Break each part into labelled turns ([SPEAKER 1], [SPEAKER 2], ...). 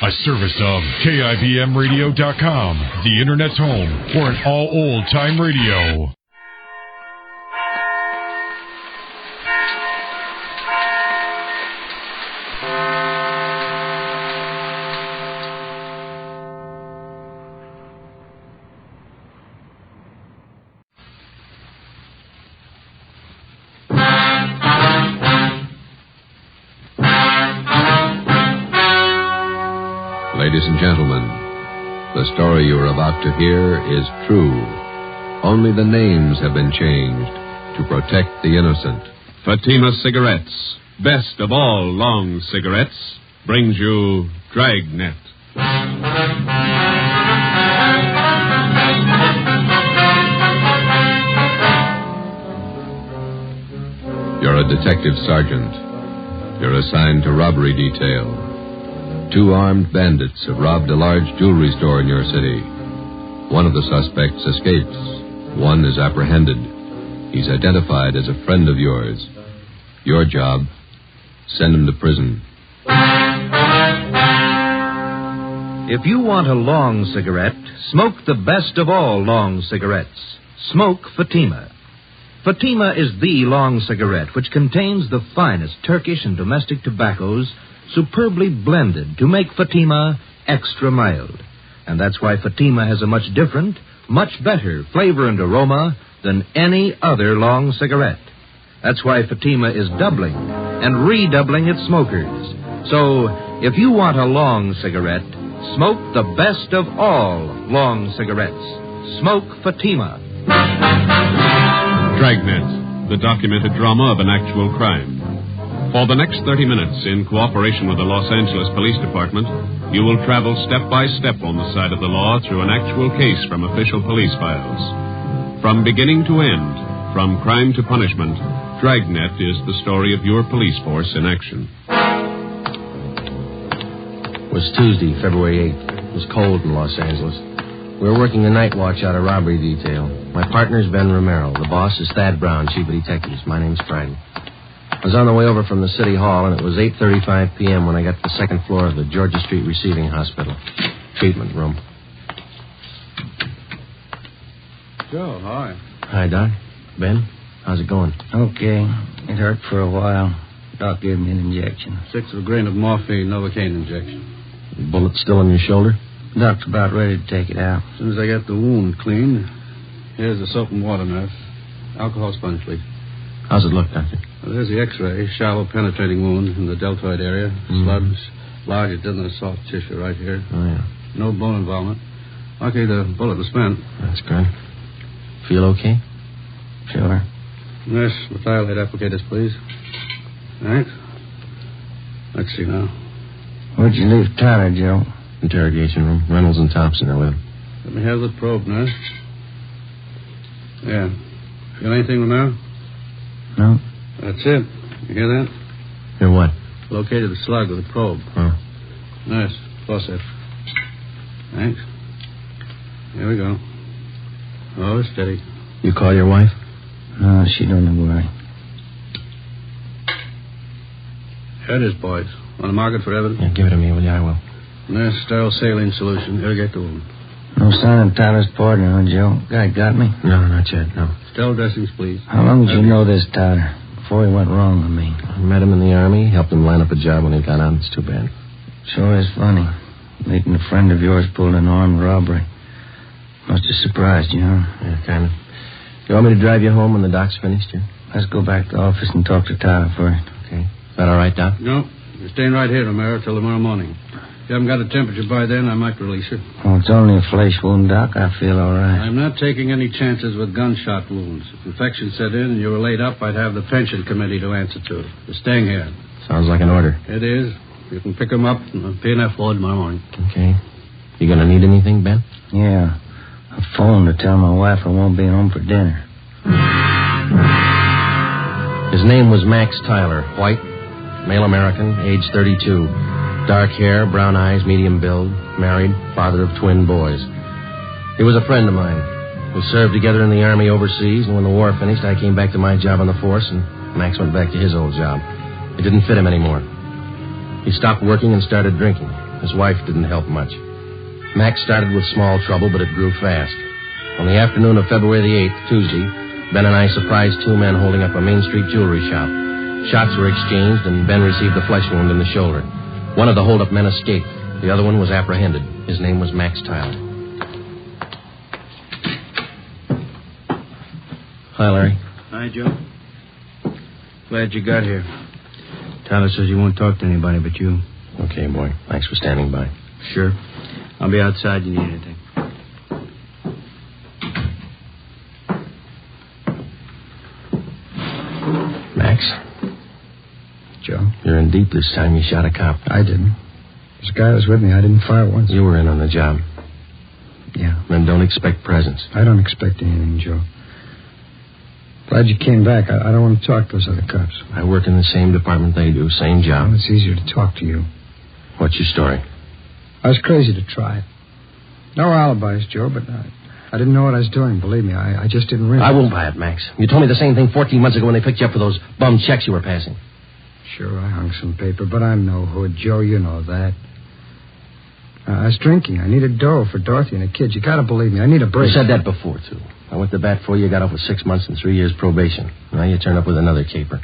[SPEAKER 1] A service of KIBMradio.com, the Internet's home for an all old-time radio.
[SPEAKER 2] Ladies and gentlemen, the story you are about to hear is true. Only the names have been changed to protect the innocent.
[SPEAKER 3] Fatima Cigarettes, best of all long cigarettes, brings you Dragnet.
[SPEAKER 2] You're a detective sergeant. You're assigned to robbery detail. 2 armed bandits have robbed a large jewelry store in your city. One of the suspects escapes. One is apprehended. He's identified as a friend of yours. Your job, send him to prison.
[SPEAKER 4] If you want a long cigarette, smoke the best of all long cigarettes. Smoke Fatima. Fatima is the long cigarette which contains the finest Turkish and domestic tobaccos superbly blended to make Fatima extra mild. And that's why Fatima has a much different, much better flavor and aroma than any other long cigarette. That's why Fatima is doubling and redoubling its smokers. So, if you want a long cigarette, smoke the best of all long cigarettes. Smoke Fatima.
[SPEAKER 3] Dragnet, the documented drama of an actual crime. For the next 30 minutes, in cooperation with the Los Angeles Police Department, you will travel step by step on the side of the law through an actual case from official police files. From beginning to end, from crime to punishment, Dragnet is the story of your police force in action.
[SPEAKER 5] It was Tuesday, February 8th. It was cold in Los Angeles. We were working a night watch out of robbery detail. My partner's Ben Romero. The boss is Thad Brown, chief of detectives. My name's Friday. I was on the way over from the city hall, and it was 8:35 p.m. when I got to the second floor of the Georgia Street Receiving Hospital. Treatment room.
[SPEAKER 6] Joe, hi.
[SPEAKER 5] Hi, Doc. Ben, how's it going?
[SPEAKER 7] Okay. It hurt for a while. Doc gave me an injection.
[SPEAKER 6] 1/6 of a grain of morphine, Novocaine injection.
[SPEAKER 5] The bullet still in your shoulder?
[SPEAKER 7] Doc's about ready to take it out.
[SPEAKER 6] As soon as I get the wound cleaned, here's the soap and water, nurse. Alcohol sponge, please.
[SPEAKER 5] How's it look, Doctor?
[SPEAKER 6] Well, there's the X-ray. Shallow penetrating wound in the deltoid area. Sludge, larger than the soft tissue right here.
[SPEAKER 5] Oh, yeah.
[SPEAKER 6] No bone involvement. Lucky the bullet was spent.
[SPEAKER 5] That's good. Feel okay?
[SPEAKER 7] Sure.
[SPEAKER 6] Nurse, methylate applicators, please. Thanks. Let's see now.
[SPEAKER 7] Where'd you leave Tyler, Joe?
[SPEAKER 5] Interrogation room. Reynolds and Thompson are with him.
[SPEAKER 6] Let me have the probe, nurse. Yeah. Feel anything, Romero?
[SPEAKER 7] No.
[SPEAKER 6] That's it. You hear that?
[SPEAKER 5] Hear what?
[SPEAKER 6] Located the slug with a probe.
[SPEAKER 5] Oh.
[SPEAKER 6] Nurse, forceps. Thanks. Here we go. Oh, steady.
[SPEAKER 5] You call your wife?
[SPEAKER 7] No, she don't worry.
[SPEAKER 6] Here it is, boys. Want to mark it for evidence?
[SPEAKER 5] Yeah, give it to me, will you? I will.
[SPEAKER 6] Nurse, sterile saline solution. Irrigate the wound.
[SPEAKER 7] No sign of Tyler's partner, huh, Joe? Guy got me?
[SPEAKER 5] No, not yet, no.
[SPEAKER 6] Sterile dressings, please.
[SPEAKER 7] How long did you know this Tyler? Before he went wrong, I mean.
[SPEAKER 5] I met him in the Army, helped him line up a job when he got out. It's too bad.
[SPEAKER 7] Sure is funny. Meeting a friend of yours pulled an armed robbery. Must have surprised you, huh?
[SPEAKER 5] Yeah, kind of. You want me to drive you home when the doc's finished, yeah?
[SPEAKER 7] Let's go back to the office and talk to Tyler first.
[SPEAKER 5] Okay. Is that all right, Doc?
[SPEAKER 6] No. You're staying right here, Romero, till tomorrow morning. If you haven't got a temperature by then, I might release you.
[SPEAKER 7] Oh, it's only a flesh wound, Doc. I feel all right.
[SPEAKER 6] I'm not taking any chances with gunshot wounds. If infection set in and you were laid up, I'd have the pension committee to answer to. You're staying here.
[SPEAKER 5] Sounds like an order.
[SPEAKER 6] It is. You can pick them up on the P&F floor tomorrow morning.
[SPEAKER 5] Okay. You gonna need anything, Ben?
[SPEAKER 7] Yeah. I phoned to tell my wife I won't be home for dinner.
[SPEAKER 5] His name was Max Tyler, white, male American, age 32. Dark hair, brown eyes, medium build, married, father of twin boys. He was a friend of mine. We served together in the Army overseas, and when the war finished, I came back to my job on the force, and Max went back to his old job. It didn't fit him anymore. He stopped working and started drinking. His wife didn't help much. Max started with small trouble, but it grew fast. On the afternoon of February the 8th, Tuesday, Ben and I surprised two men holding up a Main Street jewelry shop. Shots were exchanged, and Ben received a flesh wound in the shoulder. One of the hold-up men escaped. The other one was apprehended. His name was Max Tyler. Hi, Larry.
[SPEAKER 6] Hi, Joe. Glad you got here. Tyler says you won't talk to anybody but you.
[SPEAKER 5] Okay, boy. Thanks for standing by.
[SPEAKER 6] Sure. I'll be outside if you need anything.
[SPEAKER 5] Max?
[SPEAKER 7] Joe?
[SPEAKER 5] You're in deep this time. You shot a cop.
[SPEAKER 7] I didn't. This guy was with me. I didn't fire once.
[SPEAKER 5] You were in on the job.
[SPEAKER 7] Yeah.
[SPEAKER 5] Then don't expect presents.
[SPEAKER 7] I don't expect anything, Joe. Glad you came back. I don't want to talk to those other cops.
[SPEAKER 5] I work in the same department they do. Same job.
[SPEAKER 7] Well, it's easier to talk to you.
[SPEAKER 5] What's your story?
[SPEAKER 7] I was crazy to try it. No alibis, Joe, but I didn't know what I was doing. Believe me, I just didn't realize.
[SPEAKER 5] I won't buy it, Max. You told me the same thing 14 months ago when they picked you up for those bum checks you were passing.
[SPEAKER 7] Sure, I hung some paper, but I'm no hood, Joe. You know that. I was drinking. I needed dough for Dorothy and the kids. You gotta believe me. I need a break.
[SPEAKER 5] You said that before, too. I went to bat for you. Got off with 6 months and 3 years probation. Now you turn up with another caper.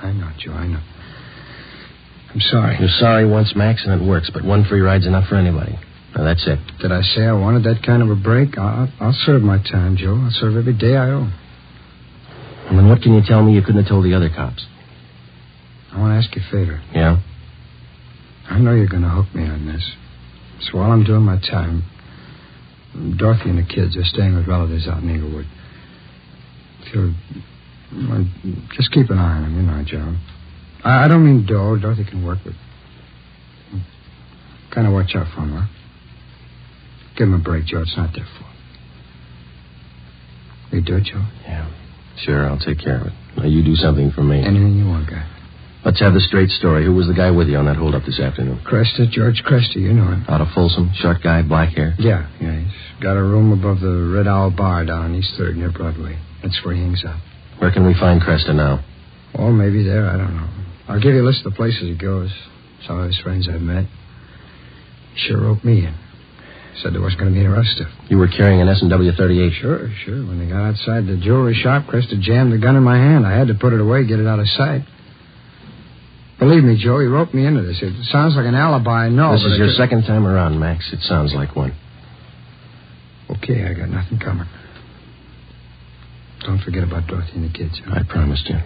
[SPEAKER 7] I know, Joe. I know. I'm sorry.
[SPEAKER 5] You're sorry once, Max, and it works, but one free ride's enough for anybody. Now, that's it.
[SPEAKER 7] Did I say I wanted that kind of a break? I'll serve my time, Joe. I'll serve every day I owe.
[SPEAKER 5] And then what can you tell me you couldn't have told the other cops?
[SPEAKER 7] I want to ask you a favor.
[SPEAKER 5] Yeah?
[SPEAKER 7] I know you're going to hook me on this. So while I'm doing my time, Dorothy and the kids are staying with relatives out in Inglewood. If you'll... Well, just keep an eye on them, you know, Joe. I don't mean dough. Dorothy can work with. Kind of watch out for them, huh? Give them a break, Joe. It's not their fault. You do it, Joe?
[SPEAKER 5] Yeah. Sure, I'll take care of it. Now, you do something for me.
[SPEAKER 7] Anything you want, guy.
[SPEAKER 5] Let's have the straight story. Who was the guy with you on that hold-up this afternoon?
[SPEAKER 7] Cresta, George Cresta. You know him.
[SPEAKER 5] Out of Folsom, short guy, black hair?
[SPEAKER 7] Yeah. He's got a room above the Red Owl Bar down on East 3rd near Broadway. That's where he hangs out.
[SPEAKER 5] Where can we find Cresta now?
[SPEAKER 7] Oh, maybe there. I don't know. I'll give you a list of the places he goes. Some of his friends I've met. He sure roped me in. Said there wasn't going to be any rough stuff.
[SPEAKER 5] You were carrying an S&W 38?
[SPEAKER 7] Sure. When they got outside the jewelry shop, Cresta jammed the gun in my hand. I had to put it away, get it out of sight. Believe me, Joe, he roped me into this. It sounds like an alibi, I know.
[SPEAKER 5] This is your second time around, Max. It sounds like one.
[SPEAKER 7] Okay, I got nothing coming. Don't forget about Dorothy and the kids. Huh?
[SPEAKER 5] I promised you.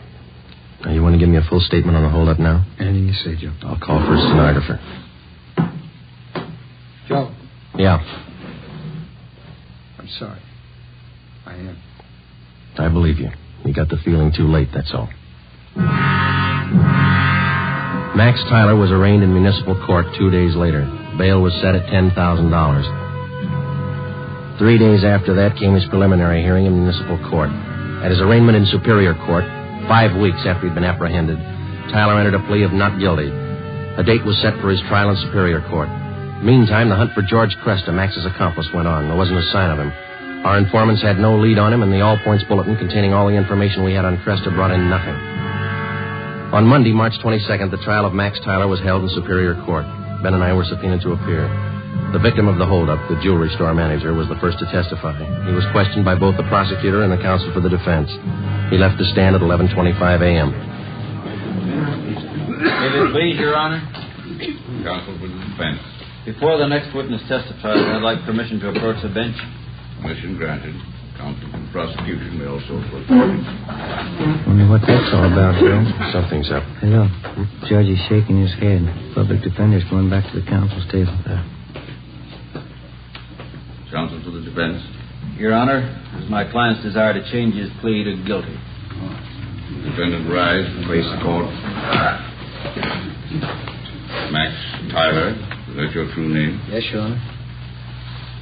[SPEAKER 5] Now, you want to give me a full statement on the hold-up now?
[SPEAKER 7] Anything you say, Joe.
[SPEAKER 5] I'll call for a stenographer.
[SPEAKER 7] Joe.
[SPEAKER 5] Yeah.
[SPEAKER 7] I'm sorry. I am.
[SPEAKER 5] I believe you. You got the feeling too late, that's all. Max Tyler was arraigned in municipal court 2 days later. Bail was set at $10,000. 3 days after that came his preliminary hearing in municipal court. At his arraignment in Superior Court, 5 weeks after he'd been apprehended, Tyler entered a plea of not guilty. A date was set for his trial in Superior Court. Meantime, the hunt for George Cresta, Max's accomplice, went on. There wasn't a sign of him. Our informants had no lead on him, and the all-points bulletin containing all the information we had on Cresta brought in nothing. On Monday, March 22nd, the trial of Max Tyler was held in Superior Court. Ben and I were subpoenaed to appear. The victim of the holdup, the jewelry store manager, was the first to testify. He was questioned by both the prosecutor and the counsel for the defense. He left the stand at 11:25 a.m.
[SPEAKER 8] If it please, Your Honor.
[SPEAKER 9] Counsel for the defense.
[SPEAKER 8] Before the next witness testifies, I'd like permission to approach the bench.
[SPEAKER 9] Permission granted. Counsel for the prosecution may also approach.
[SPEAKER 7] Wonder what that's all about, Joe.
[SPEAKER 5] Something's up.
[SPEAKER 7] Hey, look. Judge is shaking his head. Public defender's going back to the counsel's table.
[SPEAKER 9] Counsel for the defense.
[SPEAKER 8] Your Honor, it is my client's desire to change his plea to guilty.
[SPEAKER 9] Defendant rise and face the court. Max Tyler, is that your true name?
[SPEAKER 8] Yes, Your Honor.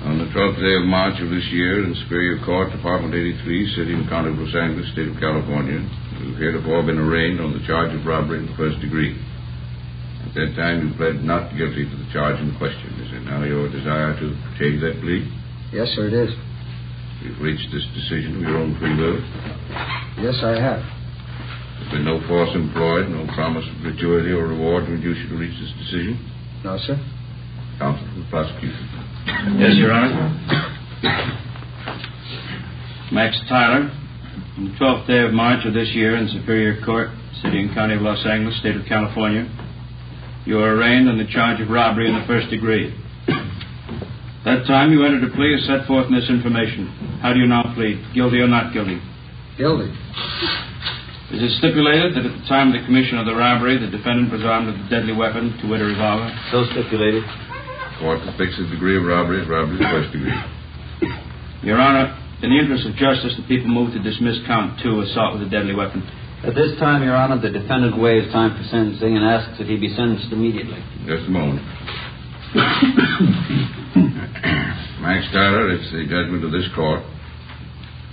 [SPEAKER 9] On the 12th day of March of this year, in Superior Court, Department 83, City and County of Los Angeles, State of California, you have heretofore been arraigned on the charge of robbery in the first degree. At that time, you pled not guilty to the charge in question. Is it now your desire to change that plea?
[SPEAKER 7] Yes, sir, it is.
[SPEAKER 9] You've reached this decision of your own free will?
[SPEAKER 7] Yes, I have.
[SPEAKER 9] There's been no force employed, no promise of gratuity or reward to induce you to reach this decision?
[SPEAKER 7] No, sir.
[SPEAKER 9] Counsel for the prosecution.
[SPEAKER 8] Yes, Your Honor. Max Tyler, on the 12th day of March of this year in Superior Court, City and County of Los Angeles, State of California, you are arraigned on the charge of robbery in the first degree. That time you entered a plea as set forth in this information. How do you now plead? Guilty or not guilty?
[SPEAKER 6] Guilty.
[SPEAKER 8] Is it stipulated that at the time of the commission of the robbery, the defendant was armed with a deadly weapon, to wit a revolver?
[SPEAKER 5] So stipulated.
[SPEAKER 9] Court that fixes the degree of robbery as robbery in the first degree.
[SPEAKER 8] Your Honor, in the interest of justice, the people move to dismiss count 2, assault with a deadly weapon.
[SPEAKER 10] At this time, Your Honor, the defendant waives time for sentencing and asks that he be sentenced immediately.
[SPEAKER 9] Just a moment. Max Tyler, it's the judgment of this court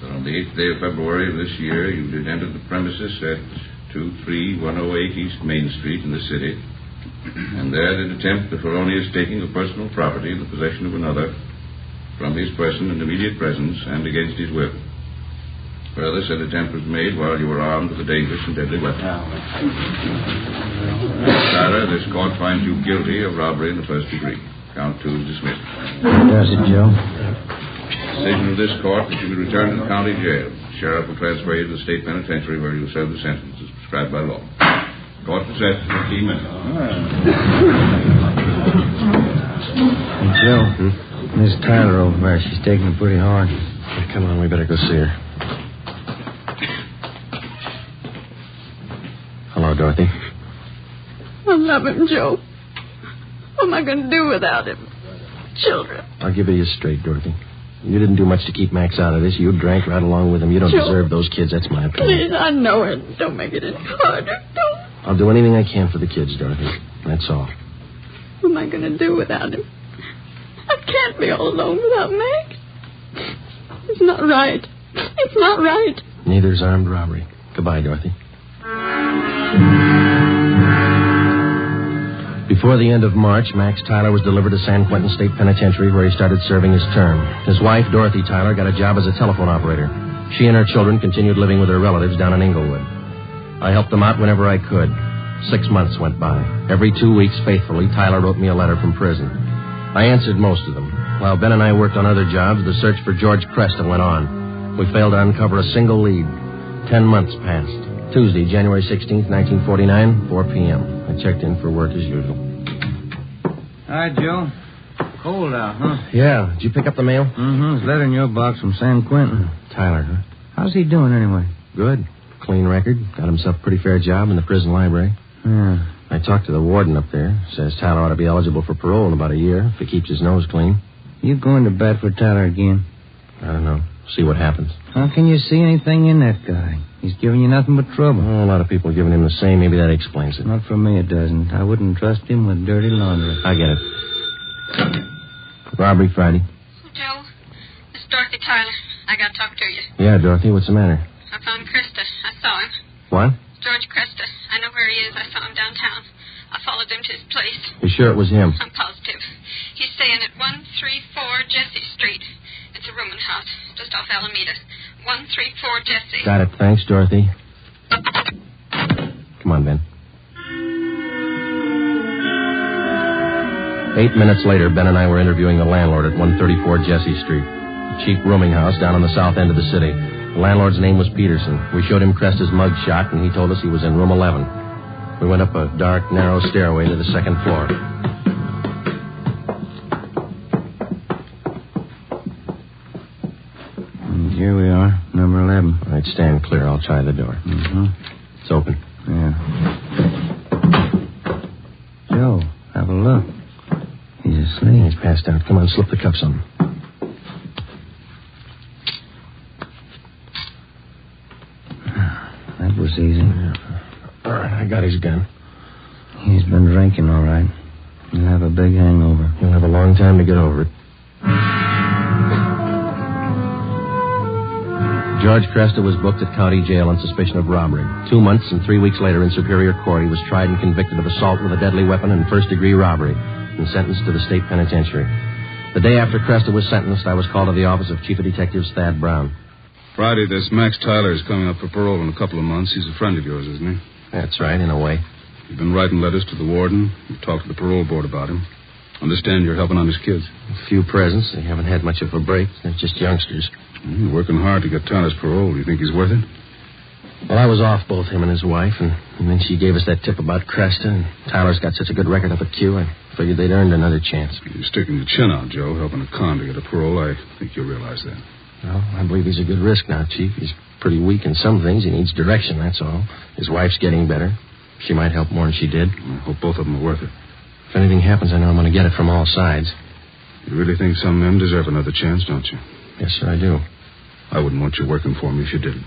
[SPEAKER 9] that on the 8th day of February of this year, you did enter the premises at 23108 East Main Street in the city, and there did attempt the felonious taking of personal property in the possession of another from his person in immediate presence and against his will. Further, said attempt was made while you were armed with a dangerous and deadly weapon. Tyler, this court finds you guilty of robbery in the first degree. Count 2 is dismissed.
[SPEAKER 7] Does it, Joe?
[SPEAKER 9] Decision of this court that you be returned to the county jail. Sheriff will transfer you to the state penitentiary where you will serve the sentence as prescribed by law. Court recessed for 15 minutes.
[SPEAKER 7] Hey, Joe, Miss Tyler over there, she's taking it pretty hard.
[SPEAKER 5] Come on, we better go see her. Hello, Dorothy.
[SPEAKER 11] I love him, Joe. What am I going to do without him? Children.
[SPEAKER 5] I'll give it to you straight, Dorothy. You didn't do much to keep Max out of this. You drank right along with him. You don't
[SPEAKER 11] Joe,
[SPEAKER 5] deserve those kids. That's my opinion.
[SPEAKER 11] Please, I know it. Don't make it any harder. Don't.
[SPEAKER 5] I'll do anything I can for the kids, Dorothy. That's all.
[SPEAKER 11] What am I going to do without him? I can't be all alone without Max. It's not right. It's not right.
[SPEAKER 5] Neither's armed robbery. Goodbye, Dorothy. Before the end of March, Max Tyler was delivered to San Quentin State Penitentiary, where he started serving his term. His wife, Dorothy Tyler, got a job as a telephone operator. She and her children continued living with her relatives down in Inglewood. I helped them out whenever I could. 6 months went by. Every 2 weeks, faithfully, Tyler wrote me a letter from prison. I answered most of them. While Ben and I worked on other jobs, the search for George Cresta went on. We failed to uncover a single lead. 10 months passed. Tuesday, January 16th, 1949, 4 p.m. I checked in for work as usual.
[SPEAKER 7] Hi, Joe. Cold out, huh?
[SPEAKER 5] Yeah. Did you pick up the mail?
[SPEAKER 7] Mm-hmm. It's a letter in your box from San Quentin.
[SPEAKER 5] Tyler, huh?
[SPEAKER 7] How's he doing, anyway?
[SPEAKER 5] Good. Clean record. Got himself a pretty fair job in the prison library.
[SPEAKER 7] Yeah.
[SPEAKER 5] I talked to the warden up there. Says Tyler ought to be eligible for parole in about a year if he keeps his nose clean.
[SPEAKER 7] You going to bat for Tyler again?
[SPEAKER 5] I don't know. See what happens.
[SPEAKER 7] How can you see anything in that guy? He's giving you nothing but trouble.
[SPEAKER 5] Well, a lot of people are giving him the same. Maybe that explains it.
[SPEAKER 7] Not for me, it doesn't. I wouldn't trust him with dirty laundry.
[SPEAKER 5] I get it. Robbery Friday.
[SPEAKER 11] Joe, it's Dorothy Tyler. I got to talk to you.
[SPEAKER 5] Yeah, Dorothy, what's the matter?
[SPEAKER 11] I found Krista. I saw him.
[SPEAKER 5] What?
[SPEAKER 11] George Cresta. I know where he is. I saw him downtown. I followed him to his place.
[SPEAKER 5] You sure it was him?
[SPEAKER 11] I'm positive. He's staying at 134 Jesse Street. It's a rooming house just off Alameda. 134 Jesse.
[SPEAKER 5] Got it. Thanks, Dorothy. Come on, Ben. 8 minutes later, Ben and I were interviewing the landlord at 134 Jesse Street, a cheap rooming house down on the south end of the city. The landlord's name was Peterson. We showed him Cresta's mug shot, and he told us he was in room 11. We went up a dark, narrow stairway to the second floor.
[SPEAKER 7] And here we are, number 11.
[SPEAKER 5] All right, stand clear. I'll try the door.
[SPEAKER 7] Mm-hmm.
[SPEAKER 5] It's open.
[SPEAKER 7] Yeah. Joe, have a look. He's asleep.
[SPEAKER 5] He's passed out. Come on, slip the cuffs on him.
[SPEAKER 7] That was easy.
[SPEAKER 5] Yeah. All right, I got his gun.
[SPEAKER 7] He's been drinking, all right. He'll have a big hangover.
[SPEAKER 5] He'll have a long time to get over it. George Cresta was booked at county jail on suspicion of robbery. 2 months and 3 weeks later in Superior Court, he was tried and convicted of assault with a deadly weapon and first-degree robbery and sentenced to the state penitentiary. The day after Cresta was sentenced, I was called to the office of Chief of Detectives Thad Brown.
[SPEAKER 12] Friday, this Max Tyler is coming up for parole in a couple of months. He's a friend of yours, isn't he?
[SPEAKER 5] That's right, in a way.
[SPEAKER 12] You've been writing letters to the warden. You've talked to the parole board about him. Understand you're helping on his kids.
[SPEAKER 5] A few presents. They haven't had much of a break. They're just youngsters.
[SPEAKER 12] You're working hard to get Tyler's parole. You think he's worth it?
[SPEAKER 5] Well, I was off both him and his wife, and then she gave us that tip about Cresta, and Tyler's got such a good record up at Q, I figured they'd earned another chance.
[SPEAKER 12] You're sticking your chin out, Joe, helping a con to get a parole. I think you realize that.
[SPEAKER 5] Well, I believe he's a good risk now, Chief. He's pretty weak in some things. He needs direction, that's all. His wife's getting better. She might help more than she did.
[SPEAKER 12] I hope both of them are worth it.
[SPEAKER 5] If anything happens, I know I'm going to get it from all sides.
[SPEAKER 12] You really think some men deserve another chance, don't you?
[SPEAKER 5] Yes, sir, I do.
[SPEAKER 12] I wouldn't want you working for me if you didn't.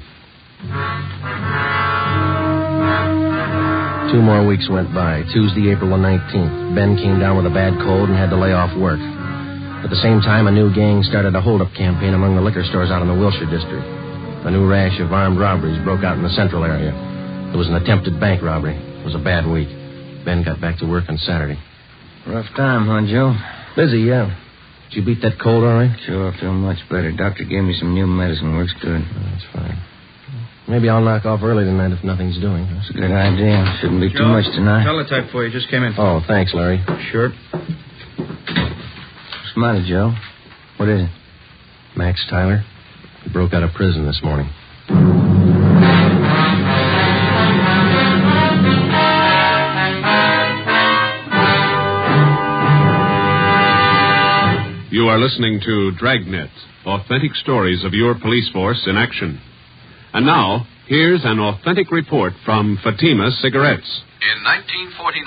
[SPEAKER 5] 2 more weeks went by. Tuesday, April the 19th. Ben came down with a bad cold and had to lay off work. At the same time, a new gang started a hold-up campaign among the liquor stores out in the Wilshire district. A new rash of armed robberies broke out in the central area. There was an attempted bank robbery. It was a bad week. Ben got back to work on Saturday.
[SPEAKER 13] Rough time, huh, Joe?
[SPEAKER 5] Busy, yeah. Did you beat that cold all right?
[SPEAKER 13] Sure, I feel much better. Doctor gave me some new medicine. Works good.
[SPEAKER 5] That's fine. Maybe I'll knock off early tonight if nothing's doing.
[SPEAKER 13] That's a good idea. Shouldn't be too much tonight.
[SPEAKER 6] Teletype for you. Just came in.
[SPEAKER 5] Oh, thanks, Larry.
[SPEAKER 6] Sure.
[SPEAKER 13] What's the matter, Joe? What is it?
[SPEAKER 5] Max Tyler. He broke out of prison this morning.
[SPEAKER 3] You are listening to Dragnet, authentic stories of your police force in action. And now, here's an authentic report from Fatima Cigarettes.
[SPEAKER 2] In 1949,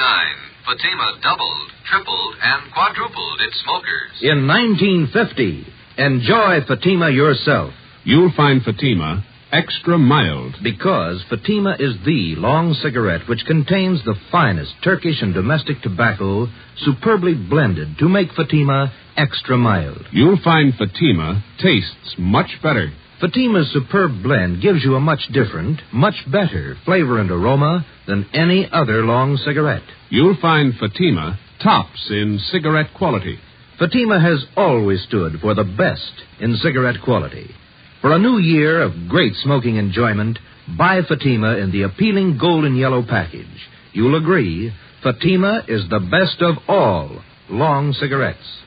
[SPEAKER 2] Fatima doubled, tripled, and quadrupled its smokers.
[SPEAKER 4] In 1950, enjoy Fatima yourself.
[SPEAKER 3] You'll find Fatima extra mild.
[SPEAKER 4] Because Fatima is the long cigarette which contains the finest Turkish and domestic tobacco superbly blended to make Fatima extra mild.
[SPEAKER 3] You'll find Fatima tastes much better.
[SPEAKER 4] Fatima's superb blend gives you a much different, much better flavor and aroma than any other long cigarette.
[SPEAKER 3] You'll find Fatima tops in cigarette quality.
[SPEAKER 4] Fatima has always stood for the best in cigarette quality. For a new year of great smoking enjoyment, buy Fatima in the appealing gold and yellow package. You'll agree, Fatima is the best of all long cigarettes.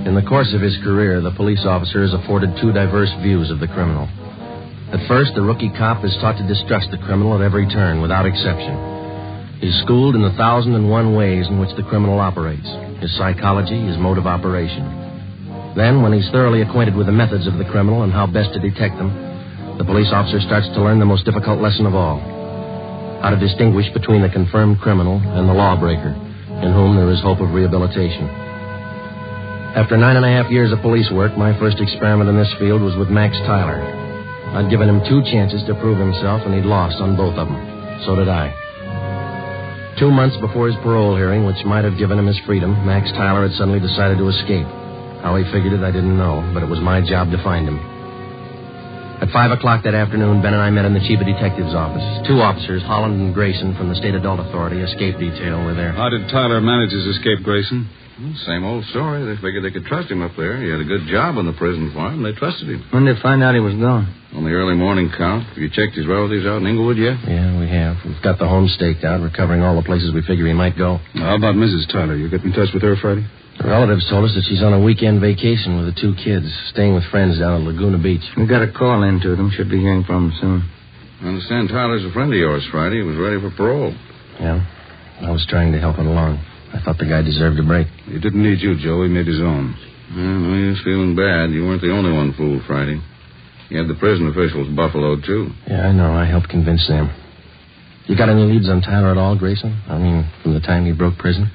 [SPEAKER 5] In the course of his career, the police officer is afforded 2 diverse views of the criminal. At first, the rookie cop is taught to distrust the criminal at every turn, without exception. He's schooled in the 1,001 ways in which the criminal operates, his psychology, his mode of operation. Then, when he's thoroughly acquainted with the methods of the criminal and how best to detect them, the police officer starts to learn the most difficult lesson of all: how to distinguish between the confirmed criminal and the lawbreaker, in whom there is hope of rehabilitation. After 9.5 years of police work, my first experiment in this field was with Max Tyler. I'd given him 2 chances to prove himself, and he'd lost on both of them. So did I. 2 months before his parole hearing, which might have given him his freedom, Max Tyler had suddenly decided to escape. How he figured it, I didn't know, but it was my job to find him. At 5 o'clock that afternoon, Ben and I met in the chief of detective's office. 2 officers, Holland and Grayson, from the State Adult Authority Escape Detail, were there.
[SPEAKER 12] How did Tyler manage his escape, Grayson?
[SPEAKER 9] Well, same old story. They figured they could trust him up there. He had a good job on the prison farm. They trusted him.
[SPEAKER 13] When did they find out he was gone?
[SPEAKER 9] On the early morning count. Have you checked his relatives out in Inglewood yet?
[SPEAKER 5] Yeah, we have. We've got the home staked out. We're covering all the places we figure he might go.
[SPEAKER 12] How about Mrs. Tyler? You get in touch with her Friday?
[SPEAKER 5] The relatives told us that she's on a weekend vacation with the 2 kids, staying with friends down at Laguna Beach.
[SPEAKER 13] We got a call in to them. Should be hearing from them soon.
[SPEAKER 9] I understand Tyler's a friend of yours, Friday. He was ready for parole.
[SPEAKER 5] Yeah, I was trying to help him along. I thought the guy deserved a break.
[SPEAKER 12] He didn't need you, Joe. He made his own.
[SPEAKER 9] Well, he was feeling bad. You weren't the only one fooled Friday. You had the prison officials buffaloed, too.
[SPEAKER 5] Yeah, I know. I helped convince them. You got any leads on Tyler at all, Grayson? I mean, from the time he broke prison?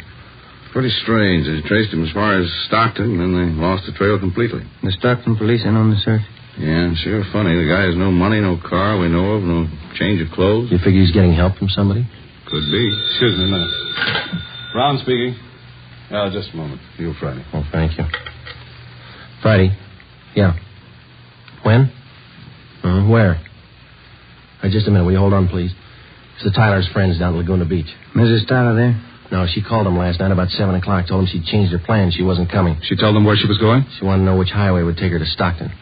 [SPEAKER 9] Pretty strange. They traced him as far as Stockton, and then they lost the trail completely.
[SPEAKER 13] The Stockton police in on the search?
[SPEAKER 9] Yeah, sure funny. The guy has no money, no car we know of, no change of clothes.
[SPEAKER 5] You figure he's getting help from somebody?
[SPEAKER 9] Could be.
[SPEAKER 12] Excuse me a minute. Brown speaking. Just a moment. You, Friday.
[SPEAKER 5] Oh, thank you. Friday? Yeah. When? Where? Just a minute. Will you hold on, please? It's the Tyler's friends down at Laguna Beach.
[SPEAKER 13] Mrs. Tyler there?
[SPEAKER 5] No, she called him last night about 7 o'clock. Told him she'd changed her plans. She wasn't coming.
[SPEAKER 12] She told them where she was going?
[SPEAKER 5] She wanted to know which highway would take her to Stockton.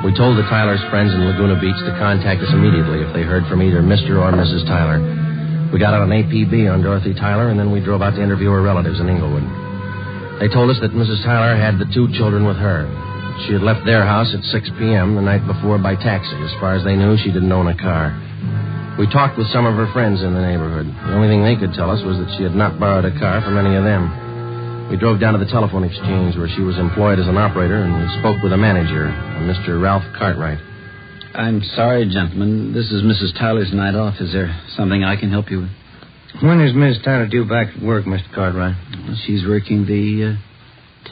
[SPEAKER 5] We told the Tylers' friends in Laguna Beach to contact us immediately if they heard from either Mr. or Mrs. Tyler. We got out an APB on Dorothy Tyler, and then we drove out to interview her relatives in Inglewood. They told us that Mrs. Tyler had the 2 children with her. She had left their house at 6 p.m. the night before by taxi. As far as they knew, she didn't own a car. We talked with some of her friends in the neighborhood. The only thing they could tell us was that she had not borrowed a car from any of them. We drove down to the telephone exchange where she was employed as an operator, and we spoke with a manager, a Mr. Ralph Cartwright.
[SPEAKER 14] I'm sorry, gentlemen. This is Mrs. Tyler's night off. Is there something I can help you with?
[SPEAKER 13] When is Miss Tyler due back at work, Mr. Cartwright?
[SPEAKER 14] Well, she's working the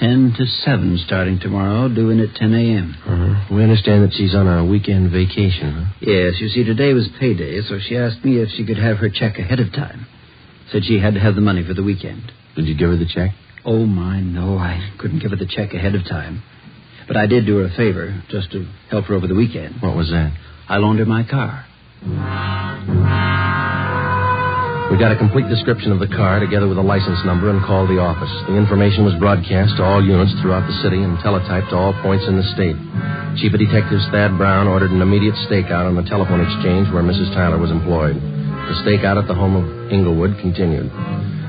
[SPEAKER 14] 10 to 7 starting tomorrow, due in at 10 a.m.
[SPEAKER 5] We understand that she's on a weekend vacation, huh?
[SPEAKER 14] Yes, you see, today was payday, so she asked me if she could have her check ahead of time. Said she had to have the money for the weekend.
[SPEAKER 5] Did you give her the check?
[SPEAKER 14] Oh, my, no, I couldn't give her the check ahead of time. But I did do her a favor, just to help her over the weekend.
[SPEAKER 5] What was that?
[SPEAKER 14] I loaned her my car.
[SPEAKER 5] We got a complete description of the car together with a license number and called the office. The information was broadcast to all units throughout the city and teletyped to all points in the state. Chief of Detectives Thad Brown ordered an immediate stakeout on the telephone exchange where Mrs. Tyler was employed. The stakeout at the home of Inglewood continued.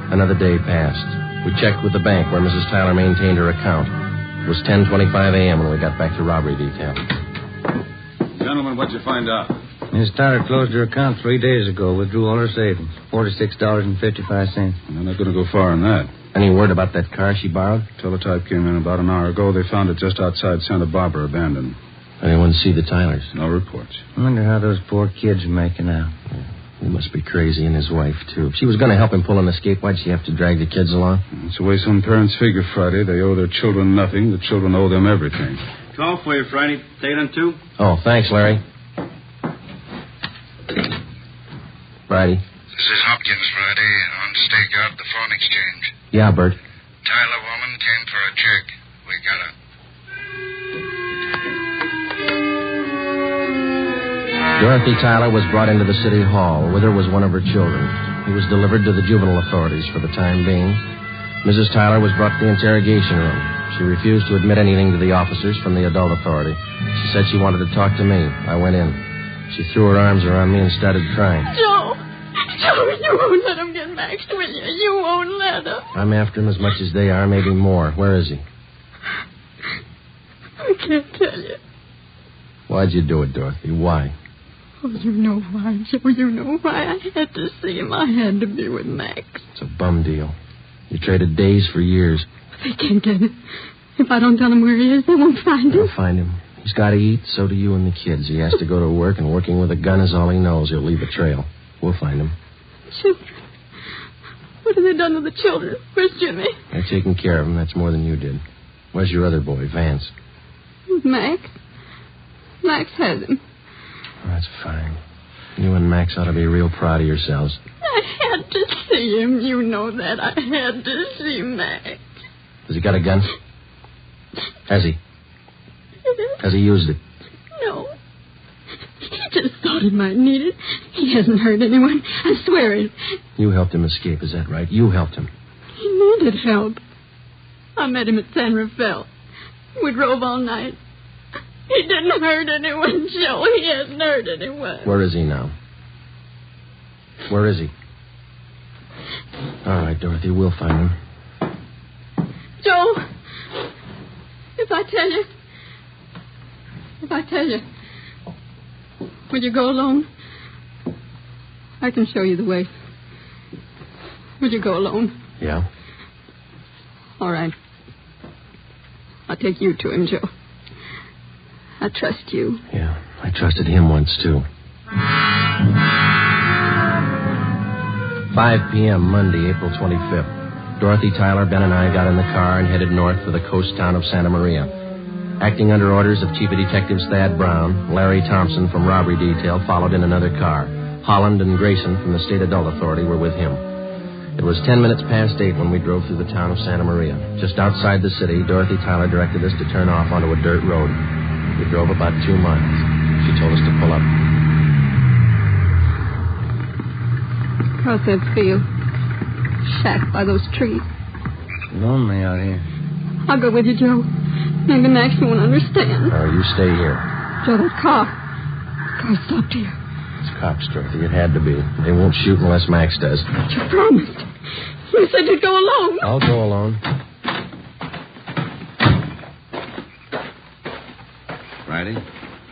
[SPEAKER 5] Another day passed. We checked with the bank where Mrs. Tyler maintained her account. It was 10:25 a.m. when we got back to robbery detail.
[SPEAKER 12] Gentlemen, what'd you find out?
[SPEAKER 13] Miss Tyler closed her account 3 days ago, withdrew all her savings, $46.55.
[SPEAKER 12] They're not going to go far on that.
[SPEAKER 5] Any word about that car she borrowed?
[SPEAKER 12] Teletype came in about an hour ago. They found it just outside Santa Barbara, abandoned.
[SPEAKER 5] Anyone see the Tylers?
[SPEAKER 12] No reports.
[SPEAKER 13] I wonder how those poor kids are making out.
[SPEAKER 5] He must be crazy, and his wife, too. If she was going to help him pull an escape, why'd she have to drag the kids along?
[SPEAKER 12] It's the way some parents figure, Friday. They owe their children nothing. The children owe them everything.
[SPEAKER 8] Call for you, Friday. Take it on 2.
[SPEAKER 5] Oh, thanks, Larry. Friday.
[SPEAKER 15] This is Hopkins, Friday, on stakeout at the phone exchange.
[SPEAKER 5] Yeah, Bert.
[SPEAKER 15] Tyler woman came for a check. We got her.
[SPEAKER 5] Dorothy Tyler was brought into the city hall. With her was one of her children. He was delivered to the juvenile authorities for the time being. Mrs. Tyler was brought to the interrogation room. She refused to admit anything to the officers from the adult authority. She said she wanted to talk to me. I went in. She threw her arms around me and started crying.
[SPEAKER 11] Joe, you won't let him get Max, will you? You won't let him.
[SPEAKER 5] I'm after him as much as they are, maybe more. Where is he?
[SPEAKER 11] I can't tell you.
[SPEAKER 5] Why'd you do it, Dorothy? Why?
[SPEAKER 11] Oh, you know why, Joe. You know why. I had to see him. I had to be with Max.
[SPEAKER 5] It's a bum deal. You traded days for years.
[SPEAKER 11] They can't get it. If I don't tell them where he is, they won't find him.
[SPEAKER 5] They'll find him. He's got to eat, so do you and the kids. He has to go to work, and working with a gun is all he knows. He'll leave a trail. We'll find him.
[SPEAKER 11] Children. What have they done to the children? Where's Jimmy?
[SPEAKER 5] They're taking care of him. That's more than you did. Where's your other boy, Vance?
[SPEAKER 11] Max. Max has him.
[SPEAKER 5] Oh, that's fine. You and Max ought to be real proud of yourselves.
[SPEAKER 11] I had to see him. You know that. I had to see Max.
[SPEAKER 5] Has he got a gun? Has he? Has he used it?
[SPEAKER 11] No. He just thought he might need it. He hasn't hurt anyone. I swear it.
[SPEAKER 5] You helped him escape, is that right? You helped him.
[SPEAKER 11] He needed help. I met him at San Rafael. We drove all night. He didn't hurt anyone, Joe. He hasn't hurt anyone.
[SPEAKER 5] Where is he now? Where is he? All right, Dorothy, we'll find him.
[SPEAKER 11] Joe, if I tell you, will you go alone? I can show you the way. Will you go alone?
[SPEAKER 5] Yeah.
[SPEAKER 11] All right. I'll take you to him, Joe. I trust you.
[SPEAKER 5] Yeah, I trusted him once, too. 5 p.m., Monday, April 25th. Dorothy, Tyler, Ben, and I got in the car and headed north for the coast town of Santa Maria. Acting under orders of Chief of Detectives Thad Brown, Larry Thompson from Robbery Detail followed in another car. Holland and Grayson from the State Adult Authority were with him. It was 10 minutes past 8 when we drove through the town of Santa Maria. Just outside the city, Dorothy Tyler directed us to turn off onto a dirt road. We drove about 2 miles. She told us to pull up.
[SPEAKER 11] Across that field. Shack by those trees.
[SPEAKER 13] Lonely out here.
[SPEAKER 11] I'll go with you, Joe. Maybe Max won't understand.
[SPEAKER 5] You stay here.
[SPEAKER 11] Joe, that car. Car stopped here.
[SPEAKER 5] It's cops, Dorothy. It had to be. They won't shoot unless Max does.
[SPEAKER 11] But you promised. You said you'd go alone.
[SPEAKER 5] I'll go alone.
[SPEAKER 9] Friday?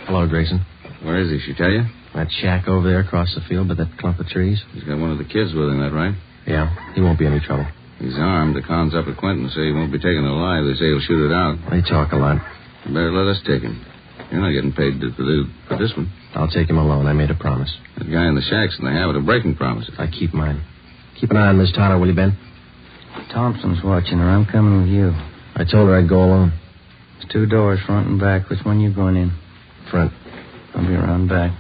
[SPEAKER 5] Hello, Grayson.
[SPEAKER 9] Where is he? She tell you?
[SPEAKER 5] That shack over there across the field by that clump of trees.
[SPEAKER 9] He's got one of the kids with him, that right?
[SPEAKER 5] Yeah, he won't be any trouble.
[SPEAKER 9] He's armed. The cons up at Quentin say he won't be taken alive. They say he'll shoot it out.
[SPEAKER 5] They talk a lot.
[SPEAKER 9] You better let us take him. You're not getting paid for this one.
[SPEAKER 5] I'll take him alone. I made a promise.
[SPEAKER 9] That guy in the shack's in the habit of breaking promises.
[SPEAKER 5] I keep mine. Keep an eye on Miss Tyler, will you, Ben?
[SPEAKER 13] Thompson's watching her. I'm coming with you.
[SPEAKER 5] I told her I'd go alone.
[SPEAKER 13] There's 2 doors, front and back. Which one you going in?
[SPEAKER 5] Front.
[SPEAKER 13] I'll be around back.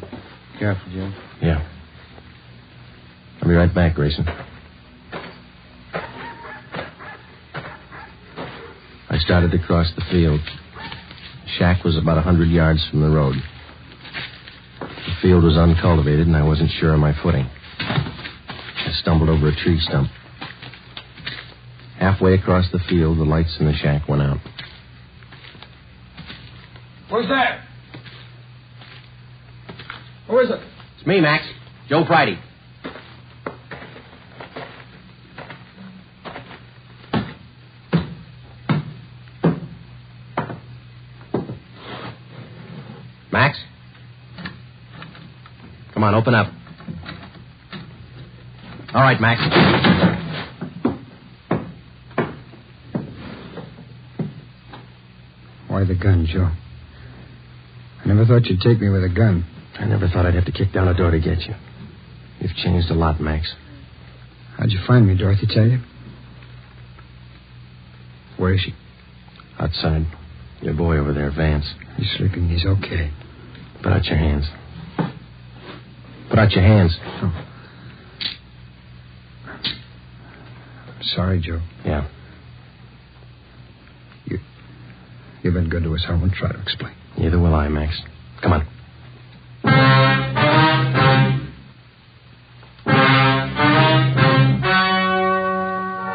[SPEAKER 13] Careful, Joe.
[SPEAKER 5] Yeah. I'll be right back, Grayson. I started to cross the field. The shack was about 100 yards from the road. The field was uncultivated, and I wasn't sure of my footing. I stumbled over a tree stump. Halfway across the field, the lights in the shack went out.
[SPEAKER 16] Who's that? Who is it?
[SPEAKER 5] It's me, Max. Joe Friday. Max? Come on, open up. All right, Max.
[SPEAKER 7] Why the gun, Joe? I never thought you'd take me with a gun.
[SPEAKER 5] I never thought I'd have to kick down a door to get you. You've changed a lot, Max.
[SPEAKER 7] How'd you find me, Dorothy tell you? Where is she?
[SPEAKER 5] Outside. Your boy over there, Vance.
[SPEAKER 7] He's sleeping. He's okay.
[SPEAKER 5] Put out your hands. Put out your hands.
[SPEAKER 7] Oh. I'm sorry, Joe.
[SPEAKER 5] Yeah.
[SPEAKER 7] You've been good to us. I won't try to explain.
[SPEAKER 5] Neither will I, Max. Come on.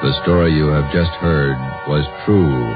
[SPEAKER 2] The story you have just heard was true.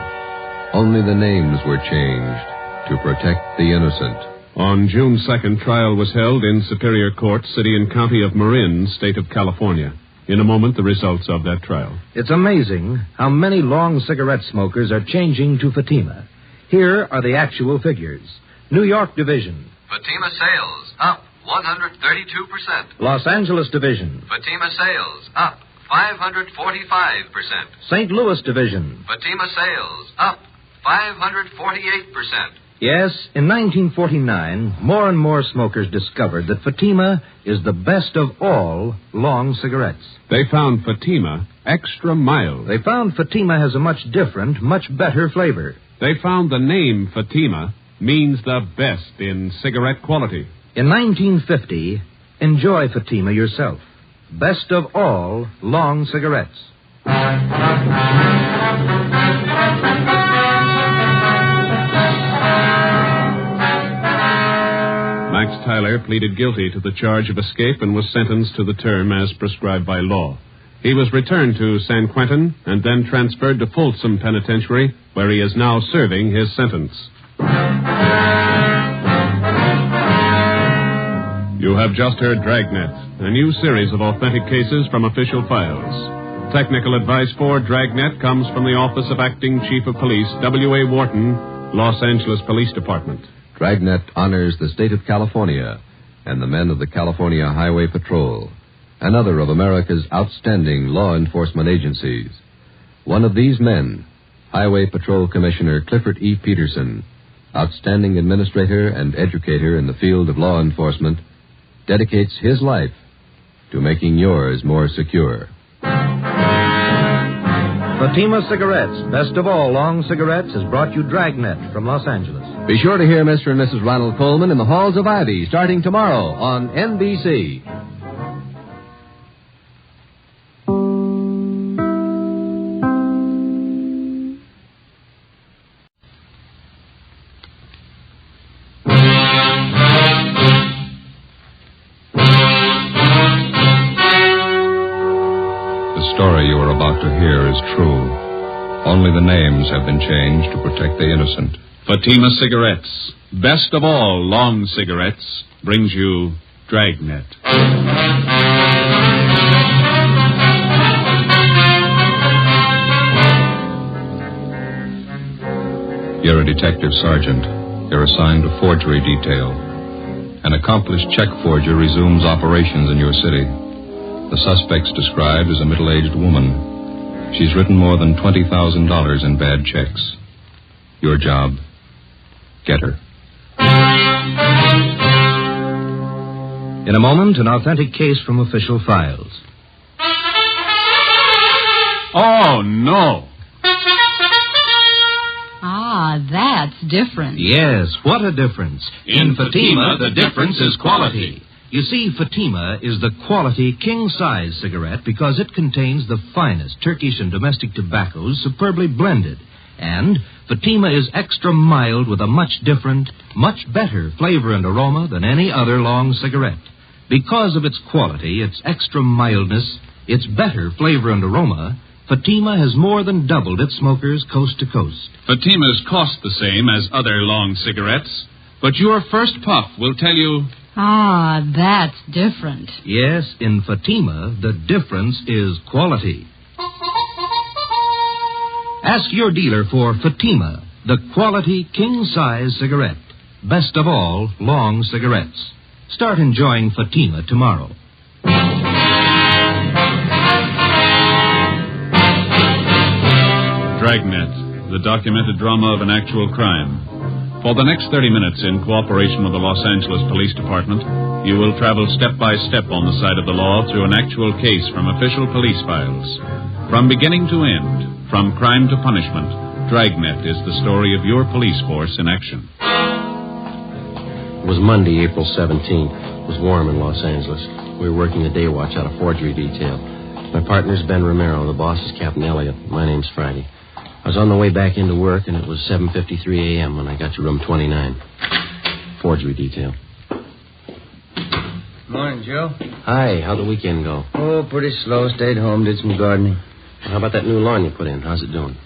[SPEAKER 2] Only the names were changed to protect the innocent.
[SPEAKER 3] On June 2nd, trial was held in Superior Court, City and County of Marin, State of California. In a moment, the results of that trial.
[SPEAKER 4] It's amazing how many long cigarette smokers are changing to Fatima. Here are the actual figures. New York Division.
[SPEAKER 17] Fatima sales up 132%.
[SPEAKER 4] Los Angeles Division.
[SPEAKER 17] Fatima sales up 545%.
[SPEAKER 4] St. Louis Division.
[SPEAKER 17] Fatima sales up 548%.
[SPEAKER 4] Yes, in 1949, more and more smokers discovered that Fatima is the best of all long cigarettes.
[SPEAKER 3] They found Fatima extra mild.
[SPEAKER 4] They found Fatima has a much different, much better flavor.
[SPEAKER 3] They found the name Fatima means the best in cigarette quality.
[SPEAKER 4] In 1950, enjoy Fatima yourself. Best of all long cigarettes.
[SPEAKER 3] Max Tyler pleaded guilty to the charge of escape and was sentenced to the term as prescribed by law. He was returned to San Quentin and then transferred to Folsom Penitentiary, where he is now serving his sentence. You have just heard Dragnet, a new series of authentic cases from official files. Technical advice for Dragnet comes from the Office of Acting Chief of Police, W.A. Wharton, Los Angeles Police Department.
[SPEAKER 2] Dragnet honors the state of California and the men of the California Highway Patrol, another of America's outstanding law enforcement agencies. One of these men, Highway Patrol Commissioner Clifford E. Peterson, outstanding administrator and educator in the field of law enforcement, dedicates his life to making yours more secure.
[SPEAKER 4] Fatima Cigarettes, best of all long cigarettes, has brought you Dragnet from Los Angeles.
[SPEAKER 2] Be sure to hear Mr. and Mrs. Ronald Coleman in the Halls of Ivy starting tomorrow on NBC.
[SPEAKER 12] The story you are about to hear is true. Only the names have been changed to protect the innocent.
[SPEAKER 3] Fatima Cigarettes, best of all long cigarettes, brings you Dragnet.
[SPEAKER 2] You're a detective sergeant. You're assigned to forgery detail. An accomplished check forger resumes operations in your city. The suspect's described as a middle-aged woman. She's written more than $20,000 in bad checks. Your job, get her.
[SPEAKER 4] In a moment, an authentic case from official files.
[SPEAKER 3] Oh, no.
[SPEAKER 18] Ah, that's different.
[SPEAKER 4] Yes, what a difference. In Fatima, the difference is quality. You see, Fatima is the quality king-size cigarette because it contains the finest Turkish and domestic tobaccos superbly blended. And Fatima is extra mild with a much different, much better flavor and aroma than any other long cigarette. Because of its quality, its extra mildness, its better flavor and aroma, Fatima has more than doubled its smokers coast to coast.
[SPEAKER 3] Fatimas cost the same as other long cigarettes, but your first puff will tell you...
[SPEAKER 18] Ah, that's different.
[SPEAKER 4] Yes, in Fatima, the difference is quality. Ask your dealer for Fatima, the quality king-size cigarette. Best of all, long cigarettes. Start enjoying Fatima tomorrow.
[SPEAKER 3] Dragnet, the documented drama of an actual crime. For the next 30 minutes, in cooperation with the Los Angeles Police Department, you will travel step by step on the side of the law through an actual case from official police files. From beginning to end, from crime to punishment, Dragnet is the story of your police force in action.
[SPEAKER 5] It was Monday, April 17th. It was warm in Los Angeles. We were working the day watch out of forgery detail. My partner's Ben Romero. The boss is Captain Elliott. My name's Friday. I was on the way back into work, and it was 7:53 a.m. when I got to room 29. Forgery detail.
[SPEAKER 13] Morning, Joe.
[SPEAKER 5] Hi, how'd the weekend go?
[SPEAKER 13] Oh, pretty slow. Stayed home, did some gardening.
[SPEAKER 5] How about that new lawn you put in? How's it doing?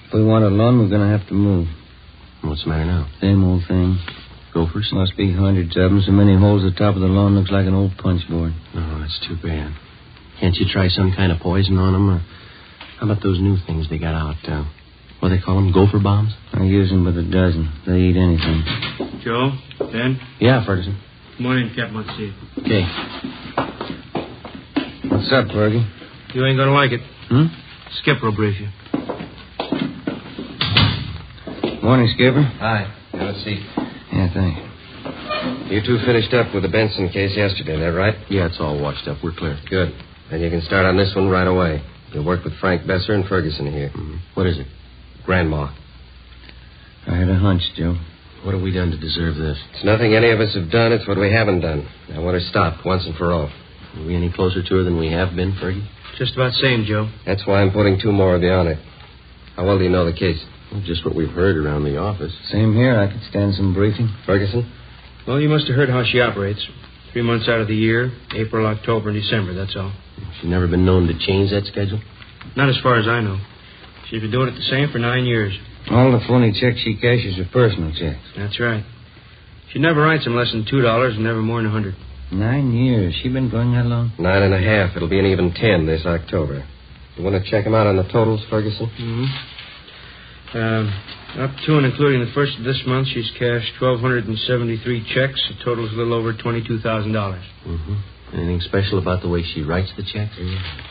[SPEAKER 13] If we want a lawn, we're going to have to move.
[SPEAKER 5] What's the matter now?
[SPEAKER 13] Same old thing.
[SPEAKER 5] Gophers?
[SPEAKER 13] Must be hundreds of them. So many holes at the top of the lawn looks like an old punch board.
[SPEAKER 5] Oh, that's too bad. Can't you try some kind of poison on them? Or how about those new things they got out? What do they call them? Gopher bombs?
[SPEAKER 13] I use them with a dozen. They eat anything.
[SPEAKER 19] Joe? Ben?
[SPEAKER 5] Yeah, Ferguson.
[SPEAKER 19] Morning, Captain. Let's see.
[SPEAKER 5] Okay.
[SPEAKER 13] What's up, Fergie?
[SPEAKER 19] You ain't gonna like it. Skipper will brief you.
[SPEAKER 13] Morning, Skipper.
[SPEAKER 5] Hi. Have a seat.
[SPEAKER 13] Yeah, thanks.
[SPEAKER 5] You two finished up with the Benson case yesterday, that right? Yeah, it's all washed up. We're clear. Good. Then you can start on this one right away. You'll work with Frank Besser and Ferguson here. Mm-hmm. What is it? Grandma.
[SPEAKER 13] I had a hunch, Joe.
[SPEAKER 5] What have we done to deserve this? It's nothing any of us have done. It's what we haven't done. I want her stopped once and for all. Are we any closer to her than we have been, Fergie?
[SPEAKER 19] Just about same, Joe.
[SPEAKER 5] That's why I'm putting 2 more of you on it. How well do you know the case? Well, just what we've heard around the office.
[SPEAKER 13] Same here. I could stand some briefing.
[SPEAKER 5] Ferguson?
[SPEAKER 19] Well, you must have heard how she operates. 3 months out of the year, April, October, and December, that's all.
[SPEAKER 5] She's never been known to change that schedule?
[SPEAKER 19] Not as far as I know. She's been doing it the same for 9 years.
[SPEAKER 13] All the phony checks she cashes are personal checks.
[SPEAKER 19] That's right. She never writes them less than $2 and never more than 100.
[SPEAKER 13] 9 years. She been going that long?
[SPEAKER 5] 9.5. It'll be an even 10 this October. You want to check them out on the totals, Ferguson?
[SPEAKER 19] Mm-hmm. Up to and including the first of this month, she's cashed 1,273 checks. The total's a little over $22,000.
[SPEAKER 5] Mm-hmm. Anything special about the way she writes the checks?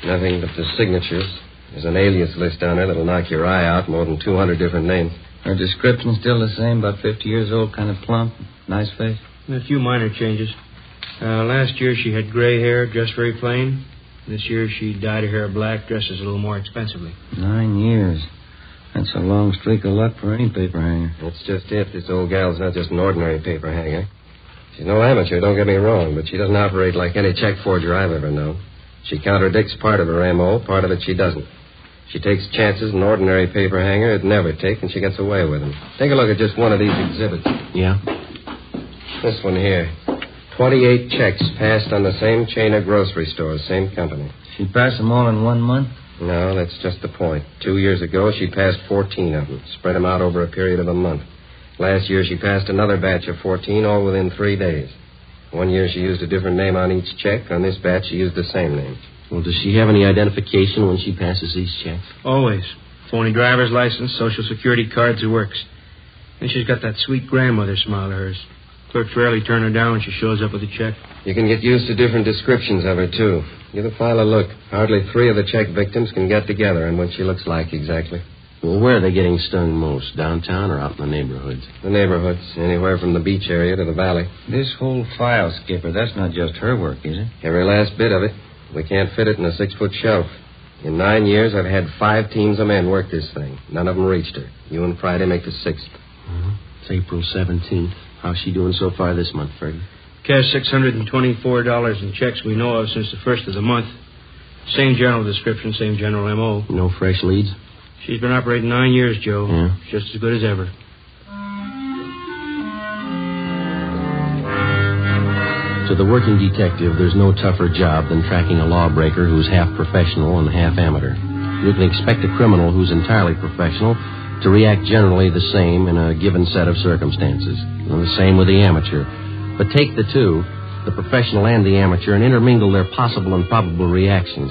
[SPEAKER 5] Nothing but the signatures. There's an alias list down there that'll knock your eye out. More than 200 different names.
[SPEAKER 13] Her description's still the same. About 50 years old, kind of plump, nice face.
[SPEAKER 19] A few minor changes. Last year she had gray hair, dressed very plain. This year she dyed her hair black, dresses a little more expensively.
[SPEAKER 13] 9 years. That's a long streak of luck for any paper hanger.
[SPEAKER 5] That's just it. This old gal's not just an ordinary paper hanger. She's no amateur, don't get me wrong, but she doesn't operate like any check forger I've ever known. She contradicts part of her M.O., part of it she doesn't. She takes chances an ordinary paper hanger would never take, and she gets away with them. Take a look at just one of these exhibits. Yeah?
[SPEAKER 2] This one here. 28 checks passed on the same chain of grocery stores, same company.
[SPEAKER 13] She passed them all in 1 month?
[SPEAKER 2] No, that's just the point. 2 years ago, she passed 14 of them, spread them out over a period of a month.
[SPEAKER 5] Last year she passed another batch of 14, all within 3 days. One year she used a different name on each check. On this batch she used the same name. Well, does she have any identification when she passes these checks?
[SPEAKER 19] Always. Phony driver's license, social security cards, it works. And she's got that sweet grandmother smile of hers. Clerks rarely turn her down when she shows up with a check.
[SPEAKER 5] You can get used to different descriptions of her, too. Give the file a look. Hardly 3 of the check victims can get together on what she looks like exactly. Well, where are they getting stung most? Downtown or out in the neighborhoods? The neighborhoods. Anywhere from the beach area to the valley.
[SPEAKER 13] This whole file, Skipper, that's not just her work, is it?
[SPEAKER 5] Every last bit of it. We can't fit it in a 6-foot shelf. In 9 years, I've had 5 teams of men work this thing. None of them reached her. You and Friday make the 6th. Mm-hmm. It's April 17th. How's she doing so far this month, Fergie?
[SPEAKER 19] Cashed $624 in checks we know of since the first of the month. Same general description, same general M.O.
[SPEAKER 5] No fresh leads?
[SPEAKER 19] She's been operating 9 years, Joe.
[SPEAKER 5] Yeah.
[SPEAKER 19] Just as good as ever.
[SPEAKER 5] To the working detective, there's no tougher job than tracking a lawbreaker who's half professional and half amateur. You can expect a criminal who's entirely professional to react generally the same in a given set of circumstances. And the same with the amateur. But take the two, the professional and the amateur, and intermingle their possible and probable reactions.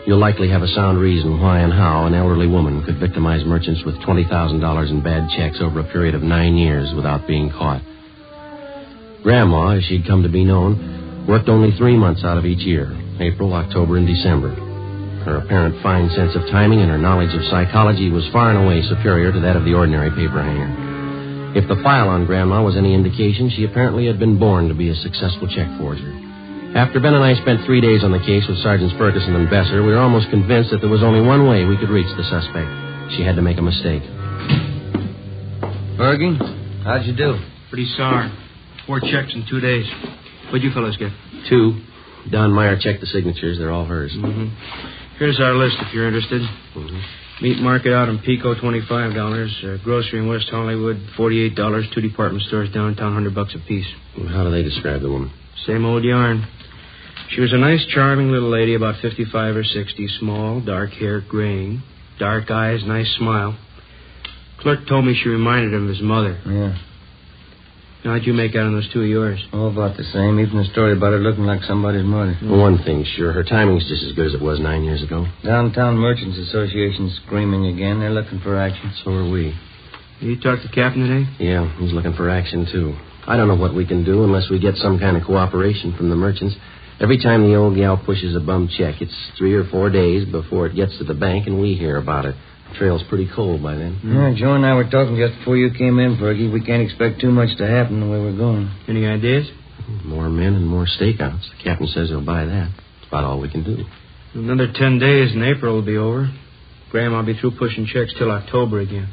[SPEAKER 5] You'll likely have a sound reason why and how an elderly woman could victimize merchants with $20,000 in bad checks over a period of 9 years without being caught. Grandma, as she'd come to be known, worked only 3 months out of each year, April, October, and December. Her apparent fine sense of timing and her knowledge of psychology was far and away superior to that of the ordinary paper hanger. If the file on Grandma was any indication, she apparently had been born to be a successful check forger. After Ben and I spent 3 days on the case with Sergeants Ferguson and Besser, we were almost convinced that there was only one way we could reach the suspect. She had to make a mistake.
[SPEAKER 13] Fergie, how'd you do?
[SPEAKER 19] Pretty sour. 4 checks in 2 days. What'd you fellas get?
[SPEAKER 5] 2. Don Meyer checked the signatures. They're all hers.
[SPEAKER 19] Mm-hmm. Here's our list if you're interested.
[SPEAKER 5] Mm-hmm.
[SPEAKER 19] Meat market out in Pico, $25. Grocery in West Hollywood, $48. 2 department stores downtown, $100 apiece.
[SPEAKER 5] Well, how do they describe the woman?
[SPEAKER 19] Same old yarn. She was a nice, charming little lady, about 55 or 60, small, dark hair, graying, dark eyes, nice smile. Clerk told me she reminded him of his mother.
[SPEAKER 13] Yeah.
[SPEAKER 19] How'd you make out on those 2 of yours?
[SPEAKER 13] Oh, about the same. Even the story about her looking like somebody's mother.
[SPEAKER 5] Well, one thing's sure. Her timing's just as good as it was 9 years ago.
[SPEAKER 13] Downtown Merchants Association screaming again. They're looking for action.
[SPEAKER 5] So are we.
[SPEAKER 19] You talked to the captain today?
[SPEAKER 5] Yeah, he's looking for action, too. I don't know what we can do unless we get some kind of cooperation from the merchants. Every time the old gal pushes a bum check, it's 3 or 4 days before it gets to the bank and we hear about it. The trail's pretty cold by then.
[SPEAKER 13] Yeah, Joe and I were talking just before you came in, Fergie. We can't expect too much to happen the way we're going.
[SPEAKER 19] Any ideas?
[SPEAKER 5] More men and more stakeouts. The captain says he'll buy that. That's about all we can do.
[SPEAKER 19] Another 10 days and April will be over. Grandma will be through pushing checks till October again.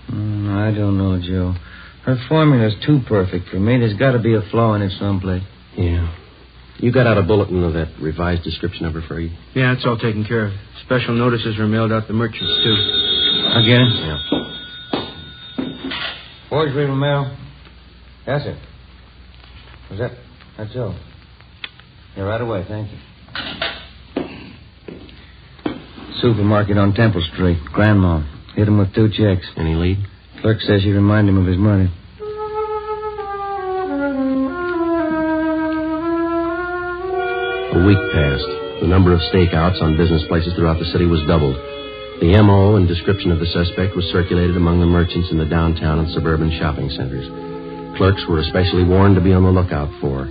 [SPEAKER 13] I don't know, Joe. Her formula's too perfect for me. There's got to be a flaw in it someplace.
[SPEAKER 5] Yeah. You got out a bulletin of that revised description of her for you?
[SPEAKER 19] Yeah, it's all taken care of. Special notices were mailed out to merchants, too.
[SPEAKER 13] Again?
[SPEAKER 5] Yeah.
[SPEAKER 13] Forgery, Romero? Yes, sir. Was that? That's Joe. Yeah, right away, thank you. Supermarket on Temple Street. Grandma. Hit him with 2 checks.
[SPEAKER 5] Any lead?
[SPEAKER 13] Clerk says she reminded him of his mother.
[SPEAKER 5] A week passed. The number of stakeouts on business places throughout the city was doubled. The M.O. and description of the suspect was circulated among the merchants in the downtown and suburban shopping centers. Clerks were especially warned to be on the lookout for.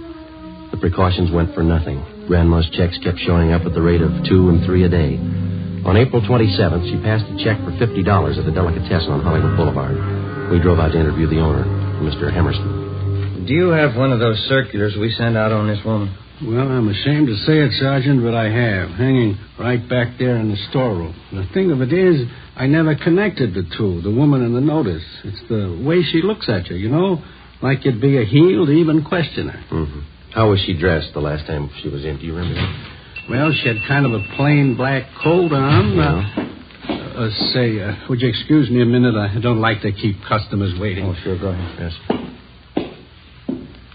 [SPEAKER 5] The precautions went for nothing. Grandma's checks kept showing up at the rate of 2 and 3 a day. On April 27th, she passed a check for $50 at the Delicatessen on Hollywood Boulevard. We drove out to interview the owner, Mr. Hemerston.
[SPEAKER 13] Do you have one of those circulars we sent out on this woman?
[SPEAKER 6] Well, I'm ashamed to say it, Sergeant, but I have, hanging right back there in the storeroom. The thing of it is, I never connected the two, the woman and the notice. It's the way she looks at you, you know, like you'd be a heel to even question her.
[SPEAKER 5] Mm-hmm. How was she dressed the last time she was in? Do you remember that?
[SPEAKER 6] Well, she had kind of a plain black coat on. Would you excuse me a minute? I don't like to keep customers waiting.
[SPEAKER 5] Oh, sure, go ahead. Yes.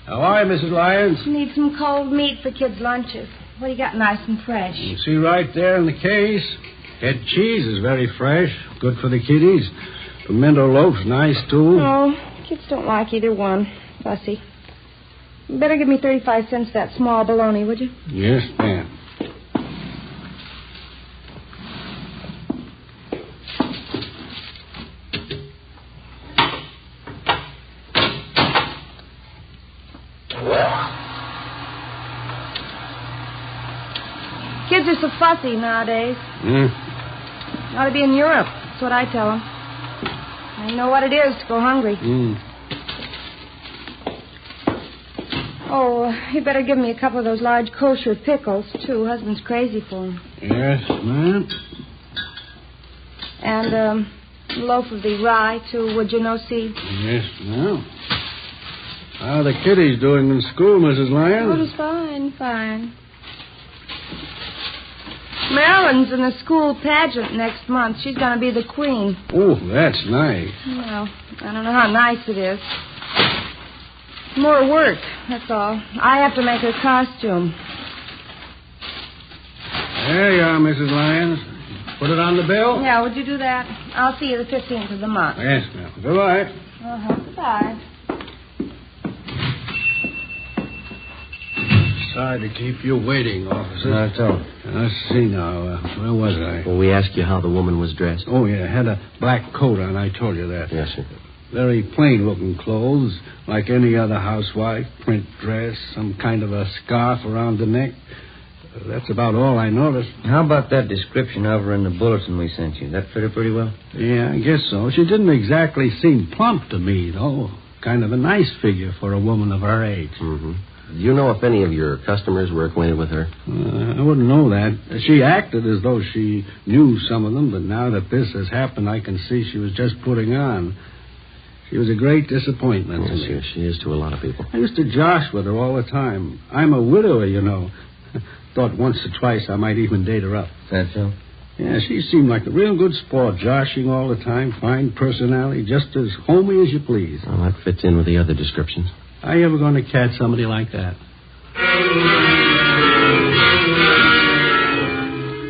[SPEAKER 6] How are you, Mrs. Lyons?
[SPEAKER 20] Need some cold meat for kids' lunches. What do you got nice and fresh?
[SPEAKER 6] You see right there in the case. Head cheese is very fresh. Good for the kiddies. Pimento loaf's nice, too.
[SPEAKER 20] Oh, Kids don't like either one. Fussy. You better give me 35 cents for that small bologna, would you?
[SPEAKER 6] Yes, ma'am.
[SPEAKER 20] Kids are so fussy nowadays. Ought to be in Europe. That's what I tell them. I know what it is to go hungry. Oh, you better give me a couple of those large kosher pickles, too. Husband's crazy for them.
[SPEAKER 6] Yes, ma'am.
[SPEAKER 20] And a loaf of the rye, too, would you, no seed?
[SPEAKER 6] Yes, ma'am. How are the kiddies doing in school, Mrs. Lyons?
[SPEAKER 20] Oh, just fine, fine. Marilyn's in the school pageant next month. She's going to be the queen.
[SPEAKER 6] Oh, that's nice.
[SPEAKER 20] Well, I don't know how nice it is. More work, that's all. I have to make her costume.
[SPEAKER 6] There you are, Mrs. Lyons. Put it on the bill?
[SPEAKER 20] Yeah, would you do that? I'll see you the 15th of the month.
[SPEAKER 6] Yes, ma'am. Goodbye.
[SPEAKER 20] Uh-huh. Goodbye.
[SPEAKER 6] Sorry to keep you waiting, officer.
[SPEAKER 5] Not at all.
[SPEAKER 6] Let's see now. Where was I?
[SPEAKER 5] Well, we asked you how the woman was dressed.
[SPEAKER 6] Oh, yeah. Had a black coat on. I told you that.
[SPEAKER 5] Yes, sir.
[SPEAKER 6] Very plain-looking clothes, like any other housewife. Print dress, some kind of a scarf around the neck. That's about all I noticed.
[SPEAKER 13] How about that description of her in the bulletin we sent you? That fit her pretty well?
[SPEAKER 6] Yeah, I guess so. She didn't exactly seem plump to me, though. Kind of a nice figure for a woman of her age.
[SPEAKER 5] Mm-hmm. Do you know if any of your customers were acquainted with her?
[SPEAKER 6] I wouldn't know that. She acted as though she knew some of them, but now that this has happened, I can see she was just putting on. She was a great disappointment to me.
[SPEAKER 5] Yes, she is to a lot of people.
[SPEAKER 6] I used to josh with her all the time. I'm a widower, you know. Thought once or twice I might even date her up.
[SPEAKER 13] That so?
[SPEAKER 6] Yeah, she seemed like a real good sport, joshing all the time, fine personality, just as homey as you please.
[SPEAKER 5] Well, that fits in with the other descriptions.
[SPEAKER 6] Are you ever going to catch somebody like that?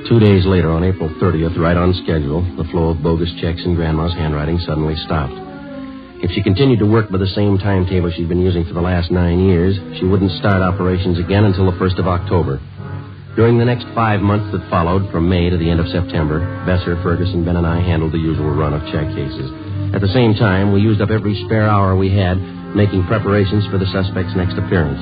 [SPEAKER 5] 2 days later, on April 30th, right on schedule, the flow of bogus checks in Grandma's handwriting suddenly stopped. If she continued to work by the same timetable she'd been using for the last 9 years, she wouldn't start operations again until the 1st of October. During the next 5 months that followed, from May to the end of September, Besser, Ferguson, Ben, and I handled the usual run of check cases. At the same time, we used up every spare hour we had making preparations for the suspect's next appearance.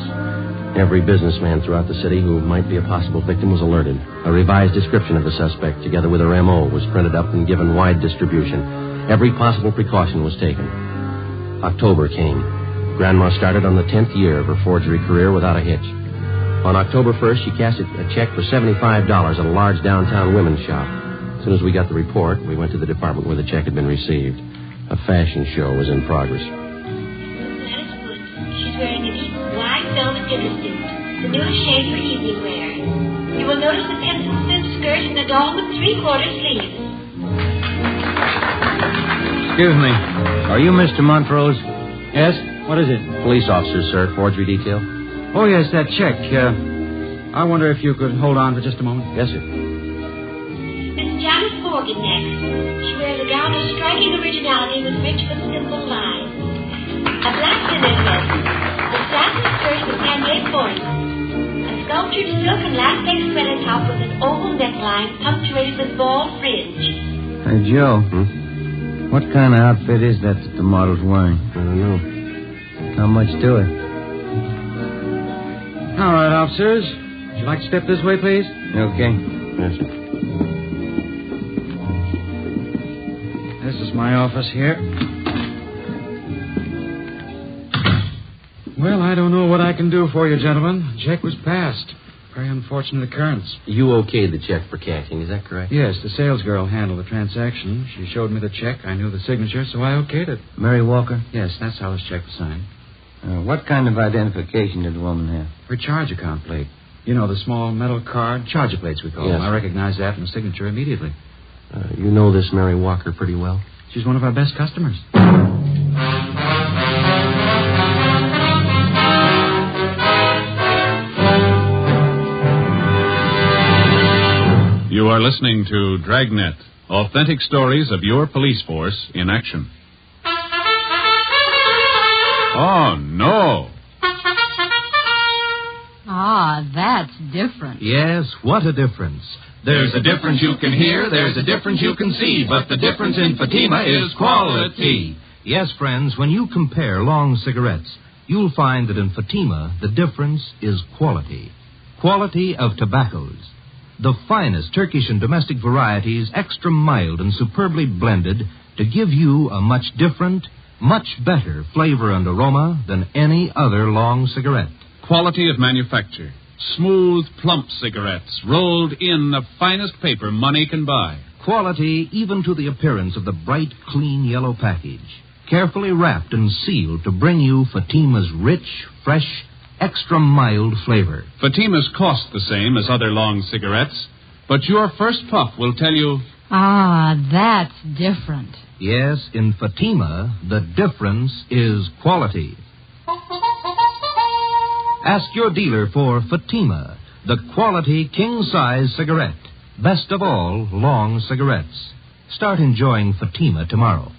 [SPEAKER 5] Every businessman throughout the city who might be a possible victim was alerted. A revised description of the suspect, together with her M.O., was printed up and given wide distribution. Every possible precaution was taken. October came. Grandma started on the 10th year of her forgery career without a hitch. On October 1st, she cashed a check for $75 at a large downtown women's shop. As soon as we got the report, we went to the department where the check had been received. A fashion show was in progress.
[SPEAKER 21] She's wearing a deep black velvet dinner suit, the newest shade for evening wear. You will notice the pencil thin skirt and the doll with 3/4 sleeves.
[SPEAKER 13] Excuse me. Are you Mr. Montrose?
[SPEAKER 19] Yes? What is it?
[SPEAKER 5] Police officers, sir. Forgery detail.
[SPEAKER 19] Oh, yes, that check. I wonder if you could hold on for just a moment.
[SPEAKER 5] Yes, sir.
[SPEAKER 21] Miss Janice Morgan next. She wears a gown of striking originality with rich but simple lines. A black dinner dress, a satin skirt with handmade points, a sculptured silk and latex sweater top with an oval neckline punctuated with ball fringe.
[SPEAKER 13] Hey, Joe. What kind of outfit is that the model's wearing?
[SPEAKER 5] I don't know.
[SPEAKER 13] How much to it?
[SPEAKER 19] All right, officers. Would you like to step this way, please?
[SPEAKER 13] Okay.
[SPEAKER 5] Yes, sir.
[SPEAKER 19] This is my office here. Well, I don't know what I can do for you, gentlemen. The check was passed. Very unfortunate occurrence.
[SPEAKER 5] You okayed the check for cashing, is that correct?
[SPEAKER 19] Yes, the sales girl handled the transaction. She showed me the check. I knew the signature, so I okayed it.
[SPEAKER 13] Mary Walker?
[SPEAKER 19] Yes, that's how this check was signed.
[SPEAKER 13] What kind of identification did the woman have?
[SPEAKER 19] Her charge account plate. You know, the small metal card, charger plates we call them. I recognized that from the signature immediately.
[SPEAKER 5] You know this Mary Walker pretty well?
[SPEAKER 19] She's one of our best customers.
[SPEAKER 3] You are listening to Dragnet, authentic stories of your police force in action. Oh, no.
[SPEAKER 18] Ah, that's different.
[SPEAKER 4] Yes, what a difference.
[SPEAKER 1] There's a difference you can hear, there's a difference you can see, but the difference in Fatima is quality.
[SPEAKER 4] Yes, friends, when you compare long cigarettes, you'll find that in Fatima, the difference is quality. Quality of tobaccos. The finest Turkish and domestic varieties, extra mild and superbly blended, to give you a much different, much better flavor and aroma than any other long cigarette.
[SPEAKER 3] Quality of manufacture. Smooth, plump cigarettes, rolled in the finest paper money can buy.
[SPEAKER 4] Quality even to the appearance of the bright, clean yellow package. Carefully wrapped and sealed to bring you Fatima's rich, fresh, extra mild flavor.
[SPEAKER 3] Fatima's cost the same as other long cigarettes, but your first puff will tell you...
[SPEAKER 18] Ah, that's different.
[SPEAKER 4] Yes, in Fatima, the difference is quality. Ask your dealer for Fatima, the quality king-size cigarette. Best of all, long cigarettes. Start enjoying Fatima tomorrow.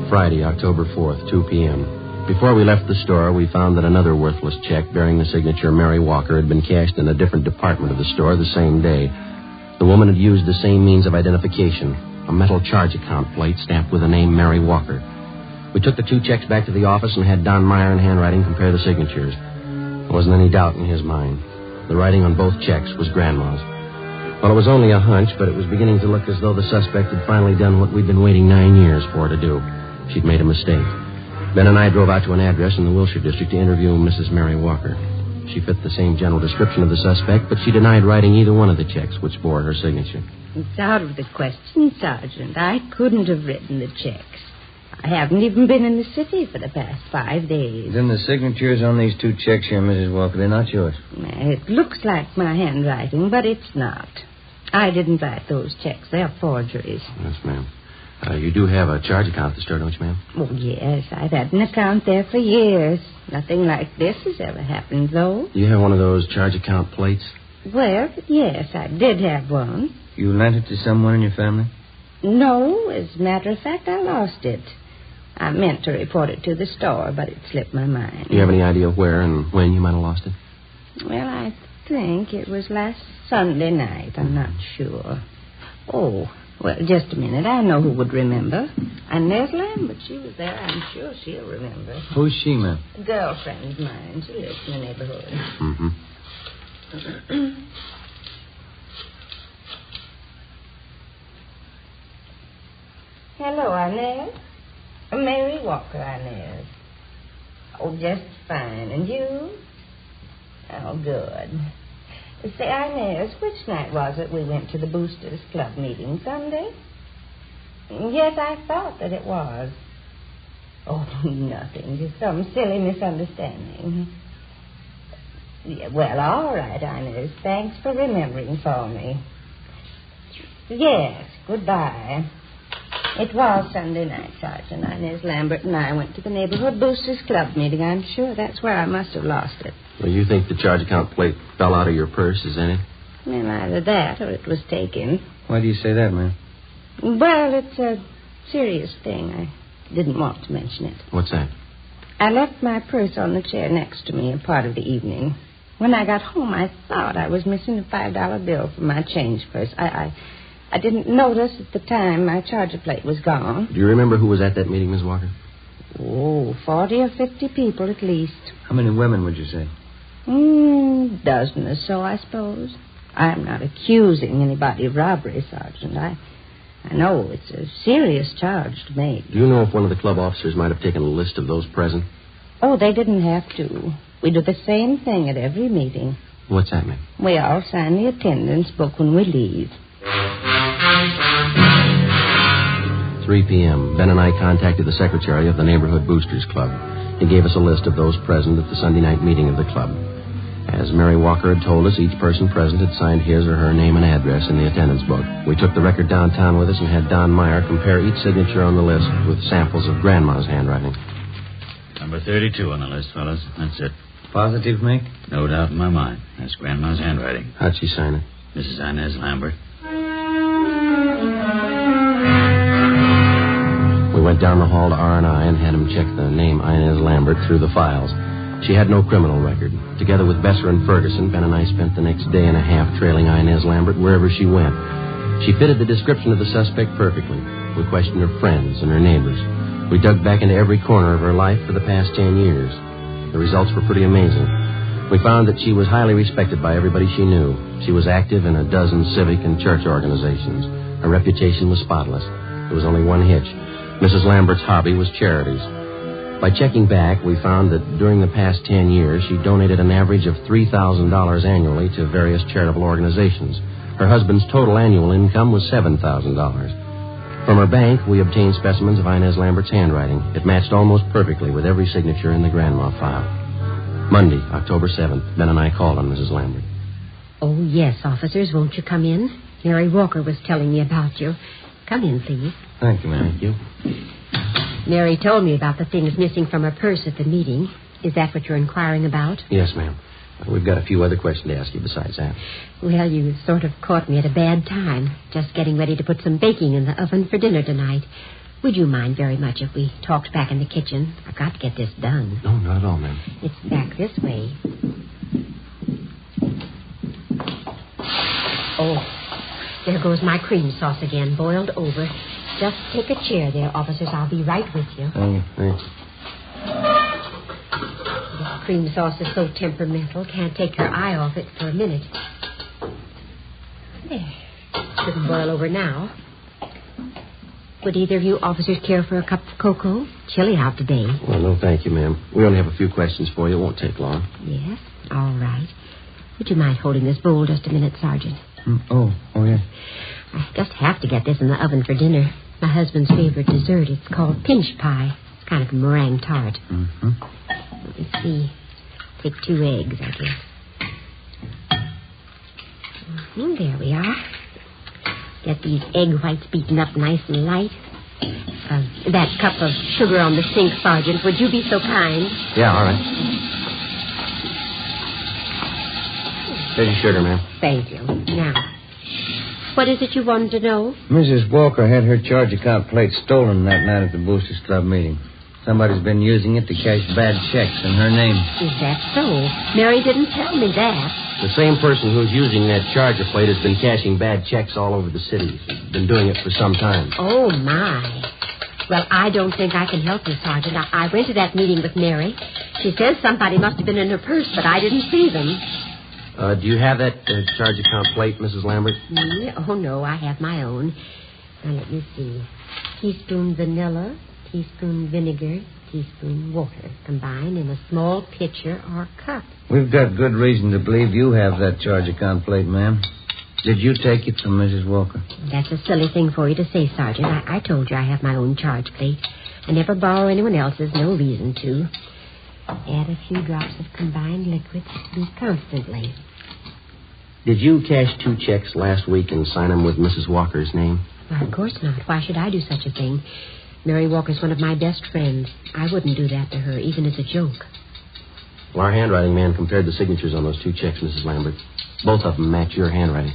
[SPEAKER 5] Friday, October 4th, 2 p.m. Before we left the store, we found that another worthless check bearing the signature Mary Walker had been cashed in a different department of the store the same day. The woman had used the same means of identification, a metal charge account plate stamped with the name Mary Walker. We took the two checks back to the office and had Don Meyer in handwriting compare the signatures. There wasn't any doubt in his mind. The writing on both checks was Grandma's. Well, it was only a hunch, but it was beginning to look as though the suspect had finally done what we'd been waiting 9 years for her to do. She'd made a mistake. Ben and I drove out to an address in the Wilshire district to interview Mrs. Mary Walker. She fit the same general description of the suspect, but she denied writing either one of the checks which bore her signature.
[SPEAKER 22] It's out of the question, Sergeant. I couldn't have written the checks. I haven't even been in the city for the past 5 days.
[SPEAKER 13] Then the signatures on these two checks here, Mrs. Walker, they're not yours.
[SPEAKER 22] It looks like my handwriting, but it's not. I didn't write those checks. They're forgeries.
[SPEAKER 5] Yes, ma'am. You do have a charge account at the store, don't you, ma'am?
[SPEAKER 22] Oh, yes. I've had an account there for years. Nothing like this has ever happened, though.
[SPEAKER 5] Do you have one of those charge account plates?
[SPEAKER 22] Well, yes, I did have one.
[SPEAKER 13] You lent it to someone in your family?
[SPEAKER 22] No, as a matter of fact, I lost it. I meant to report it to the store, but it slipped my mind.
[SPEAKER 5] Do you have any idea where and when you might have lost it?
[SPEAKER 22] Well, I think it was last Sunday night. I'm not sure. Oh, well, just a minute. I know who would remember. Inez Lambert, she was there. I'm sure she'll remember.
[SPEAKER 13] Who's she, ma'am?
[SPEAKER 22] A girlfriend of mine. She lives in the neighborhood.
[SPEAKER 5] Mm-hmm.
[SPEAKER 22] Hello, Inez. Mary Walker, Inez. Oh, just fine. And you? Oh, good. Say, Inez, which night was it we went to the Boosters Club meeting? Sunday? Yes, I thought that it was. Oh, nothing. Just some silly misunderstanding. Yeah, well, all right, Inez. Thanks for remembering for me. Yes, goodbye. It was Sunday night, Sergeant. Inez Lambert and I went to the neighborhood Boosters Club meeting. I'm sure that's where I must have lost it.
[SPEAKER 5] Well, you think the charge account plate fell out of your purse, is that it?
[SPEAKER 22] Well, either that or it was taken.
[SPEAKER 13] Why do you say that, ma'am?
[SPEAKER 22] Well, it's a serious thing. I didn't want to mention it.
[SPEAKER 5] What's that?
[SPEAKER 22] I left my purse on the chair next to me a part of the evening. When I got home, I thought I was missing a $5 bill from my change purse. I didn't notice at the time my charger plate was gone.
[SPEAKER 5] Do you remember who was at that meeting, Miss Walker?
[SPEAKER 22] Oh, 40 or 50 people at least.
[SPEAKER 13] How many women would you say?
[SPEAKER 22] Dozen or so, I suppose. I'm not accusing anybody of robbery, Sergeant. I know it's a serious charge to make.
[SPEAKER 5] Do you know if one of the club officers might have taken a list of those present?
[SPEAKER 22] Oh, they didn't have to. We do the same thing at every meeting.
[SPEAKER 5] What's that mean?
[SPEAKER 22] We all sign the attendance book when we leave.
[SPEAKER 5] 3 p.m. Ben and I contacted the secretary of the Neighborhood Boosters Club. He gave us a list of those present at the Sunday night meeting of the club. As Mary Walker had told us, each person present had signed his or her name and address in the attendance book. We took the record downtown with us and had Don Meyer compare each signature on the list with samples of Grandma's handwriting.
[SPEAKER 23] Number 32 on the list, fellas. That's it.
[SPEAKER 13] Positive, Mick?
[SPEAKER 23] No doubt in my mind. That's Grandma's handwriting.
[SPEAKER 5] How'd she sign it?
[SPEAKER 23] Mrs. Inez Lambert.
[SPEAKER 5] went down the hall to R&I and had him check the name Inez Lambert through the files. She had no criminal record. Together with Besser and Ferguson, Ben and I spent the next day and a half trailing Inez Lambert wherever she went. She fitted the description of the suspect perfectly. We questioned her friends and her neighbors. We dug back into every corner of her life for the past 10 years. The results were pretty amazing. We found that she was highly respected by everybody she knew. She was active in a dozen civic and church organizations. Her reputation was spotless. There was only one hitch. Mrs. Lambert's hobby was charities. By checking back, we found that during the past 10 years, she donated an average of $3,000 annually to various charitable organizations. Her husband's total annual income was $7,000. From her bank, we obtained specimens of Inez Lambert's handwriting. It matched almost perfectly with every signature in the grandma file. Monday, October 7th, Ben and I called on Mrs. Lambert.
[SPEAKER 8] Oh, yes, officers. Won't you come in? Mary Walker was telling me about you. Come in, please.
[SPEAKER 5] Thank you, ma'am. Thank you.
[SPEAKER 8] Mary told me about the things missing from her purse at the meeting. Is that what you're inquiring about?
[SPEAKER 5] Yes, ma'am. We've got a few other questions to ask you besides that.
[SPEAKER 8] Well, you sort of caught me at a bad time. Just getting ready to put some baking in the oven for dinner tonight. Would you mind very much if we talked back in the kitchen? I've got to get this done.
[SPEAKER 5] No, not at all, ma'am.
[SPEAKER 8] It's back this way. Oh, there goes my cream sauce again, boiled over. Just take a chair there, officers. I'll be right with you.
[SPEAKER 5] Thanks.
[SPEAKER 8] This cream sauce is so temperamental, can't take your eye off it for a minute. There. Shouldn't boil over now. Would either of you officers care for a cup of cocoa? Chilly out today.
[SPEAKER 5] Well, no, thank you, ma'am. We only have a few questions for you. It won't take long.
[SPEAKER 8] Yes? All right. Would you mind holding this bowl just a minute, Sergeant?
[SPEAKER 5] Oh, yeah.
[SPEAKER 8] I just have to get this in the oven for dinner. My husband's favorite dessert. It's called pinch pie. It's kind of a meringue tart.
[SPEAKER 5] Mm-hmm.
[SPEAKER 8] Let me see. Take 2 eggs, I guess. There we are. Get these egg whites beaten up nice and light. That cup of sugar on the sink, Sergeant. Would you be so kind?
[SPEAKER 5] Yeah, all right. Here's your sugar, ma'am.
[SPEAKER 8] Thank you. Now, what is it you wanted to know?
[SPEAKER 13] Mrs. Walker had her charge account plate stolen that night at the Boosters Club meeting. Somebody's been using it to cash bad checks in her name.
[SPEAKER 8] Is that so? Mary didn't tell me that.
[SPEAKER 5] The same person who's using that charger plate has been cashing bad checks all over the city. He's been doing it for some time.
[SPEAKER 8] Oh, my. Well, I don't think I can help you, Sergeant. I went to that meeting with Mary. She says somebody must have been in her purse, but I didn't see them.
[SPEAKER 5] Do you have that charge account plate, Mrs. Lambert?
[SPEAKER 8] Oh, no, I have my own. Now, let me see. Teaspoon vanilla, teaspoon vinegar, teaspoon water, combined in a small pitcher or cup.
[SPEAKER 13] We've got good reason to believe you have that charge account plate, ma'am. Did you take it from Mrs. Walker?
[SPEAKER 8] That's a silly thing for you to say, Sergeant. I told you I have my own charge plate. I never borrow anyone else's, no reason to. Add a few drops of combined liquid. Beat constantly.
[SPEAKER 5] Did you cash 2 checks last week and sign them with Mrs. Walker's name?
[SPEAKER 8] Well, of course not. Why should I do such a thing? Mary Walker's one of my best friends. I wouldn't do that to her, even as a joke.
[SPEAKER 5] Well, our handwriting man compared the signatures on those 2 checks, Mrs. Lambert. Both of them match your handwriting.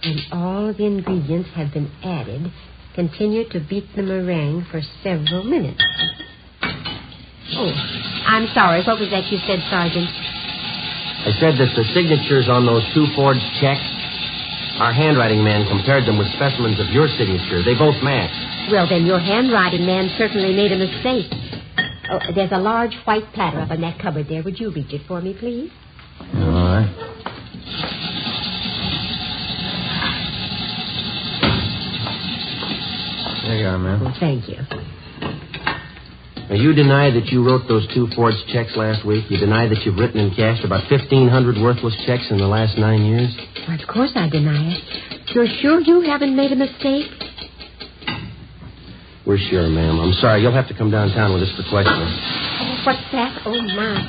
[SPEAKER 8] And all the ingredients have been added. Continue to beat the meringue for several minutes. Oh, I'm sorry. What was that you said, Sergeant?
[SPEAKER 5] I said that the signatures on those 2 forged checks, our handwriting man compared them with specimens of your signature. They both match.
[SPEAKER 8] Well, then your handwriting man certainly made a mistake. Oh, there's a large white platter up in that cupboard there. Would you reach it for me, please?
[SPEAKER 13] All right. There you are, ma'am.
[SPEAKER 8] Well, thank you.
[SPEAKER 5] Now, you deny that you wrote those 2 forged checks last week. You deny that you've written and cashed about 1,500 worthless checks in the last 9 years.
[SPEAKER 8] Well, of course I deny it. You're sure you haven't made a mistake?
[SPEAKER 5] We're sure, ma'am. I'm sorry. You'll have to come downtown with us for questioning.
[SPEAKER 8] Oh, what's that? Oh, my.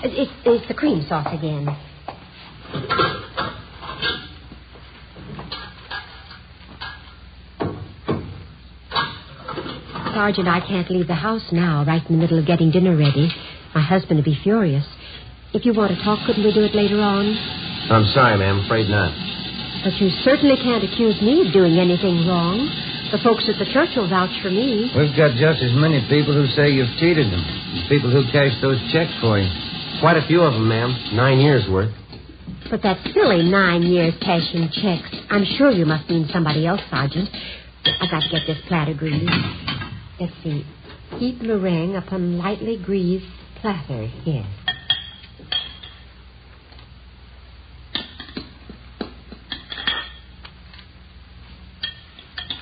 [SPEAKER 8] It's the cream sauce again. Sergeant, I can't leave the house now, right in the middle of getting dinner ready. My husband would be furious. If you want to talk, couldn't we do it later on?
[SPEAKER 5] I'm sorry, ma'am. Afraid not.
[SPEAKER 8] But you certainly can't accuse me of doing anything wrong. The folks at the church will vouch for me.
[SPEAKER 13] We've got just as many people who say you've cheated them. People who cashed those checks for you.
[SPEAKER 5] Quite a few of them, ma'am. 9 years' worth.
[SPEAKER 8] But that's silly, 9 years cashing checks. I'm sure you must mean somebody else, Sergeant. I've got to get this platter greased. Let's see. Heap meringue upon lightly greased platter. Yes.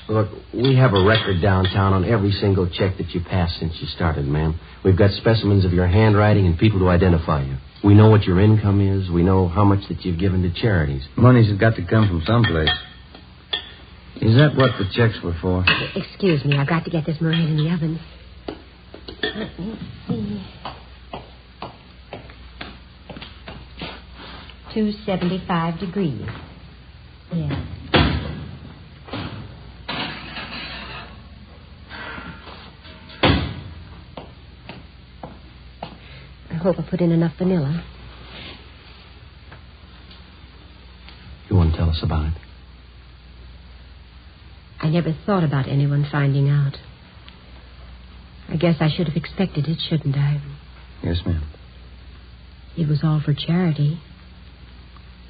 [SPEAKER 5] Look, we have a record downtown on every single check that you passed since you started, ma'am. We've got specimens of your handwriting and people to identify you. We know what your income is. We know how much that you've given to charities.
[SPEAKER 13] Money's got to come from someplace. Is that what the checks were for?
[SPEAKER 8] Excuse me, I've got to get this meringue in the oven. Let me see. 275 degrees. Yes. I hope I put in enough vanilla.
[SPEAKER 5] You want to tell us about it?
[SPEAKER 8] I never thought about anyone finding out. I guess I should have expected it, shouldn't I?
[SPEAKER 13] Yes, ma'am.
[SPEAKER 8] It was all for charity.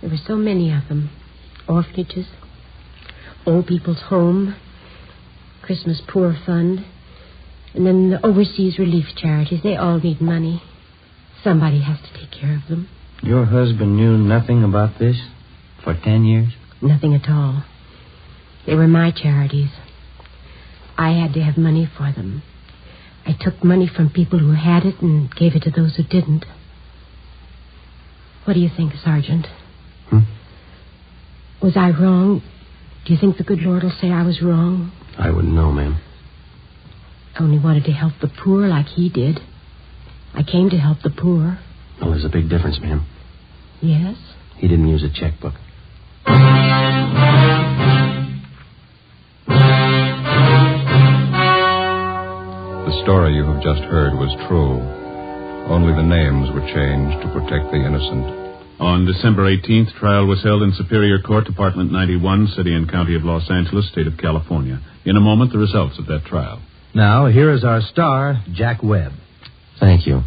[SPEAKER 8] There were so many of them. Orphanages, Old People's Home, Christmas Poor Fund, and then the overseas relief charities. They all need money. Somebody has to take care of them.
[SPEAKER 13] Your husband knew nothing about this for 10 years?
[SPEAKER 8] Nothing at all. They were my charities. I had to have money for them. I took money from people who had it and gave it to those who didn't. What do you think, Sergeant? Was I wrong? Do you think the good Lord will say I was wrong?
[SPEAKER 5] I wouldn't know, ma'am.
[SPEAKER 8] I only wanted to help the poor like he did. I came to help the poor.
[SPEAKER 5] Well, there's a big difference, ma'am.
[SPEAKER 8] Yes?
[SPEAKER 5] He didn't use a checkbook.
[SPEAKER 2] The story you have just heard was true. Only the names were changed to protect the innocent.
[SPEAKER 3] On December 18th, trial was held in Superior Court, Department 91, City and County of Los Angeles, State of California. In a moment, the results of that trial.
[SPEAKER 4] Now, here is our star, Jack Webb.
[SPEAKER 5] Thank you.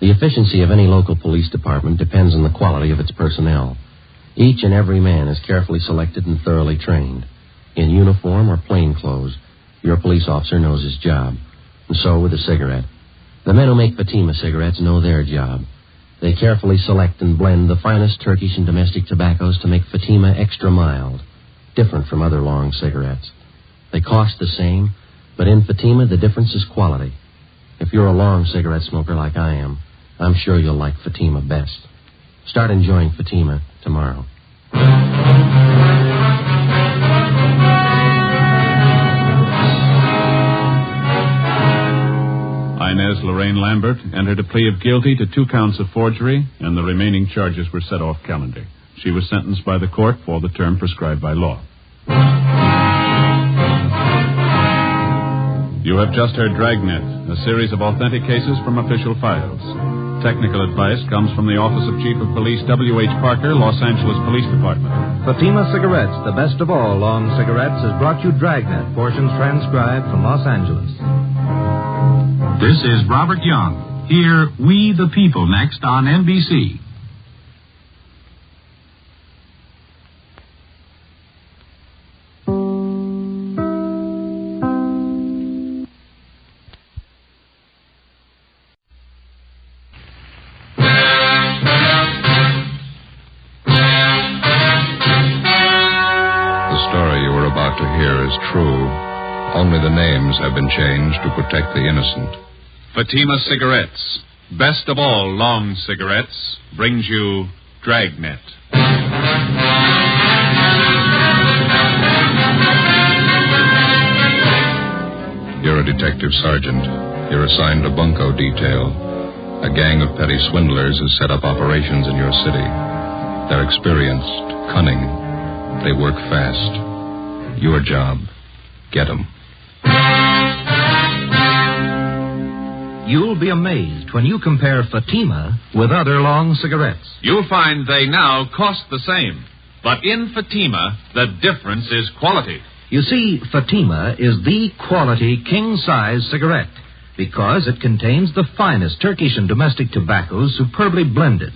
[SPEAKER 5] The efficiency of any local police department depends on the quality of its personnel. Each and every man is carefully selected and thoroughly trained. In uniform or plain clothes, your police officer knows his job. And so with a cigarette. The men who make Fatima cigarettes know their job. They carefully select and blend the finest Turkish and domestic tobaccos to make Fatima extra mild, different from other long cigarettes. They cost the same, but in Fatima, the difference is quality. If you're a long cigarette smoker like I am, I'm sure you'll like Fatima best. Start enjoying Fatima tomorrow.
[SPEAKER 3] Inez Lorraine Lambert entered a plea of guilty to 2 counts of forgery, and the remaining charges were set off calendar. She was sentenced by the court for the term prescribed by law. You have just heard Dragnet, a series of authentic cases from official files. Technical advice comes from the Office of Chief of Police W.H. Parker, Los Angeles Police Department.
[SPEAKER 4] Fatima Cigarettes, the best of all long cigarettes, has brought you Dragnet, portions transcribed from Los Angeles.
[SPEAKER 1] This is Robert Young. Hear We the People next on NBC.
[SPEAKER 2] The story you are about to hear is true. Only the names have been changed to protect the innocent.
[SPEAKER 3] Fatima Cigarettes, best of all long cigarettes, brings you Dragnet.
[SPEAKER 2] You're a detective sergeant. You're assigned a bunco detail. A gang of petty swindlers has set up operations in your city. They're experienced, cunning. They work fast. Your job, get 'em.
[SPEAKER 4] You'll be amazed when you compare Fatima with other long cigarettes.
[SPEAKER 1] You'll find they now cost the same. But in Fatima, the difference is quality.
[SPEAKER 4] You see, Fatima is the quality king-size cigarette because it contains the finest Turkish and domestic tobaccos superbly blended.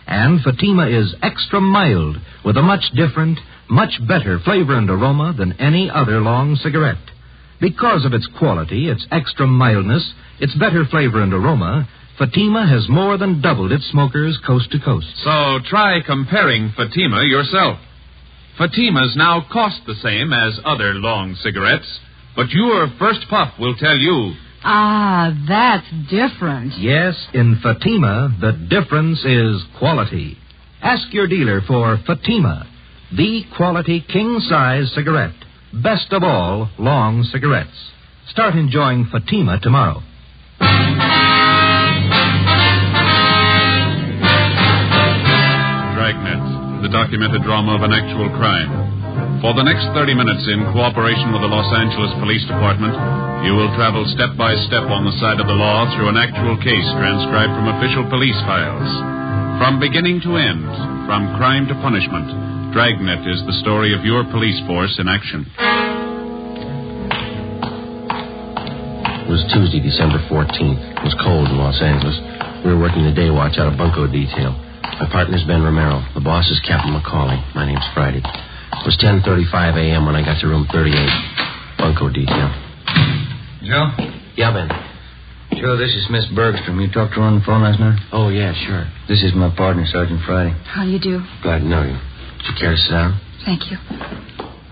[SPEAKER 4] And Fatima is extra mild with a much different, much better flavor and aroma than any other long cigarette. Because of its quality, its extra mildness, its better flavor and aroma, Fatima has more than doubled its smokers coast to coast.
[SPEAKER 1] So try comparing Fatima yourself. Fatimas now cost the same as other long cigarettes, but your first puff will tell you...
[SPEAKER 18] Ah, that's different.
[SPEAKER 4] Yes, in Fatima, the difference is quality. Ask your dealer for Fatima, the quality king-size cigarette. Best of all, long cigarettes. Start enjoying Fatima tomorrow.
[SPEAKER 3] Dragnet, the documented drama of an actual crime. For the next 30 minutes, in cooperation with the Los Angeles Police Department, you will travel step by step on the side of the law through an actual case transcribed from official police files. From beginning to end, from crime to punishment, Dragnet is the story of your police force in action.
[SPEAKER 5] It was Tuesday, December 14th. It was cold in Los Angeles. We were working the day watch out of bunco detail. My partner's Ben Romero. The boss is Captain McCauley. My name's Friday. It was 10:35 a.m. when I got to room 38. Bunko detail.
[SPEAKER 13] Joe?
[SPEAKER 5] Yeah, Ben.
[SPEAKER 13] Joe, this is Miss Bergstrom. You talked to her on the phone last night?
[SPEAKER 5] Oh, yeah, sure.
[SPEAKER 13] This is my partner, Sergeant Friday.
[SPEAKER 20] How you do?
[SPEAKER 5] Glad to know you. Would you care to sit down?
[SPEAKER 20] Thank you.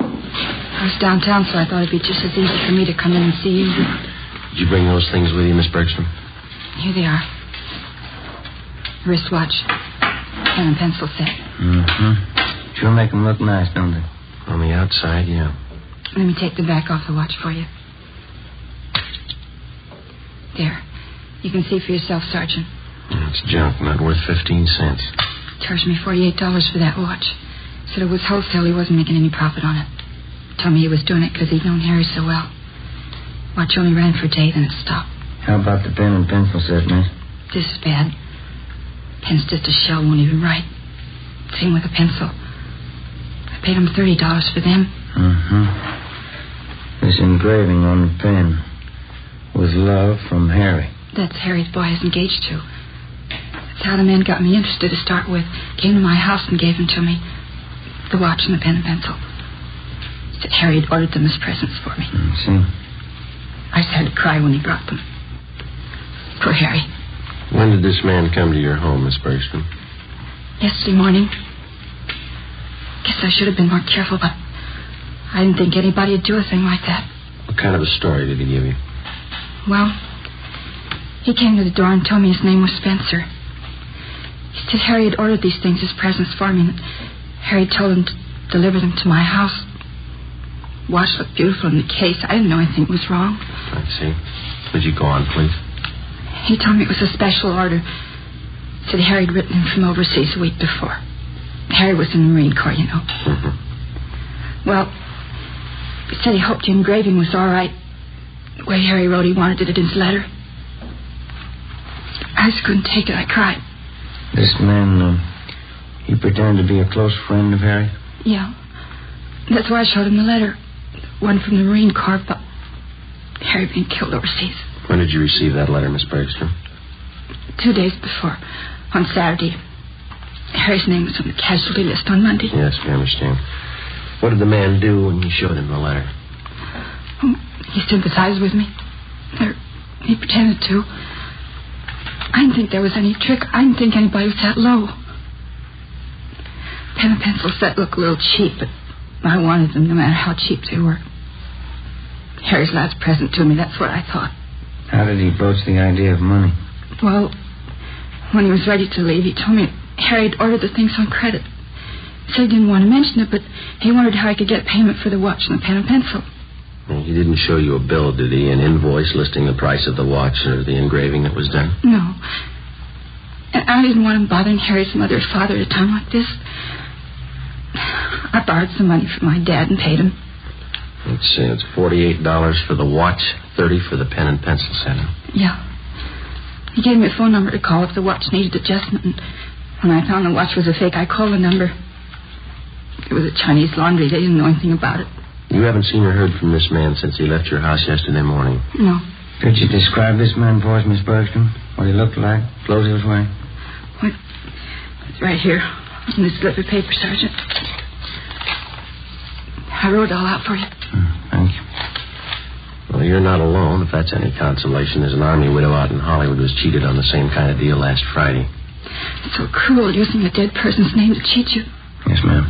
[SPEAKER 20] I was downtown, so I thought it'd be just as easy for me to come in and see you.
[SPEAKER 5] Did you bring those things with you, Miss Bergstrom?
[SPEAKER 20] Here they are. Wristwatch. Pen and pencil set.
[SPEAKER 13] Mm-hmm. Sure make them look nice, don't they?
[SPEAKER 5] On the outside, yeah.
[SPEAKER 20] Let me take the back off the watch for you. There. You can see for yourself, Sergeant.
[SPEAKER 5] It's junk, not worth 15 cents.
[SPEAKER 20] Charged me $48 for that watch. Said it was wholesale. He wasn't making any profit on it. Told me he was doing it because he'd known Harry so well. Watch only ran for a day, then it stopped.
[SPEAKER 13] How about the pen and pencil set, miss?
[SPEAKER 20] This is bad. Pen's just a shell, won't even write. Same with a pencil. I paid him $30 for them.
[SPEAKER 13] Mm-hmm. This engraving on the pen. With love from Harry.
[SPEAKER 20] That's Harry's boy I was engaged to. That's how the man got me interested to start with. Came to my house and gave them to me. The watch and the pen and pencil. Said Harry had ordered them as presents for me.
[SPEAKER 13] See?
[SPEAKER 20] I started to cry when he brought them. Poor Harry.
[SPEAKER 5] When did this man come to your home, Miss Bergstrom?
[SPEAKER 20] Yesterday morning. Guess I should have been more careful, but I didn't think anybody would do a thing like that.
[SPEAKER 5] What kind of a story did he give you?
[SPEAKER 20] Well, he came to the door and told me his name was Spencer. He said Harry had ordered these things as presents for me, and Harry told him to deliver them to my house. Watch looked beautiful in the case. I didn't know anything was wrong.
[SPEAKER 5] I see. Would you go on, please?
[SPEAKER 20] He told me it was a special order. Said Harry had written him from overseas a week before. Harry was in the Marine Corps, you know.
[SPEAKER 5] Mm-hmm.
[SPEAKER 20] Well, he said he hoped the engraving was all right. The way Harry wrote he wanted it in his letter. I just couldn't take it. I cried.
[SPEAKER 13] This man, he pretended to be a close friend of Harry?
[SPEAKER 20] Yeah. That's why I showed him the letter. One from the Marine Corps about Harry being killed overseas.
[SPEAKER 5] When did you receive that letter, Miss Bergstrom?
[SPEAKER 20] 2 days before. On Saturday. Harry's name was on the casualty list on Monday.
[SPEAKER 5] Yes, we understand. What did the man do when you showed him the letter?
[SPEAKER 20] He sympathized with me. Or he pretended to. I didn't think there was any trick. I didn't think anybody was that low. Pen and pencil set looked a little cheap, but I wanted them no matter how cheap they were. Harry's last present to me, that's what I thought.
[SPEAKER 13] How did he broach the idea of money?
[SPEAKER 20] Well, when he was ready to leave, he told me Harry had ordered the things on credit. He said he didn't want to mention it, but he wondered how he could get payment for the watch and the pen and pencil.
[SPEAKER 5] Well, he didn't show you a bill, did he? An invoice listing the price of the watch or the engraving that was done?
[SPEAKER 20] No. And I didn't want him bothering Harry's mother or father at a time like this. I borrowed some money from my dad and paid him.
[SPEAKER 5] Let's see, it's $48 for the watch, $30 for the pen and pencil set.
[SPEAKER 20] Yeah. He gave me a phone number to call if the watch needed adjustment. And when I found the watch was a fake, I called the number. It was a Chinese laundry. They didn't know anything about it.
[SPEAKER 5] You haven't seen or heard from this man since he left your house yesterday morning?
[SPEAKER 20] No.
[SPEAKER 13] Could you describe this man for us, Miss Bergstrom? What he looked like? Clothes he was wearing?
[SPEAKER 20] What? It's right here on this slip of paper, Sergeant. I wrote it all out for you.
[SPEAKER 13] Thank you.
[SPEAKER 5] Well, you're not alone, if that's any consolation. There's an Army widow out in Hollywood who was cheated on the same kind of deal last Friday.
[SPEAKER 20] It's so cruel using a dead person's name to cheat you.
[SPEAKER 13] Yes, ma'am.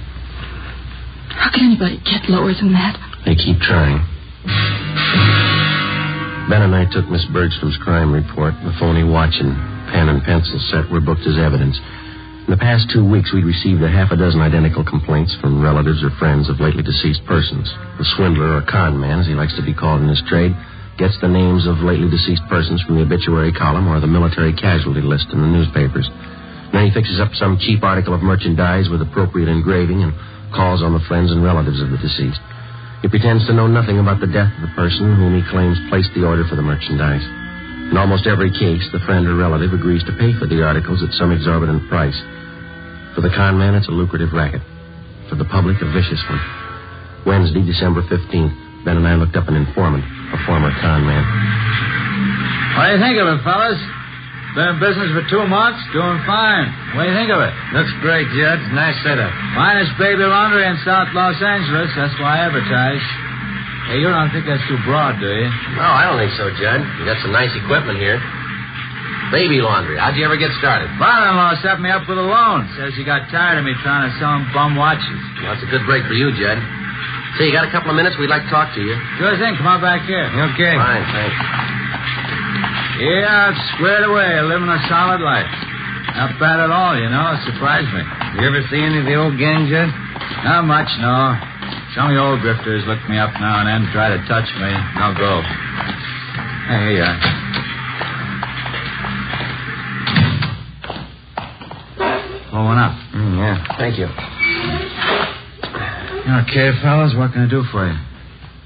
[SPEAKER 20] How can anybody get lower than that?
[SPEAKER 5] They keep trying. Ben and I took Miss Bergstrom's crime report. The phony watch and pen and pencil set were booked as evidence. In the past 2 weeks, we'd received a half a dozen identical complaints from relatives or friends of lately deceased persons. The swindler, or con man, as he likes to be called in his trade, gets the names of lately deceased persons from the obituary column or the military casualty list in the newspapers. Then he fixes up some cheap article of merchandise with appropriate engraving and calls on the friends and relatives of the deceased. He pretends to know nothing about the death of the person whom he claims placed the order for the merchandise. In almost every case, the friend or relative agrees to pay for the articles at some exorbitant price. For the con man, it's a lucrative racket. For the public, a vicious one. Wednesday, December 15th, Ben and I looked up an informant, a former con man.
[SPEAKER 10] What do you think of it, fellas? Been in business for 2 months, doing fine. What do you think of it?
[SPEAKER 13] Looks great, Judge. Nice setup.
[SPEAKER 10] Finest baby laundry in South Los Angeles. That's why I advertise. Hey, you don't think that's too broad, do you?
[SPEAKER 5] No, I don't think so, Judd. You got some nice equipment here. Baby laundry. How'd you ever get started?
[SPEAKER 10] Father-in-law set me up with a loan. Says he got tired of me trying to sell him bum watches.
[SPEAKER 5] Well, that's a good break for you, Judd. Say, you got a couple of minutes? We'd like to talk to you.
[SPEAKER 10] Sure thing. Come on back here.
[SPEAKER 13] Okay.
[SPEAKER 5] Fine, thanks.
[SPEAKER 10] Yeah, I'm squared away, living a solid life. Not bad at all, you know. It surprised me.
[SPEAKER 13] You ever see any of the old gang, Judd?
[SPEAKER 10] Not much, no. Some of the old grifters look me up now and then, try to touch me. I'll go. Hey, here you are. One up.
[SPEAKER 5] Yeah, thank you.
[SPEAKER 10] Okay, fellas, what can I do for you?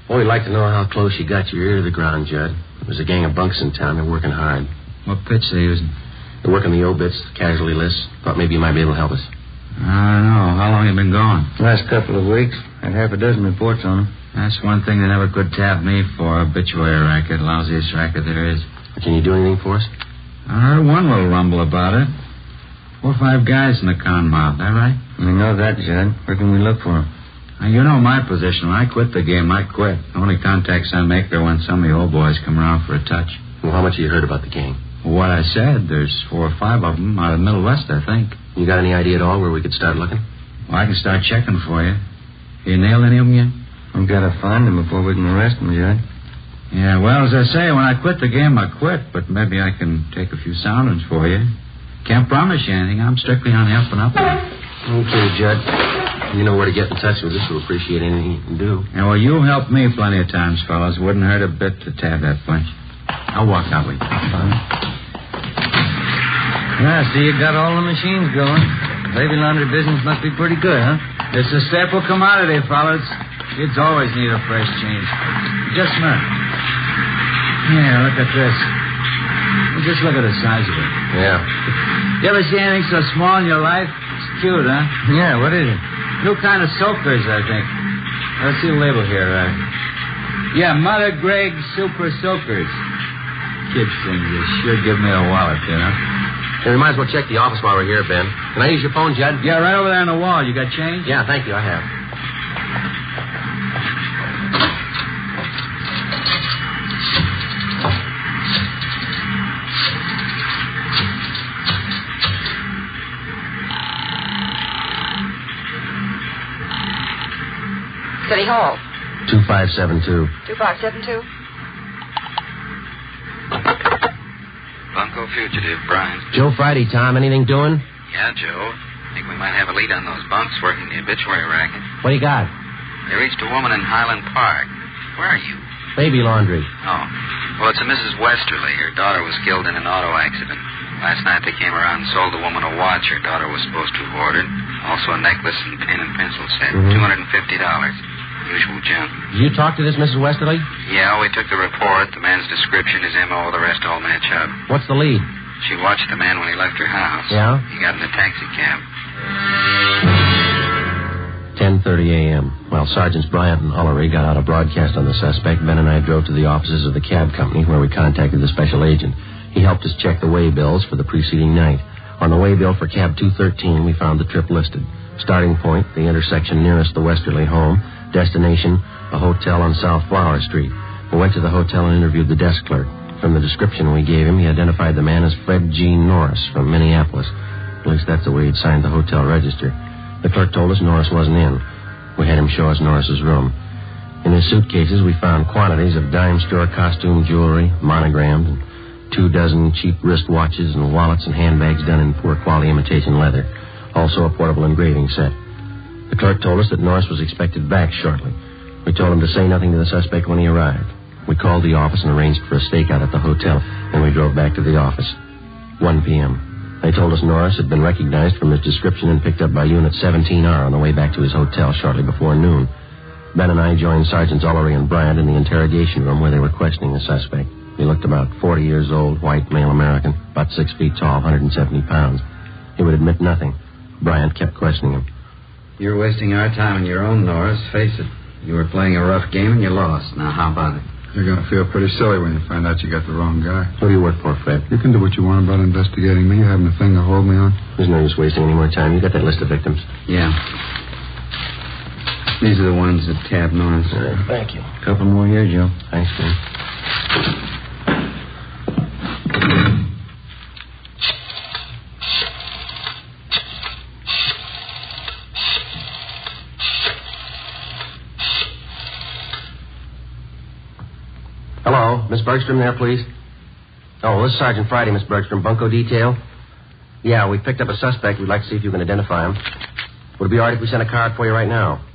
[SPEAKER 5] Well, we'd like to know how close you got your ear to the ground, Judd. There's a gang of bunks in town. They're working hard.
[SPEAKER 10] What pitch they using?
[SPEAKER 5] They're working the obits, the casualty lists. Thought maybe you might be able to help us.
[SPEAKER 10] I don't know. How long you been gone?
[SPEAKER 13] Last couple of weeks. Had half a dozen reports on them.
[SPEAKER 10] That's one thing they never could tap me for. Obituary racket. Lousiest racket there is.
[SPEAKER 5] Can you do anything for us?
[SPEAKER 10] I heard one little rumble about it. 4 or 5 guys in the con mob. That right?
[SPEAKER 13] We know that, Judd. Where can we look for them?
[SPEAKER 10] Now, you know my position. When I quit the game, I quit. The only contacts I make are when some of the old boys come around for a touch.
[SPEAKER 5] Well, how much have you heard about the gang?
[SPEAKER 10] Well, what I said, there's 4 or 5 of them out of the Middle West, I think.
[SPEAKER 5] You got any idea at all where we could start looking?
[SPEAKER 10] Well, I can start checking for you. You nailed any of them yet?
[SPEAKER 13] We've got to find them before we can arrest them, Judd.
[SPEAKER 10] Yeah, well, as I say, when I quit the game, I quit. But maybe I can take a few soundings for you. Can't promise you anything. I'm strictly on the up and up.
[SPEAKER 5] Okay, Judd. You know where to get in touch with us. We'll appreciate anything you can do.
[SPEAKER 10] Yeah, well, you helped me plenty of times, fellas. Wouldn't hurt a bit to tab that bunch. I'll walk out with you.
[SPEAKER 13] Yeah, see, you got all the machines going. Baby laundry business must be pretty good, huh?
[SPEAKER 10] It's a staple commodity, fellas. Kids always need a fresh change. Just a minute. Yeah, look at this. Just look at the size of it.
[SPEAKER 5] Yeah.
[SPEAKER 10] You ever see anything so small in your life? It's cute, huh?
[SPEAKER 13] Yeah, what is it?
[SPEAKER 10] New kind of soakers, I think. Let's see the label here. Yeah, Mother Greg Super Soakers. Kids things, they sure give me a wallet, you know?
[SPEAKER 5] Hey, we might as well check the office while we're here, Ben. Can I use your phone, Judd?
[SPEAKER 10] Yeah, right over there on the wall. You got change?
[SPEAKER 5] Yeah, thank you. I have.
[SPEAKER 20] City Hall.
[SPEAKER 5] 2572.
[SPEAKER 20] 2572?
[SPEAKER 14] Bunko fugitive, Brian.
[SPEAKER 5] Joe Friday, Tom. Anything doing?
[SPEAKER 14] Yeah, Joe. Think we might have a lead on those bunks working the obituary racket.
[SPEAKER 5] What do you got?
[SPEAKER 14] They reached a woman in Highland Park. Where are you?
[SPEAKER 5] Baby laundry.
[SPEAKER 14] Oh. Well, it's a Mrs. Westerly. Her daughter was killed in an auto accident. Last night they came around and sold the woman a watch her daughter was supposed to have ordered. Also a necklace and pen and pencil set. $250. Usual junk.
[SPEAKER 5] Did you talk to this Mrs. Westerly?
[SPEAKER 14] Yeah, we took the report. The man's description, his M.O., the rest all match up.
[SPEAKER 5] What's the lead?
[SPEAKER 14] She watched the man when he left her house.
[SPEAKER 5] Yeah?
[SPEAKER 14] He got in a taxi cab.
[SPEAKER 5] 10:30 a.m. While Sergeants Bryant and Ullery got out a broadcast on the suspect, Ben and I drove to the offices of the cab company where we contacted the special agent. He helped us check the way bills for the preceding night. On the way bill for cab 213, we found the trip listed. Starting point, the intersection nearest the Westerly home. Destination, a hotel on South Flower Street. We went to the hotel and interviewed the desk clerk. From the description we gave him, he identified the man as Fred G. Norris from Minneapolis. At least that's the way he'd signed the hotel register. The clerk told us Norris wasn't in. We had him show us Norris's room. In his suitcases, we found quantities of dime store costume jewelry, monogrammed, and 24 cheap wristwatches and wallets and handbags done in poor quality imitation leather. Also a portable engraving set. The clerk told us that Norris was expected back shortly. We told him to say nothing to the suspect when he arrived. We called the office and arranged for a stakeout at the hotel, and we drove back to the office. 1 p.m. They told us Norris had been recognized from his description and picked up by Unit 17R on the way back to his hotel shortly before noon. Ben and I joined Sergeants Ullery and Bryant in the interrogation room where they were questioning the suspect. He looked about 40 years old, white, male American, about 6 feet tall, 170 pounds. He would admit nothing. Bryant kept questioning him.
[SPEAKER 13] You're wasting our time on your own, Norris. Face it. You were playing a rough game and you lost. Now, how about it?
[SPEAKER 9] You're going to feel pretty silly when you find out you got the wrong guy.
[SPEAKER 5] Who do you work for, Fred?
[SPEAKER 9] You can do what you want about investigating me. You haven't a thing to hold me on.
[SPEAKER 5] There's no use wasting any more time. You got that list of victims?
[SPEAKER 13] Yeah. These are the ones that tabbed Norris.
[SPEAKER 5] Thank you.
[SPEAKER 13] Couple more here, Joe.
[SPEAKER 5] Thanks, Ben. Hello, Miss Bergstrom there, please? Oh, this is Sergeant Friday, Miss Bergstrom. Bunko detail? Yeah, we picked up a suspect. We'd like to see if you can identify him. Would it be all right if we sent a card for you right now?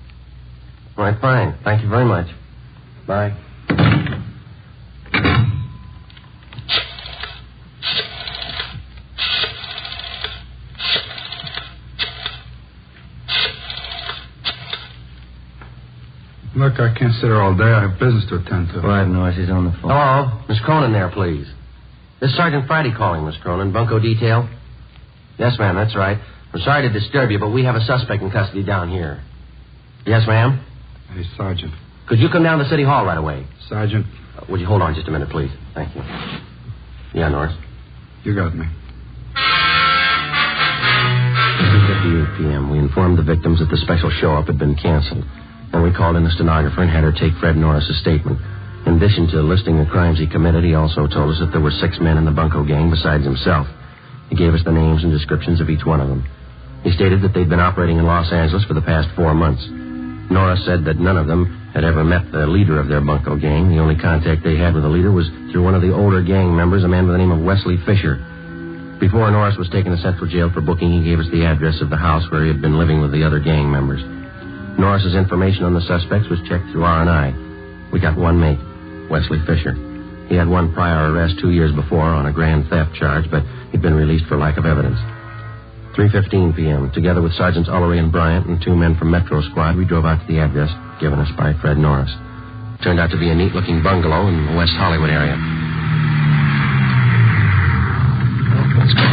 [SPEAKER 5] All right, fine. Thank you very much. Bye.
[SPEAKER 9] Look, I can't sit here all day. I have business to attend to.
[SPEAKER 13] Quiet, Norris. He's on the phone.
[SPEAKER 5] Hello? Miss Cronin there, please. This is Sergeant Friday calling, Miss Cronin. Bunko detail? Yes, ma'am, that's right. I'm sorry to disturb you, but we have a suspect in custody down here. Yes, ma'am?
[SPEAKER 9] Hey, Sergeant.
[SPEAKER 5] Could you come down to City Hall right away?
[SPEAKER 9] Sergeant.
[SPEAKER 5] Would you hold on just a minute, please? Thank you. Yeah, Norris?
[SPEAKER 9] You got me.
[SPEAKER 5] 2:58 p.m. We informed the victims that the special show-up had been canceled. Then we called in a stenographer and had her take Fred Norris's statement. In addition to listing the crimes he committed, he also told us that there were 6 men in the Bunko gang besides himself. He gave us the names and descriptions of each one of them. He stated that they'd been operating in Los Angeles for the past 4 months. Norris said that none of them had ever met the leader of their Bunko gang. The only contact they had with the leader was through one of the older gang members, a man by the name of Wesley Fisher. Before Norris was taken to Central Jail for booking, he gave us the address of the house where he had been living with the other gang members. Norris's information on the suspects was checked through R&I. We got one mate, Wesley Fisher. He had one prior arrest 2 years before on a grand theft charge, but he'd been released for lack of evidence. 3:15 p.m., together with Sergeants Ullery and Bryant and 2 men from Metro Squad, we drove out to the address given us by Fred Norris. Turned out to be a neat-looking bungalow in the West Hollywood area. Let's go.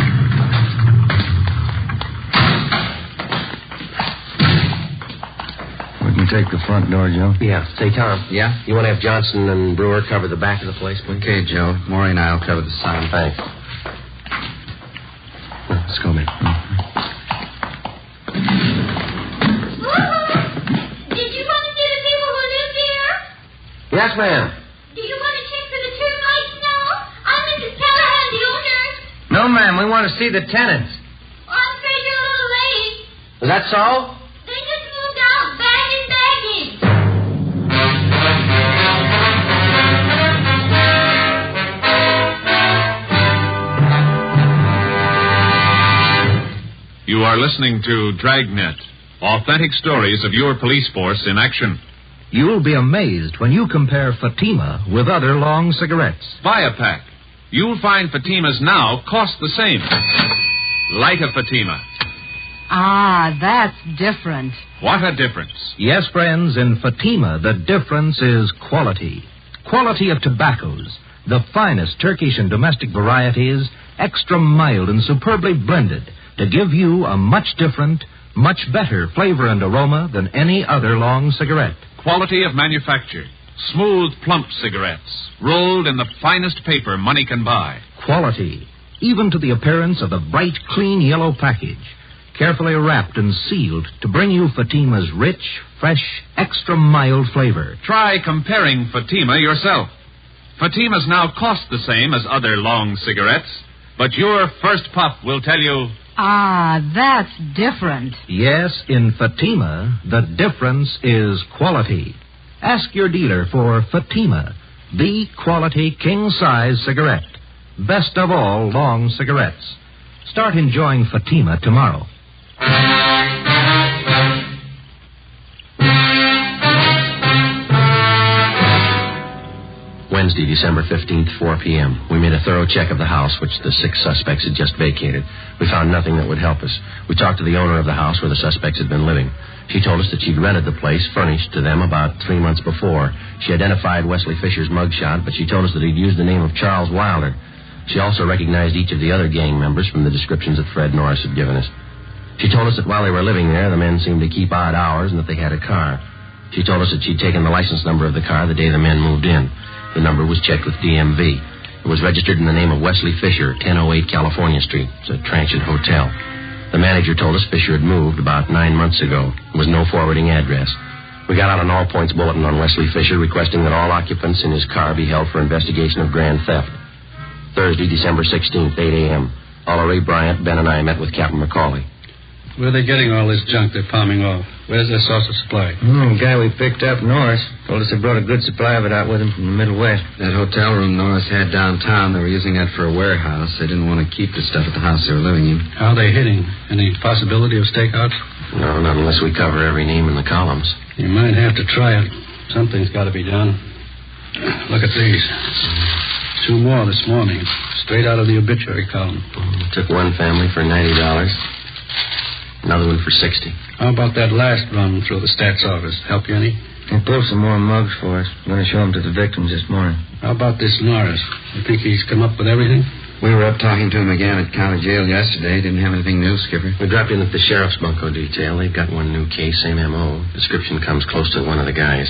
[SPEAKER 13] We can take the front door, Joe.
[SPEAKER 5] Yeah. Say, Tom.
[SPEAKER 13] Yeah?
[SPEAKER 5] You want to have Johnson and Brewer cover the back of the place, please?
[SPEAKER 13] Okay, Joe. Maury and I'll cover the sign.
[SPEAKER 5] Thanks. Let's go, man.
[SPEAKER 21] Did you want to see the people who live here?
[SPEAKER 5] Yes, ma'am.
[SPEAKER 21] Do you want to check for the termites now? I'm Mrs. Callahan, the owner.
[SPEAKER 13] No, ma'am. We want to see the tenants.
[SPEAKER 21] Oh, I'm afraid you're a little late.
[SPEAKER 5] Is that so?
[SPEAKER 21] They just moved out, bagging.
[SPEAKER 1] You are listening to Dragnet, authentic stories of your police force in action.
[SPEAKER 4] You'll be amazed when you compare Fatima with other long cigarettes.
[SPEAKER 1] Buy a pack. You'll find Fatimas now cost the same. Light a Fatima.
[SPEAKER 18] Ah, that's different.
[SPEAKER 1] What a difference.
[SPEAKER 4] Yes, friends, in Fatima, the difference is quality. Quality of tobaccos. The finest Turkish and domestic varieties, extra mild and superbly blended, to give you a much different, Much better flavor and aroma than any other long cigarette.
[SPEAKER 1] Quality of manufacture. Smooth, plump cigarettes, rolled in the finest paper money can buy.
[SPEAKER 4] Quality, even to the appearance of the bright, clean yellow package, carefully wrapped and sealed to bring you Fatima's rich, fresh, extra mild flavor.
[SPEAKER 1] Try comparing Fatima yourself. Fatimas now cost the same as other long cigarettes, but your first puff will tell you...
[SPEAKER 18] Ah, that's different.
[SPEAKER 4] Yes, in Fatima, the difference is quality. Ask your dealer for Fatima, the quality king-size cigarette. Best of all long cigarettes. Start enjoying Fatima tomorrow.
[SPEAKER 5] Wednesday, December 15th, 4 p.m. We made a thorough check of the house, which the 6 suspects had just vacated. We found nothing that would help us. We talked to the owner of the house where the suspects had been living. She told us that she'd rented the place, furnished to them, about 3 months before. She identified Wesley Fisher's mugshot, but she told us that he'd used the name of Charles Wilder. She also recognized each of the other gang members from the descriptions that Fred Norris had given us. She told us that while they were living there, the men seemed to keep odd hours and that they had a car. She told us that she'd taken the license number of the car the day the men moved in. The number was checked with DMV. It was registered in the name of Wesley Fisher, 1008 California Street. It's a transient hotel. The manager told us Fisher had moved about 9 months ago. There was no forwarding address. We got out an all-points bulletin on Wesley Fisher requesting that all occupants in his car be held for investigation of grand theft. Thursday, December 16th, 8 a.m. Oliver Ray Bryant, Ben, and I met with Captain McCauley.
[SPEAKER 6] Where are they getting all this junk they're palming off? Where's their source of supply?
[SPEAKER 13] The guy we picked up, Norris, told us they brought a good supply of it out with him from the Middle West.
[SPEAKER 11] That hotel room Norris had downtown, they were using that for a warehouse. They didn't want to keep the stuff at the house they were living in.
[SPEAKER 6] How are they hitting? Any possibility of stakeouts?
[SPEAKER 5] No, not unless we cover every name in the columns.
[SPEAKER 6] You might have to try it. Something's got to be done. Look at these. 2 more this morning, straight out of the obituary column.
[SPEAKER 5] Took one family for $90. Another one for $60.
[SPEAKER 6] How about that last run through the stats office? Help you any?
[SPEAKER 13] They pulled some more mugs for us. I'm going to show them to the victims this morning.
[SPEAKER 6] How about this Norris? You think he's come up with everything?
[SPEAKER 11] We were up talking to him again at county jail yesterday. Didn't have anything new, Skipper.
[SPEAKER 5] We dropped in at the sheriff's bunco detail. They've got one new case, same M.O. Description comes close to one of the guys.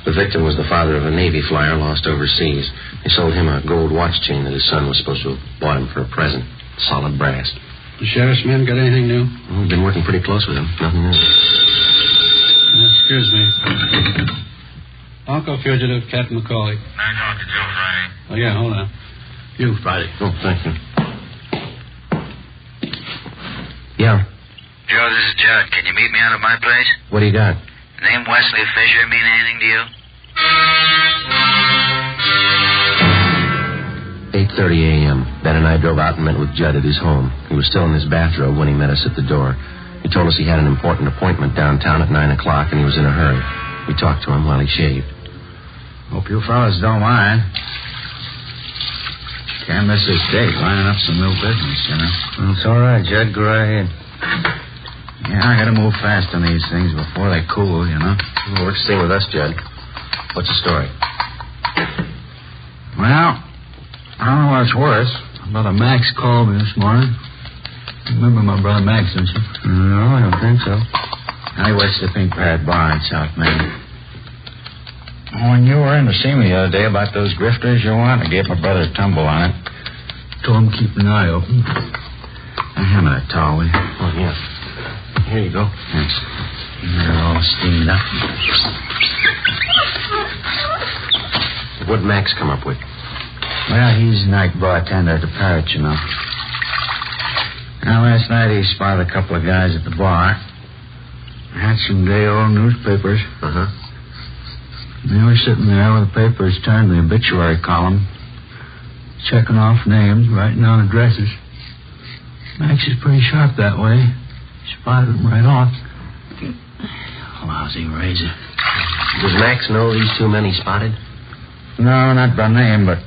[SPEAKER 5] The victim was the father of a Navy flyer lost overseas. They sold him a gold watch chain that his son was supposed to have bought him for a present. Solid brass.
[SPEAKER 6] The sheriff's men got anything new?
[SPEAKER 5] We've been working pretty close with him. Nothing new.
[SPEAKER 6] Excuse me. Bunko fugitive, Captain McCauley.
[SPEAKER 15] Now talk to Joe Friday.
[SPEAKER 6] Oh, yeah, hold on. You, Friday.
[SPEAKER 5] Oh, thank you. Yeah.
[SPEAKER 14] Joe, this is Judd. Can you meet me out at my place?
[SPEAKER 5] What do you got?
[SPEAKER 14] The name Wesley Fisher mean anything to you?
[SPEAKER 5] 8:30 a.m. Ben and I drove out and met with Judd at his home. He was still in his bathrobe when he met us at the door. He told us he had an important appointment downtown at 9 o'clock and he was in a hurry. We talked to him while he shaved.
[SPEAKER 13] Hope you fellas don't mind. Can't miss this date, lining up some new business, you know. It's all right, Judd. Go right ahead. Yeah, I gotta move fast on these things before they cool, you know.
[SPEAKER 5] Well, works the same with us, Judd. What's the story?
[SPEAKER 13] Well, I don't know what's worse. Brother Max called me this morning. Remember my brother Max, don't you? No, I don't think so. I works the Pink Parrot Bar in South Maine. When you were in to see me the other day about those grifters you want, I gave my brother a tumble on it. Told him to keep an eye open. I hand me that towel, will you?
[SPEAKER 5] Oh, yeah. Here you go.
[SPEAKER 13] Thanks. They're all steamed up.
[SPEAKER 5] What'd Max come up with?
[SPEAKER 13] Well, he's night bartender at the Parrot, you know. Now, last night he spotted a couple of guys at the bar. Had some day-old newspapers.
[SPEAKER 5] Uh-huh.
[SPEAKER 13] They were sitting there with the papers turned to the obituary column, checking off names, writing down addresses. Max is pretty sharp that way. Spotted them right off. Lousy razor.
[SPEAKER 5] Does Max know these 2 men he spotted?
[SPEAKER 13] No, not by name, but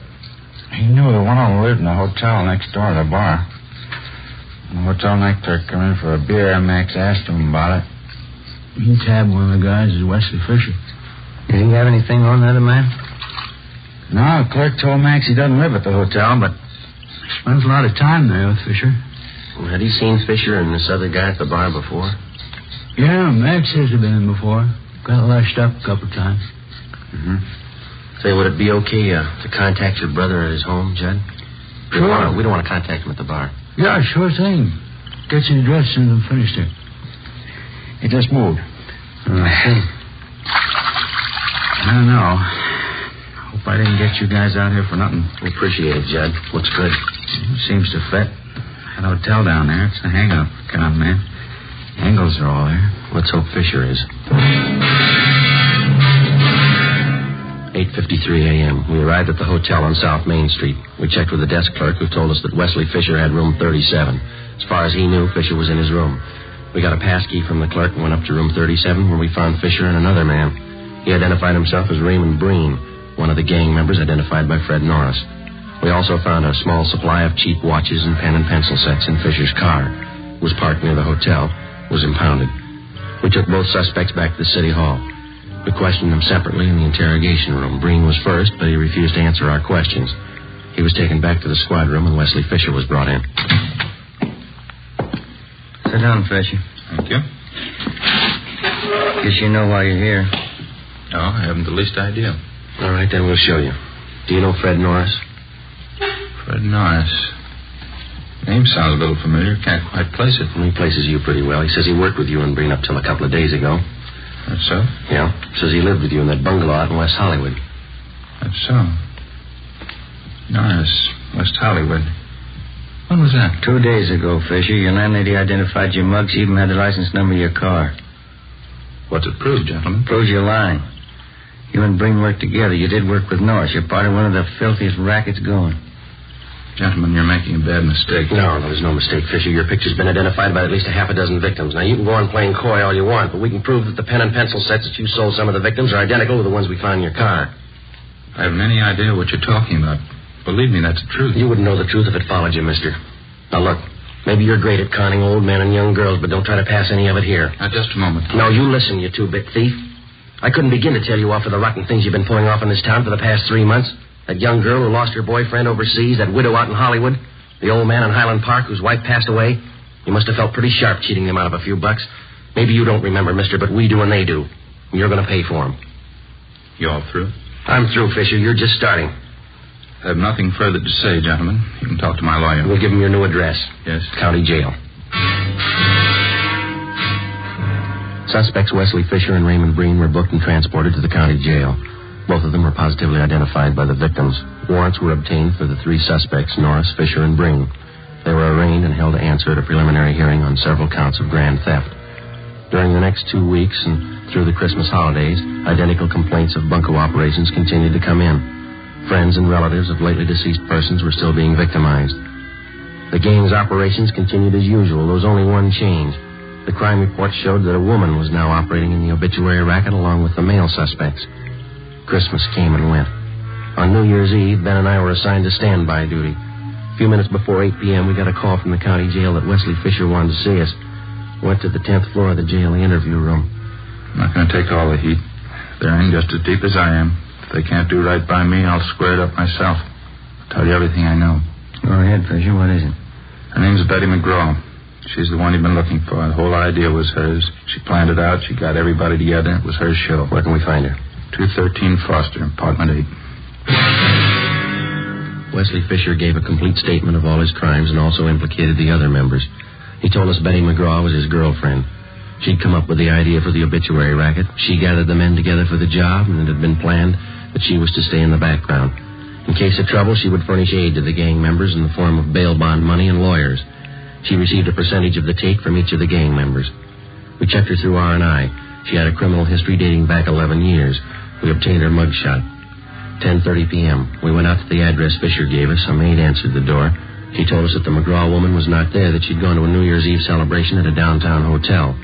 [SPEAKER 13] he knew that one of them lived in a hotel next door to the bar. When the hotel night clerk came in for a beer, Max asked him about it. He tabbed one of the guys as Wesley Fisher.
[SPEAKER 5] Did he have anything on the other man?
[SPEAKER 13] No, the clerk told Max he doesn't live at the hotel, but he spends a lot of time there with Fisher.
[SPEAKER 5] Well, had he seen Fisher and this other guy at the bar before?
[SPEAKER 13] Yeah, Max says they've been in before. Got lashed up a couple times.
[SPEAKER 5] Mm-hmm. Say, would it be okay to contact your brother at his home, Judd?
[SPEAKER 13] Sure.
[SPEAKER 5] We don't want to contact him at the bar.
[SPEAKER 13] Yeah, sure thing. Get your address as soon as I'm finished here. He just moved.
[SPEAKER 10] I don't know. Hope I didn't get you guys out here for nothing.
[SPEAKER 5] We appreciate it, Judd. Looks good.
[SPEAKER 10] Seems to fit. That hotel down there, it's a hang-up con, man. Angles are all there.
[SPEAKER 5] Let's hope Fisher is. 8:53 a.m. We arrived at the hotel on South Main Street. We checked with the desk clerk, who told us that Wesley Fisher had room 37. As far as he knew, Fisher was in his room. We got a pass key from the clerk and went up to room 37, where we found Fisher and another man. He identified himself as Raymond Breen, one of the gang members identified by Fred Norris. We also found a small supply of cheap watches and pen and pencil sets in Fisher's car. It was parked near the hotel, was impounded. We took both suspects back to the city hall. We questioned them separately in the interrogation room. Breen was first, but he refused to answer our questions. He was taken back to the squad room, and Wesley Fisher was brought in.
[SPEAKER 10] Sit down, Fisher.
[SPEAKER 11] Thank you.
[SPEAKER 10] Guess you know why you're here.
[SPEAKER 11] No, I haven't the least idea.
[SPEAKER 5] All right, then we'll show you. Do you know Fred Norris?
[SPEAKER 11] Fred Norris. Name sounds a little familiar. Can't quite place it.
[SPEAKER 5] Well, he places you pretty well. He says he worked with you and Breen up till a couple of days ago.
[SPEAKER 11] That's so?
[SPEAKER 5] Yeah. Says he lived with you in that bungalow out in West Hollywood.
[SPEAKER 11] That's so. Norris, West Hollywood. When was that?
[SPEAKER 10] 2 days ago, Fisher. Your landlady identified your mug. She even had the license number of your car.
[SPEAKER 11] What's it prove, gentlemen?
[SPEAKER 10] Proves you're lying. You and Breen worked together. You did work with Norris. You're part of one of the filthiest rackets going.
[SPEAKER 11] Gentlemen, you're making a bad mistake.
[SPEAKER 5] No, there's no mistake, Fisher. Your picture's been identified by at least a half a dozen victims. Now, you can go on playing coy all you want, but we can prove that the pen and pencil sets that you sold some of the victims are identical to the ones we found in your car.
[SPEAKER 11] I haven't any idea what you're talking about. Believe me, that's the truth.
[SPEAKER 5] You wouldn't know the truth if it followed you, mister. Now, look, maybe you're great at conning old men and young girls, but don't try to pass any of it here.
[SPEAKER 11] Now, just a moment.
[SPEAKER 5] No, you listen, you two-bit thief. I couldn't begin to tell you off for the rotten things you've been pulling off in this town for the past 3 months. That young girl who lost her boyfriend overseas, that widow out in Hollywood, the old man in Highland Park whose wife passed away. You must have felt pretty sharp cheating them out of a few bucks. Maybe you don't remember, mister, but we do and they do. And you're going to pay for them.
[SPEAKER 11] You all through?
[SPEAKER 5] I'm through, Fisher. You're just starting.
[SPEAKER 11] I have nothing further to say, gentlemen. You can talk to my lawyer.
[SPEAKER 5] We'll give him your new address.
[SPEAKER 11] Yes.
[SPEAKER 5] County jail. Suspects Wesley Fisher and Raymond Breen were booked and transported to the county jail. Both of them were positively identified by the victims. Warrants were obtained for the 3 suspects, Norris, Fisher, and Breen. They were arraigned and held to answer at a preliminary hearing on several counts of grand theft. During the next 2 weeks and through the Christmas holidays, identical complaints of bunco operations continued to come in. Friends and relatives of lately deceased persons were still being victimized. The gang's operations continued as usual. There was only one change. The crime report showed that a woman was now operating in the obituary racket along with the male suspects. Christmas came and went. On New Year's Eve, Ben and I were assigned to standby duty. A few minutes before 8 p.m., we got a call from the county jail that Wesley Fisher wanted to see us. Went to the 10th floor of the jail, the interview room.
[SPEAKER 11] I'm not going to take all the heat. They're in just as deep as I am. If they can't do right by me, I'll square it up myself. I'll tell you everything I know.
[SPEAKER 10] Go ahead, Fisher. What is it?
[SPEAKER 11] Her name's Betty McGraw. She's the one you've been looking for. The whole idea was hers. She planned it out. She got everybody together. It was her show.
[SPEAKER 5] Where can we find her?
[SPEAKER 11] 213 Foster, apartment 8.
[SPEAKER 5] Wesley Fisher gave a complete statement of all his crimes and also implicated the other members. He told us Betty McGraw was his girlfriend. She'd come up with the idea for the obituary racket. She gathered the men together for the job, and it had been planned that she was to stay in the background. In case of trouble, she would furnish aid to the gang members in the form of bail bond money and lawyers. She received a percentage of the take from each of the gang members. We checked her through R&I. She had a criminal history dating back 11 years. We obtained her mugshot. 10:30 p.m. We went out to the address Fisher gave us. A maid answered the door. She told us that the McGraw woman was not there, that she'd gone to a New Year's Eve celebration at a downtown hotel.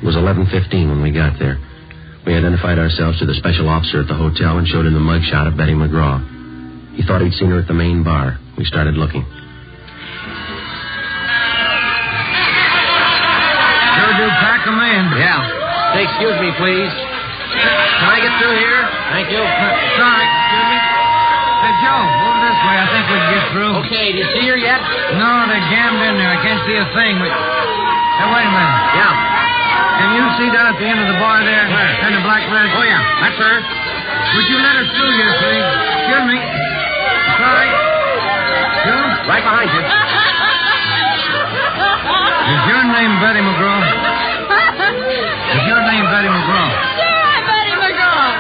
[SPEAKER 5] It was 11:15 when we got there. We identified ourselves to the special officer at the hotel and showed him the mugshot of Betty McGraw. He thought he'd seen her at the main bar. We started looking.
[SPEAKER 19] Sure do pack 'em in.
[SPEAKER 5] Yeah. Say, excuse me, please. Can I get through here? Thank you.
[SPEAKER 19] Sorry, excuse me. Hey, Joe, move this way. I think we can get through.
[SPEAKER 5] Okay, do you see her yet?
[SPEAKER 19] No, they're jammed in there. I can't see a thing. Hey, wait a minute.
[SPEAKER 5] Yeah.
[SPEAKER 7] Can you see down at the end of the bar there?
[SPEAKER 1] Where?
[SPEAKER 7] And the black vest?
[SPEAKER 1] Oh, yeah. That's her.
[SPEAKER 7] Would you let us through here, please? Excuse me. Sorry. You?
[SPEAKER 5] Right behind you.
[SPEAKER 7] Is your name Betty McGraw? Is your name Betty McGraw?
[SPEAKER 18] Sure, I'm Betty McGraw.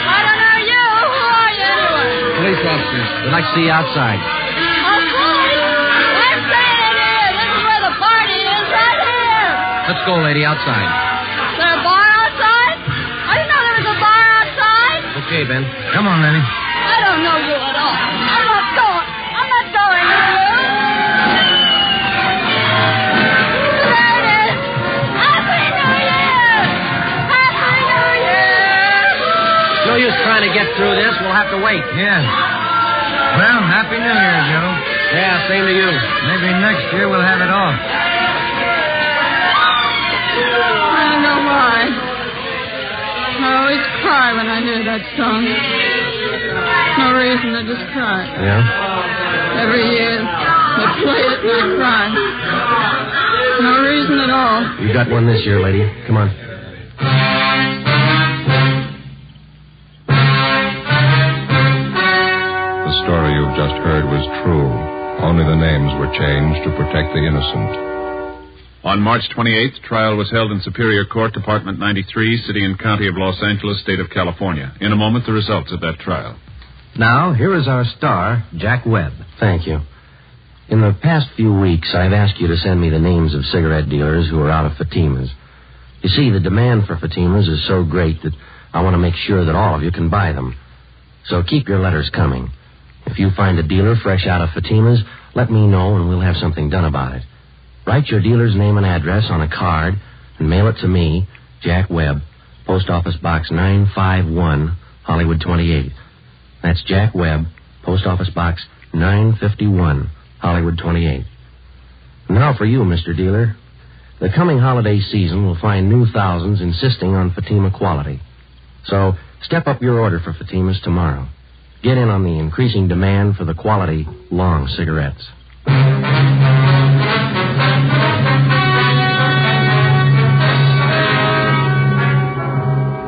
[SPEAKER 18] I don't know you. Who are you anyway?
[SPEAKER 5] Police officers. We'd like to see you outside.
[SPEAKER 18] Of course. I'm saying it is. This is where the party is, right here.
[SPEAKER 5] Let's go, lady, outside.
[SPEAKER 18] Is there a bar outside? I didn't know there was a bar outside.
[SPEAKER 5] Okay, Ben.
[SPEAKER 7] Come on, Lenny.
[SPEAKER 18] I don't know you at all. I'm not going. I'm not going with you. There it is. Happy New Year! Happy New Year!
[SPEAKER 5] No use trying to get through this. We'll have to wait.
[SPEAKER 7] Yeah. Well, Happy New Year, Joe.
[SPEAKER 5] Yeah, same to you.
[SPEAKER 7] Maybe next year we'll have it off.
[SPEAKER 18] I don't know why. I always cry when I hear that song. No reason, I just cry.
[SPEAKER 5] Yeah?
[SPEAKER 18] Every year, they play it and I cry. No reason at all.
[SPEAKER 5] You got one this year, lady. Come on.
[SPEAKER 2] The story you've just heard was true. Only the names were changed to protect the innocent.
[SPEAKER 3] On March 28th, trial was held in Superior Court, Department 93, City and County of Los Angeles, State of California. In a moment, the results of that trial.
[SPEAKER 4] Now, here is our star, Jack Webb.
[SPEAKER 5] Thank you. In the past few weeks, I've asked you to send me the names of cigarette dealers who are out of Fatimas. You see, the demand for Fatimas is so great that I want to make sure that all of you can buy them. So keep your letters coming. If you find a dealer fresh out of Fatimas, let me know and we'll have something done about it. Write your dealer's name and address on a card and mail it to me, Jack Webb, Post Office Box 951, Hollywood 28. That's Jack Webb, Post Office Box 951, Hollywood 28. Now for you, Mr. Dealer. The coming holiday season will find new thousands insisting on Fatima quality. So step up your order for Fatimas tomorrow. Get in on the increasing demand for the quality long cigarettes.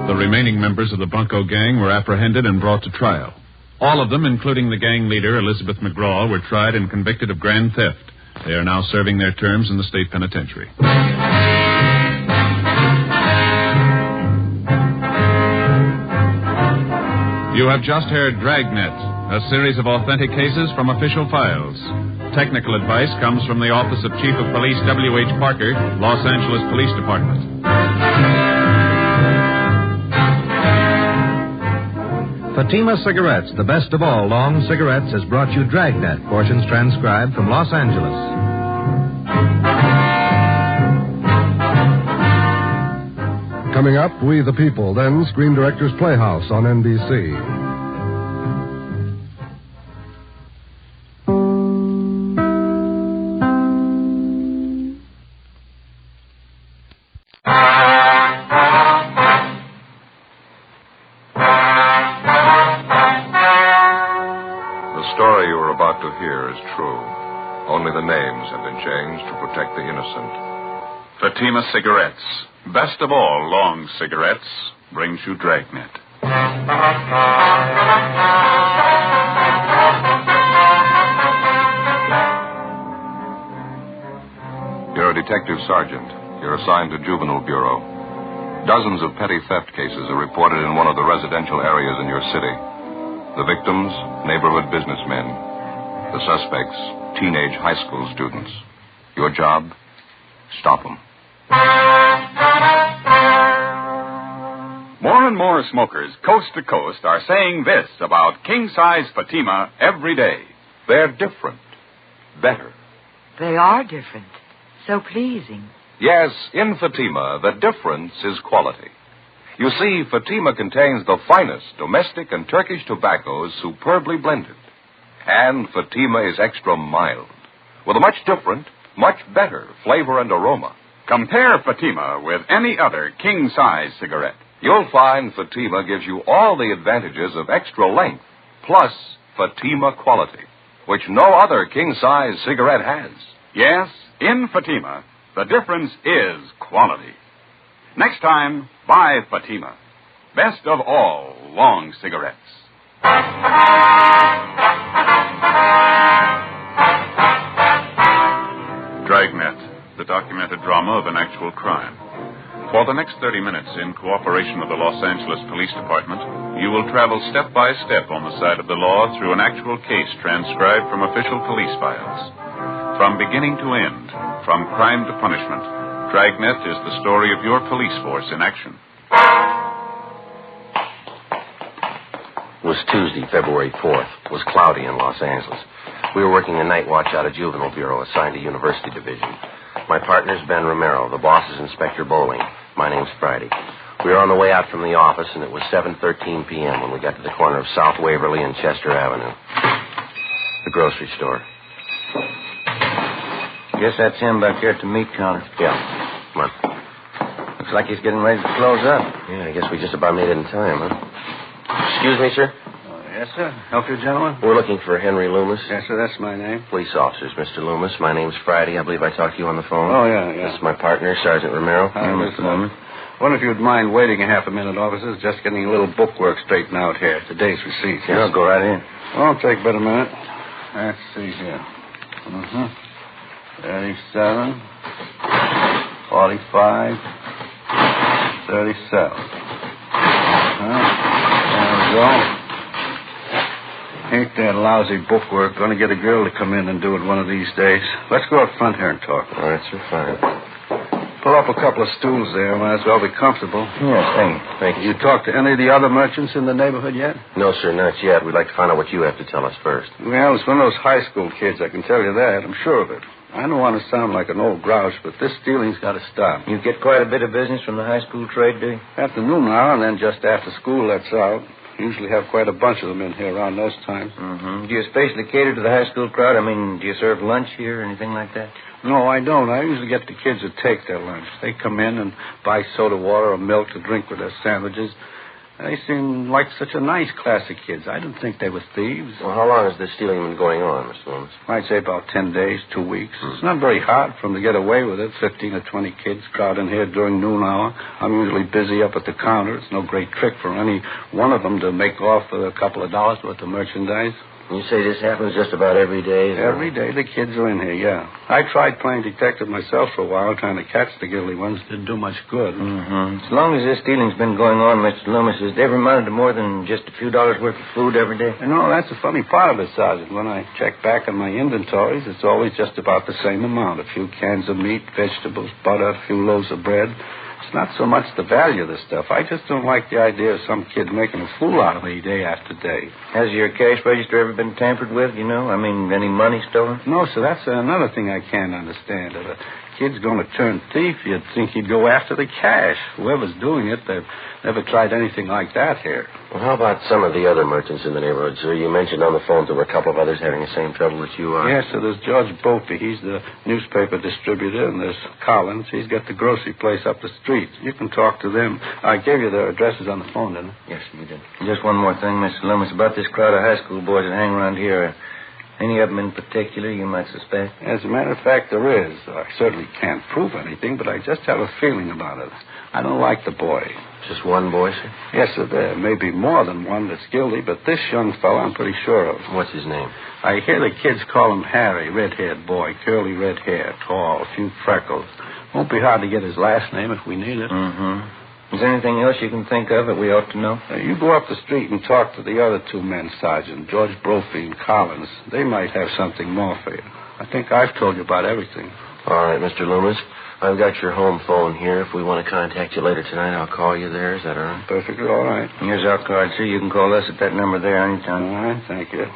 [SPEAKER 3] The remaining members of the Bunko gang were apprehended and brought to trial. All of them, including the gang leader, Elizabeth McGraw, were tried and convicted of grand theft. They are now serving their terms in the state penitentiary. You have just heard Dragnet, a series of authentic cases from official files. Technical advice comes from the Office of Chief of Police W.H. Parker, Los Angeles Police Department.
[SPEAKER 4] Fatima Cigarettes, the best of all long cigarettes, has brought you Dragnet, portions transcribed from Los Angeles.
[SPEAKER 15] Coming up, We the People, then Screen Directors Playhouse on NBC.
[SPEAKER 2] The story you are about to hear is true. Only the names have been changed to protect the innocent.
[SPEAKER 16] Fatima Cigarettes, best of all long cigarettes, brings you Dragnet.
[SPEAKER 2] You're a detective sergeant. You're assigned to Juvenile Bureau. Dozens of petty theft cases are reported in one of the residential areas in your city. The victims, neighborhood businessmen. The suspects, teenage high school students. Your job? Stop them.
[SPEAKER 16] More and more smokers coast to coast are saying this about king-size Fatima every day. They're different. Better.
[SPEAKER 24] They are different. So pleasing.
[SPEAKER 2] Yes, in Fatima, the difference is quality. You see, Fatima contains the finest domestic and Turkish tobaccos superbly blended. And Fatima is extra mild, with a much different, much better flavor and aroma.
[SPEAKER 16] Compare Fatima with any other king-size cigarette.
[SPEAKER 2] You'll find Fatima gives you all the advantages of extra length, plus Fatima quality, which no other king-size cigarette has.
[SPEAKER 16] Yes, in Fatima, the difference is quality. Next time, buy Fatima. Best of all long cigarettes. Dragnet, the documented drama of an actual crime. For the next 30 minutes, in cooperation with the Los Angeles Police Department, you will travel step by step on the side of the law through an actual case transcribed from official police files. From beginning to end, from crime to punishment, Dragnet is the story of your police force in action.
[SPEAKER 5] It was Tuesday, February 4th. It was cloudy in Los Angeles. We were working a night watch out of Juvenile Bureau assigned to University Division. My partner's Ben Romero. The boss is Inspector Bowling. My name's Friday. We were on the way out from the office, and it was 7:13 p.m. when we got to the corner of South Waverly and Chester Avenue. The grocery store.
[SPEAKER 13] Guess that's him back there at the meat counter.
[SPEAKER 5] Yeah. Come on.
[SPEAKER 13] Looks like he's getting ready to close up.
[SPEAKER 5] Yeah, I guess we just about made it in time, huh? Excuse me, sir?
[SPEAKER 6] Yes, sir. Help you, gentlemen?
[SPEAKER 5] We're looking for Henry Loomis.
[SPEAKER 6] Yes, sir. That's my name.
[SPEAKER 5] Police officers, Mr. Loomis. My name's Friday. I believe I talked to you on the phone.
[SPEAKER 6] Oh, yeah.
[SPEAKER 5] This is my partner, Sergeant Romero.
[SPEAKER 6] Hi, Mr. Loomis. Wonder if you'd mind waiting a half a minute, officers. Just getting a little bookwork straightened out here. Today's receipts.
[SPEAKER 5] Yeah, I'll go right in.
[SPEAKER 6] Well, it'll take but a minute. Let's see here. 37, 45, 37. There we go. Ain't that lousy bookwork going to get a girl to come in and do it one of these days? Let's go up front here and talk.
[SPEAKER 5] All right, sir, fine.
[SPEAKER 6] Pull up a couple of stools there. Might as well be comfortable.
[SPEAKER 5] Yes, thank you.
[SPEAKER 6] You talked to any of the other merchants in the neighborhood yet?
[SPEAKER 5] No, sir, not yet. We'd like to find out what you have to tell us first.
[SPEAKER 6] Well, it's one of those high school kids, I can tell you that. I'm sure of it. I don't want to sound like an old grouch, but this stealing's got to stop.
[SPEAKER 13] You get quite a bit of business from the high school trade, do you?
[SPEAKER 6] At the noon hour, and then just after school lets out. Usually have quite a bunch of them in here around those times.
[SPEAKER 13] Mm-hmm. Do you especially cater to the high school crowd? I mean, do you serve lunch here or anything like that?
[SPEAKER 6] No, I don't. I usually get the kids to take their lunch. They come in and buy soda water or milk to drink with their sandwiches. They seem like such a nice class of kids. I didn't think they were thieves.
[SPEAKER 5] Well, how long has this stealing been going on, Mr. Loomis?
[SPEAKER 6] I'd say about 10 days, 2 weeks. It's not very hard for them to get away with it. 15 or 20 kids crowd in here during noon hour. I'm usually busy up at the counter. It's no great trick for any one of them to make off with a couple of dollars worth of merchandise.
[SPEAKER 5] You say this happens just about every day?
[SPEAKER 6] Every day the kids are in here, yeah. I tried playing detective myself for a while, trying to catch the guilty ones. Didn't do much good.
[SPEAKER 13] Mm-hmm. As long as this stealing's been going on, Mr. Loomis, has it ever amounted to more than just a few dollars worth of food every day?
[SPEAKER 6] You know, that's the funny part of it, Sergeant. When I check back on my inventories, it's always just about the same amount. A few cans of meat, vegetables, butter, a few loaves of bread. It's not so much the value of the stuff. I just don't like the idea of some kid making a fool out of me day after day.
[SPEAKER 13] Has your cash register ever been tampered with, you know? I mean, any money stolen?
[SPEAKER 6] No, sir. That's another thing I can't understand. If a kid's going to turn thief, you'd think he'd go after the cash. Whoever's doing it, they've never tried anything like that here.
[SPEAKER 5] Well, how about some of the other merchants in the neighborhood, sir? You mentioned on the phone there were a couple of others having the same trouble that you are.
[SPEAKER 6] Yes, sir. There's George Bopey. He's the newspaper distributor, and there's Collins. He's got the grocery place up the street. You can talk to them. I gave you their addresses on the phone, didn't I?
[SPEAKER 5] Yes, you did.
[SPEAKER 13] Just one more thing, Mr. Loomis, about this crowd of high school boys that hang around here. Any of them in particular you might suspect?
[SPEAKER 6] As a matter of fact, there is. I certainly can't prove anything, but I just have a feeling about it. I don't like the boy.
[SPEAKER 5] Just one boy, sir?
[SPEAKER 6] Yes, sir. There may be more than one that's guilty, but this young fellow I'm pretty sure of.
[SPEAKER 5] What's his name?
[SPEAKER 6] I hear the kids call him Harry, red-haired boy, curly red hair, tall, a few freckles. Won't be hard to get his last name if we need it.
[SPEAKER 13] Mm-hmm. Is there anything else you can think of that we ought to know?
[SPEAKER 6] You go up the street and talk to the other two men, Sergeant, George Brophy and Collins. They might have something more for you. I think I've told you about everything.
[SPEAKER 5] All right, Mr. Loomis. I've got your home phone here. If we want to contact you later tonight, I'll call you there. Is that all right?
[SPEAKER 6] Perfectly all right.
[SPEAKER 13] Here's our card, sir. You can call us at that number there anytime.
[SPEAKER 6] All right, thank you.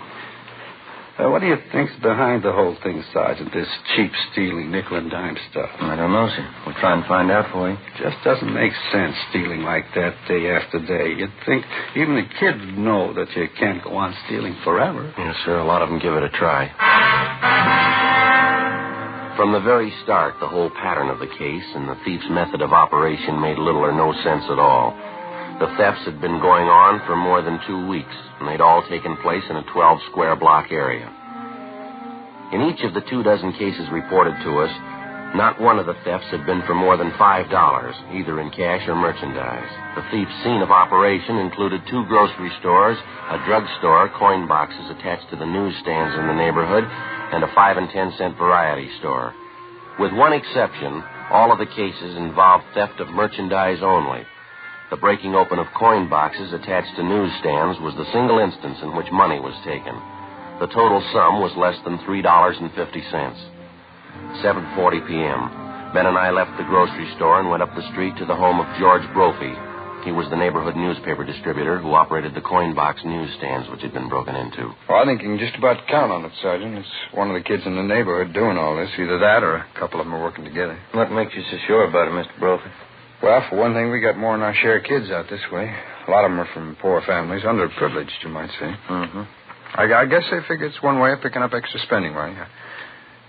[SPEAKER 6] What do you think's behind the whole thing, Sergeant, this cheap stealing, nickel and dime stuff?
[SPEAKER 13] I don't know, sir. We'll try and find out for you.
[SPEAKER 6] Just doesn't make sense stealing like that day after day. You'd think even the kids would know that you can't go on stealing forever.
[SPEAKER 5] Yes, sir. A lot of them give it a try. From the very start, the whole pattern of the case and the thief's method of operation made little or no sense at all. The thefts had been going on for more than 2 weeks, and they'd all taken place in a 12-square block area. In each of the 24 cases reported to us, Not one of the thefts had been for more than $5, either in cash or merchandise. The thief's scene of operation included 2 grocery stores, a drugstore, coin boxes attached to the newsstands in the neighborhood, and a 5 and 10 cent variety store. With one exception, all of the cases involved theft of merchandise only. The breaking open of coin boxes attached to newsstands was the single instance in which money was taken. The total sum was less than $3.50. 7:40 p.m. Ben and I left the grocery store and went up the street to the home of George Brophy. He was the neighborhood newspaper distributor who operated the coin box newsstands which had been broken into.
[SPEAKER 12] Well, I think you can just about count on it, Sergeant. It's one of the kids in the neighborhood doing all this. Either that or a couple of them are working together.
[SPEAKER 10] What makes you so sure about it, Mr. Brophy?
[SPEAKER 12] Well, for one thing, we got more than our share of kids out this way. A lot of them are from poor families, underprivileged, you might say.
[SPEAKER 10] Mm-hmm.
[SPEAKER 12] I guess they figure it's one way of picking up extra spending money.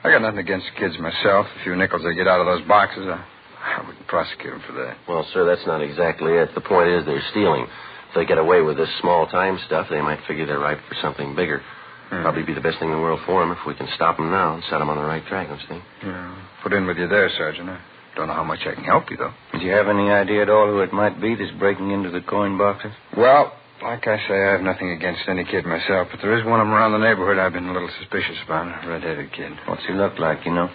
[SPEAKER 12] I got nothing against the kids myself. A few nickels they get out of those boxes, I wouldn't prosecute them for that.
[SPEAKER 5] Well, sir, that's not exactly it. The point is they're stealing. If they get away with this small-time stuff, they might figure they're ripe for something bigger. Probably be the best thing in the world for them if we can stop them now and set them on the right track, don't you think?
[SPEAKER 12] Yeah. Put in with you there, Sergeant. I don't know how much I can help you, though.
[SPEAKER 10] Did you have any idea at all who it might be that's breaking into the coin boxes?
[SPEAKER 12] Well, like I say, I have nothing against any kid myself, but there is one of them around the neighborhood I've been a little suspicious about, a red-headed kid.
[SPEAKER 10] What's he look like, you know?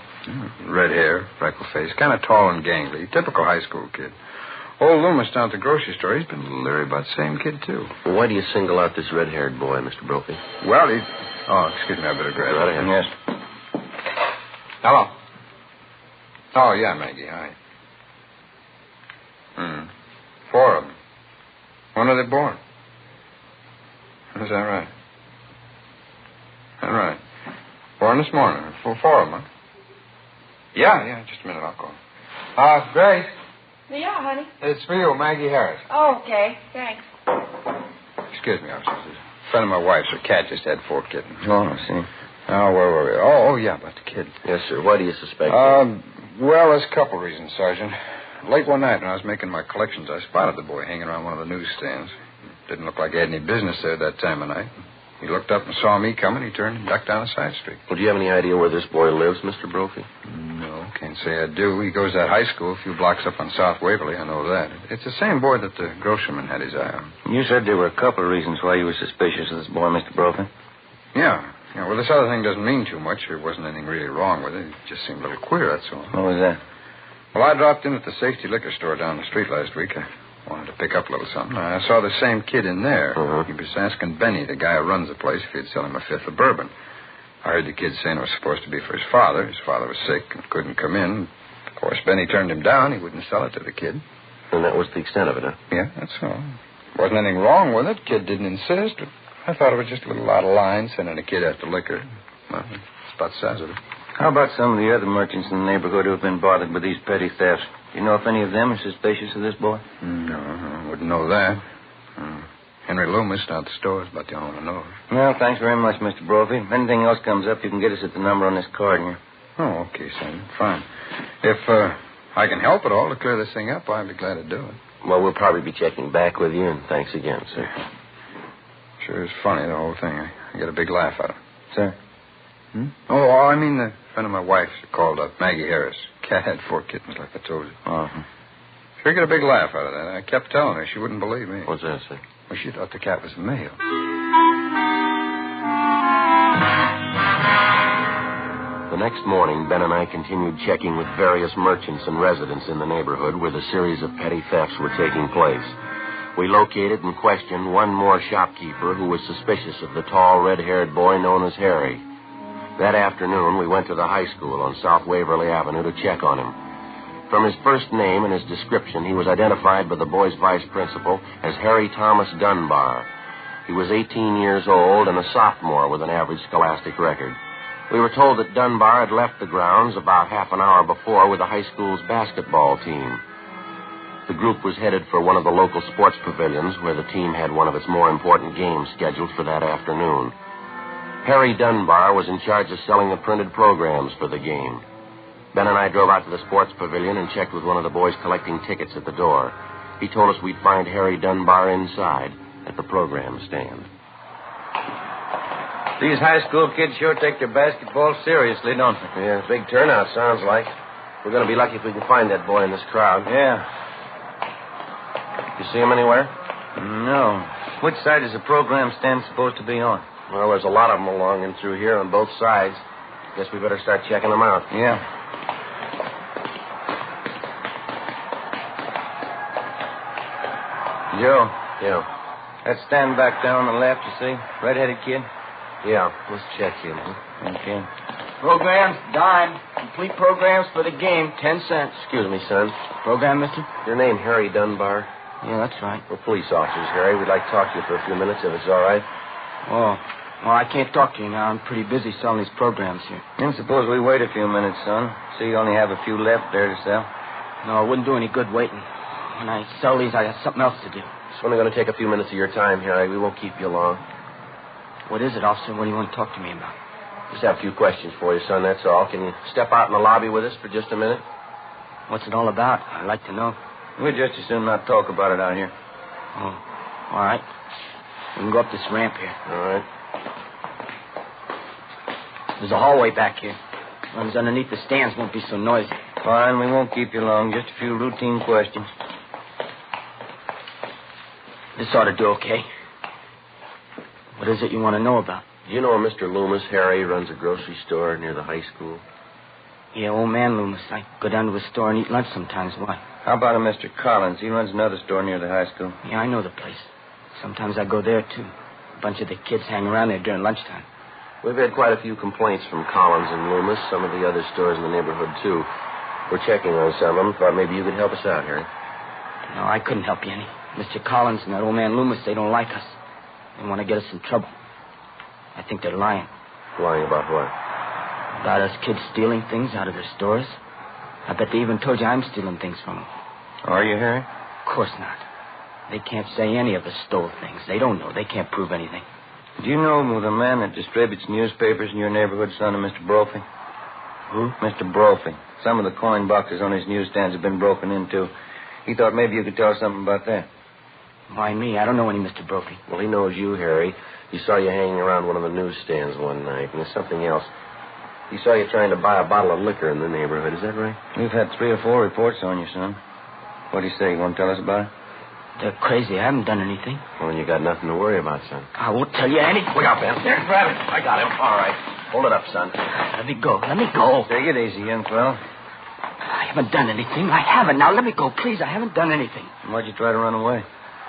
[SPEAKER 12] Red hair, freckle face, kind of tall and gangly. Typical high school kid. Old Loomis down at the grocery store, he's been a little leery about the same kid, too.
[SPEAKER 5] Well, why do you single out this red-haired boy, Mr. Brophy?
[SPEAKER 12] Well, he... Oh, excuse me, I better grab
[SPEAKER 5] Right
[SPEAKER 12] it.
[SPEAKER 5] ahead.
[SPEAKER 12] Yes. Hello. Oh, yeah, Maggie, hi. 4 of them. When are they born? Is that right? All right. Born this morning. 4 of them, huh? Yeah, just a minute, I'll call. Grace,
[SPEAKER 18] Yeah, honey.
[SPEAKER 12] it's for you, Maggie Harris.
[SPEAKER 18] Oh, okay. Thanks.
[SPEAKER 12] Excuse me, officer. A friend of my wife's, her cat just had 4 kittens.
[SPEAKER 10] Oh, I see.
[SPEAKER 12] Oh, where were we? Oh, yeah, about the kid.
[SPEAKER 5] Yes, sir. Why do you suspect
[SPEAKER 12] Well, there's a couple reasons, Sergeant. Late one night when I was making my collections, I spotted the boy hanging around one of the newsstands. Didn't look like he had any business there at that time of night. He looked up and saw me coming. He turned and ducked down a side street.
[SPEAKER 5] Well, do you have any idea where this boy lives, Mr. Brophy?
[SPEAKER 12] No, can't say I do. He goes to that high school a few blocks up on South Waverly. I know that. It's the same boy that the grocerman had his eye on.
[SPEAKER 10] You said there were a couple of reasons why you were suspicious of this boy, Mr. Brophy.
[SPEAKER 12] Yeah. Well, this other thing doesn't mean too much. There wasn't anything really wrong with it. It just seemed a little queer, that's all.
[SPEAKER 10] What was that?
[SPEAKER 12] Well, I dropped in at the safety liquor store down the street last week. I wanted to pick up a little something. I saw the same kid in there. He was asking Benny, the guy who runs the place, if he'd sell him a fifth of bourbon. I heard the kid saying it was supposed to be for his father. His father was sick and couldn't come in. Of course, Benny turned him down. He wouldn't sell it to the kid.
[SPEAKER 5] And that was the extent of it, huh?
[SPEAKER 12] Yeah, that's all. Wasn't anything wrong with it. Kid didn't insist. But I thought it was just a little out of line, sending a kid after liquor. Well, that's about the size of it.
[SPEAKER 10] How about some of the other merchants in the neighborhood who have been bothered with these petty thefts? Do you know if any of them are suspicious of this boy?
[SPEAKER 12] No, I wouldn't know that. Henry Loomis down at the store is about the only one I know.
[SPEAKER 10] Well, thanks very much, Mr. Brophy. If anything else comes up, you can get us at the number on this card here.
[SPEAKER 12] Oh, okay, Sergeant. Fine. If I can help at all to clear this thing up, I'd be glad to do it.
[SPEAKER 5] Well, we'll probably be checking back with you, and thanks again, sir.
[SPEAKER 12] Sure is funny, the whole thing. I get a big laugh out of it.
[SPEAKER 10] Sir?
[SPEAKER 12] Oh, I mean the friend of my wife's called up, Maggie Harris. Cat had 4 kittens, like I told you.
[SPEAKER 10] Uh-huh.
[SPEAKER 12] Sure get a big laugh out of that. I kept telling her. She wouldn't believe me.
[SPEAKER 5] What's that, sir?
[SPEAKER 12] Well, she thought the cat was a male.
[SPEAKER 5] The next morning, Ben and I continued checking with various merchants and residents in the neighborhood where the series of petty thefts were taking place. We located and questioned one more shopkeeper who was suspicious of the tall, red-haired boy known as Harry. That afternoon, we went to the high school on South Waverly Avenue to check on him. From his first name and his description, he was identified by the boy's vice principal as Harry Thomas Dunbar. He was 18 years old and a sophomore with an average scholastic record. We were told that Dunbar had left the grounds about half an hour before with the high school's basketball team. The group was headed for one of the local sports pavilions where the team had one of its more important games scheduled for that afternoon. Harry Dunbar was in charge of selling the printed programs for the game. Ben and I drove out to the sports pavilion and checked with one of the boys collecting tickets at the door. He told us we'd find Harry Dunbar inside at the program stand.
[SPEAKER 10] These high school kids sure take their basketball seriously, don't they?
[SPEAKER 5] Yeah, big turnout, sounds like. We're going to be lucky if we can find that boy in this crowd.
[SPEAKER 8] Yeah.
[SPEAKER 5] You see him anywhere?
[SPEAKER 8] No. Which side is the program stand supposed to be on?
[SPEAKER 5] Well, there's a lot of them along and through here on both sides. Guess we better start checking them out.
[SPEAKER 8] Yeah. Joe.
[SPEAKER 5] Yeah.
[SPEAKER 8] That stand back down on the left, you see? Red-headed kid?
[SPEAKER 5] Yeah. Let's check him.
[SPEAKER 8] Okay. Programs, dime. Complete programs for the game, 10 cents.
[SPEAKER 5] Excuse me, son.
[SPEAKER 8] Program, mister?
[SPEAKER 5] Your name Harry Dunbar?
[SPEAKER 8] Yeah, that's right.
[SPEAKER 5] We're police officers, Harry. We'd like to talk to you for a few minutes, if it's all right.
[SPEAKER 8] Oh. Well, I can't talk to you now. I'm pretty busy selling these programs here. Then suppose we wait a few minutes, son. See, you only have a few left there to sell. No, it wouldn't do any good waiting. When I sell these, I got something else to do.
[SPEAKER 5] It's only going to take a few minutes of your time, Harry. We won't keep you long.
[SPEAKER 8] What is it, officer? What do you want to talk to me about?
[SPEAKER 5] Just have a few questions for you, son, that's all. Can you step out in the lobby with us for just a minute?
[SPEAKER 8] What's it all about? I'd like to know. We'd just as soon not talk about it out here. Oh, all right. We can go up this ramp here.
[SPEAKER 5] All right.
[SPEAKER 8] There's a hallway back here. Runs underneath the stands, won't be so noisy. Fine, we won't keep you long. Just a few routine questions. This ought to do okay. What is it you want to know about?
[SPEAKER 5] Do you know a Mr. Loomis? Harry runs a grocery store near the high school.
[SPEAKER 8] Yeah, old man Loomis. I go down to his store and eat lunch sometimes. Why? How about a Mr. Collins? He runs another store near the high school. Yeah, I know the place. Sometimes I go there, too. A bunch of the kids hang around there during lunchtime.
[SPEAKER 5] We've had quite a few complaints from Collins and Loomis, some of the other stores in the neighborhood, too. We're checking on some of them. Thought maybe you could help us out, Harry.
[SPEAKER 8] No, I couldn't help you any. Mr. Collins and that old man Loomis, they don't like us. They want to get us in trouble. I think they're lying.
[SPEAKER 5] Lying about what?
[SPEAKER 8] About us kids stealing things out of their stores. I bet they even told you I'm stealing things from them. Are you, Harry? Of course not. They can't say any of us stole things. They don't know. They can't prove anything. Do you know the man that distributes newspapers in your neighborhood, son of Mr. Brophy? Who? Mr. Brophy. Some of the coin boxes on his newsstands have been broken into. He thought maybe you could tell us something about that. Why me? I don't know any Mr. Brophy.
[SPEAKER 5] Well, he knows you, Harry. He saw you hanging around one of the newsstands one night, and there's something else. He saw you trying to buy a bottle of liquor in the neighborhood. Is that right?
[SPEAKER 8] We've had 3 or 4 reports on you, son. What do you say? You want to tell us about it? They're crazy. I haven't done anything.
[SPEAKER 5] Well, you got nothing to worry about, son.
[SPEAKER 8] I won't tell you anything.
[SPEAKER 5] Look out, Ben. There, grab it. I got him. All right. Hold it up, son.
[SPEAKER 8] Let me go. Let me go. Take it easy, young fellow. I haven't done anything. I haven't. Now, let me go, please. I haven't done anything. Why'd you try to run away?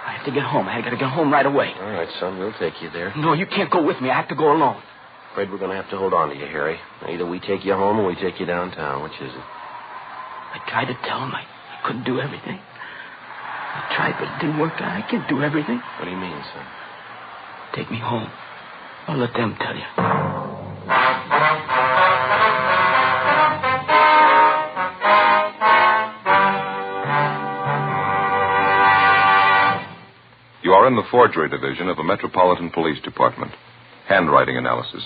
[SPEAKER 8] I have to get home. I got to get home right away.
[SPEAKER 5] All right, son. We'll take you there.
[SPEAKER 8] No, you can't go with me. I have to go alone.
[SPEAKER 5] Afraid we're going to have to hold on to you, Harry. Either we take you home or we take you downtown. Which is it?
[SPEAKER 8] I tried to tell him I couldn't do everything. I tried, but it didn't work. I can't do everything.
[SPEAKER 5] What do you mean, son?
[SPEAKER 8] Take me home. I'll let them tell you.
[SPEAKER 17] You are in the forgery division of the Metropolitan Police Department. Handwriting analysis.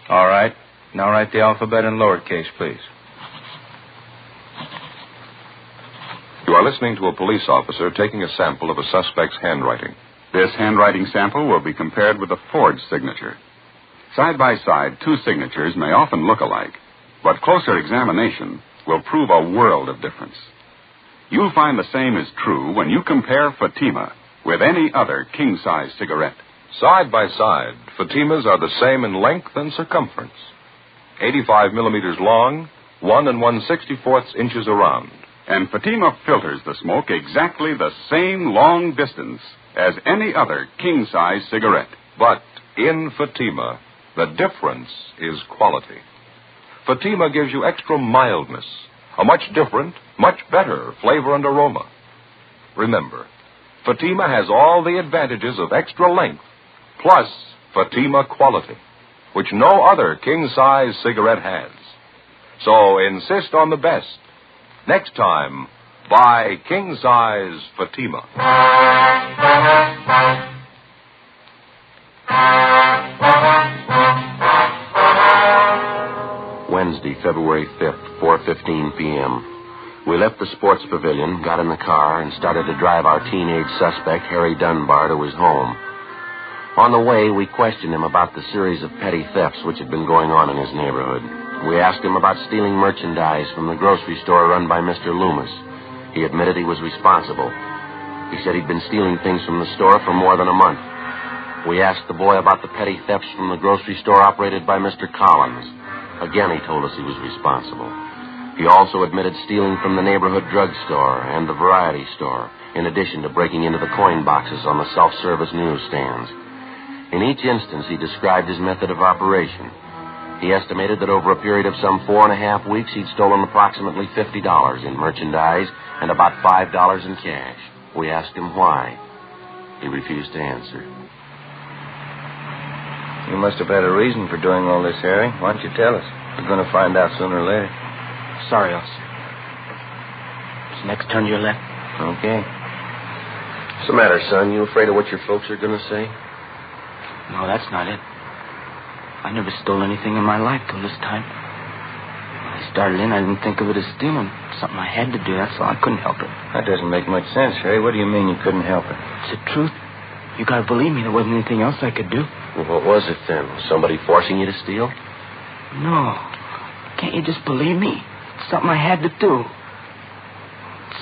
[SPEAKER 10] All right. Now write the alphabet in lowercase, please.
[SPEAKER 17] You are listening to a police officer taking a sample of a suspect's handwriting.
[SPEAKER 16] This handwriting sample will be compared with a forged signature. Side by side, 2 signatures may often look alike, but closer examination will prove a world of difference. You'll find the same is true when you compare Fatima with any other king-size cigarette.
[SPEAKER 17] Side by side, Fatimas are the same in length and circumference. 85 millimeters long, 1 1/64 inches around.
[SPEAKER 16] And Fatima filters the smoke exactly the same long distance as any other king-size cigarette.
[SPEAKER 17] But in Fatima, the difference is quality. Fatima gives you extra mildness, a much different, much better flavor and aroma. Remember, Fatima has all the advantages of extra length, plus Fatima quality, which no other king-size cigarette has. So insist on the best. Next time, buy king-size Fatima.
[SPEAKER 5] Wednesday, February 5th, 4:15 p.m. We left the sports pavilion, got in the car, and started to drive our teenage suspect, Harry Dunbar, to his home.
[SPEAKER 9] On the way, we questioned him about the series of petty thefts which had been going on in his neighborhood. We asked him about stealing merchandise from the grocery store run by Mr. Loomis. He admitted he was responsible. He said he'd been stealing things from the store for more than a month. We asked the boy about the petty thefts from the grocery store operated by Mr. Collins. Again, he told us he was responsible. He also admitted stealing from the neighborhood drugstore and the variety store, in addition to breaking into the coin boxes on the self-service newsstands. In each instance, he described his method of operation. He estimated that over a period of some 4.5 weeks, he'd stolen approximately $50 in merchandise and about $5 in cash. We asked him why. He refused to answer.
[SPEAKER 20] You must have had a reason for doing all this, Harry. Why don't you tell us? We're going to find out sooner or later.
[SPEAKER 8] Sorry, officer. Just next turn to your left.
[SPEAKER 20] Okay.
[SPEAKER 9] What's the matter, son? You afraid of what your folks are going to say?
[SPEAKER 8] No, that's not it. I never stole anything in my life till this time. When I started in, I didn't think of it as stealing. Something I had to do, that's all. I couldn't help it.
[SPEAKER 20] That doesn't make much sense, Harry. What do you mean you couldn't help it?
[SPEAKER 8] It's the truth. You gotta believe me. There wasn't anything else I could do.
[SPEAKER 9] Well, what was it then? Was somebody forcing you to steal?
[SPEAKER 8] No. Can't you just believe me? It's something I had to do.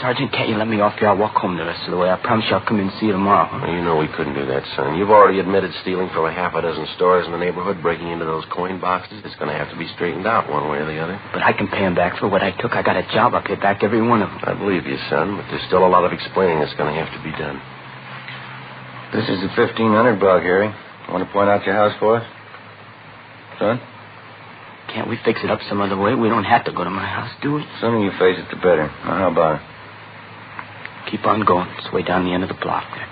[SPEAKER 8] Sergeant, can't you let me off here? I'll walk home the rest of the way. I promise you I'll come in and see you tomorrow.
[SPEAKER 9] Well, you know we couldn't do that, son. You've already admitted stealing from a half a dozen stores in the neighborhood, breaking into those coin boxes. It's going to have to be straightened out one way or the other.
[SPEAKER 8] But I can pay him back for what I took. I got a job. I'll pay back every one of them.
[SPEAKER 9] I believe you, son, but there's still a lot of explaining that's going to have to be done.
[SPEAKER 20] This is the 1500 block, Harry. Want to point out your house for us? Son?
[SPEAKER 8] Can't we fix it up some other way? We don't have to go to my house, do we?
[SPEAKER 20] The sooner you face it, the better. Now, how about it?
[SPEAKER 8] Keep on going. It's way down the end of the block there.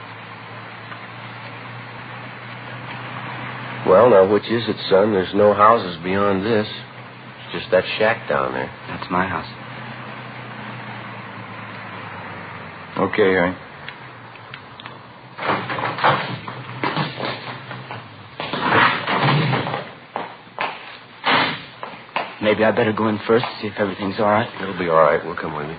[SPEAKER 9] Well, now, which is it, son? There's no houses beyond this. It's just that shack down there.
[SPEAKER 8] That's my house.
[SPEAKER 20] Okay, Harry.
[SPEAKER 8] Maybe I better go in first, see if everything's all right.
[SPEAKER 9] It'll be all right. We'll come with you.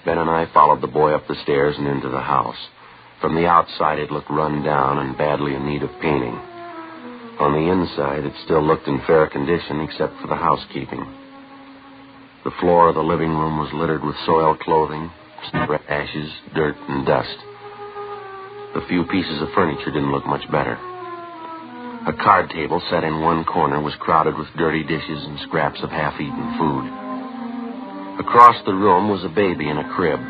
[SPEAKER 9] Ben and I followed the boy up the stairs and into the house. From the outside, it looked run down and badly in need of painting. On the inside, it still looked in fair condition, except for the housekeeping. The floor of the living room was littered with soiled clothing, ashes, dirt, and dust. The few pieces of furniture didn't look much better. A card table set in one corner was crowded with dirty dishes and scraps of half-eaten food. Across the room was a baby in a crib.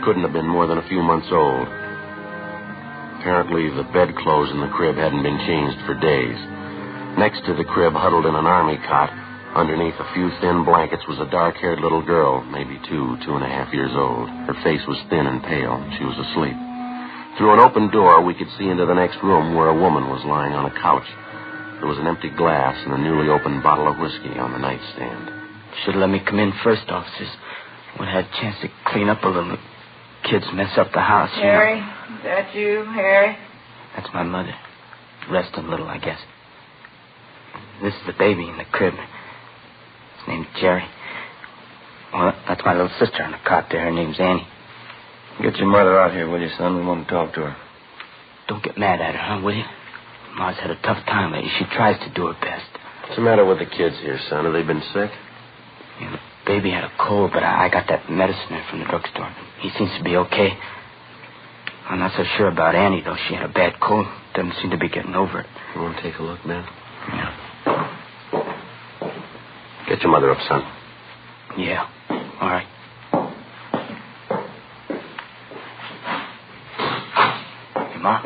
[SPEAKER 9] Couldn't have been more than a few months old. Apparently, the bedclothes in the crib hadn't been changed for days. Next to the crib, huddled in an army cot, underneath a few thin blankets, was a dark-haired little girl, maybe 2.5 years old. Her face was thin and pale. She was asleep. Through an open door, we could see into the next room where a woman was lying on a couch. There was an empty glass and a newly opened bottle of whiskey on the nightstand.
[SPEAKER 8] Should have let me come in first, officers. Would have had a chance to clean up a little. Kids mess up the house.
[SPEAKER 24] Harry, is that you, Harry?
[SPEAKER 8] That's my mother. Resting a little, I guess. This is the baby in the crib. His name's Jerry. Well, that's my little sister on the cot there. Her name's Annie.
[SPEAKER 20] Get your mother out here, will you, son? We want to talk to her.
[SPEAKER 8] Don't get mad at her, huh, will you? Ma's had a tough time lately. She tries to do her best.
[SPEAKER 9] What's the matter with the kids here, son? Have they been sick?
[SPEAKER 8] Yeah, the baby had a cold, but I got that medicine in from the drugstore. He seems to be okay. I'm not so sure about Annie, though. She had a bad cold. Doesn't seem to be getting over it.
[SPEAKER 9] You want to take a look, man?
[SPEAKER 8] Yeah.
[SPEAKER 9] Get your mother up, son.
[SPEAKER 8] Yeah. All right. Hey, Ma.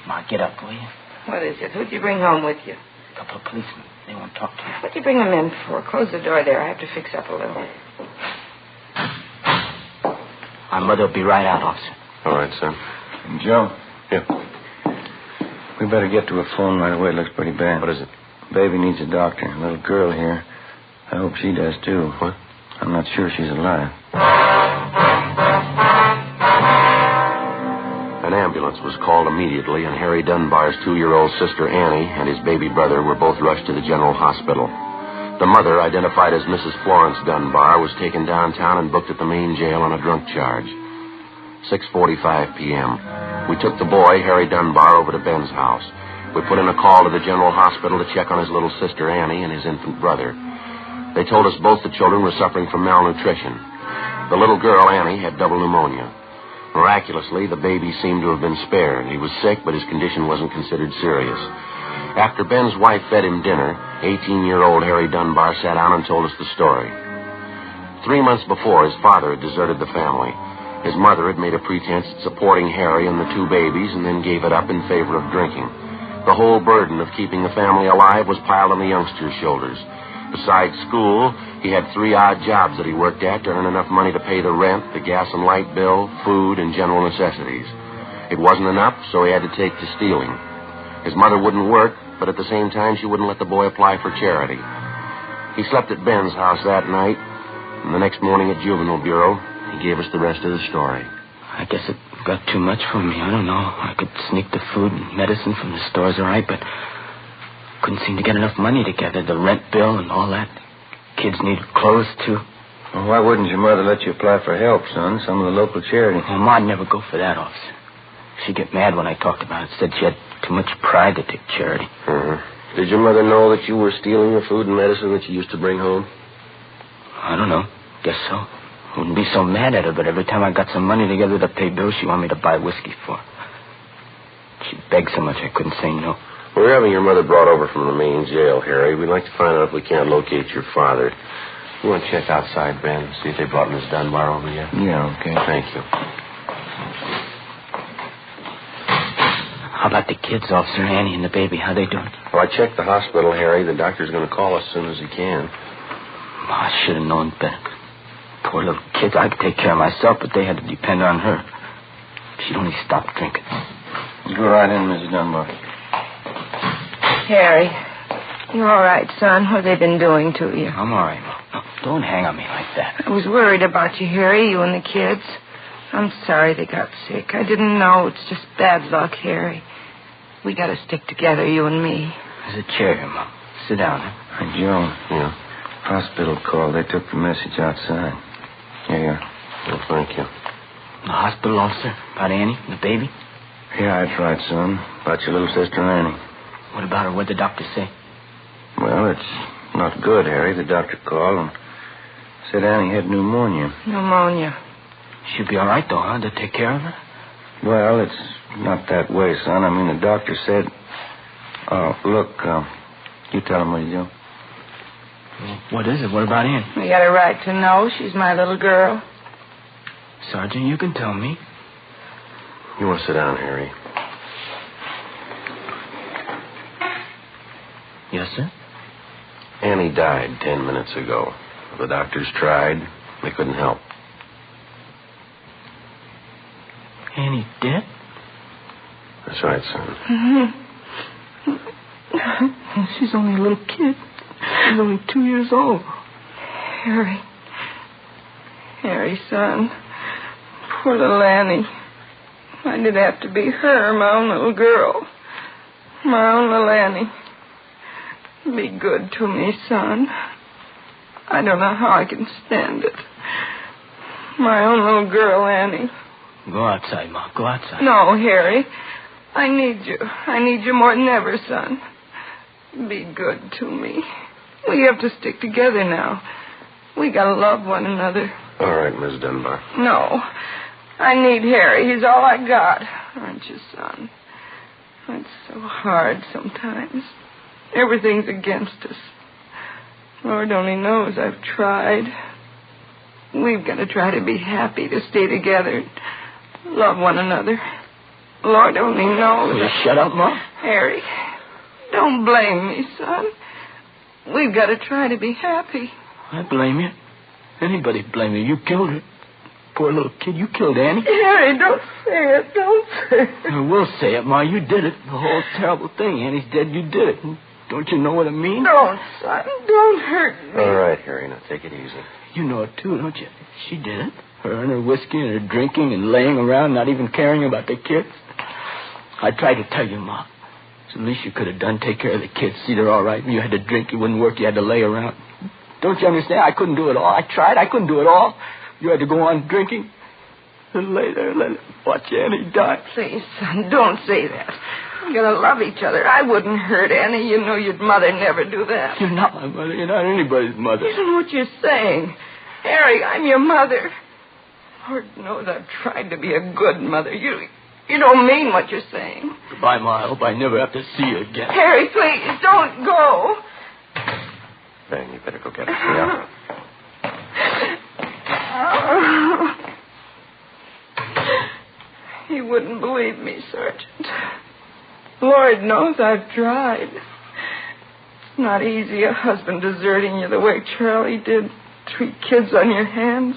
[SPEAKER 8] Ma, get up, will you?
[SPEAKER 24] What is it? Who'd you bring home with you?
[SPEAKER 8] A couple of policemen. They won't talk to you.
[SPEAKER 24] What'd you bring them in for? Close the door there. I have to fix up a little.
[SPEAKER 8] My mother will be right out, officer.
[SPEAKER 9] All right, son.
[SPEAKER 20] And Joe?
[SPEAKER 9] Yeah.
[SPEAKER 20] We better get to a phone right away. It looks pretty bad.
[SPEAKER 9] What is it?
[SPEAKER 20] Baby needs a doctor. A little girl here. I hope she does, too.
[SPEAKER 9] What?
[SPEAKER 20] I'm not sure she's alive.
[SPEAKER 9] An ambulance was called immediately, and Harry Dunbar's 2-year-old sister Annie and his baby brother were both rushed to the general hospital. The mother, identified as Mrs. Florence Dunbar, was taken downtown and booked at the main jail on a drunk charge. 6:45 p.m. We took the boy, Harry Dunbar, over to Ben's house. We put in a call to the general hospital to check on his little sister, Annie, and his infant brother. They told us both the children were suffering from malnutrition. The little girl, Annie, had double pneumonia. Miraculously, the baby seemed to have been spared. He was sick, but his condition wasn't considered serious. After Ben's wife fed him dinner, 18-year-old Harry Dunbar sat down and told us the story. 3 months before, his father had deserted the family. His mother had made a pretense at supporting Harry and the 2 babies and then gave it up in favor of drinking. The whole burden of keeping the family alive was piled on the youngster's shoulders. Besides school, he had 3 odd jobs that he worked at to earn enough money to pay the rent, the gas and light bill, food, and general necessities. It wasn't enough, so he had to take to stealing. His mother wouldn't work, but at the same time, she wouldn't let the boy apply for charity. He slept at Ben's house that night, and the next morning at Juvenile Bureau, he gave us the rest of the story.
[SPEAKER 8] I guess it got too much for me. I don't know. I could sneak the food and medicine from the stores, all right, but couldn't seem to get enough money together. The rent bill and all that. Kids need clothes, too.
[SPEAKER 20] Well, why wouldn't your mother let you apply for help, son? Some of the local charity.
[SPEAKER 8] Well, Ma'd never go for that, officer. She'd get mad when I talked about it. Said she had too much pride to take charity.
[SPEAKER 9] Did your mother know that you were stealing the food and medicine that you used to bring home?
[SPEAKER 8] I don't know. Guess so. Wouldn't be so mad at her, but every time I got some money together to pay bills, she wanted me to buy whiskey for her. She begged so much I couldn't say no.
[SPEAKER 9] We're having your mother brought over from the main jail, Harry. We'd like to find out if we can't locate your father. You want to check outside, Ben, see if they brought Miss Dunbar over yet?
[SPEAKER 20] Yeah, okay.
[SPEAKER 9] Thank you.
[SPEAKER 8] How about the kids, Officer? Annie and the baby? How they doing?
[SPEAKER 9] Well, I checked the hospital, Harry. The doctor's going to call us as soon as he can.
[SPEAKER 8] I should have known better. Poor little kids. I could take care of myself, but they had to depend on her. She'd only stop drinking.
[SPEAKER 20] You go right in, Mrs. Dunbar.
[SPEAKER 14] Harry, you all right, son? What have they been doing to you?
[SPEAKER 8] I'm all right, Mom. No, don't hang on me like that.
[SPEAKER 14] I was worried about you, Harry, you and the kids. I'm sorry they got sick. I didn't know. It's just bad luck, Harry. We got to stick together, you and me.
[SPEAKER 8] There's a chair here, Mom. Sit down.
[SPEAKER 20] Hey, Joe. Yeah? Hospital called. They took the message outside. Here you are.
[SPEAKER 9] Well, thank you.
[SPEAKER 8] The hospital, officer? About Annie and the baby?
[SPEAKER 20] Yeah, that's right, son. About your little sister, Annie.
[SPEAKER 8] What about her? What'd the doctor say?
[SPEAKER 20] Well, it's not good, Harry. The doctor called and said Annie had pneumonia.
[SPEAKER 14] Pneumonia.
[SPEAKER 8] She'll be all right, though, huh? To take care of her?
[SPEAKER 20] Well, it's not that way, son. I mean, the doctor said... Oh, look, you tell him what you do.
[SPEAKER 8] Well, what is it? What about Annie?
[SPEAKER 14] We got a right to know. She's my little girl.
[SPEAKER 8] Sergeant, you can tell me.
[SPEAKER 9] You want to sit down, Harry?
[SPEAKER 8] Yes, sir?
[SPEAKER 9] Annie died 10 minutes ago. The doctors tried. They couldn't help.
[SPEAKER 8] Annie dead?
[SPEAKER 9] That's right, son.
[SPEAKER 14] Mm-hmm. She's only a little kid. She's only 2 years old. Harry. Harry, son. Poor little Annie. Why did it have to be her, my own little girl? My own little Annie. Be good to me, son. I don't know how I can stand it. My own little girl, Annie.
[SPEAKER 8] Go outside, Mom. Go outside.
[SPEAKER 14] No, Harry. I need you. I need you more than ever, son. Be good to me. We have to stick together now. We gotta love one another.
[SPEAKER 9] All right, Miss Dunbar.
[SPEAKER 14] No. I need Harry. He's all I got. Aren't you, son? It's so hard sometimes. Everything's against us. Lord only knows I've tried. We've got to try to be happy, to stay together, love one another. Lord only knows.
[SPEAKER 8] Will you shut up, Mom?
[SPEAKER 14] Harry, don't blame me, son. We've got to try to be happy.
[SPEAKER 8] I blame you. Anybody blame you. You killed her. Poor little kid. You killed Annie.
[SPEAKER 14] Harry, don't say it. Don't say it.
[SPEAKER 8] I will say it, Ma. You did it. The whole terrible thing. Annie's dead. You did it. Don't you know what it means?
[SPEAKER 14] Don't, son. Don't hurt me.
[SPEAKER 9] All right, Harry. Now take it easy.
[SPEAKER 8] You know it, too, don't you? She did it. Her and her whiskey and her drinking and laying around, not even caring about the kids. I tried to tell you, Ma. It's the least you could have done. Take care of the kids. See they're all right. You had to drink. You wouldn't work. You had to lay around. Don't you understand? I couldn't do it all. I tried. I couldn't do it all. You had to go on drinking.
[SPEAKER 14] And later, let him watch Annie die. Please, son, don't say that. We're going to love each other. I wouldn't hurt Annie. You know your mother never do that. You're not my mother. You're not anybody's mother. You don't know what you're saying. Harry, I'm your mother. Lord knows I've tried to be a good mother. You don't mean what you're saying.
[SPEAKER 11] Goodbye, Ma. I hope I never have to see you again.
[SPEAKER 14] Harry, please, don't go.
[SPEAKER 9] Ben, you better go get her. Yeah.
[SPEAKER 14] He wouldn't believe me, Sergeant. Lord knows I've tried. It's not easy, a husband deserting you the way Charlie did. 3 kids on your hands.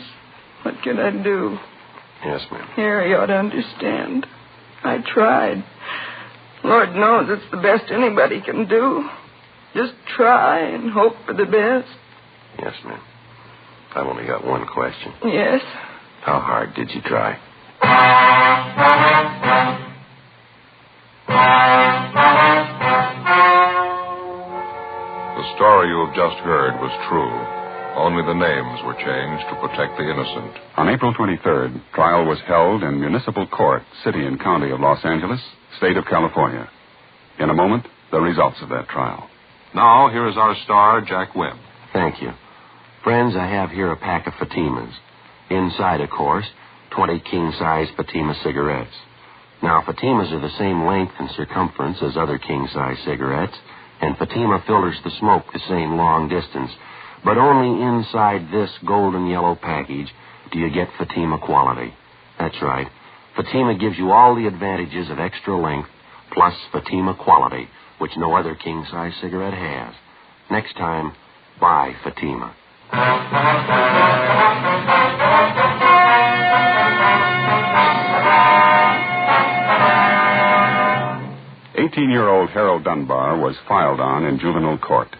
[SPEAKER 14] What can I do?
[SPEAKER 9] Yes, ma'am.
[SPEAKER 14] Harry ought to understand. I tried. Lord knows it's the best anybody can do. Just try and hope for the best.
[SPEAKER 9] Yes, ma'am. I've only got one question.
[SPEAKER 14] Yes?
[SPEAKER 9] How hard did you try?
[SPEAKER 17] The story you have just heard was true. Only the names were changed to protect the innocent.
[SPEAKER 16] On April 23rd, trial was held in Municipal Court, City and County of Los Angeles, State of California. In a moment, the results of that trial.
[SPEAKER 17] Now, here is our star, Jack Webb.
[SPEAKER 9] Thank you. Friends, I have here a pack of Fatimas. Inside, of course, 20 king-size Fatima cigarettes. Now, Fatimas are the same length and circumference as other king-size cigarettes, and Fatima filters the smoke the same long distance. But only inside this golden yellow package do you get Fatima quality. That's right. Fatima gives you all the advantages of extra length plus Fatima quality, which no other king-size cigarette has. Next time, buy Fatima.
[SPEAKER 16] 18-year-old Harold Dunbar was filed on in juvenile court.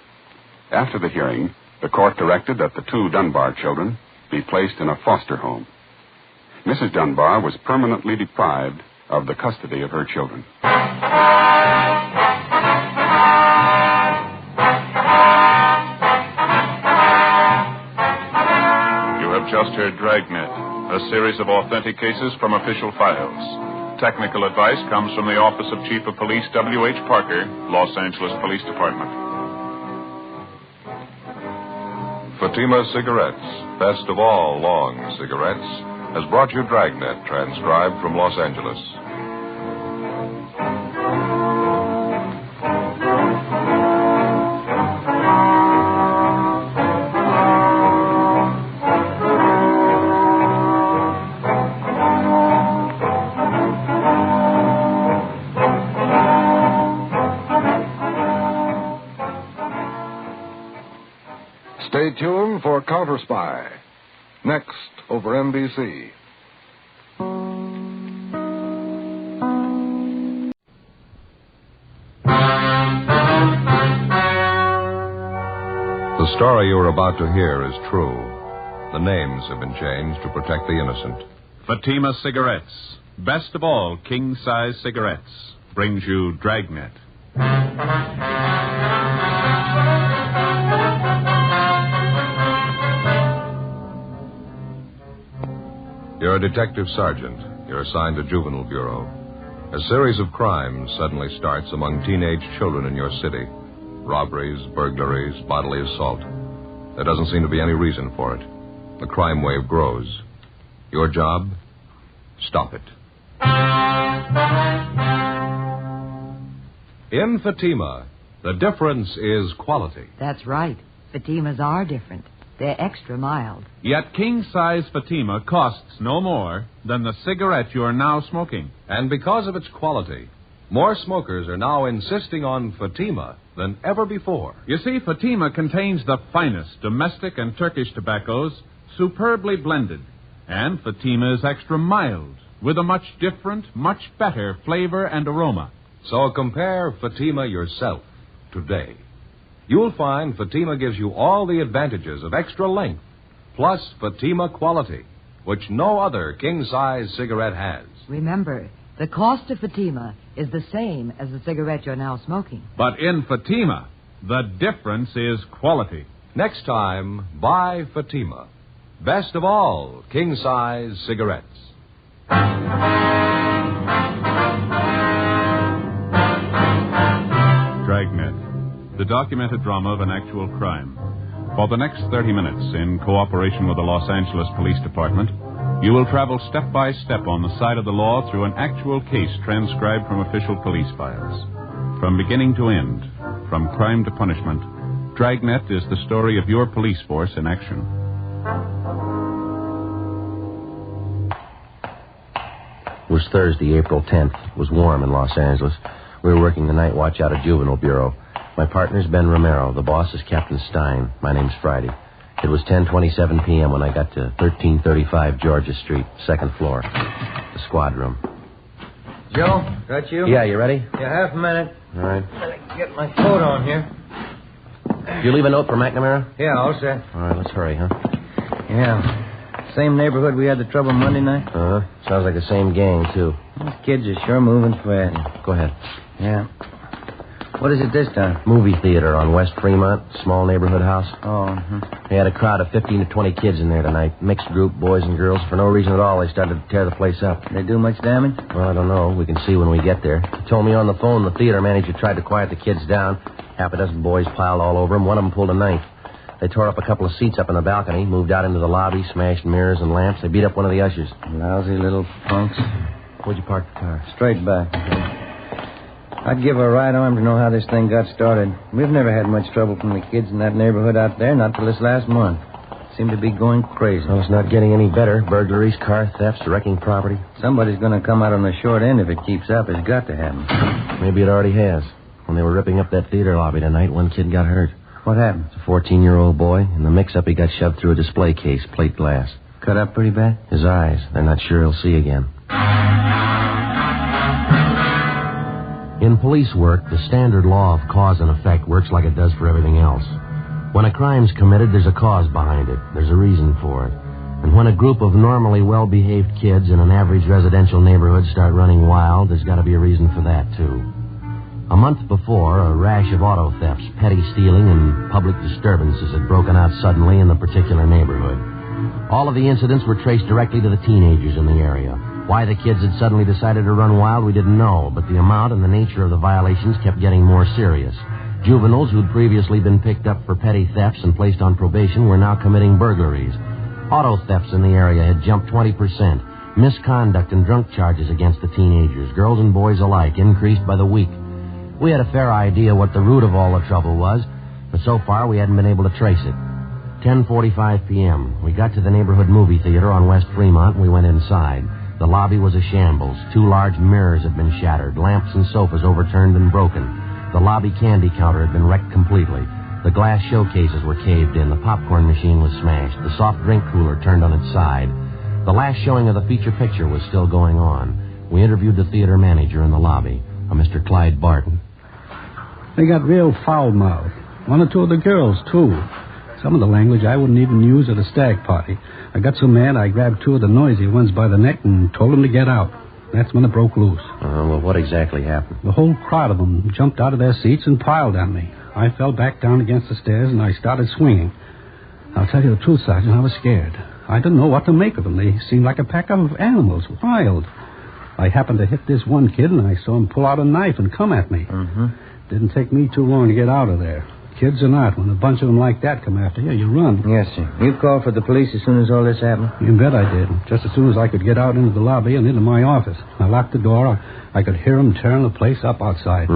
[SPEAKER 16] After the hearing, the court directed that the 2 Dunbar children be placed in a foster home. Mrs. Dunbar was permanently deprived of the custody of her children. You have just heard Dragnet, a series of authentic cases from official files. Technical advice comes from the Office of Chief of Police W.H. Parker, Los Angeles Police Department.
[SPEAKER 17] Fatima Cigarettes, best of all long cigarettes, has brought you Dragnet, transcribed from Los Angeles.
[SPEAKER 15] Stay tuned for Counter Spy. Next, over NBC.
[SPEAKER 2] The story you are about to hear is true. The names have been changed to protect the innocent.
[SPEAKER 1] Fatima Cigarettes, best of all king-size cigarettes, brings you Dragnet.
[SPEAKER 2] You're a detective sergeant. You're assigned to Juvenile Bureau. A series of crimes suddenly starts among teenage children in your city. Robberies, burglaries, bodily assault. There doesn't seem to be any reason for it. The crime wave grows. Your job? Stop it. In Fatima, the difference is quality.
[SPEAKER 24] That's right. Fatimas are different. They're extra mild.
[SPEAKER 1] Yet king-size Fatima costs no more than the cigarette you're now smoking.
[SPEAKER 2] And because of its quality, more smokers are now insisting on Fatima than ever before.
[SPEAKER 1] You see, Fatima contains the finest domestic and Turkish tobaccos, superbly blended. And Fatima is extra mild, with a much different, much better flavor and aroma.
[SPEAKER 2] So compare Fatima yourself today. You'll find Fatima gives you all the advantages of extra length, plus Fatima quality, which no other king-size cigarette has.
[SPEAKER 24] Remember, the cost of Fatima is the same as the cigarette you're now smoking.
[SPEAKER 1] But in Fatima, the difference is quality.
[SPEAKER 2] Next time, buy Fatima. Best of all king-size cigarettes.
[SPEAKER 16] Dragnet, the documented drama of an actual crime. For the next 30 minutes, in cooperation with the Los Angeles Police Department, you will travel step by step on the side of the law through an actual case transcribed from official police files. From beginning to end, from crime to punishment, Dragnet is the story of your police force in action.
[SPEAKER 5] It was Thursday, April 10th. It was warm in Los Angeles. We were working the night watch out of Juvenile Bureau. My partner's Ben Romero. The boss is Captain Stein. My name's Friday. It was 10:27 p.m. when I got to 1335 Georgia Street, second floor, the squad room.
[SPEAKER 10] Joe, that you?
[SPEAKER 5] Yeah, you ready?
[SPEAKER 10] Yeah, half a minute.
[SPEAKER 5] All right.
[SPEAKER 10] Let me get my coat on here.
[SPEAKER 5] Did you leave a note for McNamara?
[SPEAKER 10] Yeah, all set.
[SPEAKER 5] All right, let's hurry, huh?
[SPEAKER 10] Yeah. Same neighborhood we had the trouble Monday night?
[SPEAKER 5] Uh-huh. Sounds like the same gang, too.
[SPEAKER 10] These kids are sure moving fast.
[SPEAKER 5] Yeah, go ahead.
[SPEAKER 10] Yeah. What is it this time?
[SPEAKER 5] Movie theater on West Fremont, small neighborhood house.
[SPEAKER 10] Oh,
[SPEAKER 5] They had a crowd of 15 to 20 kids in there tonight. Mixed group, boys and girls. For no reason at all, they started to tear the place up.
[SPEAKER 10] They do much damage?
[SPEAKER 5] Well, I don't know. We can see when we get there. He told me on the phone the theater manager tried to quiet the kids down. Half a dozen boys piled all over him. One of them pulled a knife. They tore up a couple of seats up in the balcony, moved out into the lobby, smashed mirrors and lamps. They beat up one of the ushers.
[SPEAKER 10] Lousy little punks.
[SPEAKER 5] Where'd you park the car?
[SPEAKER 10] Straight back. I'd give a right arm to know how this thing got started. We've never had much trouble from the kids in that neighborhood out there, not till this last month. Seem to be going crazy.
[SPEAKER 5] Well, it's not getting any better. Burglaries, car thefts, wrecking property.
[SPEAKER 10] Somebody's going to come out on the short end if it keeps up. It's got to happen.
[SPEAKER 5] Maybe it already has. When they were ripping up that theater lobby tonight, one kid got hurt.
[SPEAKER 10] What happened?
[SPEAKER 5] It's a 14-year-old boy. In the mix-up, he got shoved through a display case, plate glass.
[SPEAKER 10] Cut up pretty bad?
[SPEAKER 5] His eyes. They're not sure he'll see again. In police work, the standard law of cause and effect works like it does for everything else. When a crime's committed, there's a cause behind it. There's a reason for it. And when a group of normally well-behaved kids in an average residential neighborhood start running wild, there's got to be a reason for that, too. A month before, a rash of auto thefts, petty stealing, and public disturbances had broken out suddenly in the particular neighborhood. All of the incidents were traced directly to the teenagers in the area. Why the kids had suddenly decided to run wild, we didn't know, but the amount and the nature of the violations kept getting more serious. Juveniles who'd previously been picked up for petty thefts and placed on probation were now committing burglaries. Auto thefts in the area had jumped 20%. Misconduct and drunk charges against the teenagers, girls and boys alike, increased by the week. We had a fair idea what the root of all the trouble was, but so far we hadn't been able to trace it. 10:45 p.m. We got to the neighborhood movie theater on West Fremont and we went inside. The lobby was a shambles. 2 large mirrors had been shattered, lamps and sofas overturned and broken. The lobby candy counter had been wrecked completely. The glass showcases were caved in. The popcorn machine was smashed. The soft drink cooler turned on its side. The last showing of the feature picture was still going on. We interviewed the theater manager in the lobby, a Mr. Clyde Barton.
[SPEAKER 6] They got real foul-mouthed. 1 or 2 of the girls, too. Some of the language I wouldn't even use at a stag party. I got so mad I grabbed 2 of the noisy ones by the neck and told them to get out. That's when it broke loose.
[SPEAKER 5] Well, what exactly happened?
[SPEAKER 6] The whole crowd of them jumped out of their seats and piled on me. I fell back down against the stairs and I started swinging. I'll tell you the truth, Sergeant, I was scared. I didn't know what to make of them. They seemed like a pack of animals, wild. I happened to hit this one kid and I saw him pull out a knife and come at me. Didn't take me too long to get out of there. Kids or not, when a bunch of them like that come after you, you run.
[SPEAKER 10] Yes, sir. You called for the police as soon as all this happened?
[SPEAKER 6] You bet I did. Just as soon as I could get out into the lobby and into my office. I locked the door. I could hear them tearing the place up outside.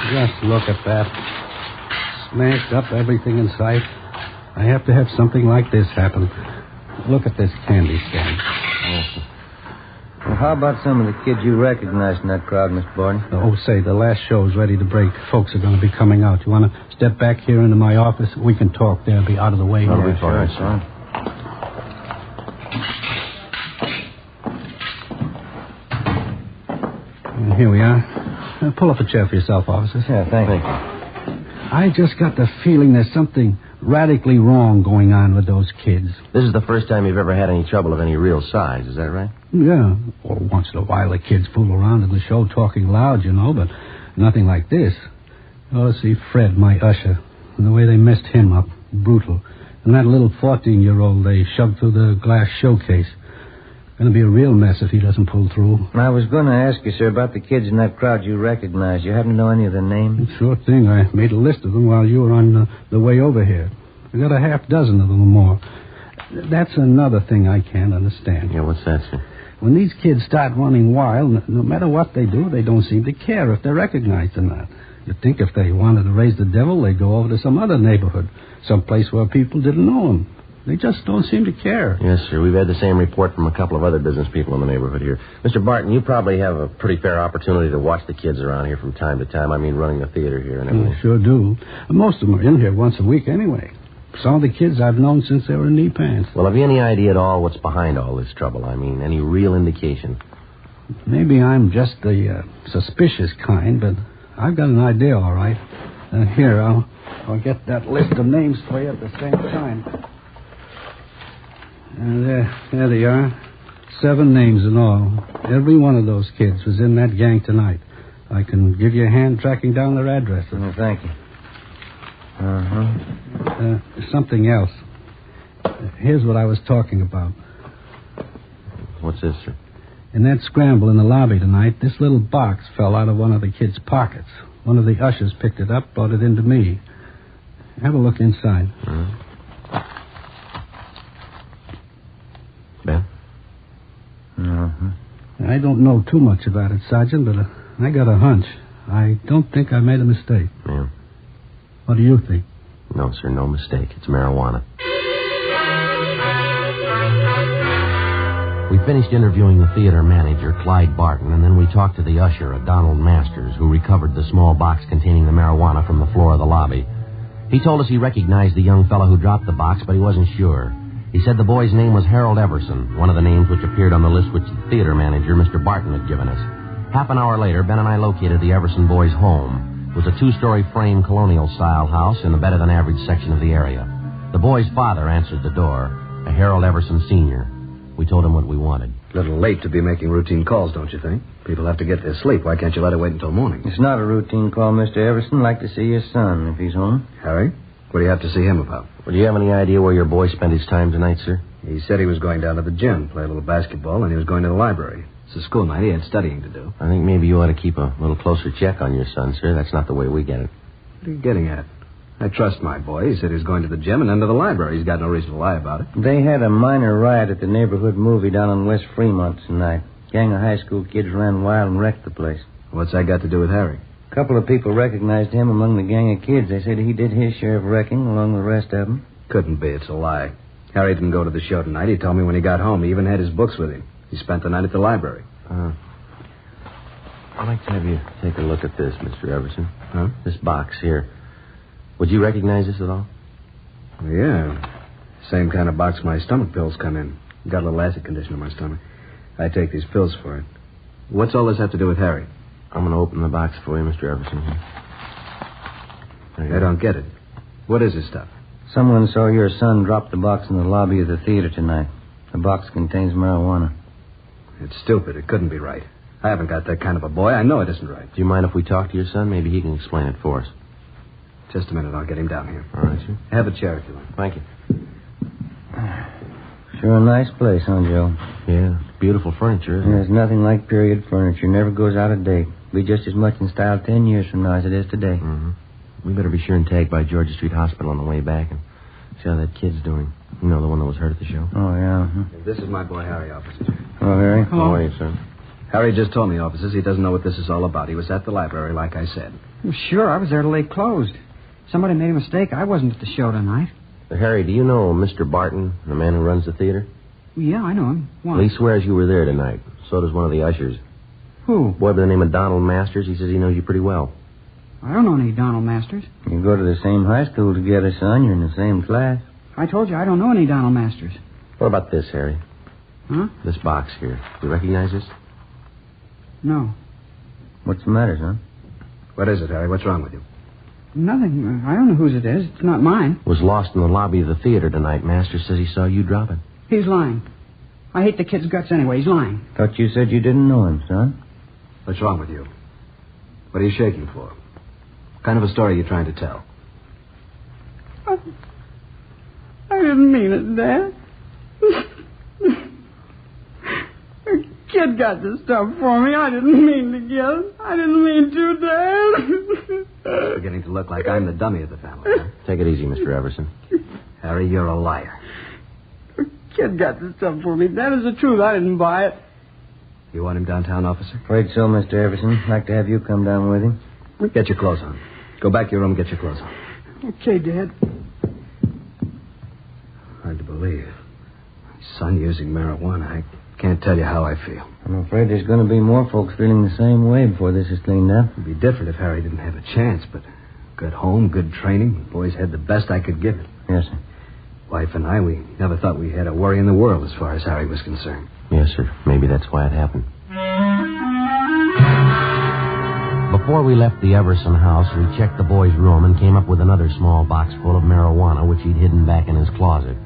[SPEAKER 6] Just look at that. Smashed up everything in sight. I have to have something like this happen. Look at this candy stand.
[SPEAKER 10] Well, how about some of the kids you recognized in that crowd, Mr. Barton?
[SPEAKER 6] Oh, say, the last show's ready to break. Folks are going to be coming out. You want to step back here into my office? We can talk there. Be out of the way.
[SPEAKER 5] That'll be fine, son.
[SPEAKER 6] And here we are. Pull up a chair for yourself, officers.
[SPEAKER 10] Yeah, thank you.
[SPEAKER 6] I just got the feeling there's something radically wrong going on with those kids.
[SPEAKER 5] This is the first time you've ever had any trouble of any real size, is that right?
[SPEAKER 6] Yeah. Or once in a while the kids fool around in the show talking loud, you know, but nothing like this. You ought to see Fred, my usher, and the way they messed him up. Brutal. And that little 14-year-old they shoved through the glass showcase. Going to be a real mess if he doesn't pull through.
[SPEAKER 20] I was going to ask you, sir, about the kids in that crowd you recognized. You happen to know any of their names?
[SPEAKER 6] Sure thing. I made a list of them while you were on the way over here. I got a half dozen of them or more. That's another thing I can't understand.
[SPEAKER 5] Yeah, what's that, sir?
[SPEAKER 6] When these kids start running wild, no matter what they do, they don't seem to care if they're recognized or not. You'd think if they wanted to raise the devil, they'd go over to some other neighborhood, someplace where people didn't know them. They just don't seem to care.
[SPEAKER 5] Yes, sir. We've had the same report from a couple of other business people in the neighborhood here. Mr. Barton, you probably have a pretty fair opportunity to watch the kids around here from time to time. I mean, running the theater here and everything.
[SPEAKER 6] I sure do. Most of them are in here once a week anyway. Some of the kids I've known since they were in knee pants.
[SPEAKER 5] Well, have you any idea at all what's behind all this trouble? I mean, any real indication?
[SPEAKER 6] Maybe I'm just the suspicious kind, but I've got an idea, all right. Here, I'll get that list of names for you at the same time. There they are. 7 names in all. Every one of those kids was in that gang tonight. I can give you a hand tracking down their addresses.
[SPEAKER 20] Oh, thank you.
[SPEAKER 6] Something else. Here's what I was talking about.
[SPEAKER 5] What's this, sir?
[SPEAKER 6] In that scramble in the lobby tonight, this little box fell out of one of the kids' pockets. One of the ushers picked it up, brought it into me. Have a look inside.
[SPEAKER 5] Ben?
[SPEAKER 6] I don't know too much about it, Sergeant, but I got a hunch. I don't think I made a mistake.
[SPEAKER 5] Yeah.
[SPEAKER 6] What do you think?
[SPEAKER 5] No, sir, no mistake. It's marijuana. We finished interviewing the theater manager, Clyde Barton, and then we talked to the usher, a Donald Masters, who recovered the small box containing the marijuana from the floor of the lobby. He told us he recognized the young fellow who dropped the box, but he wasn't sure. He said the boy's name was Harold Everson, one of the names which appeared on the list which the theater manager, Mr. Barton, had given us. Half an hour later, Ben and I located the Everson boy's home. It was a 2-story frame colonial-style house in the better-than-average section of the area. The boy's father answered the door, a Harold Everson Sr. We told him what we wanted.
[SPEAKER 19] A little late to be making routine calls, don't you think? People have to get their sleep. Why can't you let it wait until morning?
[SPEAKER 20] It's not a routine call, Mr. Everson. I'd like to see your son, if he's home.
[SPEAKER 19] Harry? What do you have to see him about?
[SPEAKER 5] Well, do you have any idea where your boy spent his time tonight, sir?
[SPEAKER 19] He said he was going down to the gym, play a little basketball, and he was going to the library. It's a school night. He had studying to do.
[SPEAKER 5] I think maybe you ought to keep a little closer check on your son, sir. That's not the way we get it.
[SPEAKER 19] What are you getting at? I trust my boy. He said he was going to the gym and then to the library. He's got no reason to lie about it.
[SPEAKER 20] They had a minor riot at the neighborhood movie down on West Fremont tonight. Gang of high school kids ran wild and wrecked the place.
[SPEAKER 19] What's that got to do with Harry?
[SPEAKER 20] A couple of people recognized him among the gang of kids. They said he did his share of wrecking along with the rest of them.
[SPEAKER 19] Couldn't be. It's a lie. Harry didn't go to the show tonight. He told me when he got home. He even had his books with him. He spent the night at the library.
[SPEAKER 5] I'd like to have you take a look at this, Mr. Everson.
[SPEAKER 19] Huh?
[SPEAKER 5] This box here. Would you recognize this at all?
[SPEAKER 19] Yeah. Same kind of box my stomach pills come in. Got a little acid condition in my stomach. I take these pills for it. What's all this have to do with Harry?
[SPEAKER 5] I'm going to open the box for you, Mr. Everson.
[SPEAKER 19] I don't get it. What is this stuff?
[SPEAKER 20] Someone saw your son drop the box in the lobby of the theater tonight. The box contains marijuana.
[SPEAKER 19] It's stupid. It couldn't be right. I haven't got that kind of a boy. I know it isn't right.
[SPEAKER 5] Do you mind if we talk to your son? Maybe he can explain it for us.
[SPEAKER 19] Just a minute. I'll get him down here.
[SPEAKER 5] All right, sir.
[SPEAKER 19] Have a chair if you like.
[SPEAKER 5] Thank you.
[SPEAKER 20] Sure a nice place, huh, Joe?
[SPEAKER 5] Yeah. Beautiful furniture, isn't it?
[SPEAKER 20] There's nothing like period furniture. Never goes out of date. Be just as much in style 10 years from now as it is today.
[SPEAKER 5] Mm-hmm. We better be sure and tag by Georgia Street Hospital on the way back and see how that kid's doing. You know, the one that was hurt at the show.
[SPEAKER 20] Oh, yeah.
[SPEAKER 19] This is my boy, Harry, officers.
[SPEAKER 20] Hello, Harry.
[SPEAKER 5] How are you, sir?
[SPEAKER 19] Harry just told me, officers, he doesn't know what this is all about. He was at the library, like I said.
[SPEAKER 21] Well, sure, I was there till they closed. Somebody made a mistake. I wasn't at the show tonight.
[SPEAKER 5] Harry, do you know Mr. Barton, the man who runs the theater?
[SPEAKER 21] Yeah, I know him. Why?
[SPEAKER 5] Well, he swears you were there tonight. So does one of the ushers.
[SPEAKER 21] Who?
[SPEAKER 5] A boy by the name of Donald Masters. He says he knows you pretty well.
[SPEAKER 21] I don't know any Donald Masters.
[SPEAKER 20] You go to the same high school together, son. You're in the same class.
[SPEAKER 21] I told you I don't know any Donald Masters.
[SPEAKER 5] What about this, Harry?
[SPEAKER 21] Huh?
[SPEAKER 5] This box here. Do you recognize this?
[SPEAKER 21] No.
[SPEAKER 20] What's the matter, son?
[SPEAKER 19] What is it, Harry? What's wrong with you?
[SPEAKER 21] Nothing. I don't know whose it is. It's not mine.
[SPEAKER 5] Was lost in the lobby of the theater tonight. Masters says he saw you drop it.
[SPEAKER 21] He's lying. I hate the kid's guts anyway. He's lying.
[SPEAKER 20] Thought you said you didn't know him, son.
[SPEAKER 19] What's wrong with you? What are you shaking for? What kind of a story are you trying to tell?
[SPEAKER 21] I I didn't mean it, Dad. A kid got this stuff for me. I didn't mean to get it. I didn't mean to, Dad.
[SPEAKER 19] It's beginning to look like I'm the dummy of the family. Huh?
[SPEAKER 5] Take it easy, Mr. Everson.
[SPEAKER 19] Harry, you're a liar.
[SPEAKER 21] A kid got this stuff for me. That is the truth. I didn't buy it.
[SPEAKER 19] You want him downtown, officer?
[SPEAKER 20] Afraid so, Mr. Everson. Like to have you come down with him.
[SPEAKER 19] Get your clothes on. Go back to your room and get your clothes on.
[SPEAKER 21] Okay, Dad.
[SPEAKER 19] Hard to believe. My son using marijuana. I can't tell you how I feel.
[SPEAKER 20] I'm afraid there's going to be more folks feeling the same way before this is cleaned up.
[SPEAKER 19] It'd be different if Harry didn't have a chance, but good home, good training. The boys had the best I could give him.
[SPEAKER 20] Yes, sir.
[SPEAKER 19] Wife and I, we never thought we had a worry in the world as far as Harry was concerned.
[SPEAKER 5] Yes, sir. Maybe that's why it happened. Before we left the Everson house, we checked the boy's room and came up with another small box full of marijuana, which he'd hidden back in his closet.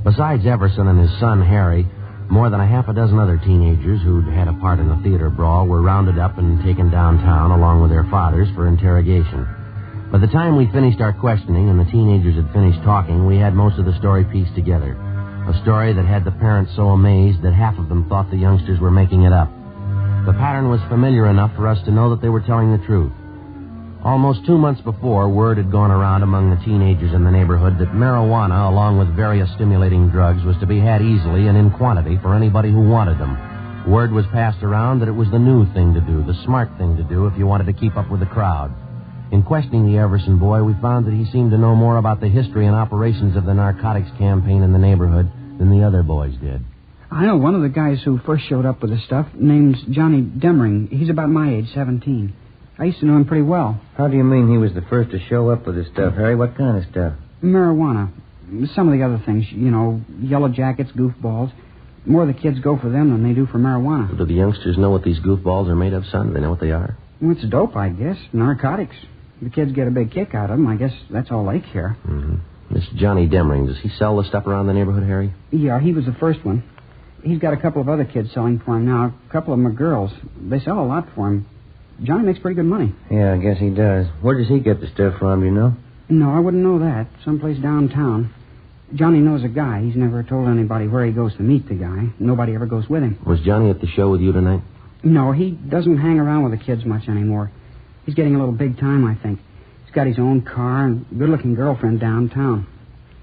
[SPEAKER 5] Besides Everson and his son, Harry, more than a half a dozen other teenagers who'd had a part in the theater brawl were rounded up and taken downtown along with their fathers for interrogation. By the time we finished our questioning and the teenagers had finished talking, we had most of the story pieced together. A story that had the parents so amazed that half of them thought the youngsters were making it up. The pattern was familiar enough for us to know that they were telling the truth. Almost 2 months before, word had gone around among the teenagers in the neighborhood that marijuana, along with various stimulating drugs, was to be had easily and in quantity for anybody who wanted them. Word was passed around that it was the new thing to do, the smart thing to do if you wanted to keep up with the crowd. In questioning the Everson boy, we found that he seemed to know more about the history and operations of the narcotics campaign in the neighborhood than the other boys did.
[SPEAKER 21] I know one of the guys who first showed up with the stuff. Name's Johnny Demring. He's about my age, 17. I used to know him pretty well.
[SPEAKER 20] How do you mean he was the first to show up with the stuff, Harry? What kind of stuff?
[SPEAKER 21] Marijuana. Some of the other things, yellow jackets, goofballs. More of the kids go for them than they do for marijuana.
[SPEAKER 5] Well, do the youngsters know what these goofballs are made of, son? Do they know what they are?
[SPEAKER 21] Well, it's dope, I guess. Narcotics. The kids get a big kick out of them. I guess that's all they care.
[SPEAKER 5] Mm-hmm. This Johnny Demring, does he sell the stuff around the neighborhood, Harry?
[SPEAKER 21] Yeah, he was the first one. He's got a couple of other kids selling for him now. A couple of them are girls. They sell a lot for him. Johnny makes pretty good money.
[SPEAKER 20] Yeah, I guess he does. Where does he get the stuff from, do you know?
[SPEAKER 21] No, I wouldn't know that. Someplace downtown. Johnny knows a guy. He's never told anybody where he goes to meet the guy. Nobody ever goes with him.
[SPEAKER 5] Was Johnny at the show with you tonight?
[SPEAKER 21] No, he doesn't hang around with the kids much anymore. He's getting a little big time, I think. He's got his own car and a good-looking girlfriend downtown.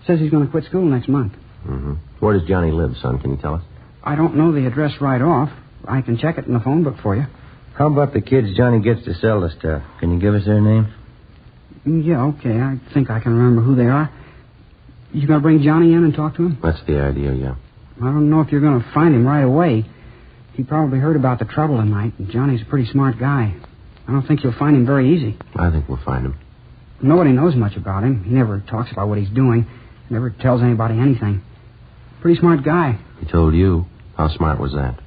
[SPEAKER 21] Says he's going to quit school next month.
[SPEAKER 5] Mm-hmm. Where does Johnny live, son? Can you tell us?
[SPEAKER 21] I don't know the address right off. I can check it in the phone book for you.
[SPEAKER 20] How about the kids Johnny gets to sell the stuff? Can you give us their names?
[SPEAKER 21] Yeah, okay. I think I can remember who they are. You going to bring Johnny in and talk to him?
[SPEAKER 5] That's the idea, yeah.
[SPEAKER 21] I don't know if you're going to find him right away. He probably heard about the trouble tonight, and Johnny's a pretty smart guy. I don't think you'll find him very easy.
[SPEAKER 5] I think we'll find him.
[SPEAKER 21] Nobody knows much about him. He never talks about what he's doing. Never tells anybody anything. Pretty smart guy.
[SPEAKER 5] He told you. How smart was that?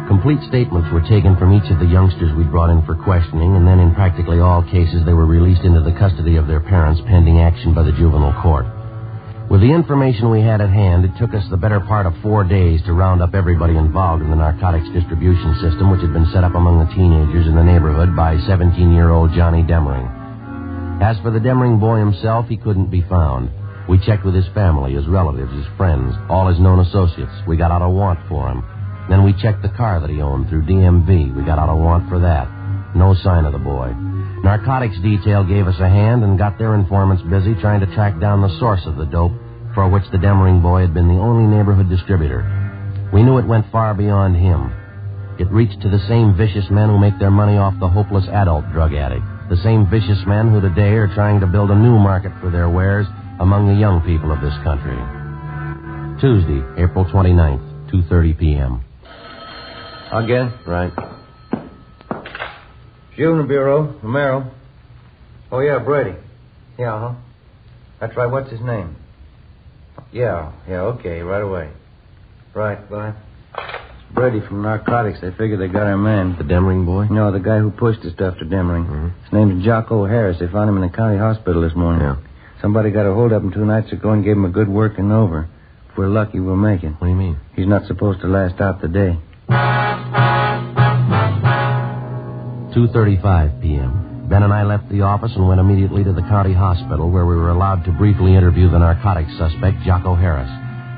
[SPEAKER 5] Complete statements were taken from each of the youngsters we brought in for questioning, and then in practically all cases they were released into the custody of their parents pending action by the juvenile court. With the information we had at hand, it took us the better part of 4 days to round up everybody involved in the narcotics distribution system, which had been set up among the teenagers in the neighborhood by 17-year-old Johnny Demring. As for the Demring boy himself, he couldn't be found. We checked with his family, his relatives, his friends, all his known associates. We got out a warrant for him. Then we checked the car that he owned through DMV. We got out a warrant for that. No sign of the boy. Narcotics detail gave us a hand and got their informants busy trying to track down the source of the dope, for which the Demring boy had been the only neighborhood distributor. We knew it went far beyond him. It reached to the same vicious men who make their money off the hopeless adult drug addict. The same vicious men who today are trying to build a new market for their wares among the young people of this country. Tuesday, April 29th, 2:30 p.m.
[SPEAKER 20] I'll get it.
[SPEAKER 5] Right.
[SPEAKER 20] Juvenile Bureau, Romero. Oh, yeah, Brady. Yeah, huh? That's right. What's his name? Yeah, okay, right away. Right, bye. Brady from Narcotics. They figure they got our man.
[SPEAKER 5] The Demring boy?
[SPEAKER 20] No, the guy who pushed the stuff to Demring.
[SPEAKER 5] Mm-hmm.
[SPEAKER 20] His name's Jocko Harris. They found him in the county hospital this morning.
[SPEAKER 5] Yeah.
[SPEAKER 20] Somebody got a hold of him 2 nights ago and gave him a good working over. If we're lucky, we'll make it.
[SPEAKER 5] What do you mean?
[SPEAKER 20] He's not supposed to last out the day.
[SPEAKER 5] 2:35 p.m. Ben and I left the office and went immediately to the county hospital, where we were allowed to briefly interview the narcotics suspect, Jocko Harris.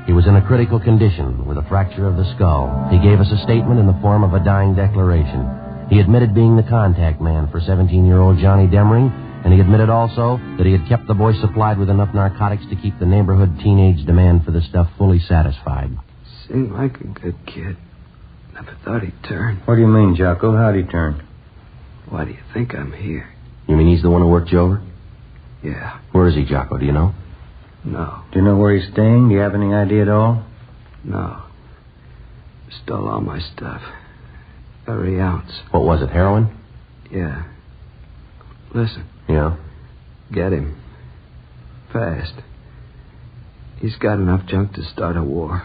[SPEAKER 5] He was in a critical condition with a fracture of the skull. He gave us a statement in the form of a dying declaration. He admitted being the contact man for 17-year-old Johnny Demring, and he admitted also that he had kept the boy supplied with enough narcotics to keep the neighborhood teenage demand for the stuff fully satisfied.
[SPEAKER 19] Seemed like a good kid. Never thought he'd turn.
[SPEAKER 20] What do you mean, Jocko? How'd he turn?
[SPEAKER 19] Why do you think I'm here?
[SPEAKER 5] You mean he's the one who worked you over?
[SPEAKER 19] Yeah.
[SPEAKER 5] Where is he, Jocko? Do you know?
[SPEAKER 19] No.
[SPEAKER 20] Do you know where he's staying? Do you have any idea at all?
[SPEAKER 19] No. Stole all my stuff. Every ounce.
[SPEAKER 5] What was it, heroin?
[SPEAKER 19] Yeah. Listen.
[SPEAKER 5] Yeah?
[SPEAKER 19] Get him. Fast. He's got enough junk to start a war.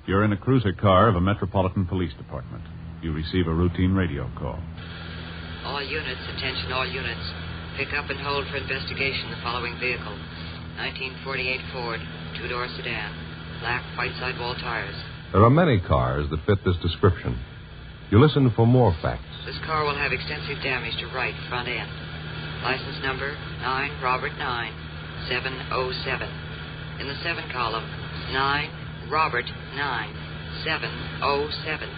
[SPEAKER 1] You're in a cruiser car of a Metropolitan Police Department. You receive a routine radio call.
[SPEAKER 24] All units, attention all units. Pick up and hold for investigation the following vehicle. 1948 Ford, two-door sedan, black white sidewall tires.
[SPEAKER 17] There are many cars that fit this description. You listen for more facts.
[SPEAKER 24] This car will have extensive damage to right front end. License number 9 Robert 9 707. In the 7 column, 9 Robert 9 707.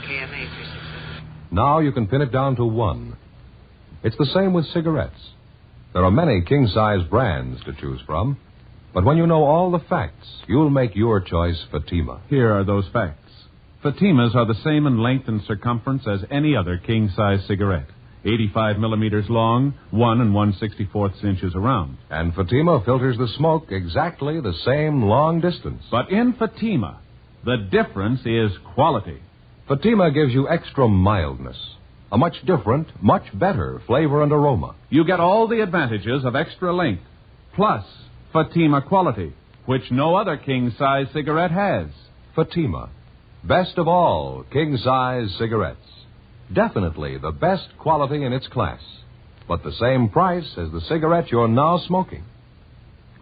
[SPEAKER 24] KMA 367.
[SPEAKER 17] Now you can pin it down to one. It's the same with cigarettes. There are many king-size brands to choose from, but when you know all the facts, you'll make your choice Fatima.
[SPEAKER 1] Here are those facts. Fatimas are the same in length and circumference as any other king-size cigarette. 85 millimeters long, 1 1/64 inches around.
[SPEAKER 17] And Fatima filters the smoke exactly the same long distance.
[SPEAKER 1] But in Fatima, the difference is quality.
[SPEAKER 17] Fatima gives you extra mildness, a much different, much better flavor and aroma.
[SPEAKER 1] You get all the advantages of extra length, plus Fatima quality, which no other king-size cigarette has.
[SPEAKER 17] Fatima, best of all king-size cigarettes. Definitely the best quality in its class, but the same price as the cigarette you're now smoking.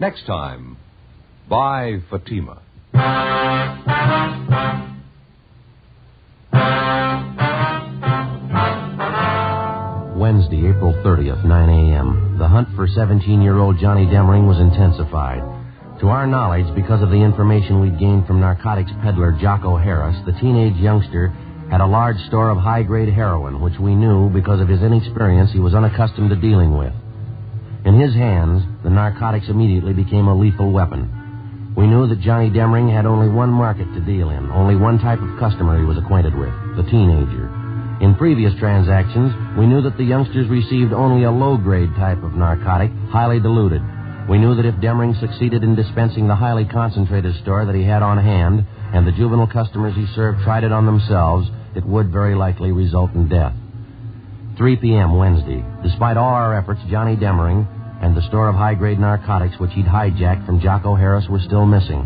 [SPEAKER 17] Next time, buy Fatima.
[SPEAKER 5] Wednesday, April 30th, 9 a.m. The hunt for 17-year-old Johnny Demring was intensified. To our knowledge, because of the information we'd gained from narcotics peddler Jocko Harris, the teenage youngster had a large store of high-grade heroin, which we knew because of his inexperience he was unaccustomed to dealing with. In his hands, the narcotics immediately became a lethal weapon. We knew that Johnny Demring had only one market to deal in, only one type of customer he was acquainted with, the teenager. In previous transactions, we knew that the youngsters received only a low-grade type of narcotic, highly diluted. We knew that if Demring succeeded in dispensing the highly concentrated store that he had on hand, and the juvenile customers he served tried it on themselves, it would very likely result in death. 3 p.m. Wednesday. Despite all our efforts, Johnny Demring and the store of high-grade narcotics which he'd hijacked from Jocko Harris were still missing.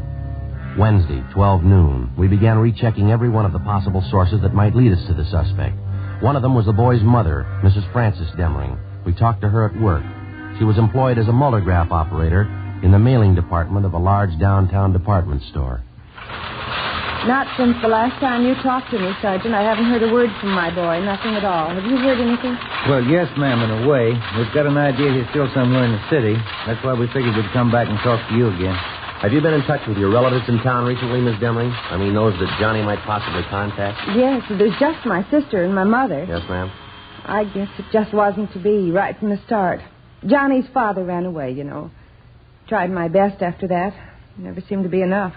[SPEAKER 5] Wednesday, 12 noon. We began rechecking every one of the possible sources that might lead us to the suspect. One of them was the boy's mother, Mrs. Frances Demring. We talked to her at work. She was employed as a multigraph operator in the mailing department of a large downtown department store.
[SPEAKER 14] Not since the last time you talked to me, Sergeant. I haven't heard a word from my boy. Nothing at all. Have you heard anything?
[SPEAKER 20] Well, yes, ma'am, in a way. We've got an idea he's still somewhere in the city. That's why we figured we'd come back and talk to you again.
[SPEAKER 5] Have you been in touch with your relatives in town recently, Miss Demring? I mean, those that Johnny might possibly contact?
[SPEAKER 14] Yes, there's just my sister and my mother.
[SPEAKER 5] Yes, ma'am.
[SPEAKER 14] I guess it just wasn't to be right from the start. Johnny's father ran away, you know. Tried my best after that. Never seemed to be enough.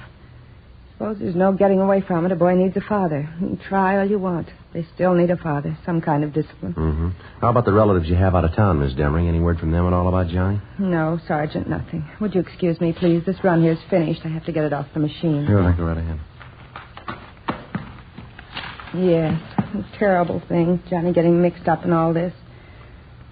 [SPEAKER 14] Suppose there's no getting away from it. A boy needs a father. You can try all you want. They still need a father, some kind of discipline.
[SPEAKER 5] Mm-hmm. How about the relatives you have out of town, Miss Demring? Any word from them at all about Johnny?
[SPEAKER 14] No, Sergeant, nothing. Would you excuse me, please? This run here's finished. I have to get it off the machine.
[SPEAKER 5] Sure, go right ahead.
[SPEAKER 14] Yes, a terrible thing, Johnny getting mixed up in all this.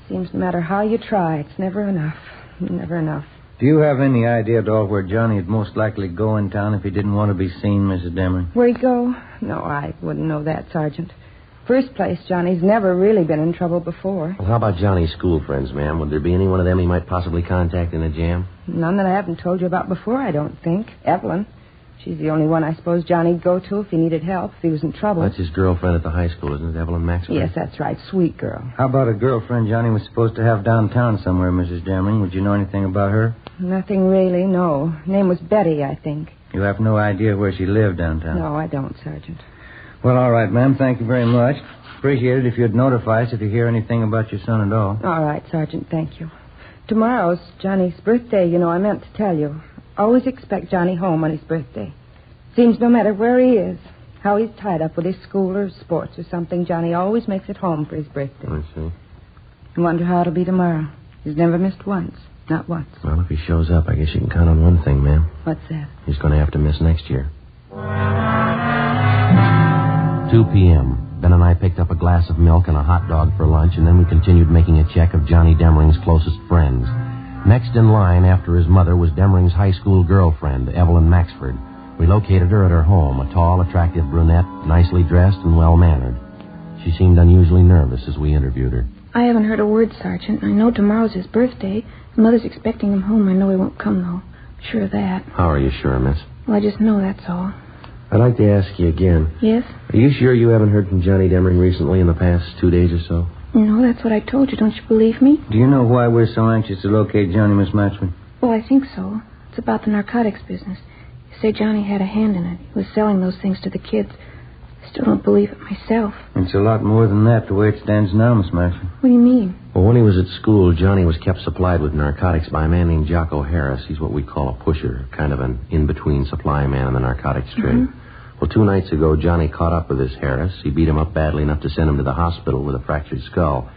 [SPEAKER 14] Seems no matter how you try, it's never enough. Never enough.
[SPEAKER 20] Do you have any idea at all where Johnny would most likely go in town if he didn't want to be seen, Mrs. Demring?
[SPEAKER 14] Where'd he go? No, I wouldn't know that, Sergeant.
[SPEAKER 3] First place, Johnny's never really been in trouble before.
[SPEAKER 5] Well, how about Johnny's school friends, ma'am? Would there be any one of them he might possibly contact in a jam?
[SPEAKER 3] None that I haven't told you about before, I don't think. Evelyn. She's the only one I suppose Johnny'd go to if he needed help, if he was in trouble.
[SPEAKER 5] That's his girlfriend at the high school, isn't it, Evelyn Maxwell?
[SPEAKER 3] Yes, that's right. Sweet girl.
[SPEAKER 20] How about a girlfriend Johnny was supposed to have downtown somewhere, Mrs. Demring? Would you know anything about her?
[SPEAKER 3] Nothing really, no. Name was Betty, I think.
[SPEAKER 20] You have no idea where she lived downtown?
[SPEAKER 3] No, I don't, Sergeant.
[SPEAKER 20] Well, all right, ma'am. Thank you very much. Appreciate it if you'd notify us if you hear anything about your son at all.
[SPEAKER 3] All right, Sergeant, thank you. Tomorrow's Johnny's birthday, you know, I meant to tell you. Always expect Johnny home on his birthday. Seems no matter where he is, how he's tied up with his school or sports or something, Johnny always makes it home for his birthday.
[SPEAKER 5] I see.
[SPEAKER 3] I wonder how it'll be tomorrow. He's never missed once. Not once.
[SPEAKER 5] Well, if he shows up, I guess you can count on one thing, ma'am.
[SPEAKER 3] What's that?
[SPEAKER 5] He's going to have to miss next year. 2 p.m. Ben and I picked up a glass of milk and a hot dog for lunch, and then we continued making a check of Johnny Demring's closest friends. Next in line after his mother was Demring's high school girlfriend, Evelyn Maxford. We located her at her home, a tall, attractive brunette, nicely dressed and well-mannered. She seemed unusually nervous as we interviewed her.
[SPEAKER 7] I haven't heard a word, Sergeant. I know tomorrow's his birthday. His mother's expecting him home. I know he won't come, though. I'm sure of that.
[SPEAKER 5] How are you sure, miss?
[SPEAKER 7] Well, I just know that's all.
[SPEAKER 5] I'd like to ask you again.
[SPEAKER 7] Yes?
[SPEAKER 5] Are you sure you haven't heard from Johnny Demring recently in the past 2 days or so?
[SPEAKER 7] No, that's what I told you. Don't you believe me?
[SPEAKER 20] Do you know why we're so anxious to locate Johnny, Miss Maxford?
[SPEAKER 7] Well, I think so. It's about the narcotics business. You say Johnny had a hand in it. He was selling those things to the kids. I still don't believe it myself.
[SPEAKER 20] It's a lot more than that, the way it stands now, Miss Maxford.
[SPEAKER 7] What do you mean?
[SPEAKER 5] Well, when he was at school, Johnny was kept supplied with narcotics by a man named Jocko Harris. He's what we call a pusher, kind of an in-between supply man in the narcotics trade.
[SPEAKER 7] Mm-hmm.
[SPEAKER 5] Well, 2 nights ago, Johnny caught up with this Harris. He beat him up badly enough to send him to the hospital with a fractured skull.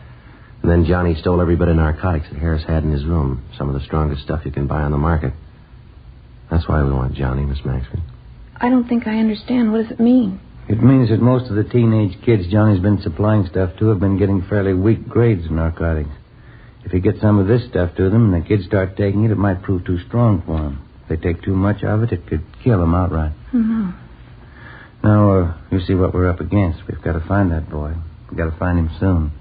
[SPEAKER 5] And then Johnny stole every bit of narcotics that Harris had in his room, some of the strongest stuff you can buy on the market. That's why we want Johnny, Miss Maxford.
[SPEAKER 7] I don't think I understand. What does it mean?
[SPEAKER 20] It means that most of the teenage kids Johnny's been supplying stuff to have been getting fairly weak grades of narcotics. If he gets some of this stuff to them and the kids start taking it, it might prove too strong for them. If they take too much of it, it could kill them outright.
[SPEAKER 7] Mm-hmm.
[SPEAKER 20] Now, you see what we're up against. We've got to find that boy. We've got to find him soon.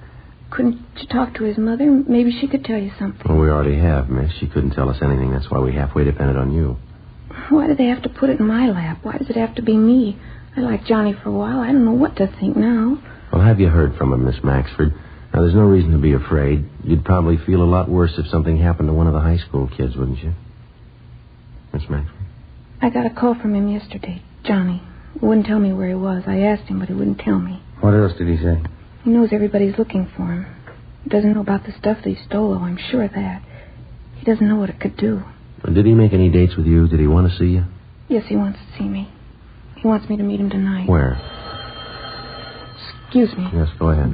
[SPEAKER 7] Couldn't you talk to his mother? Maybe she could tell you something.
[SPEAKER 5] Well, we already have, miss. She couldn't tell us anything. That's why we halfway depended on you.
[SPEAKER 7] Why do they have to put it in my lap? Why does it have to be me? I liked Johnny for a while. I don't know what to think now.
[SPEAKER 5] Well, have you heard from him, Miss Maxford? Now, there's no reason to be afraid. You'd probably feel a lot worse if something happened to one of the high school kids, wouldn't you? Miss Maxford?
[SPEAKER 7] I got a call from him yesterday, Johnny. He wouldn't tell me where he was. I asked him, but he wouldn't tell me.
[SPEAKER 20] What else did he say?
[SPEAKER 7] He knows everybody's looking for him. He doesn't know about the stuff that he stole, though. I'm sure of that. He doesn't know what it could do.
[SPEAKER 5] Did he make any dates with you? Did he want to see you?
[SPEAKER 7] Yes, he wants to see me. He wants me to meet him tonight.
[SPEAKER 5] Where?
[SPEAKER 7] Excuse me.
[SPEAKER 5] Yes, go ahead.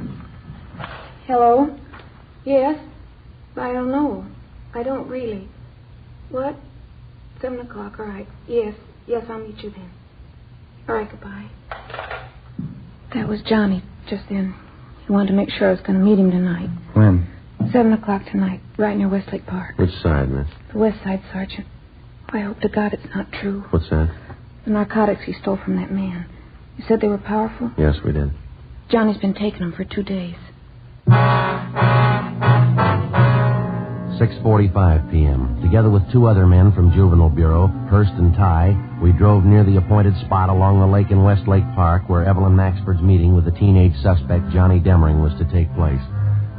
[SPEAKER 7] Hello? Yes? I don't know. I don't really. What? 7 o'clock, all right. Yes, I'll meet you then. All right, goodbye. That was Johnny just then. He wanted to make sure I was going to meet him tonight.
[SPEAKER 20] When?
[SPEAKER 7] 7 o'clock tonight, right near Westlake Park.
[SPEAKER 5] Which side, miss?
[SPEAKER 7] The west side, Sergeant. I hope to God it's not true.
[SPEAKER 5] What's that?
[SPEAKER 7] The narcotics he stole from that man. You said they were powerful?
[SPEAKER 5] Yes, we did.
[SPEAKER 7] Johnny's been taking them for 2 days.
[SPEAKER 5] 6:45 p.m. Together with 2 other men from Juvenile Bureau, Hurst and Ty, we drove near the appointed spot along the lake in Westlake Park where Evelyn Maxford's meeting with the teenage suspect Johnny Demring was to take place.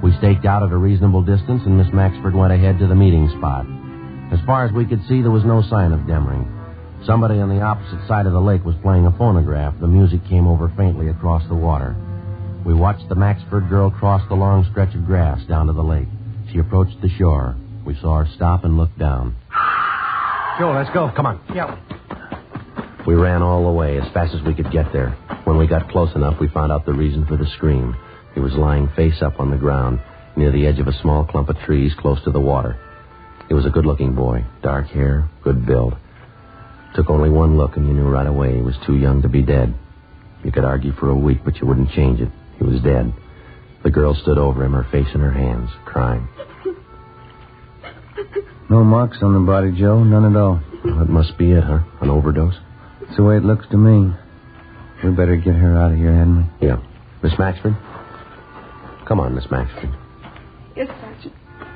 [SPEAKER 5] We staked out at a reasonable distance, and Miss Maxford went ahead to the meeting spot. As far as we could see, there was no sign of Demring. Somebody on the opposite side of the lake was playing a phonograph. The music came over faintly across the water. We watched the Maxford girl cross the long stretch of grass down to the lake. She approached the shore. We saw her stop and look down.
[SPEAKER 19] Joe, let's go. Come on. Yeah.
[SPEAKER 5] We ran all the way as fast as we could get there. When we got close enough, we found out the reason for the scream. He was lying face up on the ground near the edge of a small clump of trees close to the water. He was a good-looking boy, dark hair, good build. Took only one look, and you knew right away he was too young to be dead. You could argue for a week, but you wouldn't change it. He was dead. The girl stood over him, her face in her hands, crying.
[SPEAKER 20] No marks on the body, Joe. None at all.
[SPEAKER 5] Well, that must be it, huh? An overdose?
[SPEAKER 20] It's the way it looks to me. We better get her out of here, hadn't we?
[SPEAKER 5] Yeah. Miss Maxford? Come on, Miss Maxford.
[SPEAKER 7] Yes, Sergeant.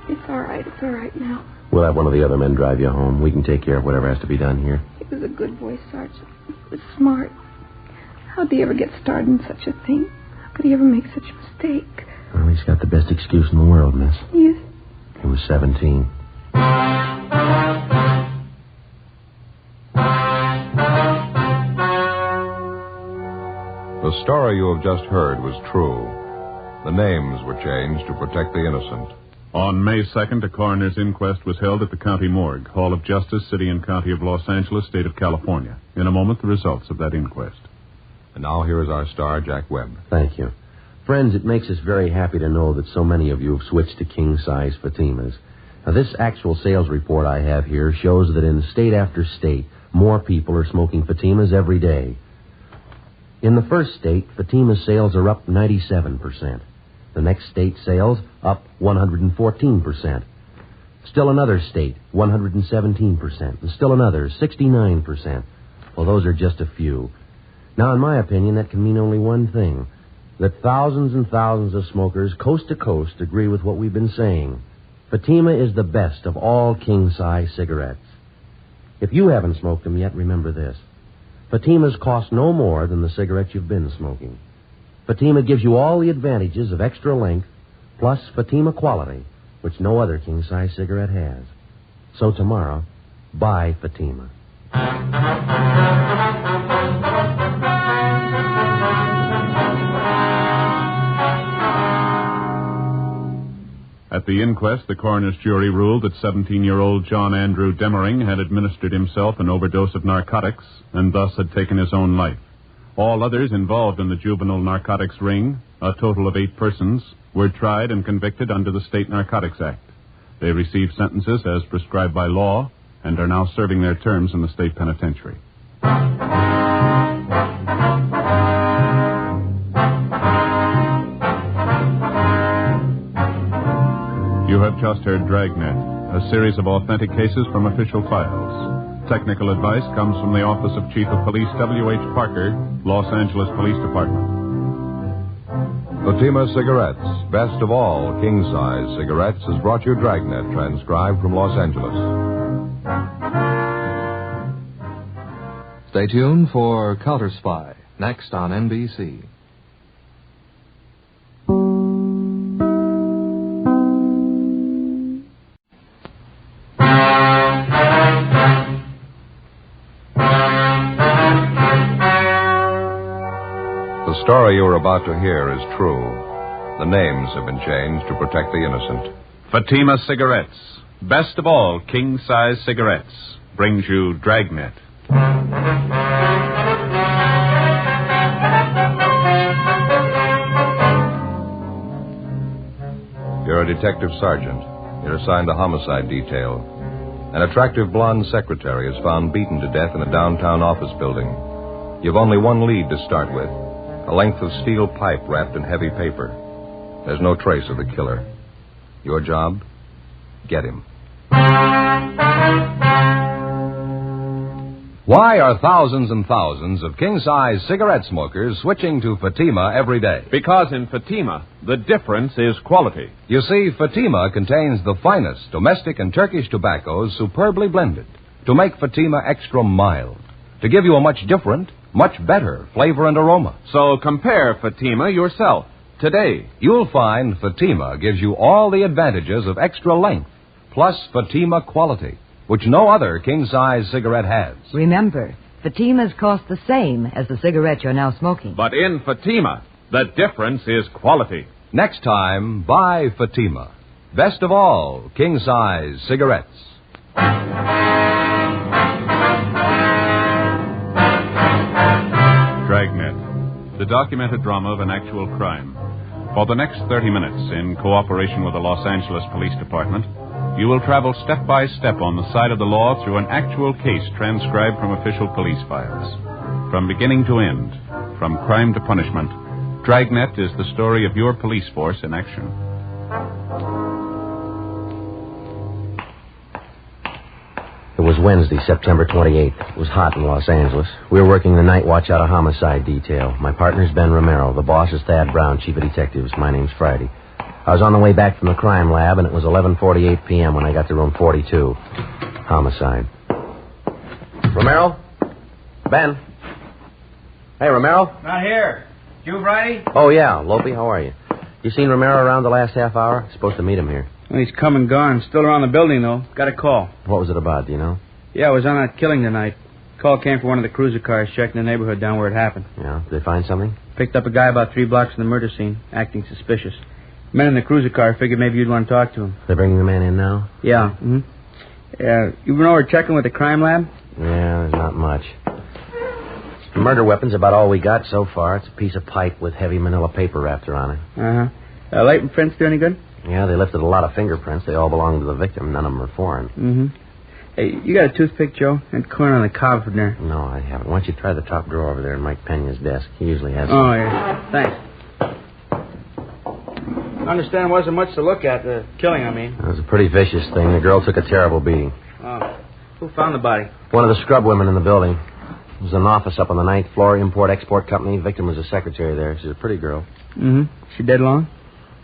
[SPEAKER 7] It's all right. It's all right now.
[SPEAKER 5] We'll have one of the other men drive you home. We can take care of whatever has to be done here.
[SPEAKER 7] He was a good boy, Sergeant. He was smart. How'd he ever get started in such a thing? How could he ever make such a mistake?
[SPEAKER 5] Well, he's got the best excuse in the world, miss.
[SPEAKER 7] Yes.
[SPEAKER 5] He was 17.
[SPEAKER 17] The story you have just heard was true. The names were changed to protect the innocent.
[SPEAKER 1] On May 2nd, a coroner's inquest was held at the county morgue, Hall of Justice, City and County of Los Angeles, State of California. In a moment, the results of that inquest.
[SPEAKER 17] And now here is our star, Jack Webb.
[SPEAKER 5] Thank you. Friends, it makes us very happy to know that so many of you have switched to king-size Fatimas. Now, this actual sales report I have here shows that in state after state, more people are smoking Fatimas every day. In the first state, Fatima sales are up 97%. The next state sales up 114%. Still another state, 117%. And still another, 69%. Well, those are just a few. Now, in my opinion, that can mean only one thing. That thousands and thousands of smokers, coast to coast, agree with what we've been saying. Fatima is the best of all king-size cigarettes. If you haven't smoked them yet, remember this. Fatimas cost no more than the cigarettes you've been smoking. Fatima gives you all the advantages of extra length, plus Fatima quality, which no other king-size cigarette has. So tomorrow, buy Fatima.
[SPEAKER 1] At the inquest, the coroner's jury ruled that 17-year-old John Andrew Demering had administered himself an overdose of narcotics and thus had taken his own life. All others involved in the juvenile narcotics ring, a total of 8 persons, were tried and convicted under the State Narcotics Act. They received sentences as prescribed by law and are now serving their terms in the state penitentiary. You have just heard Dragnet, a series of authentic cases from official files. Technical advice comes from the Office of Chief of Police W.H. Parker, Los Angeles Police Department.
[SPEAKER 17] Fatima Cigarettes, best of all king-size cigarettes, has brought you Dragnet, transcribed from Los Angeles.
[SPEAKER 2] Stay tuned for Counter Spy, next on NBC.
[SPEAKER 17] The story you are about to hear is true. The names have been changed to protect the innocent.
[SPEAKER 1] Fatima Cigarettes, best of all king-size cigarettes, brings you Dragnet.
[SPEAKER 17] You're a detective sergeant. You're assigned to homicide detail. An attractive blonde secretary is found beaten to death in a downtown office building. You've only one lead to start with. A length of steel pipe wrapped in heavy paper. There's no trace of the killer. Your job? Get him. Why are thousands and thousands of king-size cigarette smokers switching to Fatima every day?
[SPEAKER 1] Because in Fatima, the difference is quality.
[SPEAKER 17] You see, Fatima contains the finest domestic and Turkish tobaccos superbly blended to make Fatima extra mild, to give you a much different, much better flavor and aroma.
[SPEAKER 1] So compare Fatima yourself today.
[SPEAKER 17] You'll find Fatima gives you all the advantages of extra length, plus Fatima quality, which no other king-size cigarette has.
[SPEAKER 4] Remember, Fatimas cost the same as the cigarette you're now smoking.
[SPEAKER 1] But in Fatima, the difference is quality.
[SPEAKER 17] Next time, buy Fatima. Best of all king-size cigarettes.
[SPEAKER 1] Dragnet, the documented drama of an actual crime. For the next 30 minutes, in cooperation with the Los Angeles Police Department, you will travel step by step on the side of the law through an actual case transcribed from official police files. From beginning to end, from crime to punishment, Dragnet is the story of your police force in action.
[SPEAKER 5] It was Wednesday, September 28th. It was hot in Los Angeles. We were working the night watch out of homicide detail. My partner's Ben Romero. The boss is Thad Brown, chief of detectives. My name's Friday. I was on the way back from the crime lab, and it was 11:48 p.m. when I got to room 42. Homicide. Romero? Ben? Hey, Romero?
[SPEAKER 20] Not here. You, Friday?
[SPEAKER 5] Oh, yeah. Lopey, how are you? You seen Romero around the last half hour? Supposed to meet him here.
[SPEAKER 21] Well, he's come and gone. Still around the building, though. Got a call.
[SPEAKER 5] What was it about, do you know?
[SPEAKER 21] Yeah, I was on that killing tonight. Call came from one of the cruiser cars checking the neighborhood down where it happened.
[SPEAKER 5] Yeah? Did they find something?
[SPEAKER 21] Picked up a guy about 3 blocks from the murder scene, acting suspicious. Men in the cruiser car figured maybe you'd want to talk to him.
[SPEAKER 5] They're bringing the man in now?
[SPEAKER 21] Yeah. Mm-hmm. You been over checking with the crime lab?
[SPEAKER 5] Yeah, there's not much. The murder weapon's about all we got so far. It's a piece of pipe with heavy manila paper wrapped around it.
[SPEAKER 21] Uh-huh. Light and prints do any good?
[SPEAKER 5] Yeah, they lifted a lot of fingerprints. They all belong to the victim. None of them are foreign.
[SPEAKER 21] Mm-hmm. Hey, you got a toothpick, Joe? And corn on the cob from there.
[SPEAKER 5] No, I haven't. Why don't you try the top drawer over there in Mike Pena's desk? He usually has some.
[SPEAKER 21] Oh, yeah. Thanks. I understand it wasn't much to look at, the killing, I mean.
[SPEAKER 5] It was a pretty vicious thing. The girl took a terrible beating.
[SPEAKER 21] Oh. Who found the body?
[SPEAKER 5] One of the scrub women in the building. It was an office up on the 9th floor, import-export company. Victim was a secretary there. She's a pretty girl.
[SPEAKER 21] Mm-hmm. She dead long?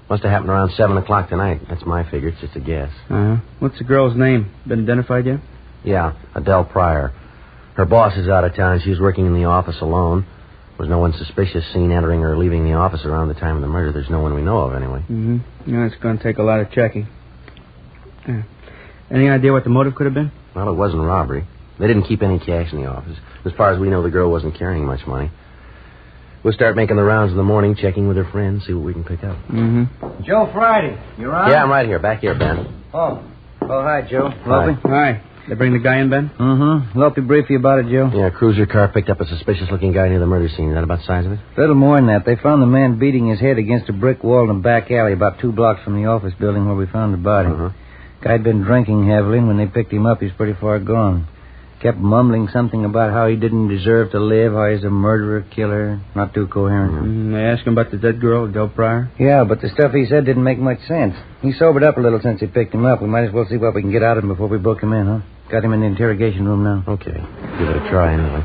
[SPEAKER 5] Must have happened around 7 o'clock tonight. That's my figure. It's just a guess.
[SPEAKER 21] Uh-huh. What's the girl's name? Been identified yet?
[SPEAKER 5] Yeah, Adele Pryor. Her boss is out of town. She was working in the office alone. There was no one suspicious seen entering or leaving the office around the time of the murder. There's no one we know of, anyway.
[SPEAKER 21] Mm-hmm. Yeah, it's going to take a lot of checking. Yeah. Any idea what the motive could have been?
[SPEAKER 5] Well, it wasn't robbery. They didn't keep any cash in the office. As far as we know, the girl wasn't carrying much money. We'll start making the rounds in the morning, checking with her friends, see what we can pick up.
[SPEAKER 21] Mm-hmm.
[SPEAKER 20] Joe Friday, you on?
[SPEAKER 5] Yeah, I'm right here. Back here, Ben.
[SPEAKER 20] Oh, hi, Joe.
[SPEAKER 5] Hi.
[SPEAKER 20] Lopey?
[SPEAKER 21] Hi. They bring the guy in, Ben?
[SPEAKER 20] Mm-hmm. Lopey brief you about it, Joe?
[SPEAKER 5] Yeah, a cruiser car picked up a suspicious-looking guy near the murder scene. Is that about the size of it?
[SPEAKER 20] A little more than that. They found the man beating his head against a brick wall in a back alley about 2 blocks from the office building where we found the body.
[SPEAKER 5] Uh-huh.
[SPEAKER 20] Guy'd been drinking heavily, and when they picked him up, he's pretty far gone. Kept mumbling something about how he didn't deserve to live, how he's a murderer, killer. Not too coherent.
[SPEAKER 21] Mm-hmm. They asked him about the dead girl, Adele Pryor?
[SPEAKER 20] Yeah, but the stuff he said didn't make much sense. He sobered up a little since he picked him up. We might as well see what we can get out of him before we book him in, huh? Got him in the interrogation room now.
[SPEAKER 5] Okay. Give it a try, anyway.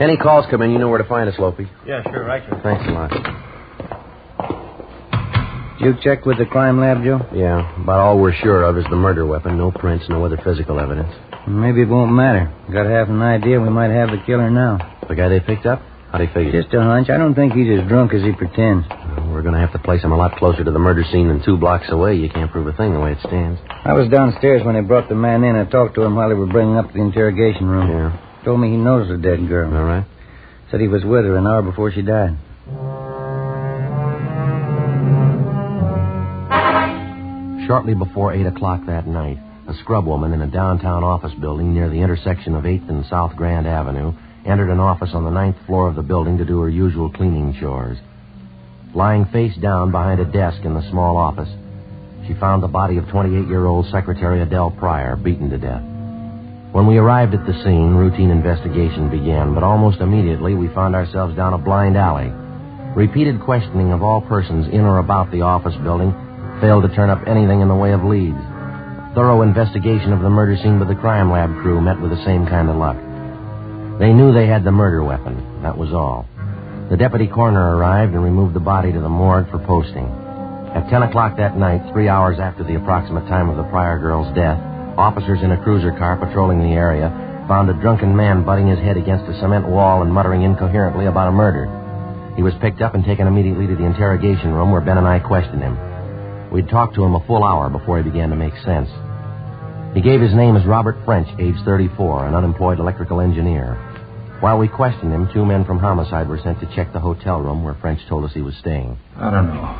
[SPEAKER 5] Any calls come in, you know where to find us, Lopey.
[SPEAKER 20] Yeah, sure, right, sir.
[SPEAKER 5] Thanks a lot.
[SPEAKER 20] Did you check with the crime lab, Joe?
[SPEAKER 5] Yeah, about all we're sure of is the murder weapon. No prints, no other physical evidence.
[SPEAKER 20] Maybe it won't matter. Got half an idea we might have the killer now.
[SPEAKER 5] The guy they picked up? How do you figure?
[SPEAKER 20] Just a hunch. I don't think he's as drunk as he pretends.
[SPEAKER 5] Well, we're going to have to place him a lot closer to the murder scene than 2 blocks away. You can't prove a thing the way it stands.
[SPEAKER 20] I was downstairs when they brought the man in. I talked to him while they were bringing up the interrogation room.
[SPEAKER 5] Yeah.
[SPEAKER 20] Told me he knows the dead girl.
[SPEAKER 5] All right.
[SPEAKER 20] Said he was with her an hour before she died.
[SPEAKER 5] Shortly before 8 o'clock that night, a scrub woman in a downtown office building near the intersection of 8th and South Grand Avenue entered an office on the 9th floor of the building to do her usual cleaning chores. Lying face down behind a desk in the small office, she found the body of 28-year-old Secretary Adele Pryor, beaten to death. When we arrived at the scene, routine investigation began, but almost immediately we found ourselves down a blind alley. Repeated questioning of all persons in or about the office building failed to turn up anything in the way of leads. Thorough investigation of the murder scene by the crime lab crew met with the same kind of luck. They knew they had the murder weapon. That was all. The deputy coroner arrived and removed the body to the morgue for posting. At 10 o'clock that night, 3 hours after the approximate time of the Pryor girl's death, officers in a cruiser car patrolling the area found a drunken man butting his head against a cement wall and muttering incoherently about a murder. He was picked up and taken immediately to the interrogation room where Ben and I questioned him. We'd talked to him a full hour before he began to make sense. He gave his name as Robert French, age 34, an unemployed electrical engineer. While we questioned him, 2 men from homicide were sent to check the hotel room where French told us he was staying.
[SPEAKER 13] I don't know.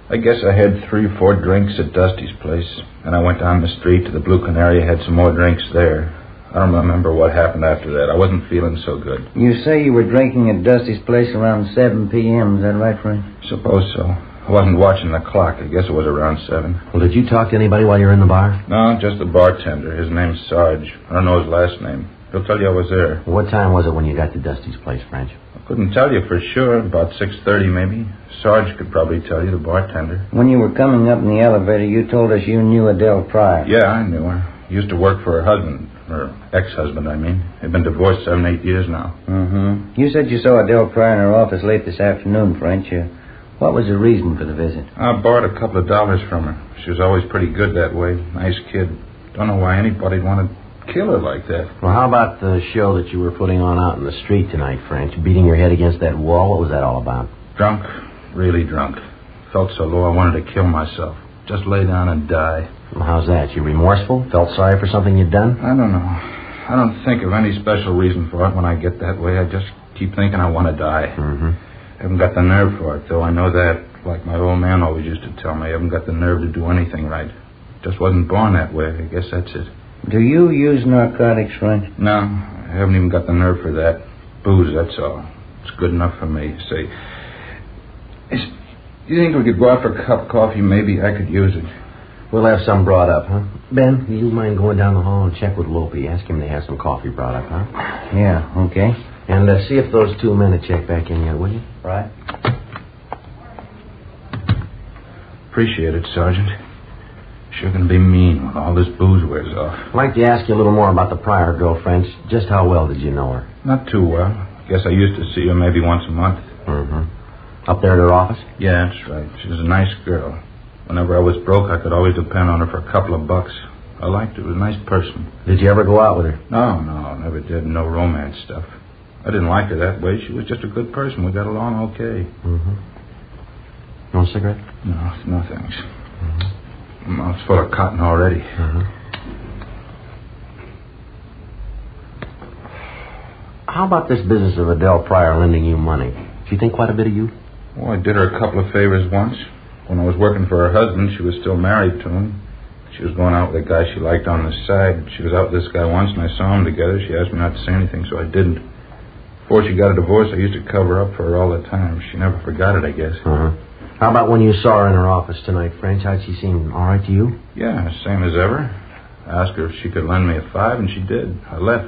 [SPEAKER 13] I guess I had 3 or 4 drinks at Dusty's place, and I went down the street to the Blue Canary, had some more drinks there. I don't remember what happened after that. I wasn't feeling so good.
[SPEAKER 20] You say you were drinking at Dusty's place around 7 p.m., is that right, Frank?
[SPEAKER 13] Suppose so. I wasn't watching the clock. I guess it was around 7.
[SPEAKER 5] Well, did you talk to anybody while you were in the bar?
[SPEAKER 13] No, just the bartender. His name's Sarge. I don't know his last name. He'll tell you I was there.
[SPEAKER 5] What time was it when you got to Dusty's place, French?
[SPEAKER 13] I couldn't tell you for sure. About 6:30 maybe. Sarge could probably tell you, the bartender.
[SPEAKER 20] When you were coming up in the elevator, you told us you knew Adele Pryor.
[SPEAKER 13] Yeah, I knew her. Used to work for her husband. Or ex-husband, I mean. They've been divorced 7, 8 years now.
[SPEAKER 20] Mm-hmm. You said you saw Adele Pryor in her office late this afternoon, French. What was the reason for the visit?
[SPEAKER 13] I borrowed a couple of dollars from her. She was always pretty good that way. Nice kid. Don't know why anybody'd want to kill her like that.
[SPEAKER 5] Well, how about the show that you were putting on out in the street tonight, French? Beating your head against that wall? What was that all about?
[SPEAKER 13] Drunk. Really drunk. Felt so low I wanted to kill myself. Just lay down and die.
[SPEAKER 5] Well, how's that? You remorseful? Felt sorry for something you'd done?
[SPEAKER 13] I don't know. I don't think of any special reason for it when I get that way. I just keep thinking I want to die.
[SPEAKER 5] Mm-hmm.
[SPEAKER 13] I haven't got the nerve for it, though. I know that. Like my old man always used to tell me, I haven't got the nerve to do anything right. Just wasn't born that way. I guess that's it.
[SPEAKER 20] Do you use narcotics, French?
[SPEAKER 13] No, I haven't even got the nerve for that. Booze, that's all. It's good enough for me. Say, do you think we could go out for a cup of coffee? Maybe I could use it.
[SPEAKER 5] We'll have some brought up, huh? Ben, do you mind going down the hall and check with Lopey? Ask him to have some coffee brought up, huh?
[SPEAKER 20] Yeah, okay.
[SPEAKER 5] And see if those 2 men have checked back in yet, will you?
[SPEAKER 20] Right.
[SPEAKER 13] Appreciate it, Sergeant. Sure gonna be mean when all this booze wears off.
[SPEAKER 5] I'd like to ask you a little more about the Pryor girl, French. Just how well did you know her?
[SPEAKER 13] Not too well. Guess I used to see her maybe once a month.
[SPEAKER 5] Mm-hmm. Up there at her office?
[SPEAKER 13] Yeah, that's right. She was a nice girl. Whenever I was broke, I could always depend on her for a couple of bucks. I liked her. She was a nice person.
[SPEAKER 5] Did you ever go out with her?
[SPEAKER 13] No, never did. No romance stuff. I didn't like her that way. She was just a good person. We got along okay.
[SPEAKER 5] Mm-hmm. You want a cigarette?
[SPEAKER 13] No thanks. Mm-hmm. My mouth's full of cotton already.
[SPEAKER 5] Mm-hmm. How about this business of Adele Pryor lending you money? Does she think quite a bit of you?
[SPEAKER 13] Well, I did her a couple of favors once. When I was working for her husband, she was still married to him. She was going out with a guy she liked on the side. She was out with this guy once, and I saw them together. She asked me not to say anything, so I didn't. Before she got a divorce, I used to cover up for her all the time. She never forgot it, I guess.
[SPEAKER 5] Uh-huh. How about when you saw her in her office tonight, French? How'd she seem? All right to you?
[SPEAKER 13] Yeah, same as ever. I asked her if she could lend me a $5, and she did. I left.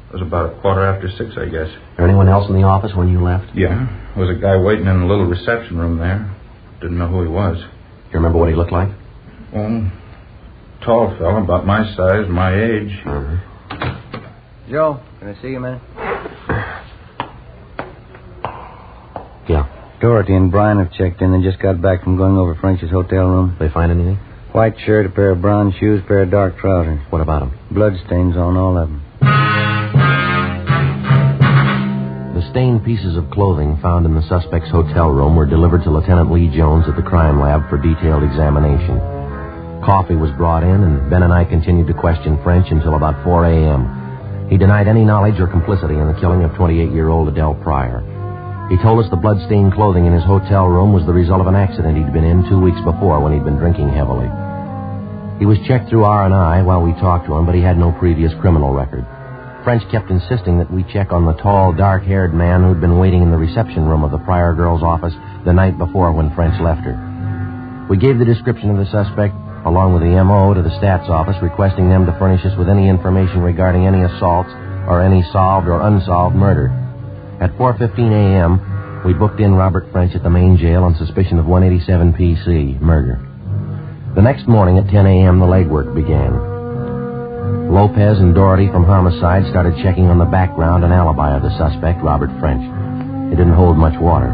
[SPEAKER 13] It was about 6:15, I guess.
[SPEAKER 5] There anyone else in the office when you left?
[SPEAKER 13] Yeah. There was a guy waiting in the little reception room there. Didn't know who he was.
[SPEAKER 5] You remember what he looked like?
[SPEAKER 13] Well, tall fella, about my size, my age.
[SPEAKER 5] Uh-huh.
[SPEAKER 20] Joe, can I see you a minute?
[SPEAKER 5] Yeah.
[SPEAKER 20] Dorothy and Brian have checked in. They just got back from going over French's hotel room.
[SPEAKER 5] They find anything?
[SPEAKER 20] White shirt, a pair of brown shoes, a pair of dark trousers.
[SPEAKER 5] What about them?
[SPEAKER 20] Bloodstains on all of them.
[SPEAKER 5] The stained pieces of clothing found in the suspect's hotel room were delivered to Lieutenant Lee Jones at the crime lab for detailed examination. Coffee was brought in, and Ben and I continued to question French until about 4 a.m. He denied any knowledge or complicity in the killing of 28-year-old Adele Pryor. He told us the blood-stained clothing in his hotel room was the result of an accident he'd been in 2 weeks before when he'd been drinking heavily. He was checked through R&I while we talked to him, but he had no previous criminal record. French kept insisting that we check on the tall, dark-haired man who'd been waiting in the reception room of the Pryor girl's office the night before when French left her. We gave the description of the suspect, along with the M.O., to the Stats office, requesting them to furnish us with any information regarding any assaults or any solved or unsolved murder. At 4:15 a.m., we booked in Robert French at the main jail on suspicion of 187 PC, murder. The next morning at 10 a.m., the legwork began. Lopez and Doherty from Homicide started checking on the background and alibi of the suspect, Robert French. It didn't hold much water.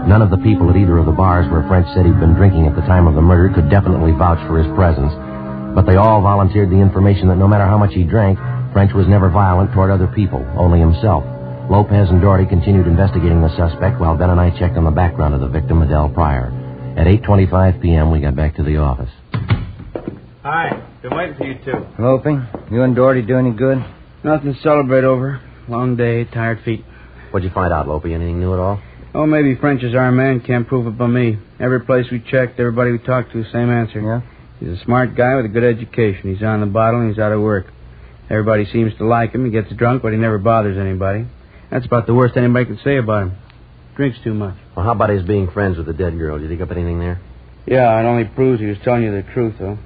[SPEAKER 5] None of the people at either of the bars where French said he'd been drinking at the time of the murder could definitely vouch for his presence, but they all volunteered the information that no matter how much he drank, French was never violent toward other people, only himself. Lopez and Doherty continued investigating the suspect while Ben and I checked on the background of the victim, Adele Pryor. At 8:25 p.m., we got back to the office.
[SPEAKER 12] Hi. Been waiting for you two.
[SPEAKER 20] Loping, you and Doherty do any good?
[SPEAKER 21] Nothing to celebrate over. Long day, tired feet.
[SPEAKER 5] What'd you find out, Lopey? Anything new at all?
[SPEAKER 21] Oh, maybe French is our man. Can't prove it by me. Every place we checked, everybody we talked to, same answer.
[SPEAKER 20] Yeah?
[SPEAKER 21] He's a smart guy with a good education. He's on the bottle and he's out of work. Everybody seems to like him. He gets drunk, but he never bothers anybody. That's about the worst anybody can say about him. Drinks too much.
[SPEAKER 5] Well, how about his being friends with the dead girl? Did you dig up anything there?
[SPEAKER 21] Yeah, it only proves he was telling you the truth, though.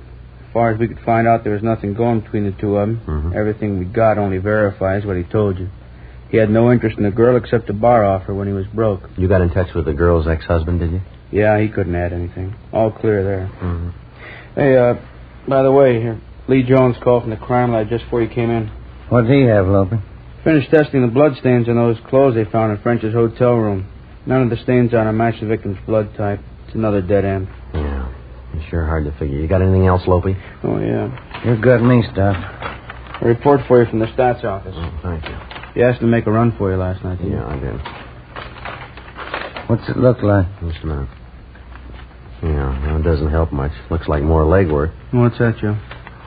[SPEAKER 21] As far as we could find out, there was nothing going between the two of them.
[SPEAKER 5] Mm-hmm.
[SPEAKER 21] Everything we got only verifies what he told you. He had no interest in the girl except a bar offer when he was broke.
[SPEAKER 5] You got in touch with the girl's ex-husband, did you?
[SPEAKER 21] Yeah, he couldn't add anything. All clear there.
[SPEAKER 5] Mm-hmm.
[SPEAKER 21] Hey, by the way, here, Lee Jones called from the crime lab just before you came in.
[SPEAKER 20] What did he have, Lope?
[SPEAKER 21] Finished testing the blood stains on those clothes they found in French's hotel room. None of the stains on them match the victim's blood type. It's another dead end.
[SPEAKER 5] Yeah. It's sure hard to figure. You got anything else, Lope?
[SPEAKER 21] Oh, yeah.
[SPEAKER 20] You got me stuff.
[SPEAKER 21] A report for you from the stats office.
[SPEAKER 5] Oh, thank you.
[SPEAKER 21] You asked him to make a run for you last night, didn't you?
[SPEAKER 5] Yeah, I did.
[SPEAKER 20] What's it look like?
[SPEAKER 5] Just a minute. Yeah, well, it doesn't help much. Looks like more legwork.
[SPEAKER 21] What's that, Joe?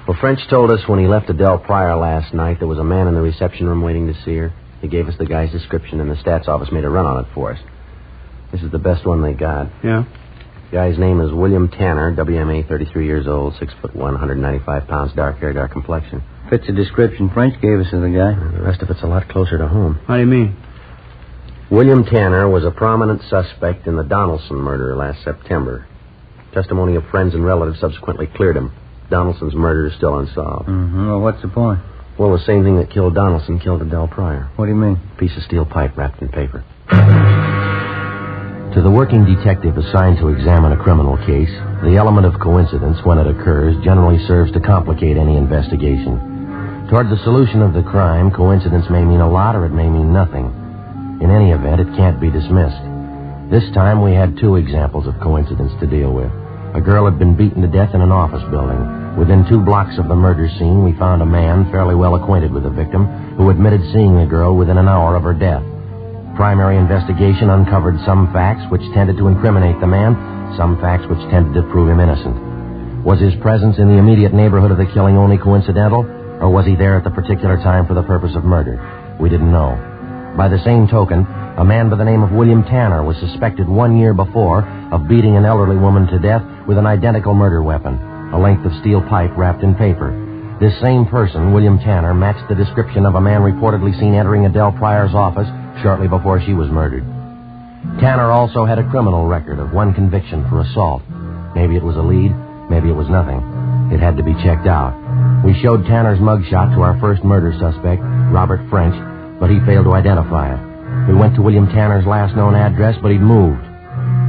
[SPEAKER 5] Well, French told us when he left Adele Pryor last night there was a man in the reception room waiting to see her. He gave us the guy's description, and the stats office made a run on it for us. This is the best one they got.
[SPEAKER 21] Yeah?
[SPEAKER 5] The guy's name is William Tanner, WMA, 33 years old, 6'1", 195 pounds, dark hair, dark complexion.
[SPEAKER 20] Fits the description French gave us of the guy.
[SPEAKER 5] The rest of it's a lot closer to home.
[SPEAKER 21] How do you mean?
[SPEAKER 5] William Tanner was a prominent suspect in the Donaldson murder last September. Testimony of friends and relatives subsequently cleared him. Donaldson's murder is still unsolved.
[SPEAKER 20] Mm-hmm. Well, what's the point?
[SPEAKER 5] Well, the same thing that killed Donaldson killed Adele Pryor.
[SPEAKER 20] What do you mean?
[SPEAKER 5] Piece of steel pipe wrapped in paper. To the working detective assigned to examine a criminal case, the element of coincidence when it occurs generally serves to complicate any investigation. Toward the solution of the crime, coincidence may mean a lot or it may mean nothing. In any event, it can't be dismissed. This time we had two examples of coincidence to deal with. A girl had been beaten to death in an office building. Within 2 blocks of the murder scene, we found a man fairly well acquainted with the victim who admitted seeing the girl within an hour of her death. Primary investigation uncovered some facts which tended to incriminate the man, some facts which tended to prove him innocent. Was his presence in the immediate neighborhood of the killing only coincidental, or was he there at the particular time for the purpose of murder? We didn't know. By the same token, a man by the name of William Tanner was suspected 1 year before of beating an elderly woman to death with an identical murder weapon, a length of steel pipe wrapped in paper. This same person, William Tanner, matched the description of a man reportedly seen entering Adele Pryor's office shortly before she was murdered. Tanner also had a criminal record of 1 conviction for assault. Maybe it was a lead, maybe it was nothing. It had to be checked out. We showed Tanner's mugshot to our first murder suspect, Robert French, but he failed to identify it. We went to William Tanner's last known address, but he'd moved.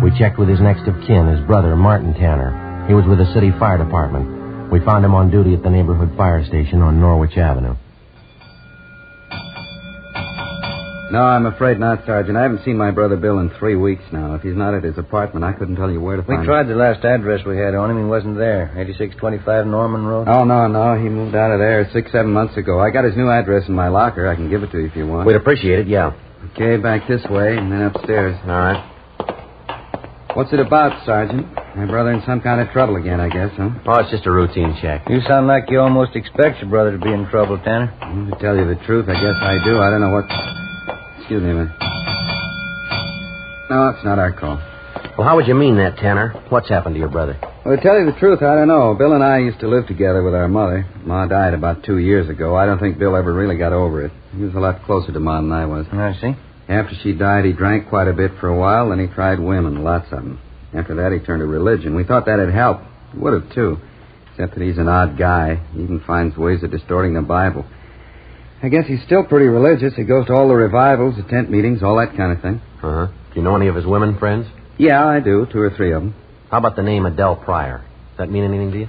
[SPEAKER 5] We checked with his next of kin, his brother, Martin Tanner. He was with the city fire department. We found him on duty at the neighborhood fire station on Norwich Avenue.
[SPEAKER 19] No, I'm afraid not, Sergeant. I haven't seen my brother Bill in 3 weeks now. If he's not at his apartment, I couldn't tell you where to find him.
[SPEAKER 20] We tried the last address we had on him. He wasn't there. 8625 Norman Road?
[SPEAKER 19] Oh, no. He moved out of there 6-7 months ago. I got his new address in my locker. I can give it to you if you want.
[SPEAKER 5] We'd appreciate it, yeah.
[SPEAKER 19] Okay, back this way and then upstairs.
[SPEAKER 5] All right.
[SPEAKER 19] What's it about, Sergeant? My brother in some kind of trouble again, I guess, huh?
[SPEAKER 5] Oh, it's just a routine check.
[SPEAKER 20] You sound like you almost expect your brother to be in trouble, Tanner.
[SPEAKER 19] Well, to tell you the truth, I guess I do. I don't know what... Excuse me a minute. No, it's not our call.
[SPEAKER 5] Well, how would you mean that, Tanner? What's happened to your brother?
[SPEAKER 19] Well, to tell you the truth, I don't know. Bill and I used to live together with our mother. Ma died about 2 years ago. I don't think Bill ever really got over it. He was a lot closer to Ma than I was.
[SPEAKER 20] I see.
[SPEAKER 19] After she died, he drank quite a bit for a while, then he tried women, lots of them. After that, he turned to religion. We thought that'd help. He would have, too. Except that he's an odd guy. He even finds ways of distorting the Bible. I guess he's still pretty religious. He goes to all the revivals, the tent meetings, all that kind of thing.
[SPEAKER 5] Uh-huh. Do you know any of his women friends?
[SPEAKER 19] Yeah, I do. 2 or 3 of them.
[SPEAKER 5] How about the name Adele Pryor? Does that mean anything to you?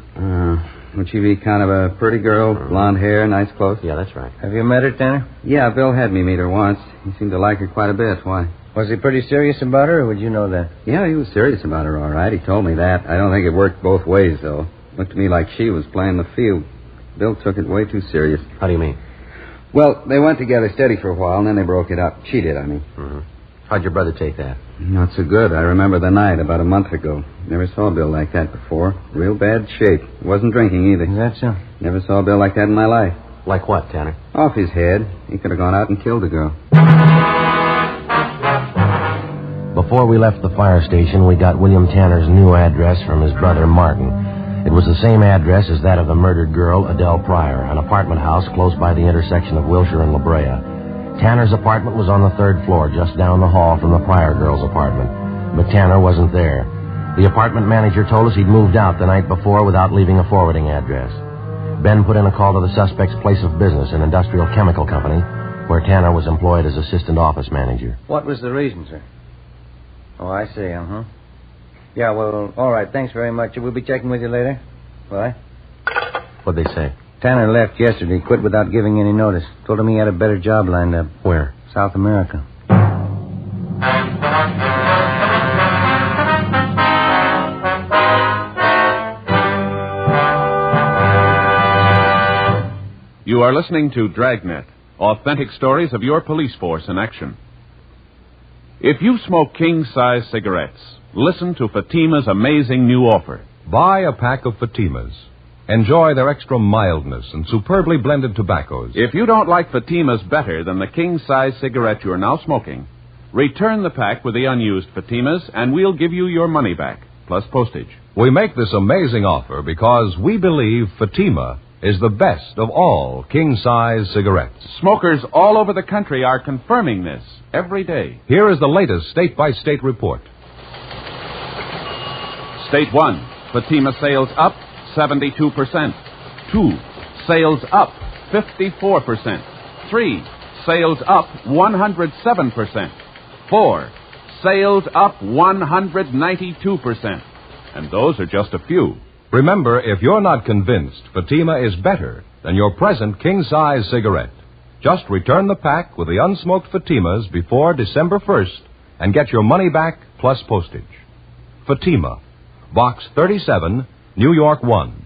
[SPEAKER 19] Would she be kind of a pretty girl, blonde hair, nice clothes?
[SPEAKER 5] Yeah, that's right.
[SPEAKER 20] Have you met her, Tanner?
[SPEAKER 19] Yeah, Bill had me meet her once. He seemed to like her quite a bit. Why?
[SPEAKER 20] Was he pretty serious about her, or would you know that?
[SPEAKER 19] Yeah, he was serious about her, all right. He told me that. I don't think it worked both ways, though. Looked to me like she was playing the field. Bill took it way too serious.
[SPEAKER 5] How do you mean?
[SPEAKER 19] Well, they went together steady for a while, and then they broke it up. She did, I mean.
[SPEAKER 5] Mm-hmm. How'd your brother take that?
[SPEAKER 19] Not so good. I remember the night about a month ago. Never saw Bill like that before. Real bad shape. Wasn't drinking either.
[SPEAKER 20] Is that so?
[SPEAKER 19] Never saw Bill like that in my life.
[SPEAKER 5] Like what, Tanner?
[SPEAKER 19] Off his head. He could have gone out and killed a girl.
[SPEAKER 5] Before we left the fire station, we got William Tanner's new address from his brother, Martin. It was the same address as that of the murdered girl, Adele Pryor, an apartment house close by the intersection of Wilshire and La Brea. Tanner's apartment was on the 3rd floor, just down the hall from the Pryor girl's apartment. But Tanner wasn't there. The apartment manager told us he'd moved out the night before without leaving a forwarding address. Ben put in a call to the suspect's place of business, an industrial chemical company, where Tanner was employed as assistant office manager.
[SPEAKER 20] What was the reason, sir? Oh, I see, uh-huh. Yeah, well, all right, thanks very much. We'll be checking with you later. Bye.
[SPEAKER 5] What'd they say?
[SPEAKER 20] Tanner left yesterday, quit without giving any notice. Told him he had a better job lined up.
[SPEAKER 5] Where?
[SPEAKER 20] South America.
[SPEAKER 1] You are listening to Dragnet, authentic stories of your police force in action. If you smoke king-size cigarettes, listen to Fatima's amazing new offer.
[SPEAKER 17] Buy a pack of Fatimas. Enjoy their extra mildness and superbly blended tobaccos.
[SPEAKER 1] If you don't like Fatimas better than the king-size cigarette you're now smoking, return the pack with the unused Fatimas and we'll give you your money back, plus postage.
[SPEAKER 17] We make this amazing offer because we believe Fatima is the best of all king-size cigarettes.
[SPEAKER 1] Smokers all over the country are confirming this every day.
[SPEAKER 17] Here is the latest state-by-state report.
[SPEAKER 1] State 1, Fatima sales up 72%. 2, sales up 54%. 3, sales up 107%. 4, sales up 192%. And those are just a few.
[SPEAKER 17] Remember, if you're not convinced Fatima is better than your present king-size cigarette, just return the pack with the unsmoked Fatimas before December 1st and get your money back plus postage. Fatima, Box 37, New York 1.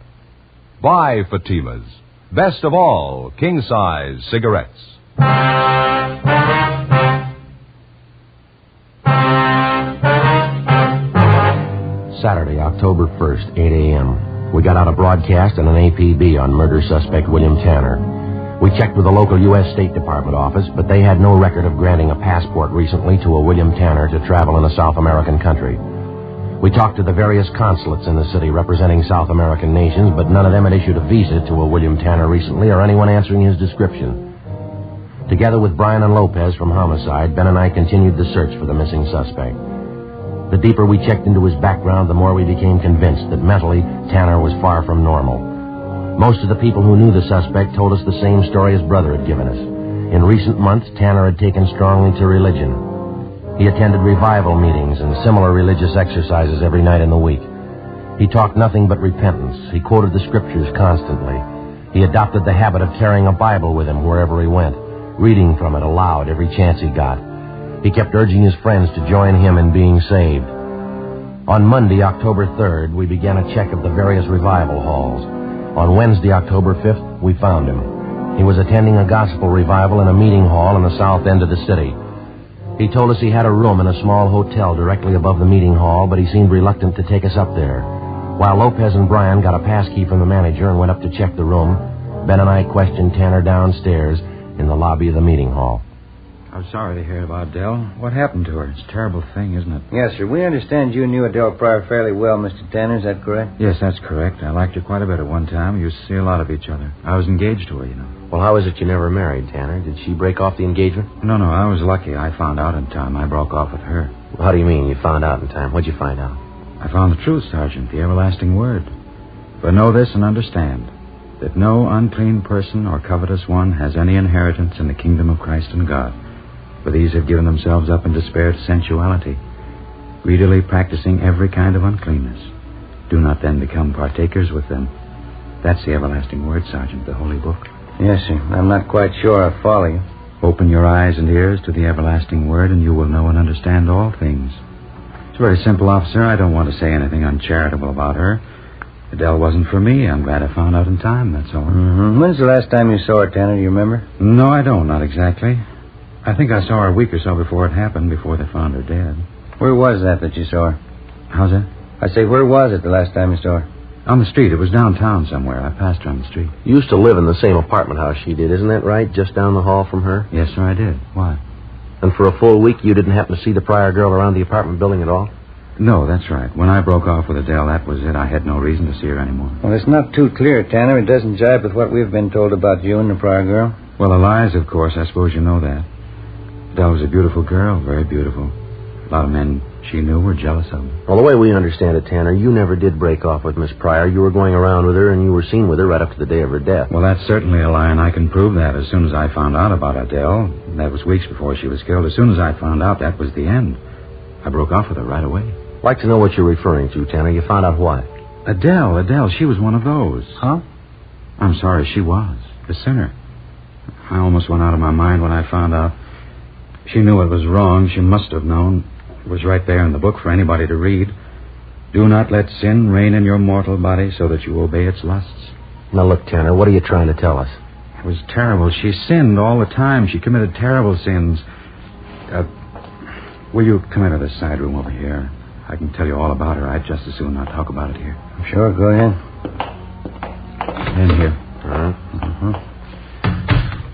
[SPEAKER 17] Buy Fatimas, best of all king-size cigarettes.
[SPEAKER 5] Saturday, October 1st, 8 a.m. We got out a broadcast and an APB on murder suspect William Tanner. We checked with the local U.S. State Department office, but they had no record of granting a passport recently to a William Tanner to travel in a South American country. We talked to the various consulates in the city representing South American nations, but none of them had issued a visa to a William Tanner recently or anyone answering his description. Together with Brian and Lopez from Homicide, Ben and I continued the search for the missing suspect. The deeper we checked into his background, the more we became convinced that mentally, Tanner was far from normal. Most of the people who knew the suspect told us the same story his brother had given us. In recent months, Tanner had taken strongly to religion. He attended revival meetings and similar religious exercises every night in the week. He talked nothing but repentance. He quoted the scriptures constantly. He adopted the habit of carrying a Bible with him wherever he went, reading from it aloud every chance he got. He kept urging his friends to join him in being saved. On Monday, October 3rd, we began a check of the various revival halls. On Wednesday, October 5th, we found him. He was attending a gospel revival in a meeting hall in the south end of the city. He told us he had a room in a small hotel directly above the meeting hall, but he seemed reluctant to take us up there. While Lopez and Brian got a pass key from the manager and went up to check the room, Ben and I questioned Tanner downstairs in the lobby of the meeting hall.
[SPEAKER 19] I'm sorry to hear about Adele. What happened to her? It's a terrible thing, isn't it?
[SPEAKER 20] Yes, sir. We understand you knew Adele Pryor fairly well, Mr. Tanner. Is that correct?
[SPEAKER 19] Yes, that's correct. I liked her quite a bit at one time. We used to see a lot of each other. I was engaged to her, you know.
[SPEAKER 5] Well, how is it you never married, Tanner? Did she break off the engagement?
[SPEAKER 19] No, I was lucky. I found out in time. I broke off with her.
[SPEAKER 5] Well, how do you mean you found out in time? What'd you find out?
[SPEAKER 19] I found the truth, Sergeant, the everlasting word. But know this and understand that no unclean person or covetous one has any inheritance in the kingdom of Christ and God. For these have given themselves up in despair to sensuality, greedily practicing every kind of uncleanness. Do not then become partakers with them. That's the everlasting word, Sergeant, the Holy Book.
[SPEAKER 20] Yes, sir. I'm not quite sure I follow you.
[SPEAKER 19] Open your eyes and ears to the everlasting word, and you will know and understand all things. It's very simple, officer. I don't want to say anything uncharitable about her. Adele wasn't for me. I'm glad I found out in time, that's all.
[SPEAKER 20] Mm-hmm. When's the last time you saw her, Tanner? Do you remember?
[SPEAKER 19] No, I don't. Not exactly. I think I saw her a week or so before it happened, before they found her dead.
[SPEAKER 20] Where was that you saw her?
[SPEAKER 19] How's that?
[SPEAKER 20] I say, where was it the last time you saw her?
[SPEAKER 19] On the street. It was downtown somewhere. I passed her on the street.
[SPEAKER 5] You used to live in the same apartment house she did, isn't that right? Just down the hall from her?
[SPEAKER 19] Yes, sir, I did. Why?
[SPEAKER 5] And for a full week, you didn't happen to see the Pryor girl around the apartment building at all?
[SPEAKER 19] No, that's right. When I broke off with Adele, that was it. I had no reason to see her anymore.
[SPEAKER 20] Well, it's not too clear, Tanner. It doesn't jibe with what we've been told about you and the Pryor girl.
[SPEAKER 19] Well, the lies, of course. I suppose you know that. Adele was a beautiful girl, very beautiful. A lot of men she knew were jealous of her.
[SPEAKER 5] Well, the way we understand it, Tanner, you never did break off with Miss Pryor. You were going around with her, and you were seen with her right up to the day of her death.
[SPEAKER 19] Well, that's certainly a lie, and I can prove that as soon as I found out about Adele. That was weeks before she was killed. As soon as I found out, that was the end. I broke off with her right away.
[SPEAKER 5] I'd like to know what you're referring to, Tanner. You found out what?
[SPEAKER 19] Adele, she was one of those.
[SPEAKER 20] Huh?
[SPEAKER 19] I'm sorry, she was. The sinner. I almost went out of my mind when I found out. She knew it was wrong. She must have known. It was right there in the book for anybody to read. Do not let sin reign in your mortal body so that you obey its lusts.
[SPEAKER 5] Now, look, Tanner, what are you trying to tell us?
[SPEAKER 19] It was terrible. She sinned all the time. She committed terrible sins. Will you come into the side room over here? I can tell you all about her. I'd just as soon not talk about it here.
[SPEAKER 20] Sure, go ahead.
[SPEAKER 19] In here.
[SPEAKER 20] All right.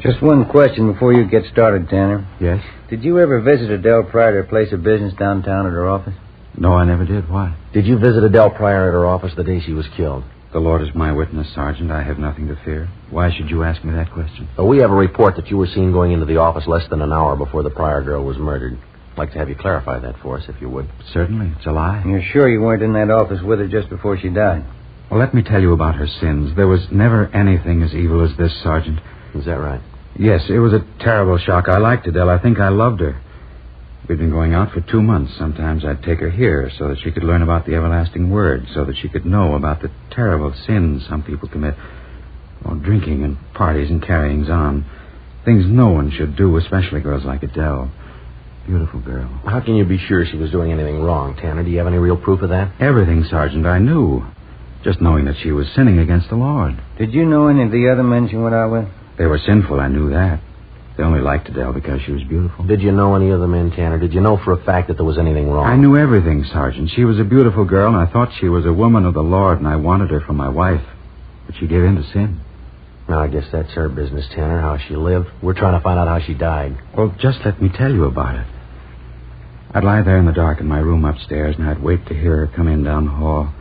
[SPEAKER 20] Just one question before you get started, Tanner.
[SPEAKER 19] Yes?
[SPEAKER 20] Did you ever visit Adele Pryor at her place of business downtown at her office?
[SPEAKER 19] No, I never did. Why?
[SPEAKER 5] Did you visit Adele Pryor at her office the day she was killed?
[SPEAKER 19] The Lord is my witness, Sergeant. I have nothing to fear. Why should you ask me that question?
[SPEAKER 5] We have a report that you were seen going into the office less than an hour before the Pryor girl was murdered. I'd like to have you clarify that for us, if you would.
[SPEAKER 19] Certainly. It's a lie.
[SPEAKER 20] You're sure you weren't in that office with her just before she died?
[SPEAKER 19] Well, let me tell you about her sins. There was never anything as evil as this, Sergeant.
[SPEAKER 5] Is that right?
[SPEAKER 19] Yes, it was a terrible shock. I liked Adele. I think I loved her. We'd been going out for 2 months. Sometimes I'd take her here so that she could learn about the everlasting word, so that she could know about the terrible sins some people commit. Well, drinking and parties and carryings on. Things no one should do, especially girls like Adele. Beautiful girl.
[SPEAKER 5] How can you be sure she was doing anything wrong, Tanner? Do you have any real proof of that?
[SPEAKER 19] Everything, Sergeant, I knew. Just knowing that she was sinning against the Lord.
[SPEAKER 20] Did you know any of the other men she went out with?
[SPEAKER 19] They were sinful, I knew that. They only liked Adele because she was beautiful.
[SPEAKER 5] Did you know any of the men, Tanner? Did you know for a fact that there was anything wrong?
[SPEAKER 19] I knew everything, Sergeant. She was a beautiful girl, and I thought she was a woman of the Lord, and I wanted her for my wife. But she gave in to sin.
[SPEAKER 5] Now, I guess that's her business, Tanner, how she lived. We're trying to find out how she died.
[SPEAKER 19] Well, just let me tell you about it. I'd lie there in the dark in my room upstairs, and I'd wait to hear her come in down the hall.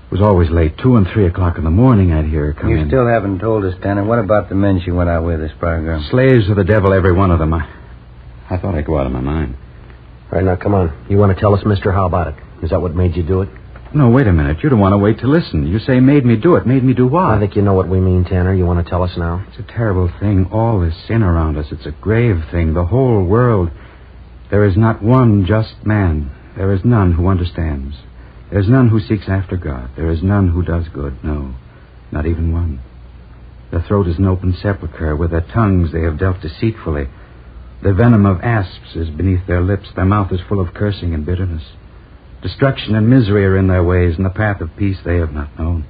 [SPEAKER 19] It was always late. 2 and 3 o'clock in the morning I'd hear her come in.
[SPEAKER 20] You still haven't told us, Tanner. What about the men she went out with, this Pryor girl?
[SPEAKER 19] Slaves of the devil, every one of them. I thought I'd go out of my mind.
[SPEAKER 5] All right, now, come on. You want to tell us, mister, how about it? Is that what made you do it?
[SPEAKER 19] No, wait a minute. You don't want to wait to listen. You say made me do it. Made me do what?
[SPEAKER 5] I think you know what we mean, Tanner. You want to tell us now?
[SPEAKER 19] It's a terrible thing. All this sin around us. It's a grave thing. The whole world. There is not one just man. There is none who understands. There is none who seeks after God. There is none who does good. No, not even one. Their throat is an open sepulchre. With their tongues they have dealt deceitfully. The venom of asps is beneath their lips. Their mouth is full of cursing and bitterness. Destruction and misery are in their ways, and the path of peace they have not known.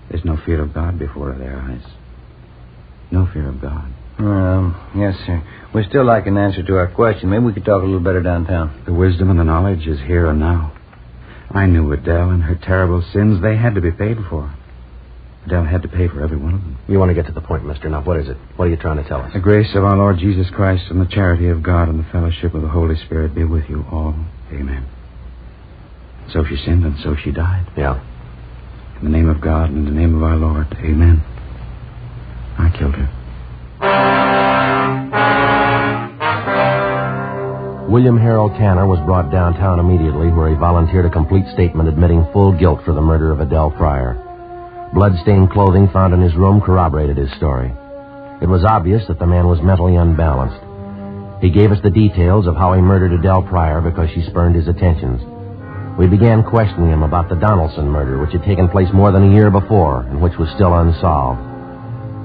[SPEAKER 19] There's no fear of God before their eyes. No fear of God.
[SPEAKER 20] Yes, sir. We'd still like an answer to our question. Maybe we could talk a little better downtown.
[SPEAKER 19] The wisdom and the knowledge is here and now. I knew Adele and her terrible sins. They had to be paid for. Adele had to pay for every one of them.
[SPEAKER 5] You want to get to the point, mister. Now, what is it? What are you trying to tell us?
[SPEAKER 19] The grace of our Lord Jesus Christ and the charity of God and the fellowship of the Holy Spirit be with you all. Amen. So she sinned and so she died.
[SPEAKER 5] Yeah.
[SPEAKER 19] In the name of God and in the name of our Lord. Amen. I killed her.
[SPEAKER 5] William Harold Tanner was brought downtown immediately, where he volunteered a complete statement admitting full guilt for the murder of Adele Pryor. Blood-stained clothing found in his room corroborated his story. It was obvious that the man was mentally unbalanced. He gave us the details of how he murdered Adele Pryor because she spurned his attentions. We began questioning him about the Donaldson murder, which had taken place more than a year before and which was still unsolved.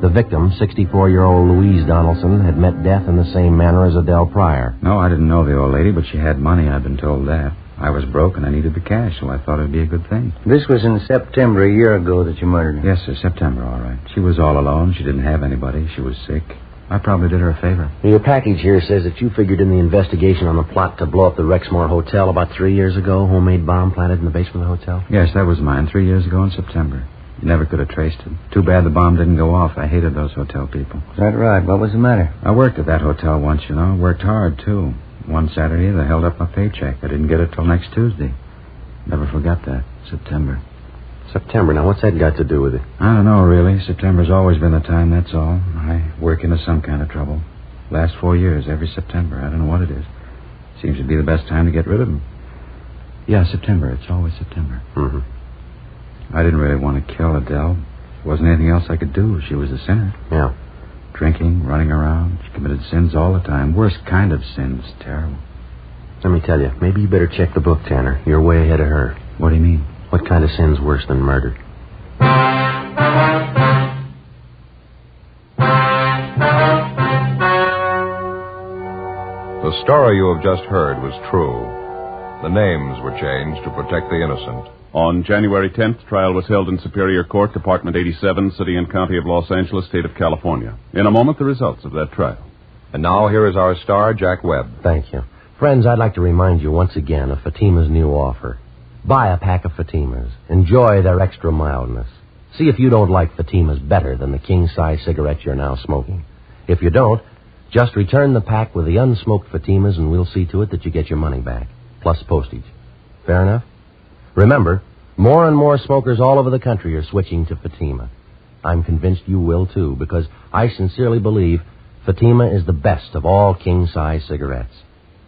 [SPEAKER 5] The victim, 64-year-old Louise Donaldson, had met death in the same manner as Adele Pryor.
[SPEAKER 19] No, I didn't know the old lady, but she had money. I'd been told that. I was broke and I needed the cash, so I thought it'd be a good thing.
[SPEAKER 20] This was in September a year ago that you murdered her.
[SPEAKER 19] Yes, sir, September, all right. She was all alone. She didn't have anybody. She was sick. I probably did her a favor.
[SPEAKER 5] Your package here says that you figured in the investigation on the plot to blow up the Rexmore Hotel about 3 years ago, homemade bomb planted in the basement of the hotel?
[SPEAKER 19] Yes, that was mine 3 years ago in September. You never could have traced it. Too bad the bomb didn't go off. I hated those hotel people.
[SPEAKER 20] Is that right? What was the matter?
[SPEAKER 19] I worked at that hotel once, you know. Worked hard, too. One Saturday, they held up my paycheck. I didn't get it till next Tuesday. Never forgot that. September.
[SPEAKER 5] September. Now, what's that got to do with it?
[SPEAKER 19] I don't know, really. September's always been the time, that's all. I work into some kind of trouble. Last 4 years, every September. I don't know what it is. Seems to be the best time to get rid of them. Yeah, September. It's always September.
[SPEAKER 5] Mm-hmm.
[SPEAKER 19] I didn't really want to kill Adele. There wasn't anything else I could do. She was a sinner.
[SPEAKER 5] Yeah.
[SPEAKER 19] Drinking, running around. She committed sins all the time. Worst kind of sins. Terrible.
[SPEAKER 5] Let me tell you, maybe you better check the book, Tanner. You're way ahead of her.
[SPEAKER 19] What do you mean?
[SPEAKER 5] What kind of sin's worse than murder?
[SPEAKER 17] The story you have just heard was true. The names were changed to protect the innocent.
[SPEAKER 16] On January 10th, trial was held in Superior Court, Department 87, City and County of Los Angeles, State of California. In a moment, the results of that trial.
[SPEAKER 17] And now here is our star, Jack Webb.
[SPEAKER 5] Thank you. Friends, I'd like to remind you once again of Fatima's new offer. Buy a pack of Fatimas. Enjoy their extra mildness. See if you don't like Fatimas better than the king-size cigarettes you're now smoking. If you don't, just return the pack with the unsmoked Fatimas and we'll see to it that you get your money back, plus postage. Fair enough? Remember, more and more smokers all over the country are switching to Fatima. I'm convinced you will, too, because I sincerely believe Fatima is the best of all king-size cigarettes.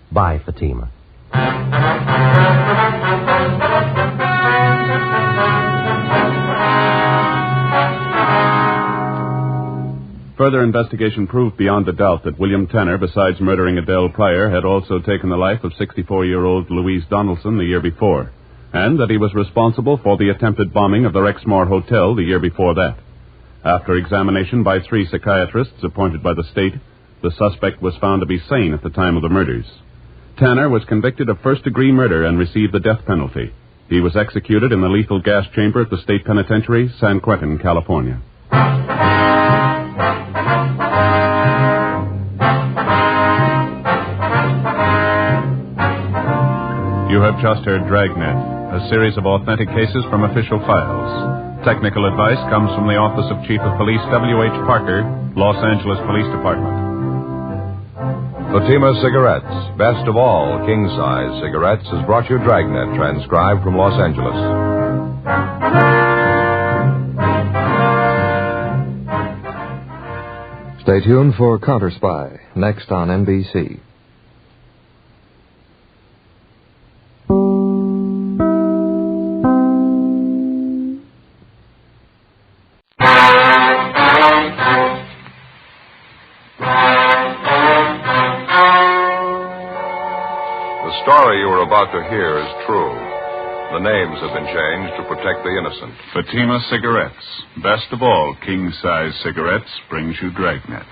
[SPEAKER 5] Buy Fatima.
[SPEAKER 16] Further investigation proved beyond a doubt that William Tanner, besides murdering Adele Pryor, had also taken the life of 64-year-old Louise Donaldson the year before, and that he was responsible for the attempted bombing of the Rexmoor Hotel the year before that. After examination by 3 psychiatrists appointed by the state, the suspect was found to be sane at the time of the murders. Tanner was convicted of first-degree murder and received the death penalty. He was executed in the lethal gas chamber at the state penitentiary, San Quentin, California. You have just heard Dragnet, a series of authentic cases from official files. Technical advice comes from the Office of Chief of Police W.H. Parker, Los Angeles Police Department.
[SPEAKER 17] Fatima Cigarettes, best of all king-size cigarettes, has brought you Dragnet, transcribed from Los Angeles.
[SPEAKER 2] Stay tuned for Counter Spy, next on NBC.
[SPEAKER 17] The story you are about to hear is true. The names have been changed to protect the innocent.
[SPEAKER 16] Fatima Cigarettes, best of all king-size cigarettes, brings you Dragnet.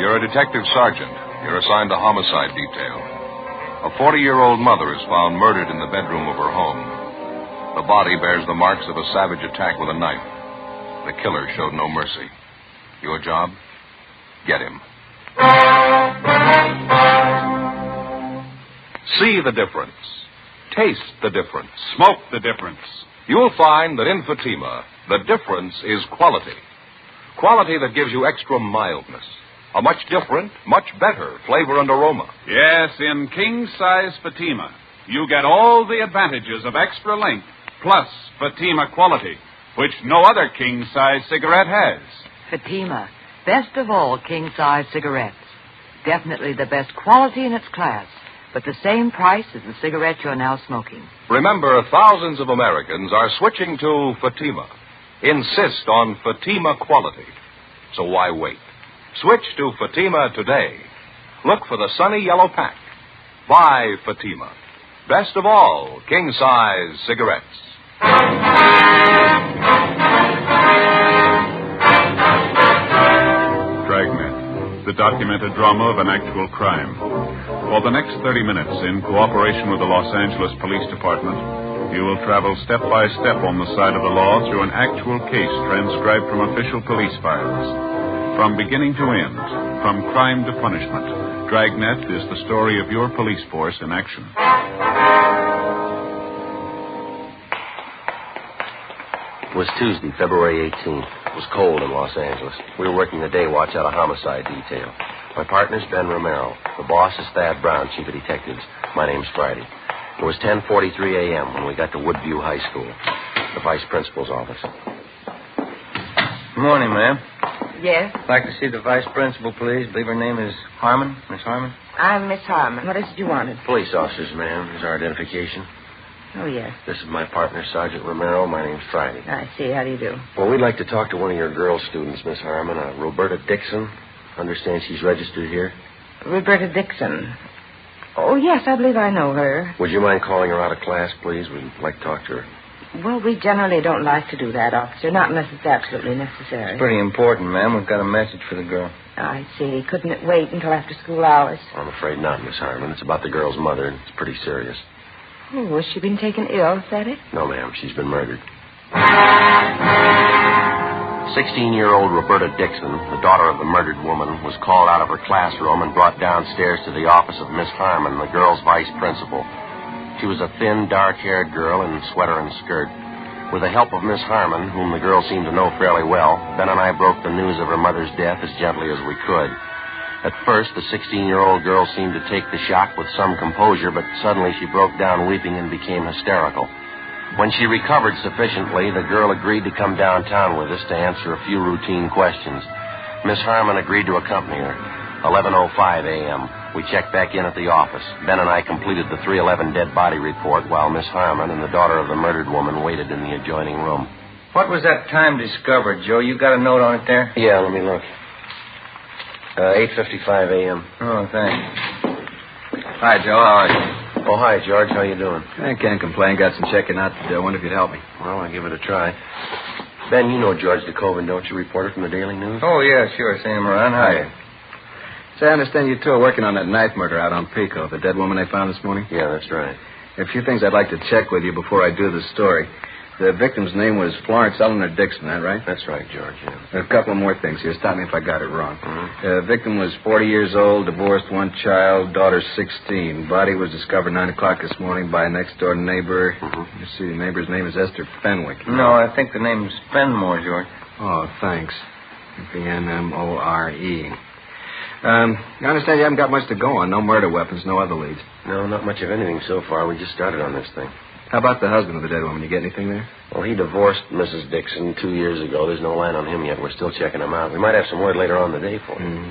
[SPEAKER 17] You're a detective sergeant. You're assigned to homicide detail. A 40-year-old mother is found murdered in the bedroom of her home. The body bears the marks of a savage attack with a knife. The killer showed no mercy. Your job? Get him. See the difference. Taste the difference.
[SPEAKER 16] Smoke the difference.
[SPEAKER 17] You'll find that in Fatima, the difference is quality. Quality that gives you extra mildness. A much different, much better flavor and aroma.
[SPEAKER 16] Yes, in king-size Fatima, you get all the advantages of extra length, plus Fatima quality, which no other king-size cigarette has.
[SPEAKER 4] Fatima, best of all king-size cigarettes. Definitely the best quality in its class, but the same price as the cigarette you're now smoking.
[SPEAKER 17] Remember, thousands of Americans are switching to Fatima. Insist on Fatima quality. So why wait? Switch to Fatima today. Look for the sunny yellow pack. Buy Fatima. Best of all king-size cigarettes.
[SPEAKER 16] Dragnet, the documented drama of an actual crime. For the next 30 minutes, in cooperation with the Los Angeles Police Department, you will travel step by step on the side of the law through an actual case transcribed from official police files. From beginning to end, from crime to punishment, Dragnet is the story of your police force in action.
[SPEAKER 5] It was Tuesday, February 18th. It was cold in Los Angeles. We were working the day watch out of homicide detail. My partner's Ben Romero. The boss is Thad Brown, chief of detectives. My name's Friday. It was 10:43 a.m. when we got to Woodview High School, the vice principal's office.
[SPEAKER 20] Good morning, ma'am.
[SPEAKER 3] Yes?
[SPEAKER 20] I'd like to see the vice principal, please. I believe her name is Harmon. Miss Harmon?
[SPEAKER 3] I'm Miss Harmon. What is it you wanted?
[SPEAKER 5] Police officers, ma'am. Here's our identification.
[SPEAKER 3] Oh, yes.
[SPEAKER 5] This is my partner, Sergeant Romero. My name's Friday.
[SPEAKER 3] I see. How do you do?
[SPEAKER 5] Well, we'd like to talk to one of your girl students, Miss Harmon, Roberta Dixon. Understand she's registered here?
[SPEAKER 3] Roberta Dixon. Oh, yes, I believe I know her.
[SPEAKER 5] Would you mind calling her out of class, please? We'd like to talk to her.
[SPEAKER 3] Well, we generally don't like to do that, officer, not unless it's absolutely necessary.
[SPEAKER 20] Pretty important, ma'am. We've got a message for the girl.
[SPEAKER 3] I see. Couldn't it wait until after school hours?
[SPEAKER 9] I'm afraid not, Miss Harmon. It's about the girl's mother, and it's pretty serious.
[SPEAKER 3] Oh, has she been taken ill, is that it?
[SPEAKER 9] No, ma'am. She's been murdered. 16-year-old Roberta Dixon, the daughter of the murdered woman, was called out of her classroom and brought downstairs to the office of Miss Harmon, the girl's vice principal. She was a thin, dark-haired girl in sweater and skirt. With the help of Miss Harmon, whom the girl seemed to know fairly well, Ben and I broke the news of her mother's death as gently as we could. At first, the 16-year-old girl seemed to take the shock with some composure, but suddenly she broke down weeping and became hysterical. When she recovered sufficiently, the girl agreed to come downtown with us to answer a few routine questions. Miss Harmon agreed to accompany her. 11:05 a.m. We checked back in at the office. Ben and I completed the 311 dead body report while Miss Harmon and the daughter of the murdered woman waited in the adjoining room.
[SPEAKER 20] What was that time discovered, Joe? You got a note on it there?
[SPEAKER 9] Yeah, let me look. 8:55 a.m.
[SPEAKER 20] Oh, thanks.
[SPEAKER 9] Hi, Joe. How are you? Oh, hi, George. How you doing?
[SPEAKER 8] I can't complain. Got some checking out to do. I wonder if you'd help me.
[SPEAKER 9] Well, I'll give it a try. Ben, you know George DeCoven, don't you? Reporter from the Daily News?
[SPEAKER 20] Oh, yeah, sure. See him around. Hi.
[SPEAKER 8] Say, I understand you two are working on that knife murder out on Pico, the dead woman they found this morning?
[SPEAKER 9] Yeah, that's right.
[SPEAKER 8] A few things I'd like to check with you before I do the story. The victim's name was Florence Eleanor Dixon, that right?
[SPEAKER 9] That's right, George, yeah.
[SPEAKER 8] A couple more things here. Stop me if I got it wrong.
[SPEAKER 9] Mm-hmm.
[SPEAKER 8] The victim was 40 years old, divorced, one child, daughter 16. Body was discovered 9 o'clock this morning by a next-door neighbor.
[SPEAKER 9] Mm-hmm.
[SPEAKER 8] You see, the neighbor's name is Esther Fenwick.
[SPEAKER 20] No, I think the name's Fenmore, George.
[SPEAKER 8] Oh, thanks. Fenmore. I understand you haven't got much to go on. No murder weapons, no other leads.
[SPEAKER 9] No, not much of anything so far. We just started on this thing.
[SPEAKER 8] How about the husband of the dead woman? You get anything there?
[SPEAKER 9] Well, he divorced Mrs. Dixon 2 years ago. There's no line on him yet. We're still checking him out. We might have some word later on in the day for you.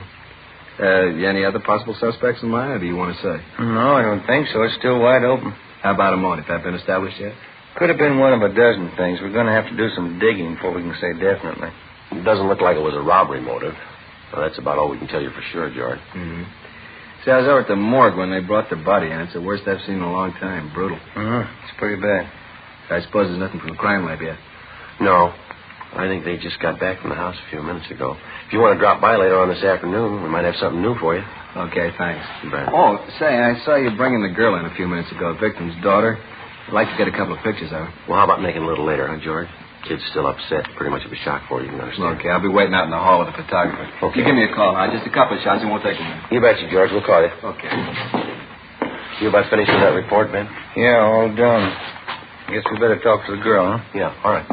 [SPEAKER 8] You any other possible suspects in mind, or do you want to say?
[SPEAKER 20] No, I don't think so. It's still wide open.
[SPEAKER 8] How about a motive? That been established yet?
[SPEAKER 20] Could have been one of a dozen things. We're going to have to do some digging before we can say definitely.
[SPEAKER 9] It doesn't look like it was a robbery motive. Well, that's about all we can tell you for sure, George.
[SPEAKER 8] See, I was over at the morgue when they brought the body in. It's the worst I've seen in a long time. Brutal.
[SPEAKER 20] It's pretty bad.
[SPEAKER 8] I suppose there's nothing from the crime lab yet.
[SPEAKER 9] No. I think they just got back from the house a few minutes ago. If you want to drop by later on this afternoon, we might have something new for you.
[SPEAKER 8] Okay, thanks.
[SPEAKER 9] You bet.
[SPEAKER 8] Oh, say, I saw you bringing the girl in a few minutes ago, the victim's daughter. I'd like to get a couple of pictures of her.
[SPEAKER 9] Well, how about making it a little later, huh, George? Kid's still upset. Pretty much of a shock for you, you can understand.
[SPEAKER 8] Okay, I'll be waiting out in the hall with the photographer.
[SPEAKER 9] Okay.
[SPEAKER 8] You give me a call, huh? Just a couple of shots. It won't take a minute.
[SPEAKER 9] You betcha, George. We'll call you.
[SPEAKER 8] Okay.
[SPEAKER 9] You about finished with that report, Ben?
[SPEAKER 20] Yeah, all done. Guess we better talk to the girl, huh?
[SPEAKER 9] Yeah, all right.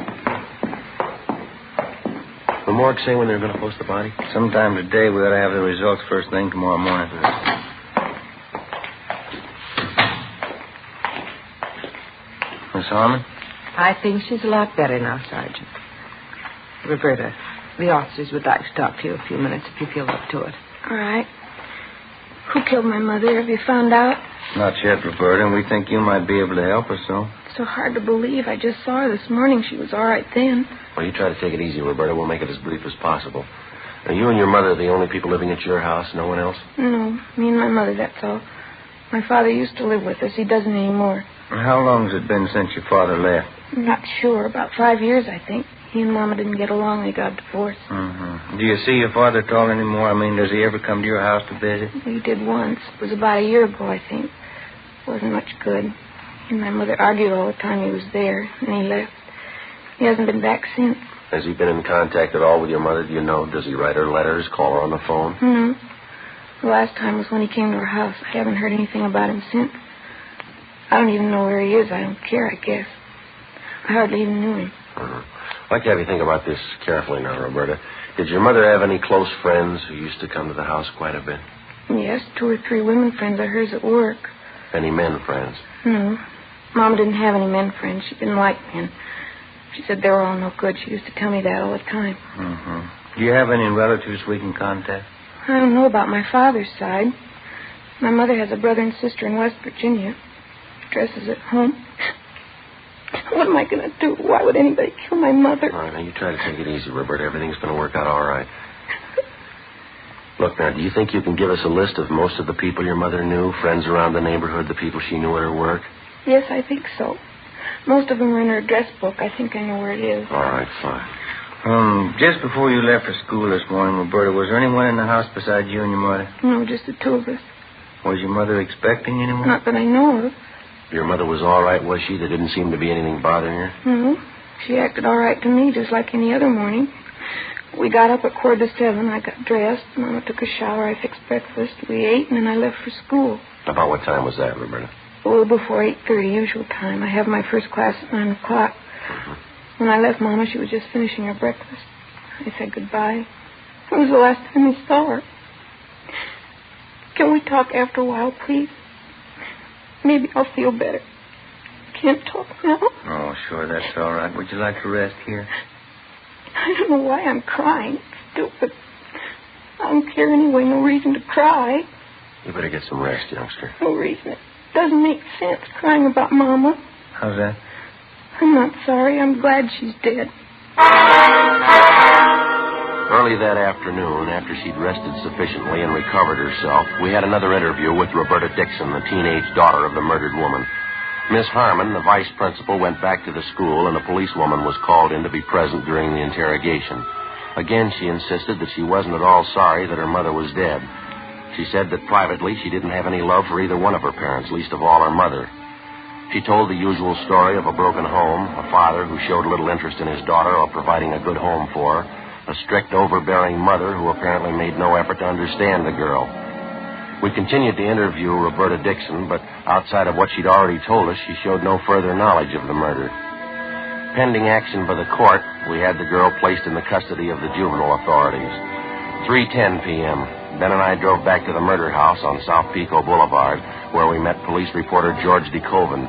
[SPEAKER 9] The morgue say when they're going to post the body?
[SPEAKER 20] Sometime today. We ought to have the results first thing tomorrow morning. Miss Harmon?
[SPEAKER 3] I think she's a lot better now, Sergeant. Roberta, the officers would like to talk to you a few minutes if you feel up to it.
[SPEAKER 7] All right. Who killed my mother? Have you found out?
[SPEAKER 20] Not yet, Roberta, and we think you might be able to help us, so.
[SPEAKER 7] So hard to believe. I just saw her this morning. She was all right then.
[SPEAKER 9] Well, you try to take it easy, Roberta. We'll make it as brief as possible. Now, you and your mother are the only people living at your house, no one else?
[SPEAKER 7] No, me and my mother, that's all. My father used to live with us. He doesn't anymore.
[SPEAKER 20] How long has it been since your father left?
[SPEAKER 7] I'm not sure. About 5 years, I think. He and Mama didn't get along. They got divorced.
[SPEAKER 20] Do you see your father at all anymore? I mean, does he ever come to your house to visit?
[SPEAKER 7] He did once. It was about a year ago, I think. Wasn't much good. He and my mother argued all the time he was there, and he left. He hasn't been back since.
[SPEAKER 9] Has he been in contact at all with your mother? Do you know? Does he write her letters, call her on the phone?
[SPEAKER 7] No. The last time was when he came to our house. I haven't heard anything about him since. I don't even know where he is. I don't care, I guess. I hardly even knew him.
[SPEAKER 9] I'd like to have you think about this carefully now, Roberta. Did your mother have any close friends who used to come to the house quite a bit?
[SPEAKER 7] Yes, 2 or 3 women friends of hers at work.
[SPEAKER 9] Any men friends?
[SPEAKER 7] No. Mama didn't have any men friends. She didn't like men. She said they were all no good. She used to tell me that all the time.
[SPEAKER 20] Do you have any relatives we can contact?
[SPEAKER 7] I don't know about my father's side. My mother has a brother and sister in West Virginia. Dresses at home. What am I going to do? Why would anybody kill my mother?
[SPEAKER 9] All right, now you try to take it easy, Roberta. Everything's going to work out all right. Look, now, do you think you can give us a list of most of the people your mother knew, friends around the neighborhood, the people she knew at her work?
[SPEAKER 7] Yes, I think so. Most of them are in her address book. I think I know where it is.
[SPEAKER 9] All right, fine.
[SPEAKER 20] Just before you left for school this morning, Roberta, was there anyone in the house besides you and your mother?
[SPEAKER 7] No, just the two of us.
[SPEAKER 20] Was your mother expecting anyone?
[SPEAKER 7] Not that I know of.
[SPEAKER 9] Your mother was all right, was she? There didn't seem to be anything bothering her?
[SPEAKER 7] No. She acted all right to me, just like any other morning. We got up at 6:45. I got dressed. Mama took a shower. I fixed breakfast. We ate, and then I left for school.
[SPEAKER 9] About what time was that, Roberta?
[SPEAKER 7] A little before 8:30, usual time. I have my first class at 9 o'clock. When I left Mama, she was just finishing her breakfast. I said goodbye. It was the last time we saw her. Can we talk after a while, please? Maybe I'll feel better. Can't talk now.
[SPEAKER 20] Oh, sure, that's all right. Would you like to rest here?
[SPEAKER 7] I don't know why I'm crying. It's stupid. I don't care anyway. No reason to cry.
[SPEAKER 9] You better get some rest, youngster.
[SPEAKER 7] No reason. It doesn't make sense crying about Mama.
[SPEAKER 20] How's that?
[SPEAKER 7] I'm not sorry. I'm glad she's dead.
[SPEAKER 9] Early that afternoon, after she'd rested sufficiently and recovered herself, we had another interview with Roberta Dixon, the teenage daughter of the murdered woman. Miss Harmon, the vice principal, went back to the school, and a policewoman was called in to be present during the interrogation. Again, she insisted that she wasn't at all sorry that her mother was dead. She said that privately she didn't have any love for either one of her parents, least of all her mother. She told the usual story of a broken home, a father who showed little interest in his daughter or providing a good home for her, a strict, overbearing mother who apparently made no effort to understand the girl. We continued to interview Roberta Dixon, but outside of what she'd already told us, she showed no further knowledge of the murder. Pending action by the court, we had the girl placed in the custody of the juvenile authorities. 3:10 p.m., Ben and I drove back to the murder house on South Pico Boulevard, where we met police reporter George DeCoven.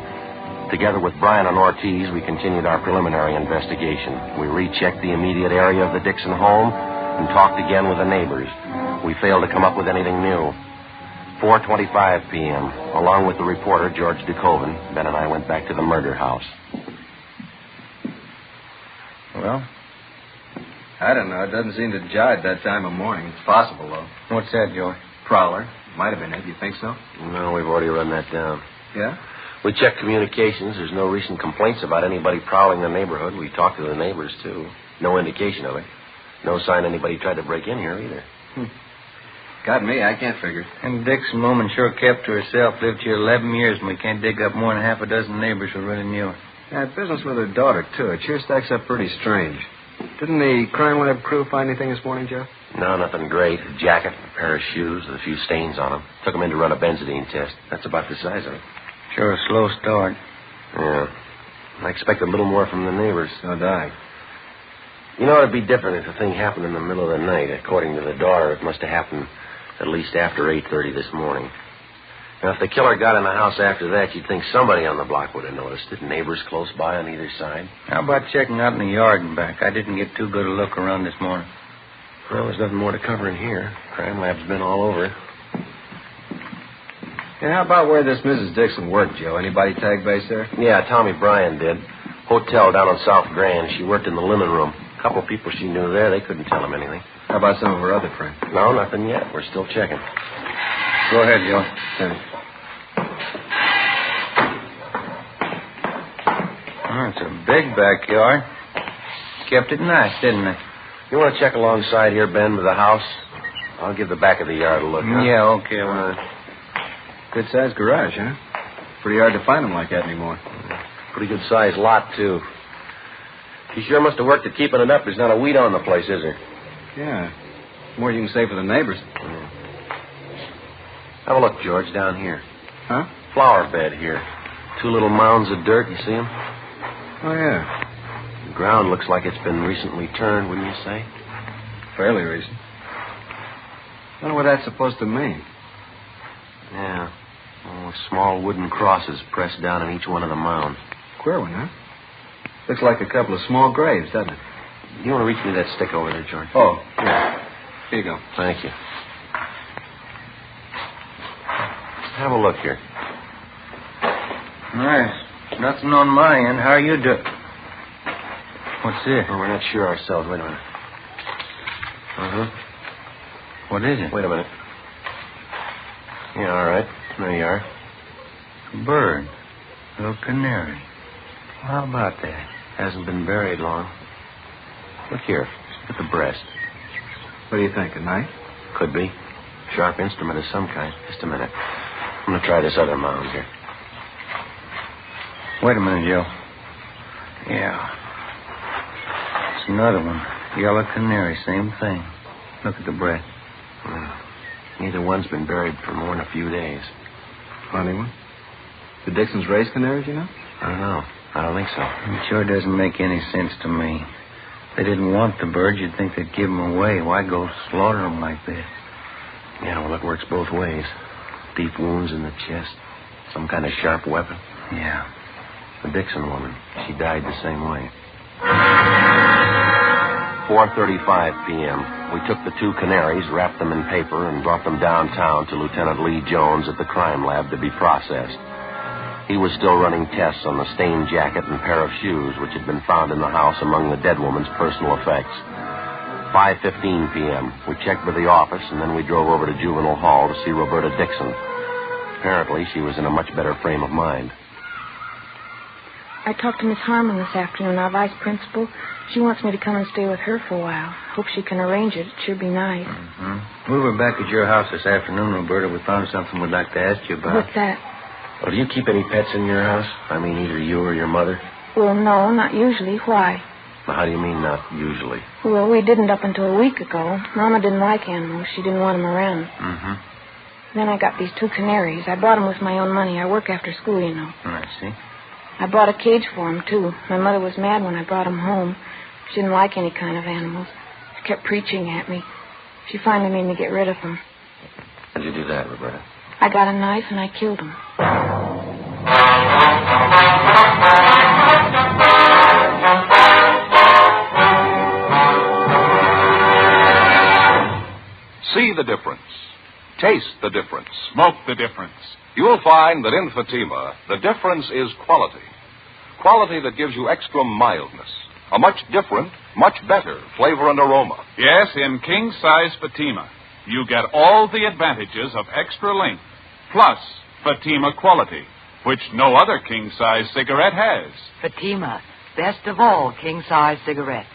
[SPEAKER 9] Together with Brian and Ortiz, we continued our preliminary investigation. We rechecked the immediate area of the Dixon home and talked again with the neighbors. We failed to come up with anything new. 4:25 p.m., along with the reporter, George DeCoven, Ben and I went back to the murder house.
[SPEAKER 8] Well, I don't know. It doesn't seem to jive that time of morning. It's possible, though.
[SPEAKER 20] What's that, Joey?
[SPEAKER 8] Prowler. Might have been it. You think so?
[SPEAKER 9] No, we've already run that down.
[SPEAKER 8] Yeah?
[SPEAKER 9] We checked communications. There's no recent complaints about anybody prowling the neighborhood. We talked to the neighbors, too. No indication of it. No sign anybody tried to break in here, either.
[SPEAKER 8] Got me. I can't figure.
[SPEAKER 20] And Dixon woman sure kept to herself. Lived here 11 years, and we can't dig up more than half a dozen neighbors who really knew her.
[SPEAKER 8] Had business with her daughter, too. It sure stacks up pretty strange. Didn't the crime lab crew find anything this morning, Joe?
[SPEAKER 9] No, nothing great. A jacket, a pair of shoes with a few stains on them. Took them in to run a benzodine test. That's about the size of it.
[SPEAKER 20] Sure a slow start.
[SPEAKER 9] Yeah. I expected a little more from the neighbors.
[SPEAKER 8] So did I.
[SPEAKER 9] You know, it'd be different if the thing happened in the middle of the night. According to the daughter, it must have happened at least after 8:30 this morning. Now, if the killer got in the house after that, you'd think somebody on the block would have noticed it. Neighbors close by on either side.
[SPEAKER 20] How about checking out in the yard and back? I didn't get too good a look around this morning.
[SPEAKER 9] Well, there's nothing more to cover in here. Crime lab's been all over it.
[SPEAKER 8] And how about where this Mrs. Dixon worked, Joe? Anybody tag base there?
[SPEAKER 9] Yeah, Tommy Bryan did. Hotel down on South Grand. She worked in the linen room. A couple of people she knew there, they couldn't tell him anything.
[SPEAKER 8] How about some of her other friends?
[SPEAKER 9] No, nothing yet. We're still checking.
[SPEAKER 8] Go ahead, Joe. Thanks.
[SPEAKER 20] Oh, it's a big backyard. Kept it nice, didn't it?
[SPEAKER 9] You want to check alongside here, Ben, with the house? I'll give the back of the yard a look, huh?
[SPEAKER 20] Yeah, okay. Well,
[SPEAKER 8] good-sized garage, huh? Pretty hard to find them like that anymore.
[SPEAKER 9] Pretty good-sized lot, too. She sure must have worked at keeping it up. There's not a weed on the place, is there?
[SPEAKER 8] Yeah. More you can say for the neighbors.
[SPEAKER 9] Have a look, George, down here.
[SPEAKER 8] Huh?
[SPEAKER 9] Flower bed here. 2 little mounds of dirt. You see them?
[SPEAKER 8] Oh, yeah.
[SPEAKER 9] The ground looks like it's been recently turned, wouldn't you say?
[SPEAKER 8] Fairly recent. I wonder what that's supposed to mean.
[SPEAKER 9] Yeah. Oh, small wooden crosses pressed down in each one of the mounds.
[SPEAKER 8] Queer one, huh? Looks like a couple of small graves, doesn't it?
[SPEAKER 9] You want to reach me that stick over there, George?
[SPEAKER 8] Oh, yeah. Here you go.
[SPEAKER 9] Thank you. Have a look here.
[SPEAKER 20] Nice. Nothing on my end. How are you doing? What's this?
[SPEAKER 9] Oh, we're not sure ourselves. Wait a minute. Uh-huh.
[SPEAKER 20] What is it?
[SPEAKER 9] Wait a minute. Yeah, all right. There you are.
[SPEAKER 20] A bird. Little canary.
[SPEAKER 5] How about that? Hasn't been buried long. Look here. At the breast.
[SPEAKER 13] What do you think, a knife?
[SPEAKER 5] Could be. Sharp instrument of some kind. Just a minute. I'm going to try this other mound here.
[SPEAKER 20] Wait a minute, Joe. Yeah. It's another one. Yellow canary, same thing. Look at the breast.
[SPEAKER 5] Neither one's been buried for more than a few days.
[SPEAKER 13] Funny one. The Dixons raise canaries, you know?
[SPEAKER 5] I don't know. I don't think so.
[SPEAKER 20] It sure doesn't make any sense to me. If they didn't want the birds, you'd think they'd give them away. Why go slaughter them like that?
[SPEAKER 5] Yeah, well, it works both ways. Deep wounds in the chest. Some kind of sharp weapon.
[SPEAKER 20] Yeah.
[SPEAKER 5] The Dixon woman. She died the same way. 4:35 p.m. We took the 2 canaries, wrapped them in paper, and brought them downtown to Lieutenant Lee Jones at the crime lab to be processed. He was still running tests on the stained jacket and pair of shoes which had been found in the house among the dead woman's personal effects. 5:15 p.m. We checked with the office, and then we drove over to Juvenile Hall to see Roberta Dixon. Apparently, she was in a much better frame of mind.
[SPEAKER 7] I talked to Miss Harmon this afternoon, our vice principal. She wants me to come and stay with her for a while. Hope she can arrange it. It sure be nice.
[SPEAKER 20] Mm-hmm. We were back at your house this afternoon, Roberta. We found something we'd like to ask you about.
[SPEAKER 7] What's that?
[SPEAKER 5] Oh, do you keep any pets in your house? I mean, either you or your mother?
[SPEAKER 7] Well, no, not usually. Why?
[SPEAKER 5] Well, how do you mean, not usually?
[SPEAKER 7] Well, we didn't up until a week ago. Mama didn't like animals. She didn't want them around.
[SPEAKER 20] Mm-hmm.
[SPEAKER 7] Then I got these 2 canaries. I bought them with my own money. I work after school, you know.
[SPEAKER 20] I see.
[SPEAKER 7] I bought a cage for them, too. My mother was mad when I brought them home. She didn't like any kind of animals. She kept preaching at me. She finally made me get rid of them.
[SPEAKER 5] How'd you do that, Roberta?
[SPEAKER 7] I got a knife and I killed them.
[SPEAKER 17] See the difference. Taste the difference.
[SPEAKER 16] Smoke the difference.
[SPEAKER 17] You'll find that in Fatima, the difference is quality. Quality that gives you extra mildness. A much different, much better flavor and aroma.
[SPEAKER 16] Yes, in king-size Fatima, you get all the advantages of extra length, plus Fatima quality, which no other king-size cigarette has.
[SPEAKER 4] Fatima, best of all king-size cigarettes.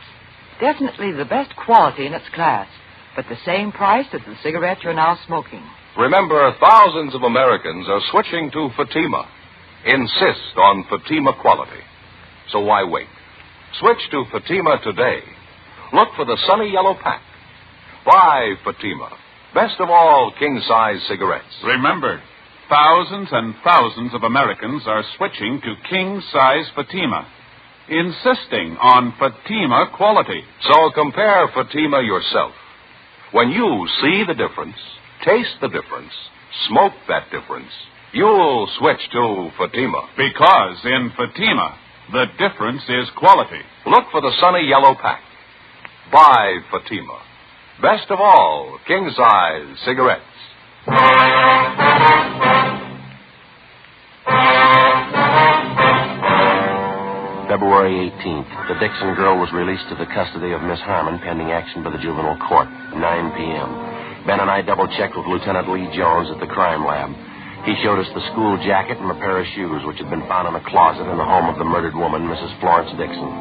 [SPEAKER 4] Definitely the best quality in its class, but the same price as the cigarette you're now smoking.
[SPEAKER 17] Remember, thousands of Americans are switching to Fatima. Insist on Fatima quality. So why wait? Switch to Fatima today. Look for the sunny yellow pack. Buy Fatima. Best of all king-size cigarettes.
[SPEAKER 16] Remember, thousands and thousands of Americans are switching to king-size Fatima, insisting on Fatima quality.
[SPEAKER 17] So compare Fatima yourself. When you see the difference, taste the difference, smoke that difference, you'll switch to Fatima.
[SPEAKER 16] Because in Fatima, the difference is quality.
[SPEAKER 17] Look for the sunny yellow pack. Buy Fatima. Best of all, king-size cigarettes.
[SPEAKER 5] February 18th, the Dixon girl was released to the custody of Miss Harmon pending action by the juvenile court, 9 p.m. Ben and I double-checked with Lieutenant Lee Jones at the crime lab. He showed us the school jacket and a pair of shoes which had been found in a closet in the home of the murdered woman, Mrs. Florence Dixon.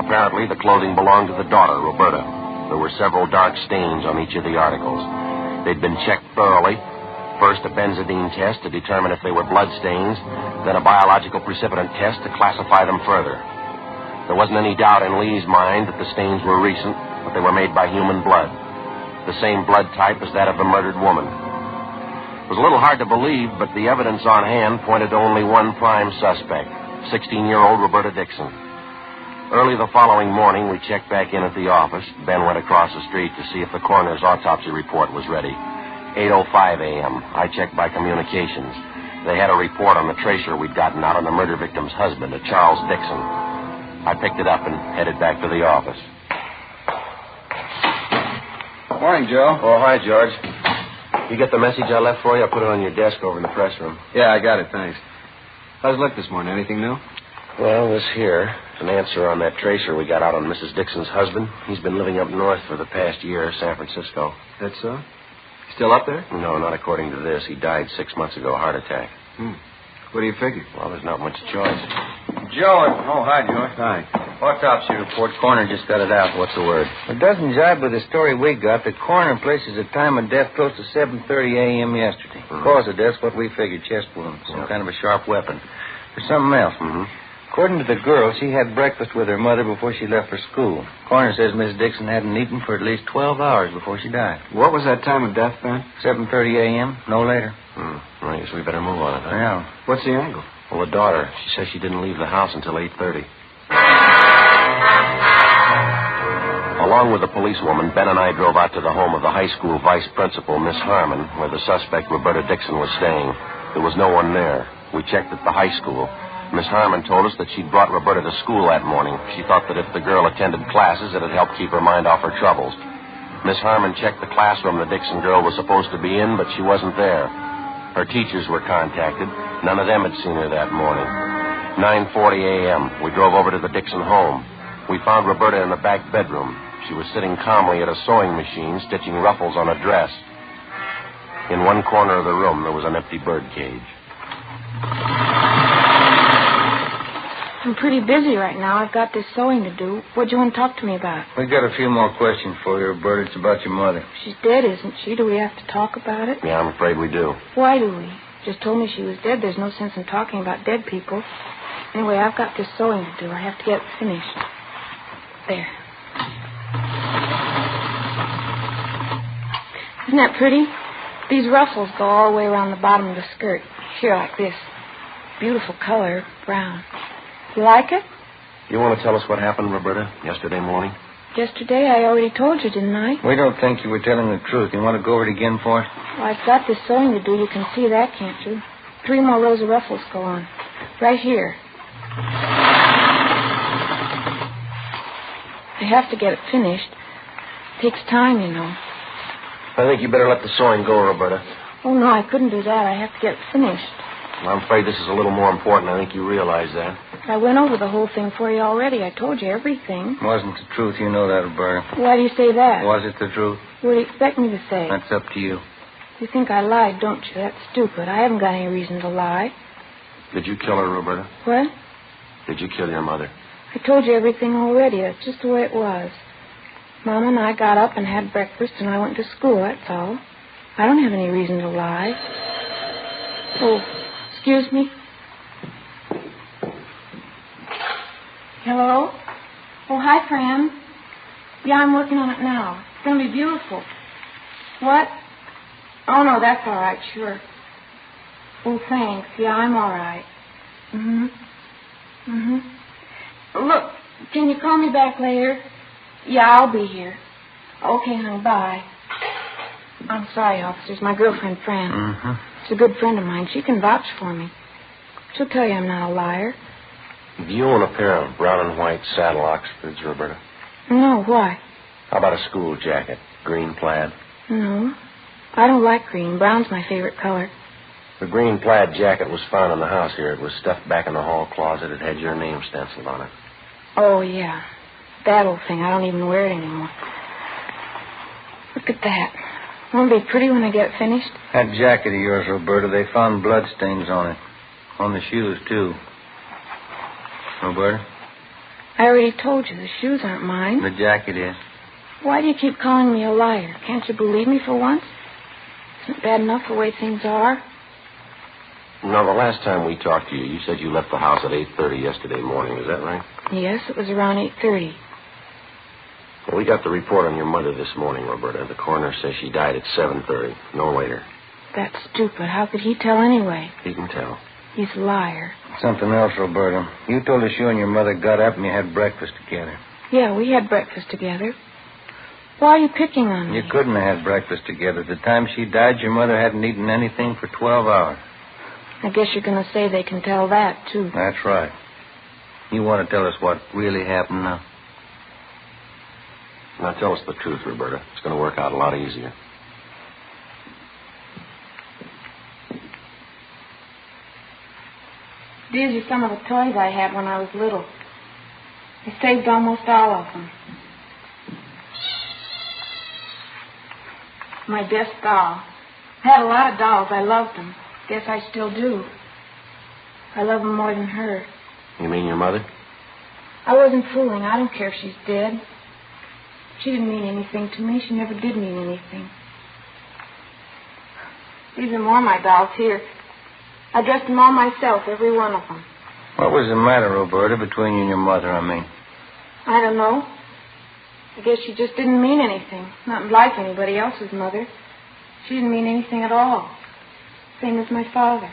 [SPEAKER 5] Apparently, the clothing belonged to the daughter, Roberta. There were several dark stains on each of the articles. They'd been checked thoroughly. First, a benzodine test to determine if they were blood stains, then a biological precipitant test to classify them further. There wasn't any doubt in Lee's mind that the stains were recent, but they were made by human blood. The same blood type as that of the murdered woman. It was a little hard to believe, but the evidence on hand pointed to only one prime suspect, 16-year-old Roberta Dixon. Early the following morning, we checked back in at the office. Ben went across the street to see if the coroner's autopsy report was ready. 8:05 a.m. I checked by communications. They had a report on the tracer we'd gotten out on the murder victim's husband, a Charles Dixon. I picked it up and headed back to the office.
[SPEAKER 13] Morning, Joe.
[SPEAKER 5] Oh, hi, George. You get the message I left for you? I put it on your desk over in the press room.
[SPEAKER 13] Yeah, I got it, thanks. How's luck this morning? Anything new?
[SPEAKER 5] Well, this here, an answer on that tracer we got out on Mrs. Dixon's husband. He's been living up north for the past year, San Francisco.
[SPEAKER 13] That's so? Still up there?
[SPEAKER 5] No, not according to this. He died 6 months ago, heart attack.
[SPEAKER 13] What do you figure?
[SPEAKER 5] Well, there's not much choice.
[SPEAKER 20] Joe. Oh, hi, Joe.
[SPEAKER 5] Hi.
[SPEAKER 20] Autopsy report. Coroner just got it out.
[SPEAKER 5] What's the word?
[SPEAKER 20] It doesn't jibe with the story we got. The coroner places the time of death close to 7:30 a.m. yesterday. Cause of death, what we figured, chest wound. Some kind of a sharp weapon. There's something else. According to the girl, she had breakfast with her mother before she left for school. Coroner says Miss Dixon hadn't eaten for at least 12 hours before she died.
[SPEAKER 5] What was that time of death, Ben?
[SPEAKER 20] 7:30 a.m., no later.
[SPEAKER 5] I guess we better move on it, huh?
[SPEAKER 20] Yeah.
[SPEAKER 5] What's the angle? Well, the daughter. She says she didn't leave the house until 8:30.
[SPEAKER 9] Along with the policewoman, Ben and I drove out to the home of the high school vice principal, Miss Harmon, where the suspect, Roberta Dixon, was staying. There was no one there. We checked at the high school. Miss Harmon told us that she'd brought Roberta to school that morning. She thought that if the girl attended classes, it'd help keep her mind off her troubles. Miss Harmon checked the classroom the Dixon girl was supposed to be in, but she wasn't there. Her teachers were contacted. None of them had seen her that morning. 9:40 a.m., we drove over to the Dixon home. We found Roberta in the back bedroom. She was sitting calmly at a sewing machine, stitching ruffles on a dress. In one corner of the room, there was an empty bird cage.
[SPEAKER 7] I'm pretty busy right now. I've got this sewing to do. What do you want to talk to me about?
[SPEAKER 20] We got a few more questions for you, Roberta. It's about your mother.
[SPEAKER 7] She's dead, isn't she? Do we have to talk about it?
[SPEAKER 9] Yeah, I'm afraid we do.
[SPEAKER 7] Why do we? Just told me she was dead. There's no sense in talking about dead people. Anyway, I've got this sewing to do. I have to get it finished. There. Isn't that pretty? These ruffles go all the way around the bottom of the skirt. Here, like this. Beautiful color, brown. You like it?
[SPEAKER 9] You want to tell us what happened, Roberta, yesterday morning?
[SPEAKER 7] Yesterday, I already told you, didn't I?
[SPEAKER 20] We don't think you were telling the truth. You want to go over it again for us?
[SPEAKER 7] Well, I've got this sewing to do. You can see that, can't you? 3 more rows of ruffles go on. Right here. I have to get it finished. It takes time, you know.
[SPEAKER 9] I think you better let the sewing go, Roberta.
[SPEAKER 7] Oh, no, I couldn't do that. I have to get it finished.
[SPEAKER 9] Well, I'm afraid this is a little more important. I think you realize that.
[SPEAKER 7] I went over the whole thing for you already. I told you everything.
[SPEAKER 20] Wasn't the truth. You know that, Roberta.
[SPEAKER 7] Why do you say that?
[SPEAKER 20] Was it the truth?
[SPEAKER 7] What do you expect me to say?
[SPEAKER 20] That's up to you.
[SPEAKER 7] You think I lied, don't you? That's stupid. I haven't got any reason to lie.
[SPEAKER 9] Did you kill her, Roberta?
[SPEAKER 7] What?
[SPEAKER 9] Did you kill your mother?
[SPEAKER 7] I told you everything already. That's just the way it was. Mama and I got up and had breakfast, and I went to school, that's all. I don't have any reason to lie. Oh, excuse me. Hello? Oh, hi, Fran. Yeah, I'm working on it now. It's going to be beautiful. What? Oh, no, that's all right, sure. Oh, thanks. Yeah, I'm all right. Look, can you call me back later? Yeah, I'll be here. Okay, honey, bye. I'm sorry, officers. My girlfriend, Fran. She's a good friend of mine. She can vouch for me. She'll tell you I'm not a liar.
[SPEAKER 9] Do you own a pair of brown and white saddle Oxfords, Roberta?
[SPEAKER 7] No, why?
[SPEAKER 9] How about a school jacket? Green plaid?
[SPEAKER 7] No. I don't like green. Brown's my favorite color.
[SPEAKER 9] The green plaid jacket was found in the house here. It was stuffed back in the hall closet. It had your name stenciled on it.
[SPEAKER 7] Oh, yeah. That old thing. I don't even wear it anymore. Look at that. Won't it be pretty when I get it finished?
[SPEAKER 20] That jacket of yours, Roberta, they found blood stains on it. On the shoes, too. Roberta?
[SPEAKER 7] I already told you. The shoes aren't mine.
[SPEAKER 20] The jacket is.
[SPEAKER 7] Why do you keep calling me a liar? Can't you believe me for once? Isn't it bad enough the way things are?
[SPEAKER 9] Now, the last time we talked to you, you said you left the house at 8:30 yesterday morning. Is that right?
[SPEAKER 7] Yes, it was around 8:30.
[SPEAKER 9] Well, we got the report on your mother this morning, Roberta. The coroner says she died at 7:30, no later.
[SPEAKER 7] That's stupid. How could he tell anyway?
[SPEAKER 9] He can tell.
[SPEAKER 7] He's a liar.
[SPEAKER 20] Something else, Roberta. You told us you and your mother got up and you had breakfast together.
[SPEAKER 7] Yeah, we had breakfast together. Why are you picking on me?
[SPEAKER 20] You couldn't have had breakfast together. The time she died, your mother hadn't eaten anything for 12 hours.
[SPEAKER 7] I guess you're going to say they can tell that, too.
[SPEAKER 20] That's right. You want to tell us what really happened now?
[SPEAKER 9] Now, tell us the truth, Roberta. It's going to work out a lot easier.
[SPEAKER 7] These are some of the toys I had when I was little. I saved almost all of them. My best doll. I had a lot of dolls. I loved them. Guess I still do. I love them more than her.
[SPEAKER 5] You mean your mother?
[SPEAKER 7] I wasn't fooling. I don't care if she's dead. She didn't mean anything to me. She never did mean anything. These are more of my dolls here. I dressed them all myself, every one of them.
[SPEAKER 20] What was the matter, Roberta, between you and your mother, I mean?
[SPEAKER 7] I don't know. I guess she just didn't mean anything. Not like anybody else's mother. She didn't mean anything at all. Same as my father.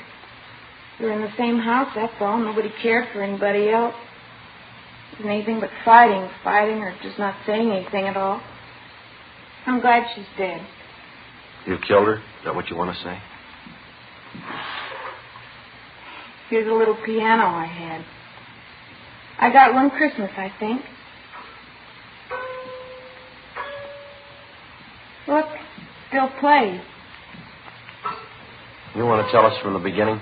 [SPEAKER 7] We were in the same house, that's all. Nobody cared for anybody else. It wasn't anything but fighting, or just not saying anything at all. I'm glad she's dead.
[SPEAKER 5] You killed her? Is that what you want to say?
[SPEAKER 7] Here's a little piano I had. I got one Christmas, I think. Look, still plays.
[SPEAKER 5] You want to tell us from the beginning?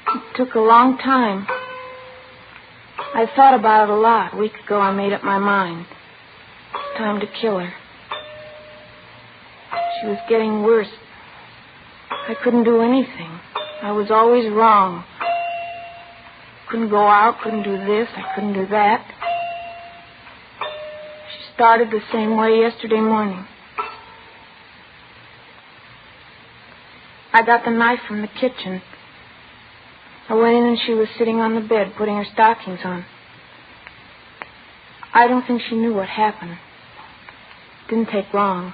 [SPEAKER 7] It took a long time. I thought about it a lot. A week ago I made up my mind. It's time to kill her. She was getting worse. I couldn't do anything. I was always wrong. Couldn't go out, couldn't do this, I couldn't do that. She started the same way yesterday morning. I got the knife from the kitchen. I went in and she was sitting on the bed putting her stockings on. I don't think she knew what happened. It didn't take long.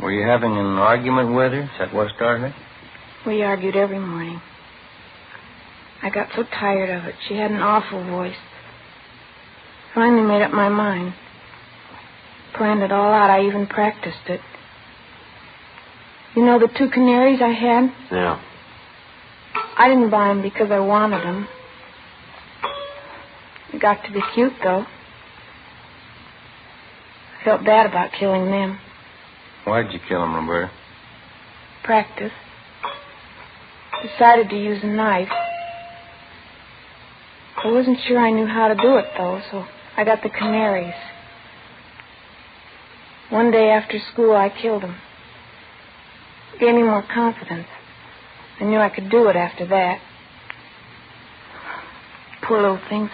[SPEAKER 20] Were you having an argument with her? Is that what started it?
[SPEAKER 7] We argued every morning. I got so tired of it. She had an awful voice. Finally made up my mind. Planned it all out. I even practiced it. You know the 2 canaries I had?
[SPEAKER 5] Yeah.
[SPEAKER 7] I didn't buy them because I wanted them. They got to be cute, though. I felt bad about killing them.
[SPEAKER 20] Why'd you kill him, Roberta?
[SPEAKER 7] Practice. Decided to use a knife. I wasn't sure I knew how to do it, though, so I got the canaries. One day after school, I killed them. It gave me more confidence. I knew I could do it after that. Poor little things.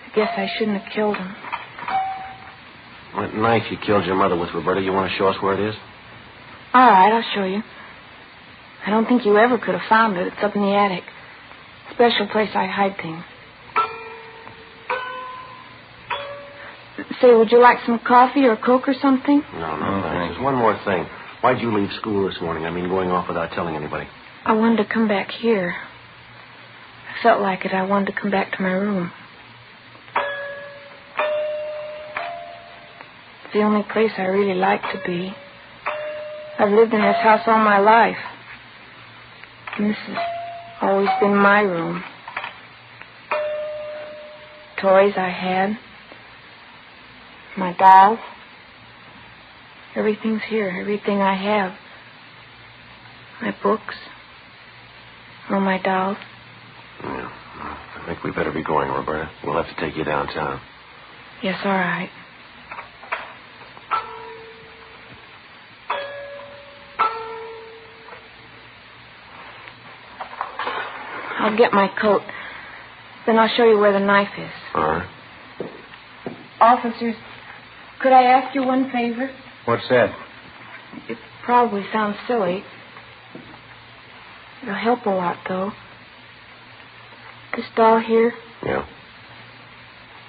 [SPEAKER 7] I guess I shouldn't have killed them.
[SPEAKER 5] That knife you killed your mother with, Roberta, you want to show us where it is?
[SPEAKER 7] All right, I'll show you. I don't think you ever could have found it. It's up in the attic. Special place I hide things. Say, would you like some coffee or Coke or something?
[SPEAKER 5] No, thanks. Just one more thing. Why'd you leave school this morning? I mean, going off without telling anybody.
[SPEAKER 7] I wanted to come back here. I felt like it. I wanted to come back to my room. It's the only place I really like to be. I've lived in this house all my life. And this has always been my room. Toys I had. My dolls. Everything's here. Everything I have. My books. All my dolls.
[SPEAKER 5] Yeah. I think we better be going, Roberta. We'll have to take you downtown.
[SPEAKER 7] Yes, all right. I'll get my coat. Then I'll show you where the knife is.
[SPEAKER 5] All right.
[SPEAKER 7] Officers, could I ask you one favor?
[SPEAKER 20] What's that?
[SPEAKER 7] It probably sounds silly. It'll help a lot, though. This doll here.
[SPEAKER 5] Yeah.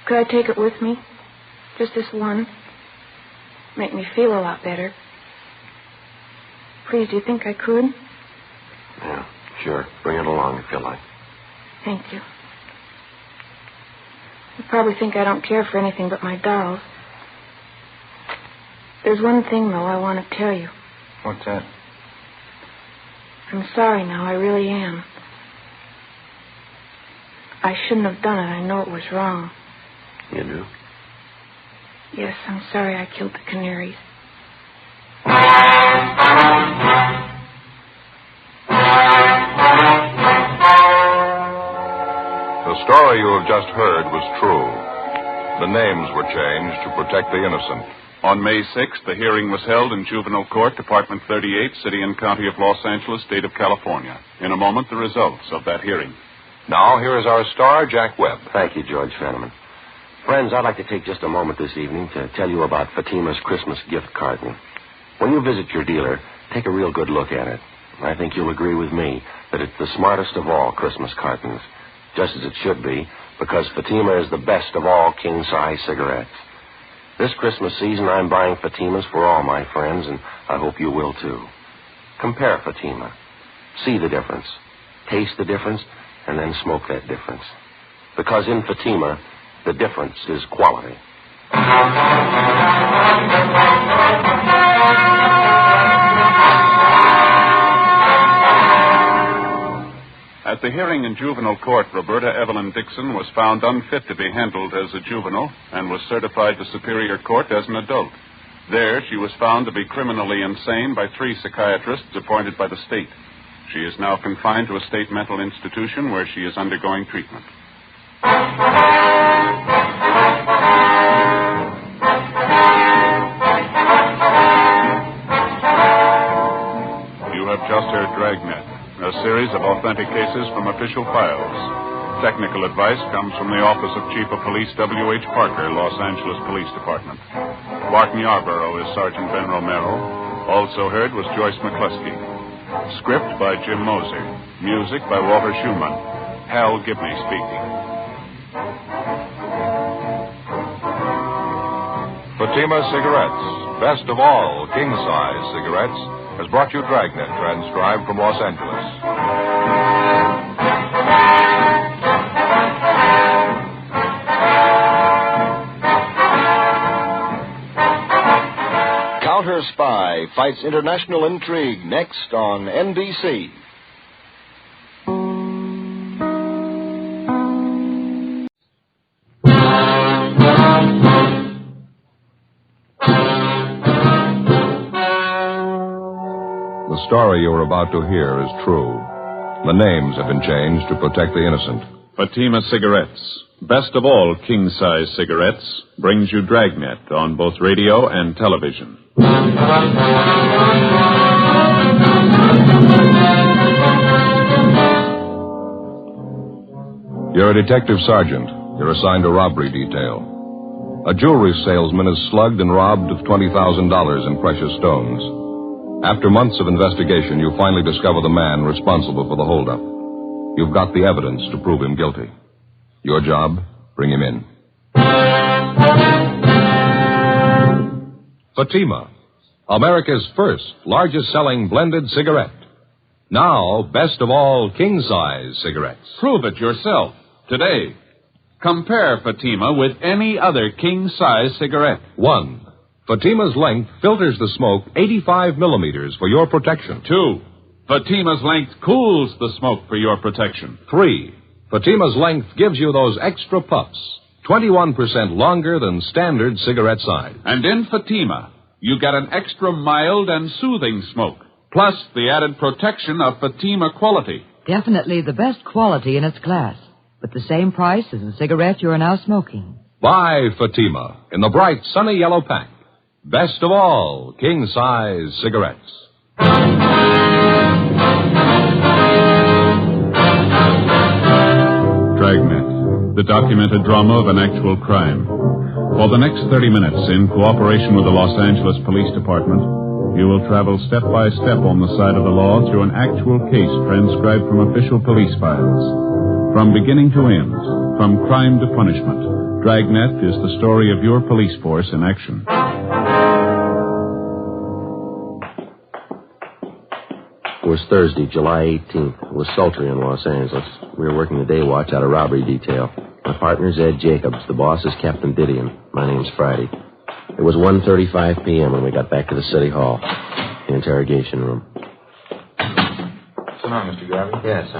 [SPEAKER 7] Could I take it with me? Just this one. Make me feel a lot better. Please, do you think I could?
[SPEAKER 5] Yeah, sure. Bring it along if you like.
[SPEAKER 7] Thank you. You probably think I don't care for anything but my dolls. There's one thing, though, I want to tell you.
[SPEAKER 20] What's that?
[SPEAKER 7] I'm sorry now, I really am. I shouldn't have done it. I know it was wrong.
[SPEAKER 5] You do?
[SPEAKER 7] Yes, I'm sorry I killed the canaries.
[SPEAKER 17] The story you have just heard was true. The names were changed to protect the innocent.
[SPEAKER 16] On May 6th, the hearing was held in Juvenile Court, Department 38, City and County of Los Angeles, State of California. In a moment, the results of that hearing.
[SPEAKER 17] Now, here is our star, Jack Webb.
[SPEAKER 9] Thank you, George Fenneman. Friends, I'd like to take just a moment this evening to tell you about Fatima's Christmas gift carton. When you visit your dealer, take a real good look at it. I think you'll agree with me that it's the smartest of all Christmas cartons, just as it should be, because Fatima is the best of all king-size cigarettes. This Christmas season, I'm buying Fatimas for all my friends, and I hope you will, too. Compare Fatima. See the difference. Taste the difference, and then smoke that difference. Because in Fatima, the difference is quality.
[SPEAKER 16] At the hearing in juvenile court, Roberta Evelyn Dixon was found unfit to be handled as a juvenile and was certified to Superior Court as an adult. There, she was found to be criminally insane by 3 psychiatrists appointed by the state. She is now confined to a state mental institution where she is undergoing treatment. You have just heard Dragnet, a series of authentic cases from official files. Technical advice comes from the Office of Chief of Police W.H. Parker, Los Angeles Police Department. Barton Yarborough is Sergeant Ben Romero. Also heard was Joyce McCluskey. Script by Jim Moser. Music by Walter Schumann. Hal Gibney speaking.
[SPEAKER 17] Fatima Cigarettes, best of all king-size cigarettes, has brought you Dragnet, transcribed from Los Angeles.
[SPEAKER 11] Counter Spy fights international intrigue next on NBC.
[SPEAKER 17] The story you're about to hear is true. The names have been changed to protect the innocent.
[SPEAKER 16] Fatima Cigarettes, best of all king-size cigarettes, brings you Dragnet on both radio and television.
[SPEAKER 17] You're a detective sergeant. You're assigned to robbery detail. A jewelry salesman is slugged and robbed of $20,000 in precious stones. After months of investigation, you finally discover the man responsible for the holdup. You've got the evidence to prove him guilty. Your job, bring him in. Fatima, America's first largest-selling blended cigarette. Now, best of all king-size cigarettes.
[SPEAKER 1] Prove it yourself today. Compare Fatima with any other king-size cigarette.
[SPEAKER 17] 1. Fatima's length filters the smoke 85 millimeters for your protection.
[SPEAKER 1] 2. Fatima's length cools the smoke for your protection.
[SPEAKER 17] 3. Fatima's length gives you those extra puffs, 21% longer than standard cigarette size.
[SPEAKER 1] And in Fatima, you get an extra mild and soothing smoke, plus the added protection of Fatima quality.
[SPEAKER 4] Definitely the best quality in its class, but the same price as the cigarette you are now smoking.
[SPEAKER 17] Buy Fatima in the bright, sunny yellow pack. Best of all king-size cigarettes.
[SPEAKER 1] Dragnet, the documented drama of an actual crime. For the next 30 minutes, in cooperation with the Los Angeles Police Department, you will travel step by step on the side of the law through an actual case transcribed from official police files. From beginning to end, from crime to punishment, Dragnet is the story of your police force in action.
[SPEAKER 5] It was Thursday, July 18th. It was sultry in Los Angeles. We were working the day watch out of robbery detail. My partner's Ed Jacobs. The boss is Captain Didion. My name's Friday. It was 1:35 p.m. when we got back to the city hall, the interrogation room.
[SPEAKER 20] What's going on, Mr. Garvey?
[SPEAKER 5] Yes,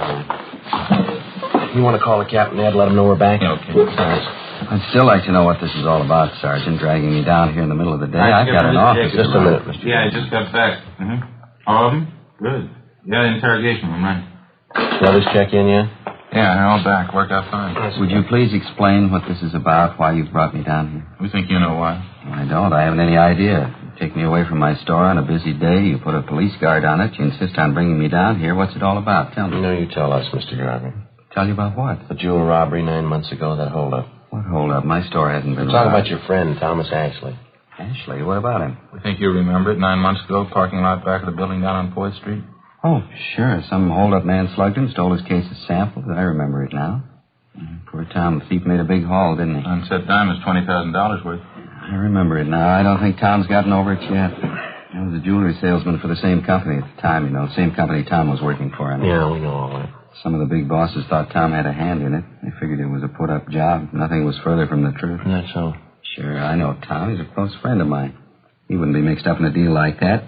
[SPEAKER 5] you want to call the captain, Ed? Let him know we're back?
[SPEAKER 20] Okay.
[SPEAKER 5] Thanks.
[SPEAKER 19] I'd still like to know what this is all about, Sergeant, dragging me down here in the middle of the day. I've got an office.
[SPEAKER 5] Just a minute, Mr.
[SPEAKER 12] Yeah, I just got back. Mm-hmm. All of them? Good. Yeah, interrogation room, right?
[SPEAKER 5] The others check in yet?
[SPEAKER 13] Yeah, they're all back. Worked out fine.
[SPEAKER 19] Would you please explain what this is about, why you've brought me down here?
[SPEAKER 13] We think you know why.
[SPEAKER 19] I don't. I haven't any idea. You take me away from my store on a busy day. You put a police guard on it. You insist on bringing me down here. What's it all about? Tell me.
[SPEAKER 5] You know, you tell us, Mr. Garvey.
[SPEAKER 19] Tell you about what?
[SPEAKER 5] The jewel robbery 9 months ago, that holdup.
[SPEAKER 19] What holdup? My store hasn't been
[SPEAKER 5] Talk
[SPEAKER 19] robbed.
[SPEAKER 5] about your friend, Thomas Ashley.
[SPEAKER 19] Ashley? What about him?
[SPEAKER 13] We think you remember it 9 months ago, parking lot back of the building down on 4th Street.
[SPEAKER 19] Oh, sure. Some hold-up man slugged him, stole his case of samples. I remember it now. Poor Tom, the thief made a big haul, didn't he?
[SPEAKER 13] Unset diamonds, $20,000 worth.
[SPEAKER 19] I remember it now. I don't think Tom's gotten over it yet. I was a jewelry salesman for the same company at the time, you know. Same company Tom was working for.
[SPEAKER 5] Yeah, we know all that.
[SPEAKER 19] Some of the big bosses thought Tom had a hand in it. They figured it was a put-up job. Nothing was further from the truth.
[SPEAKER 5] That's so.
[SPEAKER 19] Sure, I know Tom. He's a close friend of mine. He wouldn't be mixed up in a deal like that.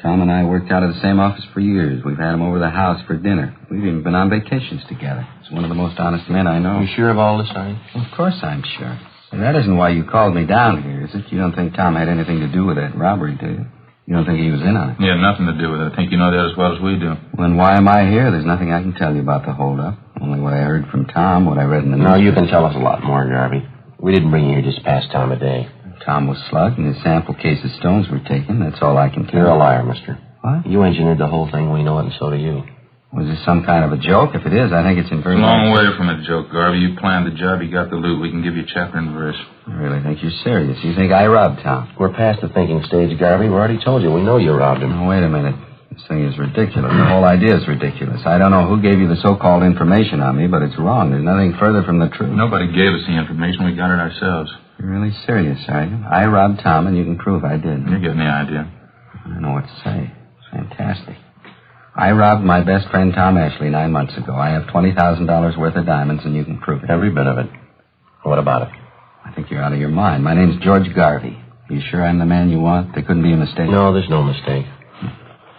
[SPEAKER 19] Tom and I worked out of the same office for years. We've had him over the house for dinner. We've even been on vacations together. He's one of the most honest men I know.
[SPEAKER 5] You sure of all this, honey?
[SPEAKER 19] Of course I'm sure. And that isn't why you called me down here, is it? You don't think Tom had anything to do with that robbery, do you? You don't think he was in on it?
[SPEAKER 13] He had nothing to do with it. I think you know that as well as we do.
[SPEAKER 19] Then why am I here? There's nothing I can tell you about the holdup. Only what I heard from Tom, what I read in the news.
[SPEAKER 5] No, you can tell us a lot more, Garvey. We didn't bring you here just to pass time of day.
[SPEAKER 19] Tom was slugged and his sample case of stones were taken. That's all I can tell you.
[SPEAKER 5] You're a liar, mister.
[SPEAKER 19] What?
[SPEAKER 5] You engineered the whole thing. We know it, and so do you.
[SPEAKER 19] Was this some kind of a joke? If it is, I think it's in
[SPEAKER 13] It's a long way from a joke, Garvey. You planned the job. You got the loot. We can give you chapter and verse.
[SPEAKER 19] I really think you're serious. You think I robbed Tom?
[SPEAKER 5] We're past the thinking stage, Garvey. We already told you. We know you robbed him.
[SPEAKER 19] Now, wait a minute. This thing is ridiculous. The whole idea is ridiculous. I don't know who gave you the so-called information on me, but it's wrong. There's nothing further from the truth.
[SPEAKER 13] Nobody gave us the information. We got it ourselves.
[SPEAKER 19] You're really serious, are you? I robbed Tom, and you can prove I did.
[SPEAKER 13] You're getting the idea.
[SPEAKER 19] I don't know what to say. It's fantastic. I robbed my best friend Tom Ashley 9 months ago. I have $20,000 worth of diamonds, and you can prove it.
[SPEAKER 5] Every bit of it. What about it?
[SPEAKER 19] I think you're out of your mind. My name's George Garvey. You sure I'm the man you want? There couldn't be a mistake.
[SPEAKER 5] No, there's no mistake.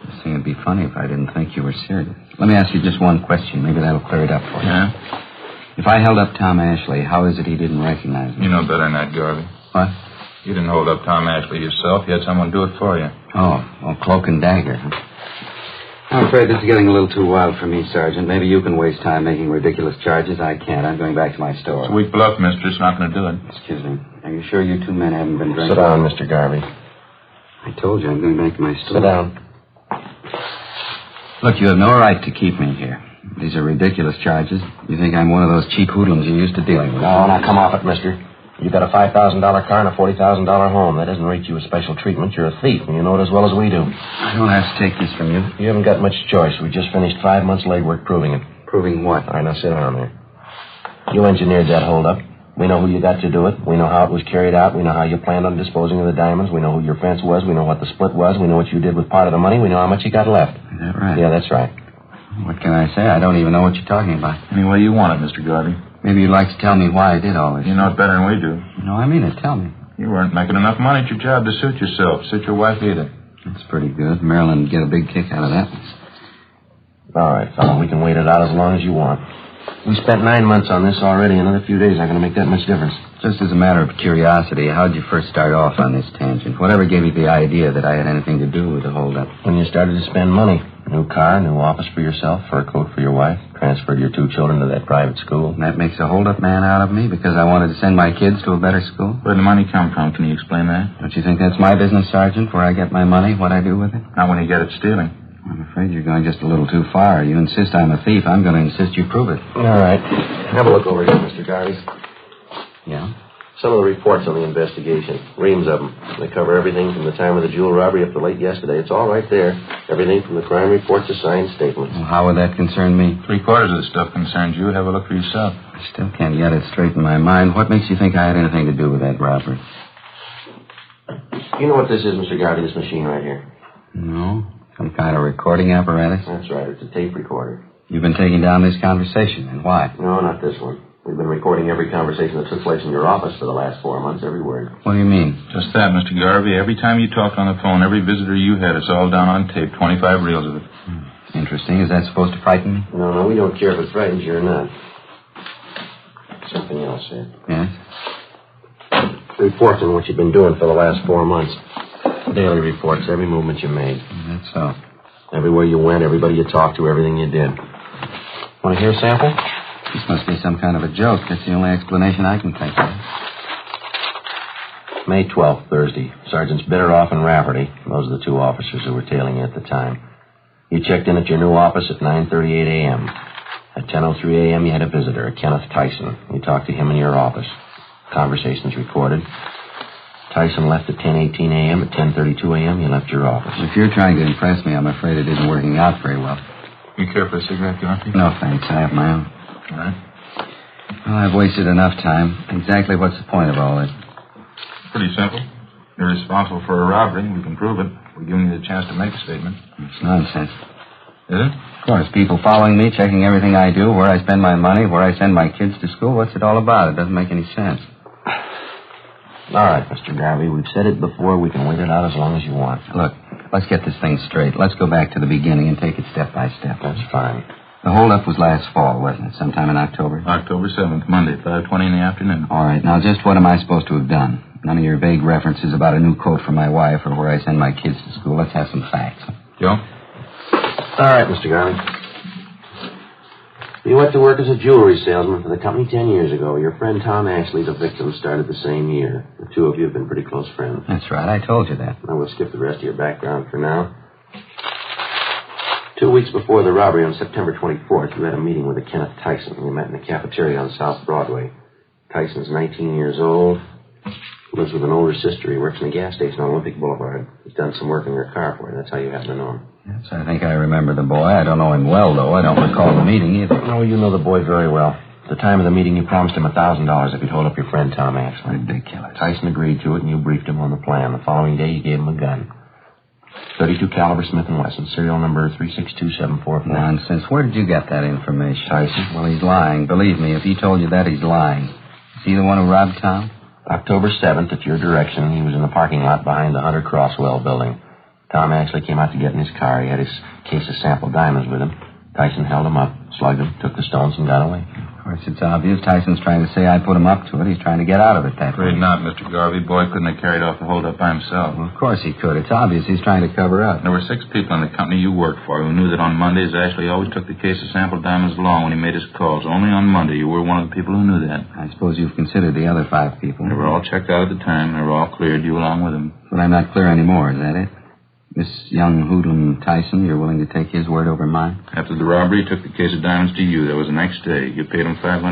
[SPEAKER 19] This thing would be funny if I didn't think you were serious. Let me ask you just one question. Maybe that'll clear it up for you.
[SPEAKER 13] Yeah?
[SPEAKER 19] If I held up Tom Ashley, how is it he didn't recognize me?
[SPEAKER 13] You know better than that, Garvey.
[SPEAKER 19] What?
[SPEAKER 13] You didn't hold up Tom Ashley yourself. You had someone do it for you.
[SPEAKER 19] Oh, cloak and dagger, huh? I'm afraid this is getting a little too wild for me, Sergeant. Maybe you can waste time making ridiculous charges. I can't. I'm going back to my store.
[SPEAKER 13] It's a weak bluff, mister. It's not going to do it.
[SPEAKER 19] Excuse me. Are you sure you two men haven't been drinking?
[SPEAKER 5] Sit down, Mr. Garvey.
[SPEAKER 19] I told you I'm going back to my store.
[SPEAKER 5] Sit down.
[SPEAKER 19] Look, you have no right to keep me here. These are ridiculous charges. You think I'm one of those cheap hoodlums you're used to dealing with.
[SPEAKER 5] No, now come off it, mister. You've got a $5,000 car and a $40,000 home. That doesn't rate you as special treatment. You're a thief, and you know it as well as we do.
[SPEAKER 19] I don't have to take this from you.
[SPEAKER 5] You haven't got much choice. We just finished 5 months' legwork proving it.
[SPEAKER 19] Proving what?
[SPEAKER 5] All right, now sit down there. You engineered that holdup. We know who you got to do it. We know how it was carried out. We know how you planned on disposing of the diamonds. We know who your fence was. We know what the split was. We know what you did with part of the money. We know how much you got left.
[SPEAKER 19] Is that right?
[SPEAKER 5] Yeah, that's right.
[SPEAKER 19] What can I say? I don't even know what you're talking about.
[SPEAKER 13] Any way you want it, Mr. Garvey.
[SPEAKER 19] Maybe you'd like to tell me why I did all this.
[SPEAKER 13] You know it better than we do.
[SPEAKER 19] No, I mean it. Tell me.
[SPEAKER 13] You weren't making enough money at your job to suit yourself. Suit your wife either.
[SPEAKER 19] That's pretty good. Marilyn would get a big kick out of that.
[SPEAKER 5] All right, fella. We can wait it out as long as you want. We spent 9 months on this already. Another few days aren't going to make that much difference.
[SPEAKER 19] Just as a matter of curiosity, how'd you first start off on this tangent? Whatever gave you the idea that I had anything to do with the holdup?
[SPEAKER 5] When you started to spend money. New car, new office for yourself, fur coat for your wife, transferred your 2 children to that private school.
[SPEAKER 19] And that makes a hold-up man out of me because I wanted to send my kids to a better school?
[SPEAKER 13] Where'd the money come from? Can you explain that?
[SPEAKER 19] Don't you think that's my business, Sergeant, where I get my money, what I do with it?
[SPEAKER 13] Not when you get it stealing.
[SPEAKER 19] I'm afraid you're going just a little too far. You insist I'm a thief. I'm going to insist you prove it.
[SPEAKER 5] All right. Have a look over here, Mr. Garvey.
[SPEAKER 19] Yeah?
[SPEAKER 5] Some of the reports on the investigation. Reams of them. They cover everything from the time of the jewel robbery up to late yesterday. It's all right there. Everything from the crime reports to signed statements.
[SPEAKER 19] Well, how would that concern me?
[SPEAKER 13] 3/4 of the stuff concerns you. Have a look for yourself.
[SPEAKER 19] I still can't get it straight in my mind. What makes you think I had anything to do with that robbery?
[SPEAKER 5] You know what this is, Mr. Garvey, this machine right here?
[SPEAKER 19] No. Some kind of recording apparatus?
[SPEAKER 5] That's right. It's a tape recorder.
[SPEAKER 19] You've been taking down this conversation, and why?
[SPEAKER 5] No, not this one. We've been recording every conversation that took place in your office for the last 4 months, every word.
[SPEAKER 19] What do you mean?
[SPEAKER 13] Just that, Mr. Garvey. Every time you talked on the phone, every visitor you had, it's all down on tape. 25 reels of it.
[SPEAKER 19] Interesting. Is that supposed to frighten me?
[SPEAKER 5] No, we don't care if it frightens you or not. Something else here.
[SPEAKER 19] Yes?
[SPEAKER 5] Reports on what you've been doing for the last 4 months. Daily reports, every movement you made.
[SPEAKER 19] That's so.
[SPEAKER 5] Everywhere you went, everybody you talked to, everything you did. Want to hear a sample?
[SPEAKER 19] This must be some kind of a joke. That's the only explanation I can think of.
[SPEAKER 5] May 12th, Thursday. Sergeants Bitteroff and Rafferty. Those are the two officers who were tailing you at the time. You checked in at your new office at 9:38 a.m. At 10:03 a.m., you had a visitor, Kenneth Tyson. You talked to him in your office. Conversations recorded. Tyson left at 10:18 a.m. At 10:32 a.m., you left your office.
[SPEAKER 19] If you're trying to impress me, I'm afraid it isn't working out very well.
[SPEAKER 13] You care for a cigarette, Dorothy?
[SPEAKER 19] No, thanks. I have my own.
[SPEAKER 13] All right.
[SPEAKER 19] Well, I've wasted enough time. Exactly what's the point of all this?
[SPEAKER 13] Pretty simple. You're responsible for a robbery. We can prove it. We're giving you the chance to make a statement.
[SPEAKER 19] It's nonsense.
[SPEAKER 13] Is it?
[SPEAKER 19] Of course, people following me, checking everything I do, where I spend my money, where I send my kids to school. What's it all about? It doesn't make any sense.
[SPEAKER 5] All right, Mr. Garvey, we've said it before. We can wait it out as long as you want.
[SPEAKER 19] Look, let's get this thing straight. Let's go back to the beginning and take it step by step.
[SPEAKER 5] That's fine.
[SPEAKER 19] The holdup was last fall, wasn't it? Sometime in October?
[SPEAKER 13] October 7th, Monday, 5:20 in the afternoon.
[SPEAKER 19] All right, now just what am I supposed to have done? None of your vague references about a new coat for my wife or where I send my kids to school. Let's have some facts.
[SPEAKER 13] Joe?
[SPEAKER 5] All right, Mr. Garvey. You went to work as a jewelry salesman for the company 10 years ago. Your friend Tom Ashley, the victim, started the same year. The two of you have been pretty close friends.
[SPEAKER 19] That's right. I told you that.
[SPEAKER 5] I will skip the rest of your background for now. 2 weeks before the robbery on September 24th, you had a meeting with a Kenneth Tyson. You met in the cafeteria on South Broadway. Tyson's 19 years old. Lives with an older sister. He works in a gas station on Olympic Boulevard. He's done some work in your car for you. That's how you happen to know him.
[SPEAKER 19] Yes, I think I remember the boy. I don't know him well, though. I don't recall the meeting either.
[SPEAKER 5] No, you know the boy very well. At the time of the meeting, you promised him $1,000 if he'd hold up your friend Tom Ashley.
[SPEAKER 19] Ridiculous.
[SPEAKER 5] Tyson agreed to it, and you briefed him on the plan. The following day, you gave him a gun. .32 caliber Smith & Wesson, serial number 36274.
[SPEAKER 19] Nonsense. Where did you get that information?
[SPEAKER 5] Tyson.
[SPEAKER 19] Well, he's lying. Believe me, if he told you that, he's lying. Is he the one who robbed Tom?
[SPEAKER 5] October 7th, at your direction, he was in the parking lot behind the Hunter Crosswell building. Tom Ashley came out to get in his car. He had his case of sample diamonds with him. Tyson held him up, slugged him, took the stones, and got away.
[SPEAKER 19] Of course, it's obvious. Tyson's trying to say I put him up to it. He's trying to get out of it that way.
[SPEAKER 13] Afraid not, Mr. Garvey. Boy couldn't have carried off the holdup by himself.
[SPEAKER 19] Well, of course he could. It's obvious he's trying to cover up.
[SPEAKER 13] There were 6 people in the company you worked for who knew that on Mondays Ashley always took the case of sample diamonds along when he made his calls. Only on Monday you were one of the people who knew that.
[SPEAKER 19] I suppose you've considered the other 5 people.
[SPEAKER 13] They were all checked out at the time. They were all cleared, you along with them.
[SPEAKER 19] But I'm not clear anymore, is that it? This young hoodlum Tyson, you're willing to take his word over mine?
[SPEAKER 13] After the robbery, he took the case of diamonds to you. That was the next day. You paid him $500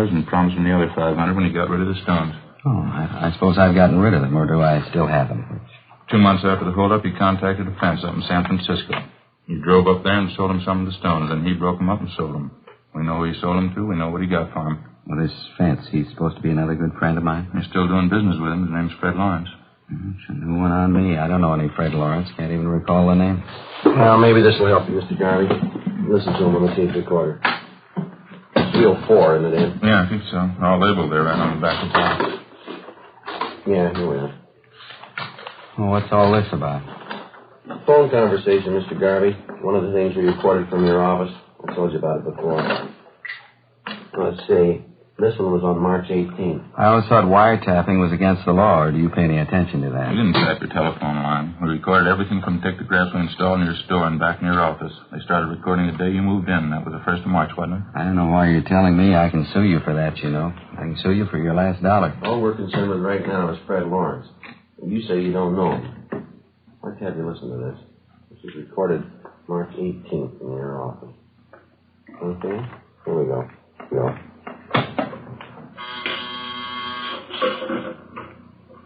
[SPEAKER 13] and promised him the other $500 when he got rid of the stones.
[SPEAKER 19] Oh, I suppose I've gotten rid of them, or do I still have them?
[SPEAKER 13] 2 months after the holdup, he contacted a fence up in San Francisco. He drove up there and sold him some of the stones, and he broke them up and sold them. We know who he sold them to. We know what he got for him.
[SPEAKER 19] Well, this Fence, he's supposed to be another good friend of mine.
[SPEAKER 13] You're still doing business with him. His name's Fred Lawrence.
[SPEAKER 19] It's a new one on me. I don't know any Fred Lawrence. Can't even recall the name.
[SPEAKER 5] Well, maybe this will help you, Mr. Garvey. Listen to him on the tape recorder. It's wheel 4, isn't it, Ed?
[SPEAKER 13] Yeah, I think so. All labeled there right on the back of the box.
[SPEAKER 5] Yeah, here we are.
[SPEAKER 19] Well, what's all this about?
[SPEAKER 5] Phone conversation, Mr. Garvey. One of the things we recorded from your office. I told you about it before. Let's see. This one was on March 18th.
[SPEAKER 19] I always thought wiretapping was against the law, or do you pay any attention to that?
[SPEAKER 13] We didn't tap your telephone line. We recorded everything from pictographs we installed in your store and back in your office. They started recording the day you moved in. That was the 1st of March, wasn't it?
[SPEAKER 19] I don't know why you're telling me. I can sue you for that, you know. I can sue you for your last dollar.
[SPEAKER 5] All we're concerned with right now is Fred Lawrence. You say you don't know him. Let's have you listen to this. This is recorded March 18th in your office. Okay? Here we go. Go.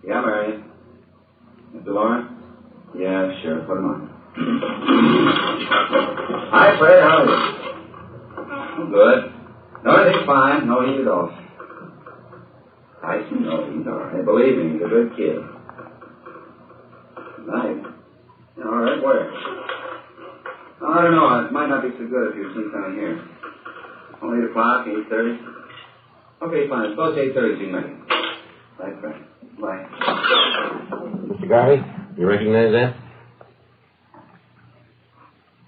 [SPEAKER 15] Yeah, Mary. Mr. Lawrence? Yeah, sure. Put him on. Hi, Fred. How are you? I'm good. No, everything's fine. No heat at all. Tyson? No, he's all right. Believe me, he's a good kid. Nice. All right, where? I don't know. It might not be so good if you sleep down here. Only 8 o'clock, 8:30. Okay, fine. Suppose 8:30 be ready. Bye, Fred. Bye.
[SPEAKER 5] Mr. Garvey, you recognize that?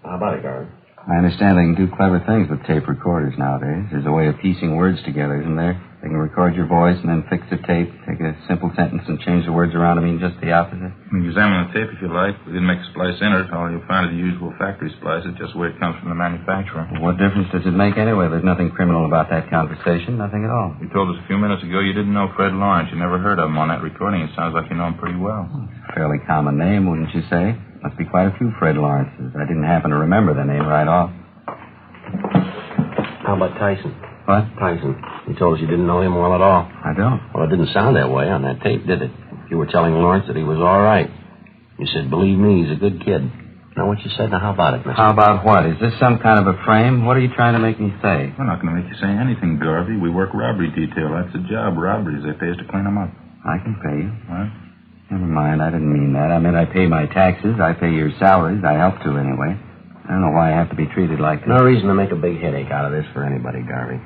[SPEAKER 5] How about it, Garvey?
[SPEAKER 19] I understand they can do clever things with tape recorders nowadays. There's a way of piecing words together, isn't there? They can record your voice and then fix the tape, take a simple sentence and change the words around to mean just the opposite.
[SPEAKER 13] You can examine the tape if you like. We didn't make a splice in it. All you'll find is the usual factory splice. It's just where it comes from the manufacturer.
[SPEAKER 19] Well, what difference does it make anyway? There's nothing criminal about that conversation. Nothing at all.
[SPEAKER 13] You told us a few minutes ago you didn't know Fred Lawrence. You never heard of him on that recording. It sounds like you know him pretty well.
[SPEAKER 19] It's a fairly common name, wouldn't you say? Must be quite a few Fred Lawrences. I didn't happen to remember the name right off.
[SPEAKER 5] How about Tyson?
[SPEAKER 19] What?
[SPEAKER 5] Tyson. You told us you didn't know him well at all.
[SPEAKER 19] I don't.
[SPEAKER 5] Well, it didn't sound that way on that tape, did it? You were telling Lawrence that he was all right. You said, believe me, he's a good kid. Now, what you said, now how about it, mister?
[SPEAKER 19] How about what? Is this some kind of a frame? What are you trying to make me say?
[SPEAKER 13] We're not going to make you say anything, Garvey. We work robbery detail. That's the job, robberies. They pay us to clean them up.
[SPEAKER 19] I can pay you.
[SPEAKER 13] What?
[SPEAKER 19] Never mind, I didn't mean that. I meant I pay my taxes. I pay your salaries. I help to, anyway. I don't know why I have to be treated like this.
[SPEAKER 5] No reason to make a big headache out of this for anybody, Garvey.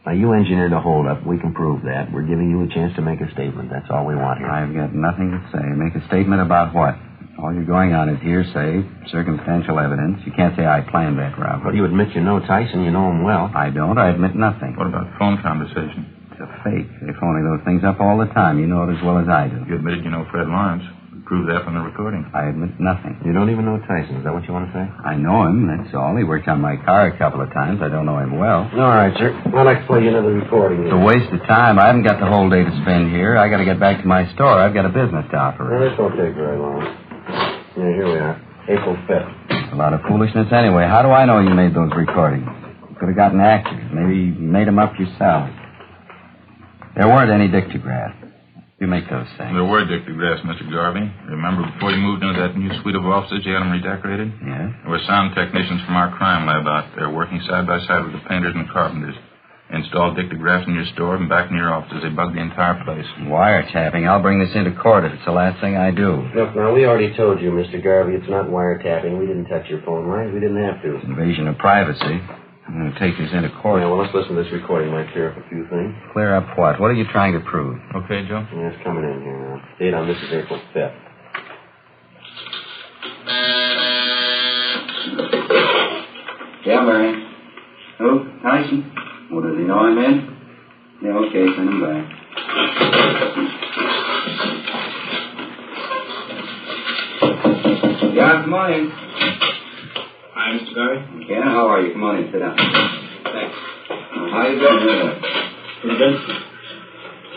[SPEAKER 5] Now, you engineered a holdup. We can prove that. We're giving you a chance to make a statement. That's all we want here.
[SPEAKER 19] I've got nothing to say. Make a statement about what? All you're going on is hearsay, circumstantial evidence. You can't say I planned that robbery.
[SPEAKER 5] Well, you admit you know Tyson. You know him well.
[SPEAKER 19] I don't. I admit nothing.
[SPEAKER 13] What about phone conversation?
[SPEAKER 19] It's a fake. They're phoning those things up all the time. You know it as well as I do.
[SPEAKER 13] You admitted you know Fred Lawrence. Prove that from the recording.
[SPEAKER 19] I admit nothing.
[SPEAKER 5] You don't even know Tyson. Is that what you want to say?
[SPEAKER 19] I know him, that's all. He worked on my car a couple of times. I don't know him well.
[SPEAKER 5] All right, sir. I'd like to play you another recording.
[SPEAKER 19] It's a waste of time. I haven't got the whole day to spend here. I got to get back to my store. I've got a business to operate.
[SPEAKER 5] Well, this won't take very long. Yeah, here we are. April 5th.
[SPEAKER 19] A lot of foolishness anyway. How do I know you made those recordings? You could have gotten actors. Maybe you made them up yourself. There weren't any dictographs. You make those things.
[SPEAKER 13] There were dictographs, Mr. Garvey. Remember, before you moved into that new suite of offices, you had them redecorated?
[SPEAKER 19] Yes.
[SPEAKER 13] There were sound technicians from our crime lab out there working side by side with the painters and carpenters. They installed dictographs in your store and back in your offices. They bugged the entire place.
[SPEAKER 19] Wiretapping. I'll bring this into court if it's the last thing I do.
[SPEAKER 5] Look, now, we already told you, Mr. Garvey, it's not wiretapping. We didn't touch your phone lines. We didn't have to.
[SPEAKER 19] It's invasion of privacy. I'm going to take this into court.
[SPEAKER 5] Yeah, well, let's listen to this recording. Might clear up a few things.
[SPEAKER 19] Clear up what? What are you trying to prove?
[SPEAKER 13] Okay, Joe?
[SPEAKER 5] Yeah, it's coming in here now. Date on this is April 5th.
[SPEAKER 15] Yeah, Mary. Who? Tyson? Well, does he know I'm in? Yeah, okay, send him back. Yeah, come on in.
[SPEAKER 10] Hi, Mr. Garvey.
[SPEAKER 15] Yeah, how are you? Come on in, sit down.
[SPEAKER 10] Thanks.
[SPEAKER 15] How you doing anyway?
[SPEAKER 10] Pretty good.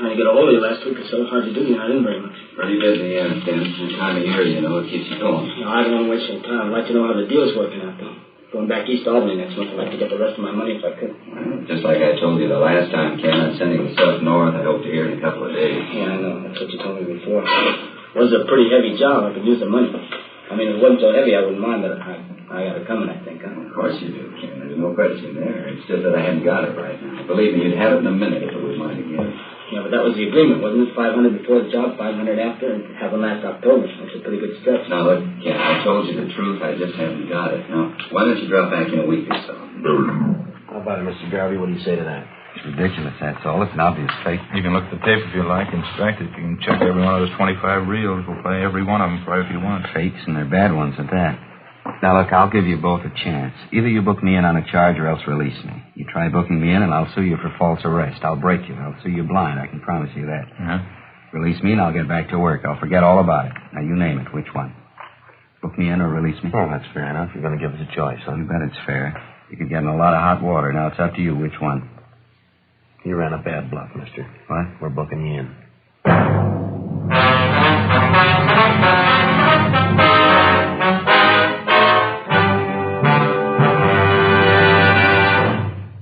[SPEAKER 10] Trying to get a hold of you last week or so. Hard to do, I didn't bring much.
[SPEAKER 15] Pretty busy, yeah, Tim. This time of year, you know, it keeps you going.
[SPEAKER 10] No, I don't want to waste your time. I'd like to know how the deal's working out, though. Going back east to Albany next month, I'd like to get the rest of my money if I could.
[SPEAKER 15] Well, just like I told you the last time, Ken, I'm sending the stuff north. I hope to hear in a couple of days.
[SPEAKER 10] Yeah, I know. That's what you told me before. It was a pretty heavy job. I could use the money. I mean, if it wasn't so heavy, I wouldn't mind, but I got it coming, I think. Huh?
[SPEAKER 15] Of course you do, Ken. There's no question there. It's just that I haven't got it right now. Believe me, you'd have it in a minute if it was mine again.
[SPEAKER 10] Yeah, but that was the agreement, wasn't it? 500 before the job, 500 after, and have them last October. That's a pretty good stretch.
[SPEAKER 15] Now, look, Ken, I told you the truth. I just haven't got it. Now, why don't you drop back in a week or so?
[SPEAKER 5] How about it, Mr. Garvey? What do you say to that?
[SPEAKER 19] It's ridiculous, that's all. It's an obvious fake.
[SPEAKER 13] You can look at the tape if you like, inspect it. You can check every one of those 25 reels. We'll play every one of them for you if you want.
[SPEAKER 19] Fakes, and they're bad ones at that. Now, look, I'll give you both a chance. Either you book me in on a charge or else release me. You try booking me in, and I'll sue you for false arrest. I'll break you. I'll sue you blind. I can promise you that.
[SPEAKER 13] Yeah?
[SPEAKER 19] Release me, and I'll get back to work. I'll forget all about it. Now, you name it. Which one? Book me in or release me?
[SPEAKER 5] Oh, that's fair enough. You're going to give us a choice, huh?
[SPEAKER 19] You bet it's fair. You could get in a lot of hot water. Now, it's up to you. Which one?
[SPEAKER 5] You ran a bad bluff, mister.
[SPEAKER 19] What?
[SPEAKER 5] We're booking you in.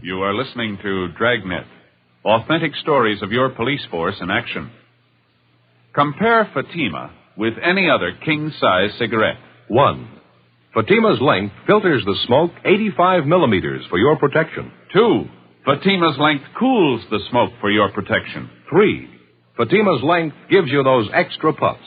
[SPEAKER 16] You are listening to Dragnet, authentic stories of your police force in action. Compare Fatima with any other king-size cigarette.
[SPEAKER 17] 1. Fatima's length filters the smoke 85 millimeters for your protection.
[SPEAKER 16] 2. Fatima's length cools the smoke for your protection.
[SPEAKER 17] 3. Fatima's length gives you those extra puffs,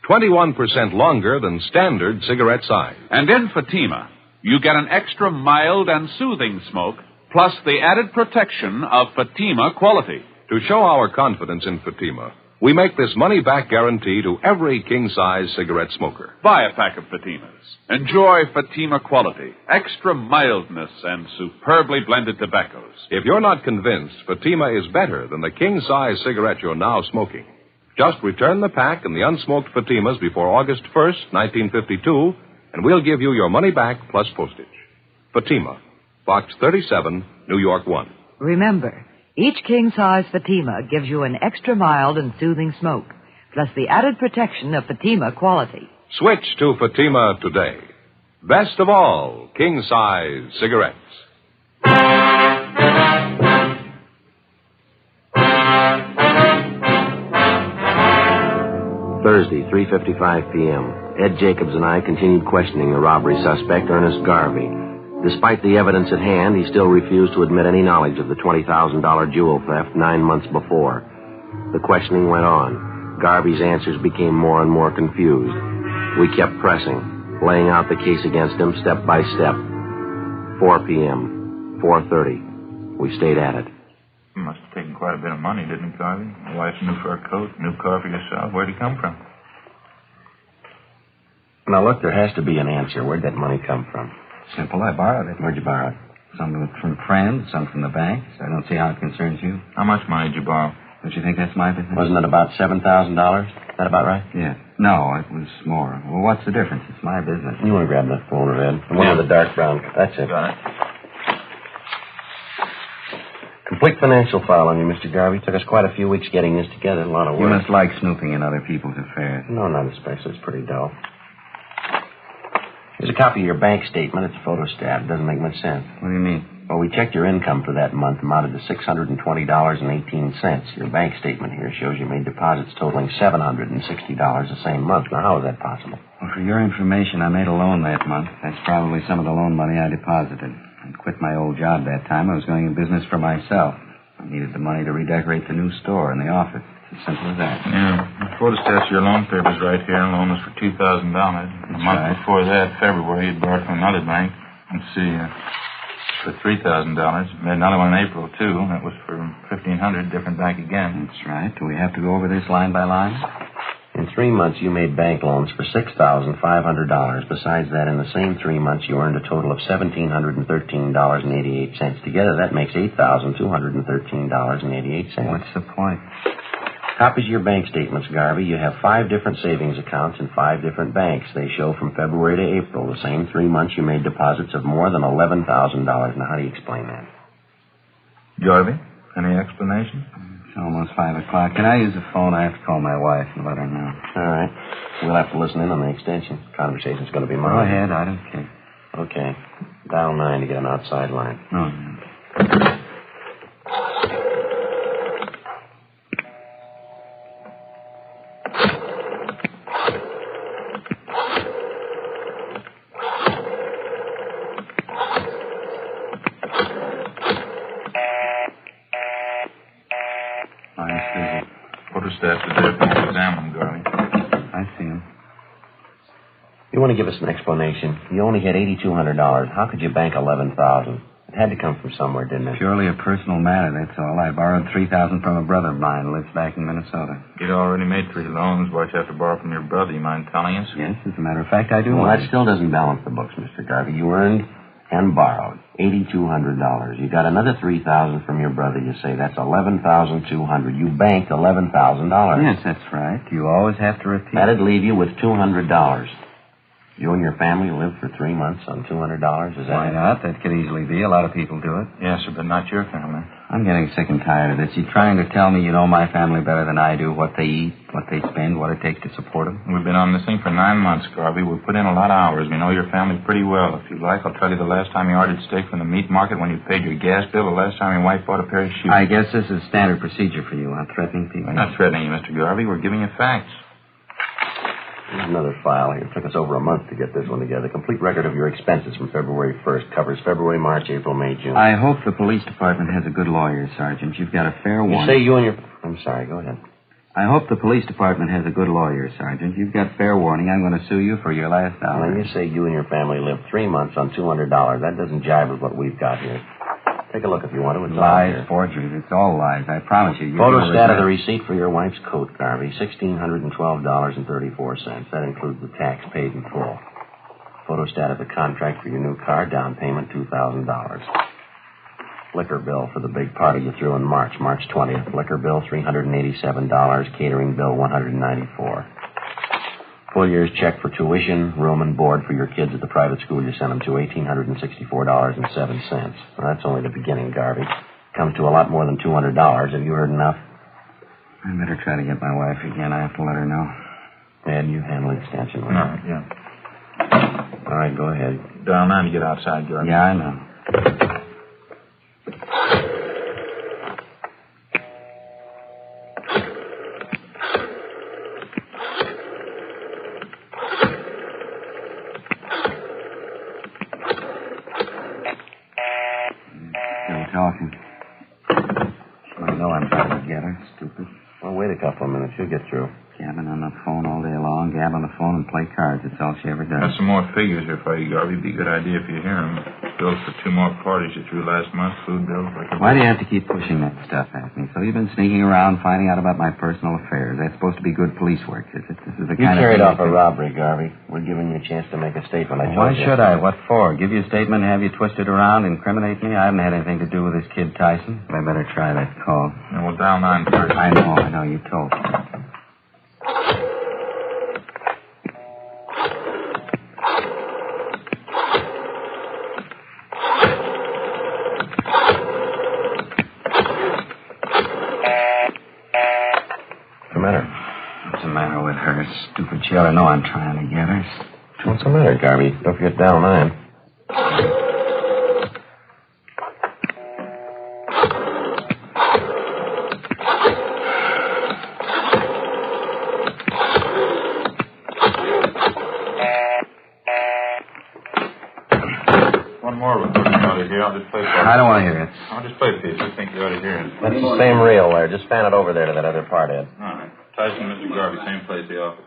[SPEAKER 17] 21% longer than standard cigarette size.
[SPEAKER 16] And in Fatima, you get an extra mild and soothing smoke, plus the added protection of Fatima quality.
[SPEAKER 17] To show our confidence in Fatima, We make this money-back guarantee to every king-size cigarette smoker.
[SPEAKER 16] Buy a pack of Fatimas. Enjoy Fatima quality, extra mildness, and superbly blended tobaccos.
[SPEAKER 17] If you're not convinced Fatima is better than the king-size cigarette you're now smoking, just return the pack and the unsmoked Fatimas before August 1st, 1952, and we'll give you your money back plus postage. Fatima, Box 37, New York 1.
[SPEAKER 4] Remember, each king-size Fatima gives you an extra mild and soothing smoke, plus the added protection of Fatima quality.
[SPEAKER 17] Switch to Fatima today. Best of all, king-size cigarettes.
[SPEAKER 5] Thursday, 3:55 p.m. Ed Jacobs and I continued questioning the robbery suspect, Ernest Garvey. Despite the evidence at hand, he still refused to admit any knowledge of the $20,000 jewel theft 9 months before. The questioning went on. Garvey's answers became more and more confused. We kept pressing, laying out the case against him step by step. 4 p.m., 4:30. We stayed at it.
[SPEAKER 13] You must have taken quite a bit of money, didn't you, Garvey? Your wife's new fur coat, new car for yourself. Where'd he come from?
[SPEAKER 5] Now, look, there has to be an answer. Where'd that money come from?
[SPEAKER 19] Simple. I borrowed it.
[SPEAKER 5] Where'd you borrow it?
[SPEAKER 19] Some from friends, some from the banks. I don't see how it concerns you.
[SPEAKER 13] How much money did you borrow?
[SPEAKER 19] Don't you think that's my business?
[SPEAKER 5] Wasn't it about $7,000? Is that about right?
[SPEAKER 19] Yeah. No, it was more. Well, what's the difference? It's my business.
[SPEAKER 5] You want to grab that phone, Ed? The one with the dark brown. That's it.
[SPEAKER 13] Got it.
[SPEAKER 5] Complete financial file on you, Mr. Garvey. Took us quite a few weeks getting this together. A lot of work.
[SPEAKER 19] You must like snooping in other people's affairs.
[SPEAKER 5] No, not especially. It's pretty dull. Here's a copy of your bank statement. It's photostat. It doesn't make much sense.
[SPEAKER 19] What do you mean?
[SPEAKER 5] Well, we checked your income for that month, amounted to $620.18. Your bank statement here shows you made deposits totaling $760 the same month. Now, how is that possible?
[SPEAKER 19] Well, for your information, I made a loan that month. That's probably some of the loan money I deposited. I quit my old job that time. I was going in business for myself. I needed the money to redecorate the new store and the office. It's as simple as that.
[SPEAKER 13] Yeah. The photostats of your loan papers right here. The loan was for $2,000. A month before that, February, you'd borrowed from another bank. Let's see, for $3,000. Made another one in April, too. That was for $1,500, different bank again.
[SPEAKER 19] That's right. Do we have to go over this line by line?
[SPEAKER 5] In 3 months, you made bank loans for $6,500. Besides that, in the same 3 months, you earned a total of $1,713.88. Together, that makes $8,213.88.
[SPEAKER 19] What's the point?
[SPEAKER 5] Copies of your bank statements, Garvey. You have 5 different savings accounts in 5 different banks. They show from February to April, the same 3 months, you made deposits of more than $11,000. Now, how do you explain that?
[SPEAKER 13] Garvey, any explanation?
[SPEAKER 19] It's almost 5 o'clock. Can I use the phone? I have to call my wife and let her know.
[SPEAKER 5] All right. We'll have to listen in on the extension. Conversation's going to be mine.
[SPEAKER 19] Go ahead. I don't care.
[SPEAKER 5] Okay. Dial 9 to get an outside line.
[SPEAKER 19] Oh,
[SPEAKER 13] Photostats are there for you to examine, Garvey.
[SPEAKER 19] I see him.
[SPEAKER 5] You want to give us an explanation? You only had $8,200. How could you bank $11,000? It had to come from somewhere, didn't it?
[SPEAKER 19] Purely a personal matter, that's all. I borrowed $3,000 from a brother of mine who lives back in Minnesota.
[SPEAKER 13] You'd already made 3 loans. Why'd you have to borrow from your brother? You mind telling us?
[SPEAKER 19] Yes, as a matter of fact, I do.
[SPEAKER 5] Well, that still doesn't balance the books, Mr. Garvey. You earned and borrowed $8,200. You got another $3,000 from your brother, you say. That's $11,200. You banked $11,000.
[SPEAKER 19] Yes, that's right. You always have to repeat.
[SPEAKER 5] That'd leave you with $200. You and your family lived for 3 months on $200? Is that
[SPEAKER 19] Why not? That could easily be. A lot of people do it.
[SPEAKER 13] Yes, sir, but not your family.
[SPEAKER 19] I'm getting sick and tired of this. You're trying to tell me you know my family better than I do, what they eat, what they spend, what it takes to support them.
[SPEAKER 13] We've been on this thing for 9 months, Garvey. We've put in a lot of hours. We know your family pretty well. If you like, I'll tell you the last time you ordered steak from the meat market, when you paid your gas bill, the last time your wife bought a pair of shoes.
[SPEAKER 19] I guess this is standard procedure for you, huh? Threatening people.
[SPEAKER 13] We're not threatening you, Mr. Garvey. We're giving you facts.
[SPEAKER 5] Here's another file here. It took us over a month to get this one together. Complete record of your expenses from February 1st. Covers February, March, April, May, June.
[SPEAKER 19] I hope the police department has a good lawyer, Sergeant. You've got a fair warning.
[SPEAKER 5] You say you and your... I'm sorry, go ahead.
[SPEAKER 19] I hope the police department has a good lawyer, Sergeant. You've got fair warning. I'm going to sue you for your last hour.
[SPEAKER 5] Now, you say you and your family lived 3 months on $200. That doesn't jive with what we've got here. Take a look if you want to. It's
[SPEAKER 19] Lies, forgeries. It's all lies. I promise you.
[SPEAKER 5] Photostat of the receipt for your wife's coat, Garvey. $1,612.34. That includes the tax paid in full. Photostat of the contract for your new car. Down payment, $2,000. Liquor bill for the big party you threw in March 20th. Liquor bill, $387. Catering bill, $194. Full year's check for tuition, room, and board for your kids at the private school you sent them to, $1,864.07. Well, that's only the beginning, Garvey. Comes to a lot more than $200. Have you heard enough?
[SPEAKER 19] I better try to get my wife again. I have to let her know.
[SPEAKER 5] Ed, you handle the extension.
[SPEAKER 13] All right, yeah.
[SPEAKER 5] All right, go ahead.
[SPEAKER 13] Dial 9 to get outside, Garvey.
[SPEAKER 19] Yeah, I know. Talking. I know I'm trying to get her, stupid.
[SPEAKER 5] Well, wait a couple of minutes. She'll get through.
[SPEAKER 19] Gabbing on the phone all day long, gab on the phone and play cards. That's all she ever does.
[SPEAKER 13] Got some more figures here for you, Garvey. Be a good idea if you hear them. Bills for 2 more parties you threw last month. Food bills.
[SPEAKER 19] Why do you have to keep pushing that stuff at me? So you've been sneaking around, finding out about my personal affairs. That's supposed to be good police work. This is the kind of
[SPEAKER 5] carried
[SPEAKER 19] thing
[SPEAKER 5] off a robbery, Garvey. We're giving you a chance to make a statement.
[SPEAKER 19] Why should I? What for? Give you a statement and have you twist it around, incriminate me? I haven't had anything to do with this kid Tyson. I better try that call.
[SPEAKER 13] And we'll dial 9 first.
[SPEAKER 19] I know. You told me. Stupid. She ought to know I'm trying to get her.
[SPEAKER 5] What's the matter, Garvey? Don't forget dial 9.
[SPEAKER 13] One more with you ought to hear. I'll just play for
[SPEAKER 19] I don't want to hear it.
[SPEAKER 13] I'll just play for you. I think you ought to hear it.
[SPEAKER 5] That's the same reel there. Just fan it over there to that other part, Ed.
[SPEAKER 13] All right. Tyson, Mr. Garvey, same place, the office.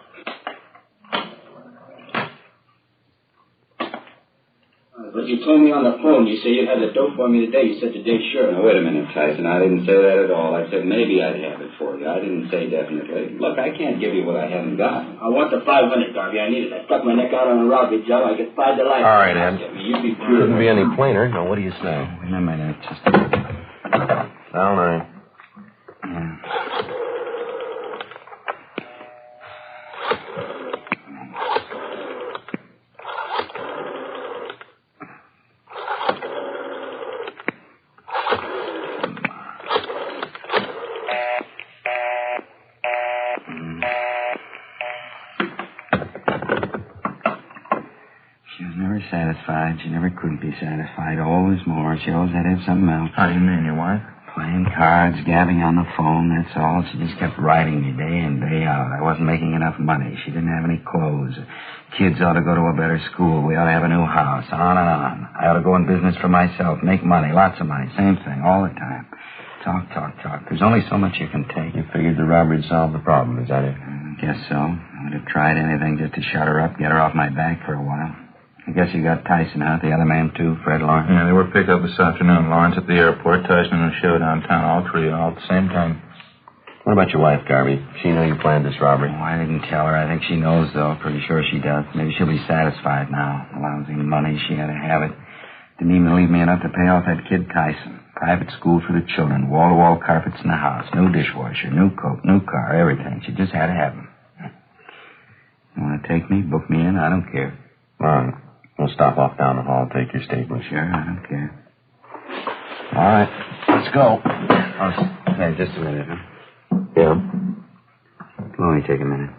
[SPEAKER 10] But you told me on the phone, you said you'd have the dope for me today. You said today, sure.
[SPEAKER 15] Now, wait a minute, Tyson. I didn't say that at all. I said maybe I'd have it for you. I didn't say definitely. Look, I can't give you what I haven't got.
[SPEAKER 10] I want the 500, Garvey. I need it. I stuck my neck out on a robbery job. I could find the life.
[SPEAKER 5] All right, Ed.
[SPEAKER 10] You'd be true.
[SPEAKER 5] Couldn't be any plainer. Now, what do you say?
[SPEAKER 19] Wait a minute. Just...
[SPEAKER 5] Dial 9.
[SPEAKER 19] Yeah. Satisfied. She never could be satisfied. Always more. She always had to have something else.
[SPEAKER 13] How do you mean, your wife?
[SPEAKER 19] Playing cards, gabbing on the phone, that's all. She just kept writing me day in, day out. I wasn't making enough money. She didn't have any clothes. Kids ought to go to a better school. We ought to have a new house. On and on. I ought to go in business for myself, make money, lots of money. Same thing, all the time. Talk. There's only so much you can take.
[SPEAKER 5] You figured the robbery'd solve the problem, is that it?
[SPEAKER 19] I guess so. I would have tried anything just to shut her up, get her off my back for a while. I guess you got Tyson out, the other man, too, Fred Lawrence.
[SPEAKER 13] Yeah, they were picked up this afternoon. Lawrence at the airport, Tyson in a show downtown, all three all at the same time.
[SPEAKER 5] What about your wife, Garvey? She knew you planned this robbery.
[SPEAKER 19] Oh, I didn't tell her. I think she knows, though. Pretty sure she does. Maybe she'll be satisfied now. The lousy money, she had to have it. Didn't even leave me enough to pay off that kid Tyson. Private school for the children, wall-to-wall carpets in the house, new dishwasher, new coat, new car, everything. She just had to have them. You want to take me, book me in? I don't care.
[SPEAKER 5] All right. We'll stop off down the hall, take your statement.
[SPEAKER 19] Sure, I don't care.
[SPEAKER 5] All right, let's go.
[SPEAKER 19] Hey, just a minute, huh?
[SPEAKER 5] Yeah.
[SPEAKER 19] It'll only take a minute.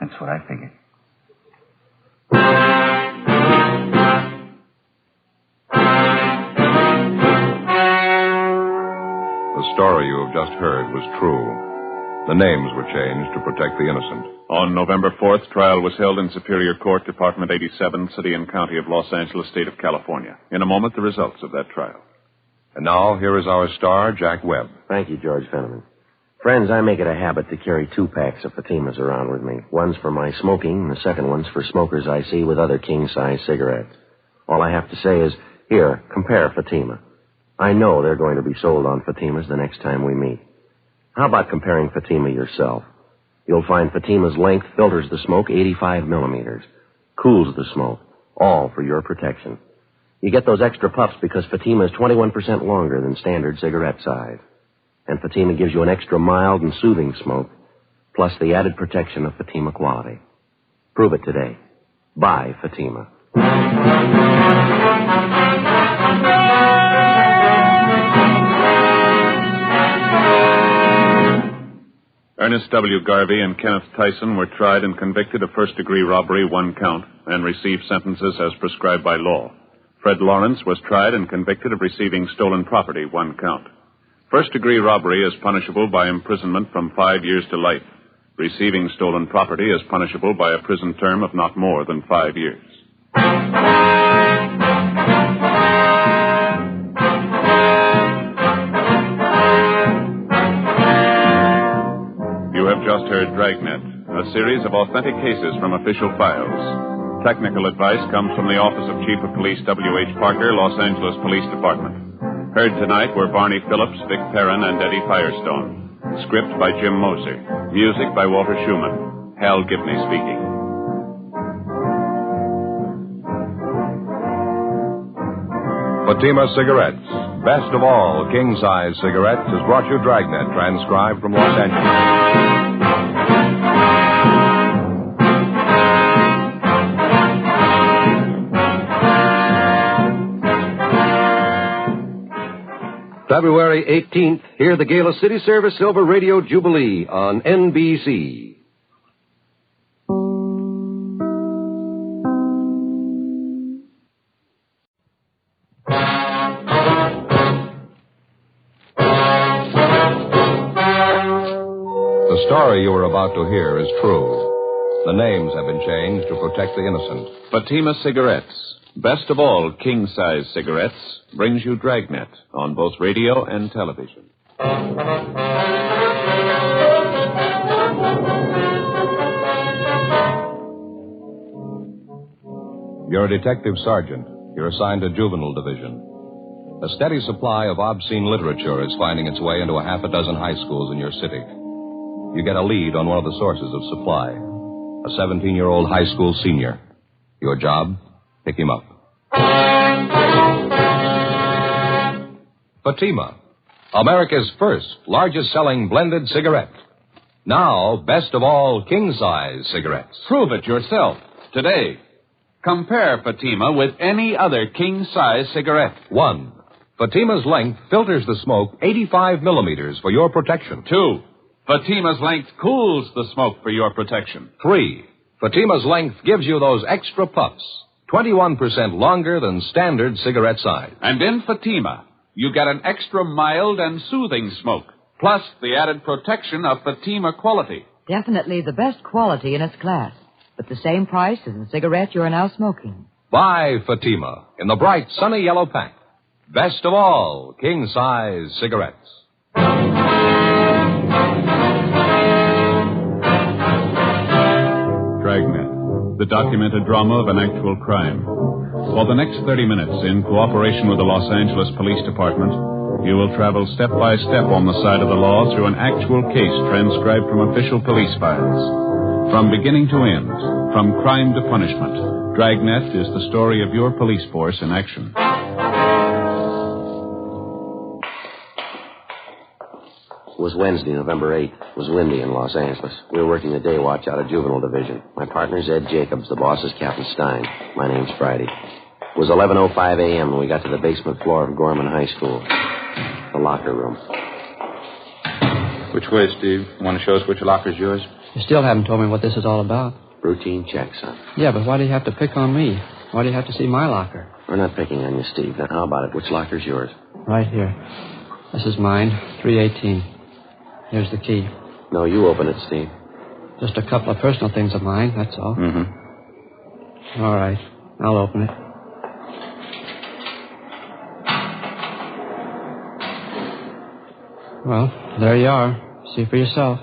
[SPEAKER 19] That's what I figured.
[SPEAKER 2] The story you have just heard was true.
[SPEAKER 17] The names were changed to protect the innocent.
[SPEAKER 16] On November 4th, trial was held in Superior Court, Department 87, City and County of Los Angeles, State of California. In a moment, the results of that trial.
[SPEAKER 17] And now, here is our star, Jack Webb.
[SPEAKER 5] Thank you, George Fenneman. Friends, I make it a habit to carry 2 packs of Fatimas around with me. One's for my smoking, and the second one's for smokers I see with other king-size cigarettes. All I have to say is, here, compare Fatima. I know they're going to be sold on Fatimas the next time we meet. How about comparing Fatima yourself? You'll find Fatima's length filters the smoke 85 millimeters, cools the smoke, all for your protection. You get those extra puffs because Fatima is 21% longer than standard cigarette size. And Fatima gives you an extra mild and soothing smoke, plus the added protection of Fatima quality. Prove it today. Buy Fatima.
[SPEAKER 16] Ernest W. Garvey and Kenneth Tyson were tried and convicted of first-degree robbery, 1 count, and received sentences as prescribed by law. Fred Lawrence was tried and convicted of receiving stolen property, 1 count. First-degree robbery is punishable by imprisonment from 5 years to life. Receiving stolen property is punishable by a prison term of not more than 5 years. You have just heard Dragnet, a series of authentic cases from official files. Technical advice comes from the Office of Chief of Police W.H. Parker, Los Angeles Police Department. Heard tonight were Barney Phillips, Vic Perrin, and Eddie Firestone. Script by Jim Moser. Music by Walter Schumann. Hal Gibney speaking.
[SPEAKER 17] Fatima Cigarettes, best of all king-size cigarettes, has brought you Dragnet, transcribed from Los Angeles.
[SPEAKER 6] February 18th, hear the Gala City Service Silver Radio Jubilee on NBC.
[SPEAKER 17] The story you are about to hear is true. The names have been changed to protect the innocent.
[SPEAKER 1] Fatima Cigarettes, best of all king-size cigarettes, brings you Dragnet on both radio and television.
[SPEAKER 17] You're a detective sergeant. You're assigned to Juvenile Division. A steady supply of obscene literature is finding its way into a half a dozen high schools in your city. You get a lead on one of the sources of supply, a 17-year-old high school senior. Your job, pick him up. Fatima, America's first largest-selling blended cigarette. Now, best of all king-size cigarettes.
[SPEAKER 1] Prove it yourself today. Compare Fatima with any other king-size cigarette.
[SPEAKER 17] 1. Fatima's length filters the smoke 85 millimeters for your protection.
[SPEAKER 1] 2. Fatima's length cools the smoke for your protection.
[SPEAKER 17] 3. Fatima's length gives you those extra puffs, 21% longer than standard cigarette size.
[SPEAKER 1] And in Fatima, you get an extra mild and soothing smoke, plus the added protection of Fatima quality.
[SPEAKER 4] Definitely the best quality in its class, but the same price as the cigarette you are now smoking.
[SPEAKER 17] Buy Fatima in the bright, sunny yellow pack. Best of all king-size cigarettes.
[SPEAKER 1] Dragnet, the documented drama of an actual crime. For the next 30 minutes, in cooperation with the Los Angeles Police Department, you will travel step by step on the side of the law through an actual case transcribed from official police files. From beginning to end, from crime to punishment, Dragnet is the story of your police force in action.
[SPEAKER 5] It was Wednesday, November 8th. It was windy in Los Angeles. We were working the day watch out of Juvenile Division. My partner's Ed Jacobs. The boss is Captain Stein. My name's Friday. It was 11:05 a.m. when we got to the basement floor of Gorman High School. The locker room.
[SPEAKER 13] Which way, Steve? You want to show us which locker's yours?
[SPEAKER 21] You still haven't told me what this is all about.
[SPEAKER 5] Routine check, son.
[SPEAKER 21] Yeah, but why do you have to pick on me? Why do you have to see my locker?
[SPEAKER 5] We're not picking on you, Steve. Now, how about it? Which locker's yours?
[SPEAKER 21] Right here. This is mine, 318. Here's the key.
[SPEAKER 5] No, you open it, Steve.
[SPEAKER 21] Just a couple of personal things of mine, that's all.
[SPEAKER 13] Mm-hmm.
[SPEAKER 21] All right. I'll open it. Well, there you are. See for yourself.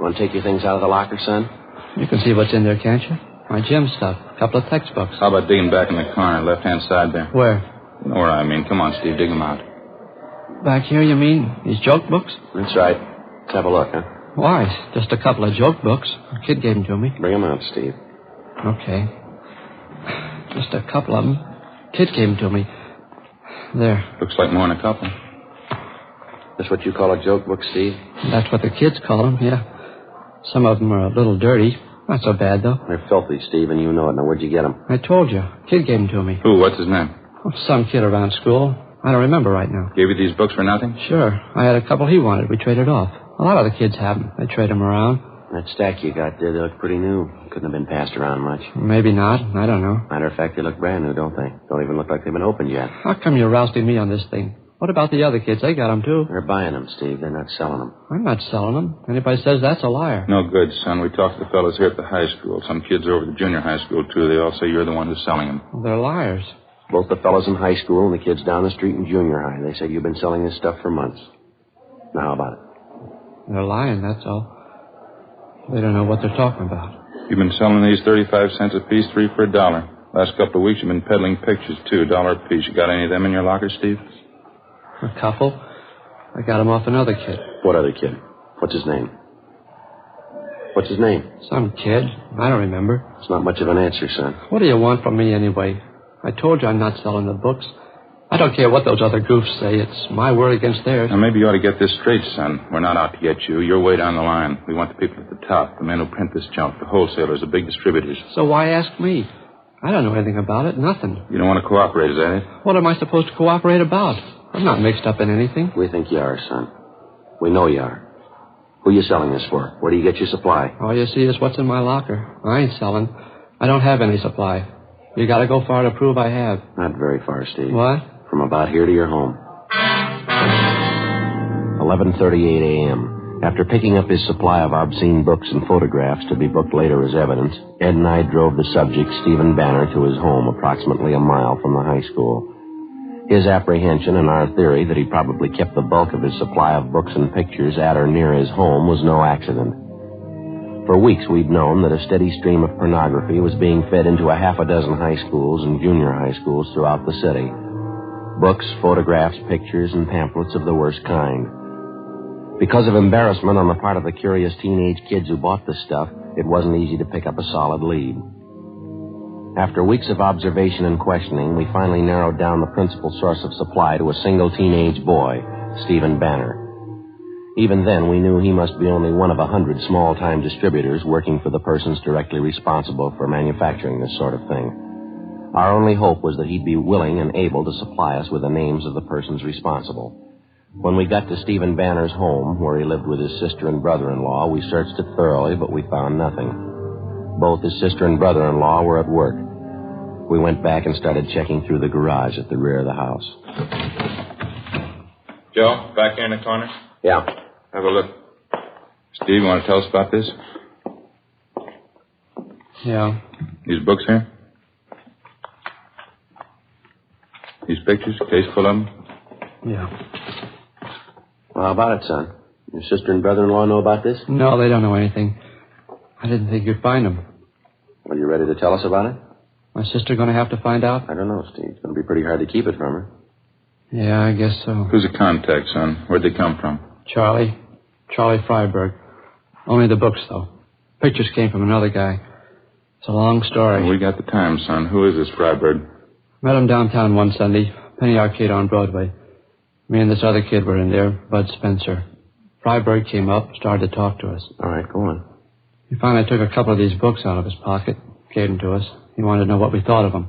[SPEAKER 5] Want to take your things out of the locker, son?
[SPEAKER 21] You can see what's in there, can't you? My gym stuff. A couple of textbooks.
[SPEAKER 13] How about digging back in the corner, left-hand side there?
[SPEAKER 21] Where?
[SPEAKER 13] You know where I mean. Come on, Steve, dig them out.
[SPEAKER 21] Back here, you mean? These joke books?
[SPEAKER 5] That's right. Let's have a look, huh?
[SPEAKER 21] Why? Just a couple of joke books. A kid gave them to me.
[SPEAKER 5] Bring them out, Steve.
[SPEAKER 21] Okay. Just a couple of them. Kid gave them to me. There.
[SPEAKER 13] Looks like more than a couple.
[SPEAKER 5] That's what you call a joke book, Steve?
[SPEAKER 21] That's what the kids call them, yeah. Some of them are a little dirty. Not so bad, though.
[SPEAKER 5] They're filthy, Steve, and you know it. Now, where'd you get them?
[SPEAKER 21] I told you. Kid gave them to me.
[SPEAKER 13] Who? What's his name?
[SPEAKER 21] Oh, some kid around school. I don't remember right now.
[SPEAKER 13] Gave you these books for nothing?
[SPEAKER 21] Sure. I had a couple he wanted. We traded off. A lot of the kids have them. They trade them around.
[SPEAKER 5] That stack you got there, they look pretty new. Couldn't have been passed around much.
[SPEAKER 21] Maybe not. I don't know.
[SPEAKER 5] Matter of fact, they look brand new, don't they? Don't even look like they've been opened yet.
[SPEAKER 21] How come you're rousting me on this thing? What about the other kids? They got them, too.
[SPEAKER 5] They're buying them, Steve. They're not selling them.
[SPEAKER 21] I'm not selling them. Anybody says that's a liar.
[SPEAKER 13] No good, son. We talked to the fellows here at the high school. Some kids over at the junior high school, too. They all say you're the one who's selling them.
[SPEAKER 21] Well, they're liars.
[SPEAKER 5] Both the fellows in high school and the kids down the street in junior high. They say you've been selling this stuff for months. Now, how about it?
[SPEAKER 21] They're lying, that's all. They don't know what they're talking about.
[SPEAKER 13] You've been selling these 35 cents a piece, 3 for $1. Last couple of weeks, you've been peddling pictures, too, $1 a piece. You got any of them in your locker, Steve?
[SPEAKER 21] A couple. I got them off another kid.
[SPEAKER 5] What other kid? What's his name? What's his name?
[SPEAKER 21] Some kid. I don't remember.
[SPEAKER 5] It's not much of an answer, son.
[SPEAKER 21] What do you want from me, anyway? I told you I'm not selling the books. I don't care what those other goofs say. It's my word against theirs.
[SPEAKER 13] Now, maybe you ought to get this straight, son. We're not out to get you. You're way down the line. We want the people at the top, the men who print this junk, the wholesalers, the big distributors.
[SPEAKER 21] So why ask me? I don't know anything about it. Nothing.
[SPEAKER 13] You don't want to cooperate, is that it?
[SPEAKER 21] What am I supposed to cooperate about? I'm not mixed up in anything.
[SPEAKER 5] We think you are, son. We know you are. Who are you selling this for? Where do you get your supply?
[SPEAKER 21] All you see is what's in my locker. I ain't selling. I don't have any supply. You got to go far to prove I have.
[SPEAKER 5] Not very far, Steve.
[SPEAKER 21] What?
[SPEAKER 5] From about here to your home. 11:38 a.m. After picking up his supply of obscene books and photographs to be booked later as evidence, Ed and I drove the subject, Stephen Banner, to his home approximately a mile from the high school. His apprehension and our theory that he probably kept the bulk of his supply of books and pictures at or near his home was no accident. For weeks we'd known that a steady stream of pornography was being fed into a half a dozen high schools and junior high schools throughout the city. Books, photographs, pictures, and pamphlets of the worst kind. Because of embarrassment on the part of the curious teenage kids who bought the stuff, it wasn't easy to pick up a solid lead. After weeks of observation and questioning, we finally narrowed down the principal source of supply to a single teenage boy, Stephen Banner. Even then, we knew he must be only one of 100 small-time distributors working for the persons directly responsible for manufacturing this sort of thing. Our only hope was that he'd be willing and able to supply us with the names of the persons responsible. When we got to Stephen Banner's home, where he lived with his sister and brother-in-law, we searched it thoroughly, but we found nothing. Both his sister and brother-in-law were at work. We went back and started checking through the garage at the rear of the house.
[SPEAKER 13] Joe, back here in the corner?
[SPEAKER 5] Yeah.
[SPEAKER 13] Have a look. Steve, you want to tell us about this?
[SPEAKER 21] Yeah.
[SPEAKER 13] These books here? These pictures, case full of them?
[SPEAKER 21] Yeah.
[SPEAKER 5] Well, how about it, son? Your sister and brother-in-law know about this?
[SPEAKER 21] No, they don't know anything. I didn't think you'd find them.
[SPEAKER 5] Are you ready to tell us about it?
[SPEAKER 21] My sister going to have to find out?
[SPEAKER 5] I don't know, Steve. It's going to be pretty hard to keep it from her.
[SPEAKER 21] Yeah, I guess so.
[SPEAKER 13] Who's the contact, son? Where'd they come from?
[SPEAKER 21] Charlie Freiberg. Only the books, though. Pictures came from another guy. It's a long story.
[SPEAKER 13] Well, we got the time, son. Who is this Freiberg?
[SPEAKER 21] Met him downtown one Sunday, Penny Arcade on Broadway. Me and this other kid were in there, Bud Spencer. Freiberg came up, started to talk to us.
[SPEAKER 5] All right, go on.
[SPEAKER 21] He finally took a couple of these books out of his pocket, gave them to us. He wanted to know what we thought of them.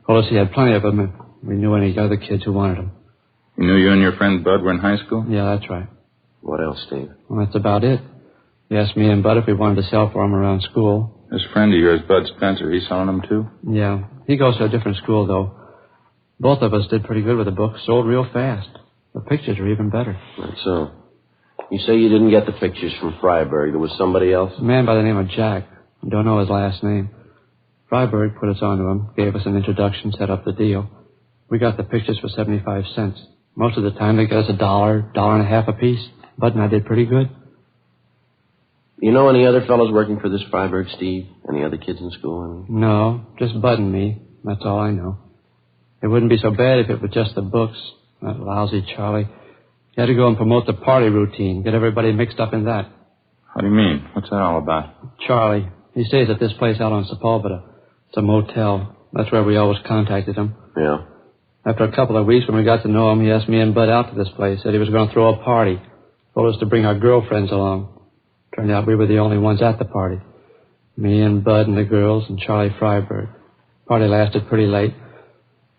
[SPEAKER 21] Told us he had plenty of them, and we knew any other kids who wanted them.
[SPEAKER 13] You knew you and your friend Bud were in high school?
[SPEAKER 21] Yeah, that's right.
[SPEAKER 5] What else, Steve?
[SPEAKER 21] Well, that's about it. He asked me and Bud if we wanted to sell for him around school.
[SPEAKER 13] This friend of yours, Bud Spencer, he's selling them too?
[SPEAKER 21] Yeah. He goes to a different school, though. Both of us did pretty good with the books. Sold real fast. The pictures are even better.
[SPEAKER 5] That's so. You say you didn't get the pictures from Freiberg. There was somebody else?
[SPEAKER 21] A man by the name of Jack. I don't know his last name. Freiberg put us onto him, gave us an introduction, set up the deal. We got the pictures for 75 cents. Most of the time they get us $1, $1.50 a piece. Bud and I did pretty good.
[SPEAKER 5] You know any other fellows working for this Freiberg, Steve? Any other kids in school? I mean?
[SPEAKER 21] No, just Bud and me. That's all I know. It wouldn't be so bad if it was just the books. That lousy Charlie. He had to go and promote the party routine, get everybody mixed up in that.
[SPEAKER 13] How do you mean? What's that all about?
[SPEAKER 21] Charlie. He stays at this place out on Sepulveda. It's a motel. That's where we always contacted him.
[SPEAKER 5] Yeah.
[SPEAKER 21] After a couple of weeks, when we got to know him, he asked me and Bud out to this place. Said he was going to throw a party. Told us to bring our girlfriends along. Turned out we were the only ones at the party. Me and Bud and the girls and Charlie Freiberg. Party lasted pretty late.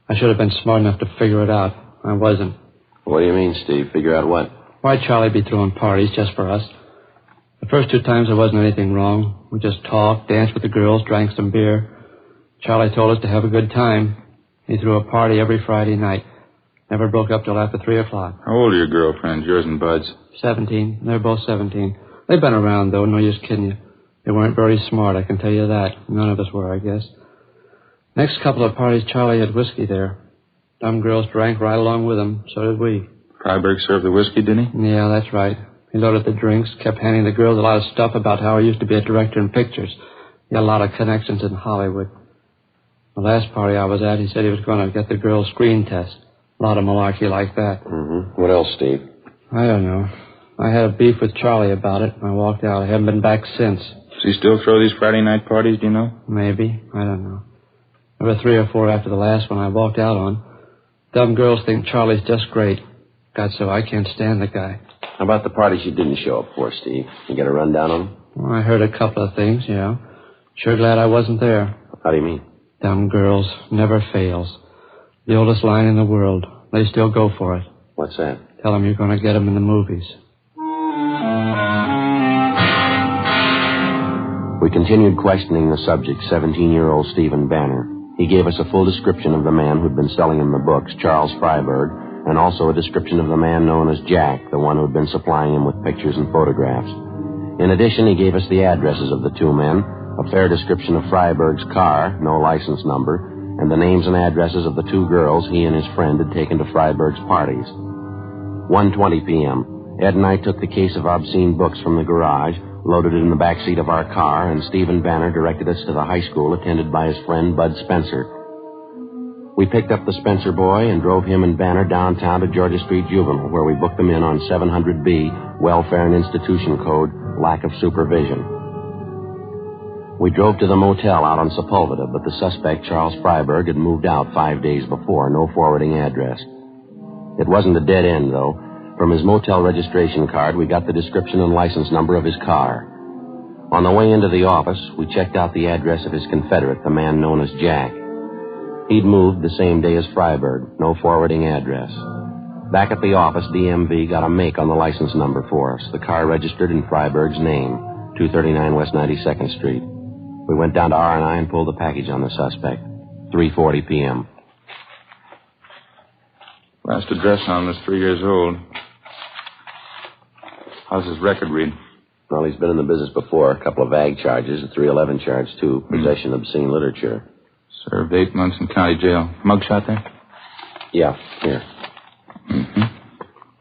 [SPEAKER 21] I should have been smart enough to figure it out. I wasn't.
[SPEAKER 5] What do you mean, Steve? Figure out what?
[SPEAKER 21] Why'd Charlie be throwing parties just for us? The first 2 times there wasn't anything wrong. We just talked, danced with the girls, drank some beer. Charlie told us to have a good time. He threw a party every Friday night. Never broke up till after 3 o'clock.
[SPEAKER 13] How old are your girlfriends, yours and Bud's?
[SPEAKER 21] 17. They're both 17. They've been around, though. No use kidding you. They weren't very smart, I can tell you that. None of us were, I guess. Next couple of parties, Charlie had whiskey there. Dumb girls drank right along with him. So did we.
[SPEAKER 13] Freiberg served the whiskey, did he?
[SPEAKER 21] Yeah, that's right. He loaded the drinks, kept handing the girls a lot of stuff about how he used to be a director in pictures. He had a lot of connections in Hollywood. The last party I was at, he said he was going to get the girls' screen test. A lot of malarkey like that.
[SPEAKER 5] Mm-hmm. What else, Steve?
[SPEAKER 21] I don't know. I had a beef with Charlie about it. I walked out. I haven't been back since.
[SPEAKER 13] Does he still throw these Friday night parties, do you know?
[SPEAKER 21] Maybe. I don't know. There were 3 or 4 after the last one I walked out on. Dumb girls think Charlie's just great. God, so I can't stand the guy.
[SPEAKER 5] How about the parties you didn't show up for, Steve? You get a rundown on them?
[SPEAKER 21] Well, I heard a couple of things, yeah. Sure glad I wasn't there.
[SPEAKER 5] How do you mean?
[SPEAKER 21] Dumb girls never fails. The oldest line in the world. They still go for it.
[SPEAKER 5] What's that?
[SPEAKER 21] Tell them you're going to get them in the movies.
[SPEAKER 9] We continued questioning the subject, 17-year-old Stephen Banner. He gave us a full description of the man who'd been selling him the books, Charles Freiberg, and also a description of the man known as Jack, the one who'd been supplying him with pictures and photographs. In addition, he gave us the addresses of the 2 men, a fair description of Freiberg's car, no license number, and the names and addresses of the 2 girls he and his friend had taken to Freiberg's parties. 1:20 p.m., Ed and I took the case of obscene books from the garage, loaded it in the back seat of our car, and Stephen Banner directed us to the high school attended by his friend Bud Spencer. We picked up the Spencer boy and drove him and Banner downtown to Georgia Street Juvenile, where we booked them in on 700B, Welfare and Institution Code, lack of supervision. We drove to the motel out on Sepulveda, but the suspect, Charles Freiberg, had moved out 5 days before, no forwarding address. It wasn't a dead end, though. From his motel registration card, we got the description and license number of his car. On the way into the office, we checked out the address of his confederate, the man known as Jack. He'd moved the same day as Freiberg, no forwarding address. Back at the office, DMV got a make on the license number for us. The car registered in Freiberg's name, 239 West 92nd Street. We went down to R&I and pulled the package on the suspect. 3:40 p.m.
[SPEAKER 13] Last address on him is 3 years old. How's his record read?
[SPEAKER 5] Well, he's been in the business before. A couple of ag charges, a 311 charge, too. Possession of obscene literature.
[SPEAKER 13] Served 8 months in county jail. Mugshot there?
[SPEAKER 5] Yeah, here.
[SPEAKER 13] Mm-hmm.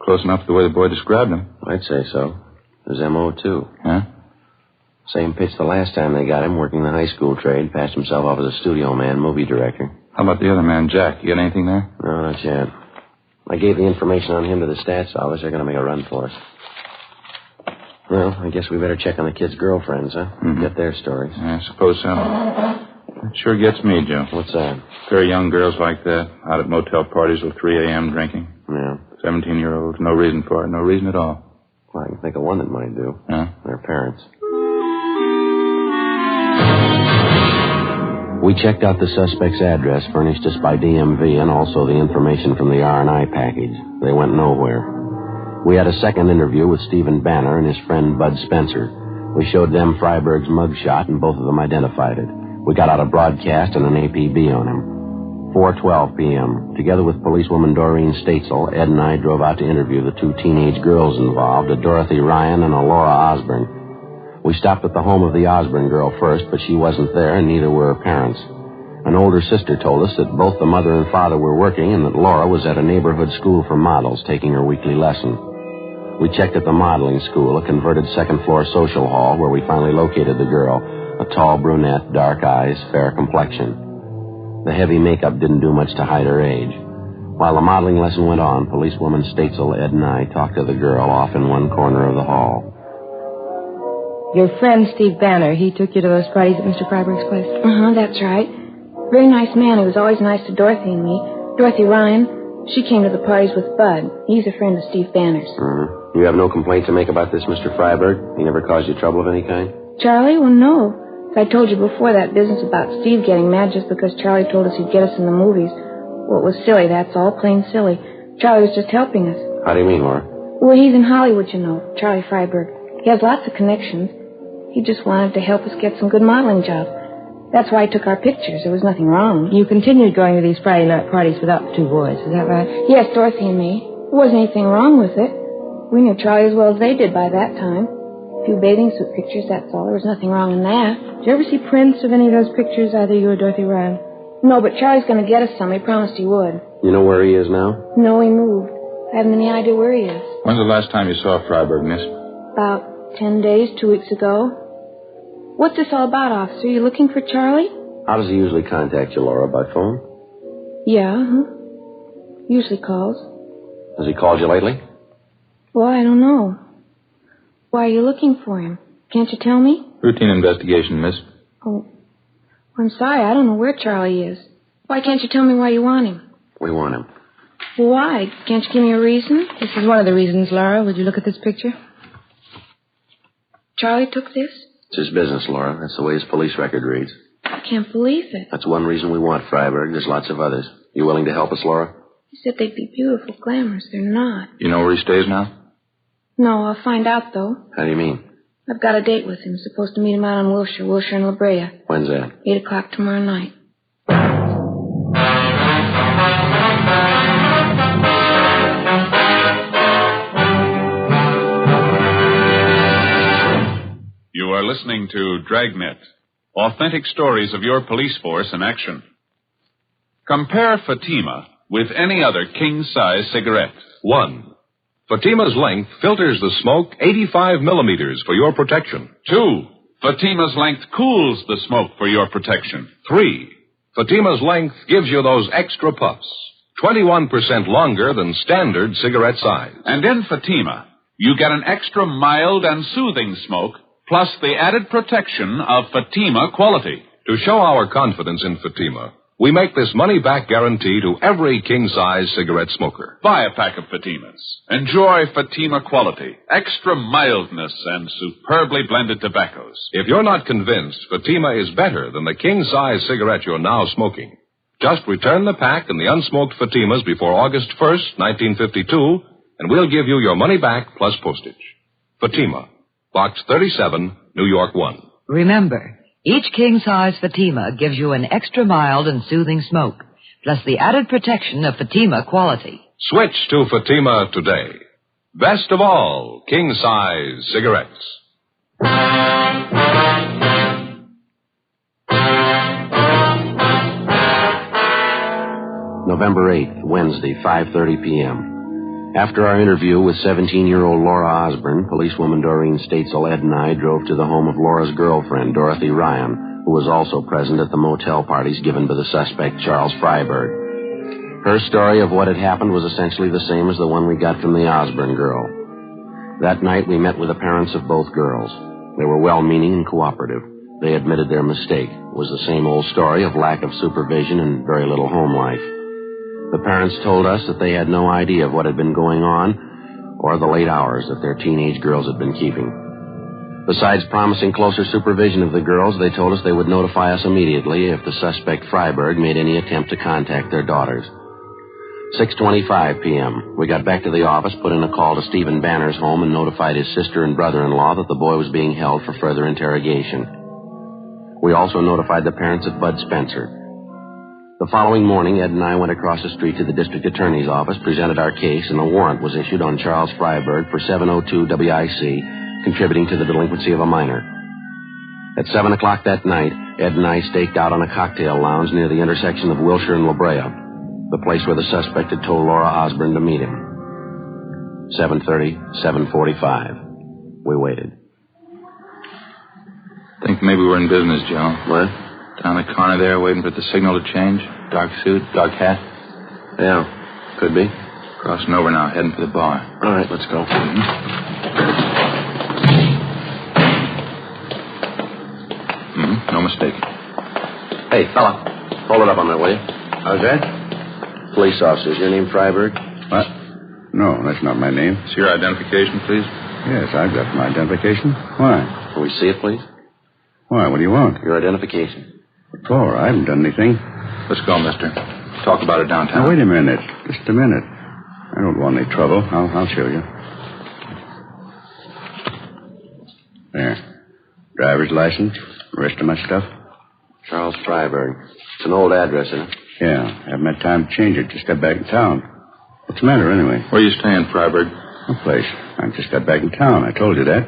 [SPEAKER 13] Close enough to the way the boy described him.
[SPEAKER 5] I'd say so. His M.O., too.
[SPEAKER 13] Huh?
[SPEAKER 5] Same pitch the last time they got him, working the high school trade. Passed himself off as a studio man, movie director.
[SPEAKER 13] How about the other man, Jack? You got anything there?
[SPEAKER 5] No, not yet. I gave the information on him to the stats office. They're going to make a run for us. Well, I guess we better check on the kids' girlfriends, huh?
[SPEAKER 13] Mm-hmm.
[SPEAKER 5] Get their stories.
[SPEAKER 13] Yeah, I suppose so. It sure gets me, Joe.
[SPEAKER 5] What's that?
[SPEAKER 13] Very young girls like that, out at motel parties till 3 a.m. drinking.
[SPEAKER 5] Yeah.
[SPEAKER 13] 17-year-olds, no reason for it, no reason at all.
[SPEAKER 5] Well, I can think of one that might do.
[SPEAKER 13] Huh?
[SPEAKER 5] Their parents.
[SPEAKER 9] We checked out the suspect's address furnished us by DMV and also the information from the R&I package. They went nowhere. We had a second interview with Stephen Banner and his friend Bud Spencer. We showed them Freiberg's mugshot, and both of them identified it. We got out a broadcast and an APB on him. 4:12 p.m. Together with policewoman Doreen Statesel, Ed and I drove out to interview the two teenage girls involved, a Dorothy Ryan and a Laura Osborne. We stopped at the home of the Osborne girl first, but she wasn't there, and neither were her parents. An older sister told us that both the mother and father were working and that Laura was at a neighborhood school for models taking her weekly lesson. We checked at the modeling school, a converted second-floor social hall, where we finally located the girl, a tall brunette, dark eyes, fair complexion. The heavy makeup didn't do much to hide her age. While the modeling lesson went on, policewoman Statesel, Ed, and I talked to the girl off in one corner of the hall.
[SPEAKER 3] Your friend, Steve Banner, he took you to those parties at Mr. Freiberg's place?
[SPEAKER 7] That's right. Very nice man. He was always nice to Dorothy and me. Dorothy Ryan, she came to the parties with Bud. He's a friend of Steve Banner's.
[SPEAKER 9] You have no complaint to make about this, Mr. Freiberg? He never caused you trouble of any kind?
[SPEAKER 7] Charlie? Well, no. I told you before that business about Steve getting mad just because Charlie told us he'd get us in the movies. Well, it was silly, that's all, plain silly. Charlie was just helping us.
[SPEAKER 9] How do you mean, Laura?
[SPEAKER 7] Well, he's in Hollywood, you know, Charlie Freiberg. He has lots of connections. He just wanted to help us get some good modeling jobs. That's why he took our pictures. There was nothing wrong.
[SPEAKER 3] You continued going to these Friday night parties without the two boys, is that right?
[SPEAKER 7] Yes, Dorothy and me. There wasn't anything wrong with it. We knew Charlie as well as they did by that time. A few bathing suit pictures, that's all. There was nothing wrong in that.
[SPEAKER 3] Did you ever see prints of any of those pictures, either you or Dorothy Ryan?
[SPEAKER 7] No, but Charlie's going to get us some. He promised he would.
[SPEAKER 9] You know where he is now?
[SPEAKER 7] No, he moved. I haven't any idea where he is.
[SPEAKER 13] When's the last time you saw Freiberg, miss?
[SPEAKER 7] About 10 days, 2 weeks ago. What's this all about, officer? You looking for Charlie?
[SPEAKER 9] How does he usually contact you, Laura? By phone?
[SPEAKER 7] Yeah, usually calls.
[SPEAKER 9] Has he called you lately?
[SPEAKER 7] Well, I don't know. Why are you looking for him? Can't you tell me?
[SPEAKER 13] Routine investigation, miss.
[SPEAKER 7] Oh, I'm sorry. I don't know where Charlie is. Why can't you tell me why you want him?
[SPEAKER 9] We want him.
[SPEAKER 7] Why? Can't you give me a reason?
[SPEAKER 3] This is one of the reasons, Laura. Would you look at this picture?
[SPEAKER 7] Charlie took this?
[SPEAKER 9] It's his business, Laura. That's the way his police record reads.
[SPEAKER 7] I can't believe it.
[SPEAKER 9] That's one reason we want Freiberg. There's lots of others. You willing to help us, Laura?
[SPEAKER 7] He said they'd be beautiful, glamorous. They're not.
[SPEAKER 13] You know where he stays now?
[SPEAKER 7] No, I'll find out, though.
[SPEAKER 9] How do you mean?
[SPEAKER 7] I've got a date with him. Supposed to meet him out on Wilshire and La Brea.
[SPEAKER 9] When's that?
[SPEAKER 7] 8 o'clock tomorrow night.
[SPEAKER 16] You are listening to Dragnet, authentic stories of your police force in action. Compare Fatima with any other king-size cigarette.
[SPEAKER 17] 1. Fatima's length filters the smoke 85 millimeters for your protection.
[SPEAKER 16] 2. Fatima's length cools the smoke for your protection.
[SPEAKER 17] 3. Fatima's length gives you those extra puffs, 21% longer than standard cigarette size.
[SPEAKER 16] And in Fatima, you get an extra mild and soothing smoke, plus the added protection of Fatima quality.
[SPEAKER 17] To show our confidence in Fatima, we make this money-back guarantee to every king-size cigarette smoker.
[SPEAKER 16] Buy a pack of Fatimas. Enjoy Fatima quality, extra mildness, and superbly blended tobaccos.
[SPEAKER 17] If you're not convinced Fatima is better than the king-size cigarette you're now smoking, just return the pack and the unsmoked Fatimas before August 1st, 1952, and we'll give you your money back plus postage. Fatima, Box 37, New York 1.
[SPEAKER 4] Remember, each king-size Fatima gives you an extra mild and soothing smoke, plus the added protection of Fatima quality.
[SPEAKER 17] Switch to Fatima today. Best of all, king-size cigarettes.
[SPEAKER 9] November 8th, Wednesday, 5:30 p.m. After our interview with 17-year-old Laura Osborne, policewoman Doreen Statesel, Ed, and I drove to the home of Laura's girlfriend, Dorothy Ryan, who was also present at the motel parties given by the suspect, Charles Freiberg. Her story of what had happened was essentially the same as the one we got from the Osborne girl. That night, we met with the parents of both girls. They were well-meaning and cooperative. They admitted their mistake. It was the same old story of lack of supervision and very little home life. The parents told us that they had no idea of what had been going on or the late hours that their teenage girls had been keeping. Besides promising closer supervision of the girls, they told us they would notify us immediately if the suspect Freiberg made any attempt to contact their daughters. 6:25 p.m. We got back to the office, put in a call to Stephen Banner's home, and notified his sister and brother-in-law that the boy was being held for further interrogation. We also notified the parents of Bud Spencer.
[SPEAKER 5] The following morning, Ed and I went across the street to the district attorney's office, presented our case, and a warrant was issued on Charles Freiberg for 702 WIC, contributing to the delinquency of a minor. At 7 o'clock that night, Ed and I staked out on a cocktail lounge near the intersection of Wilshire and La Brea, the place where the suspect had told Laura Osborne to meet him. 7:30, 7:45. We waited.
[SPEAKER 13] Think maybe we're in business, Joe.
[SPEAKER 5] What?
[SPEAKER 13] Down the corner there, waiting for the signal to change. Dark suit, dark hat.
[SPEAKER 5] Yeah, could be.
[SPEAKER 13] Crossing over now, heading for the bar.
[SPEAKER 5] All right, let's go.
[SPEAKER 13] No mistake.
[SPEAKER 5] Hey, fella, hold it up on that, will you?
[SPEAKER 19] How's that?
[SPEAKER 5] Police officer, is your name Freiberg?
[SPEAKER 19] What? No, that's not my name.
[SPEAKER 13] It's your identification, please.
[SPEAKER 19] Yes, I've got my identification. Why?
[SPEAKER 5] Can we see it, please?
[SPEAKER 19] Why, what do you want?
[SPEAKER 5] Your identification.
[SPEAKER 19] Oh, I haven't done anything.
[SPEAKER 13] Let's go, mister. Talk about it downtown.
[SPEAKER 19] Now, wait a minute. Just a minute. I don't want any trouble. I'll show you. There. Driver's license. The rest of my stuff.
[SPEAKER 5] Charles Freiberg. It's an old address, isn't it?
[SPEAKER 19] Yeah. Haven't had time to change it. Just got back in town. What's the matter, anyway?
[SPEAKER 13] Where are you staying, Freiberg?
[SPEAKER 19] No place. I just got back in town. I told you that.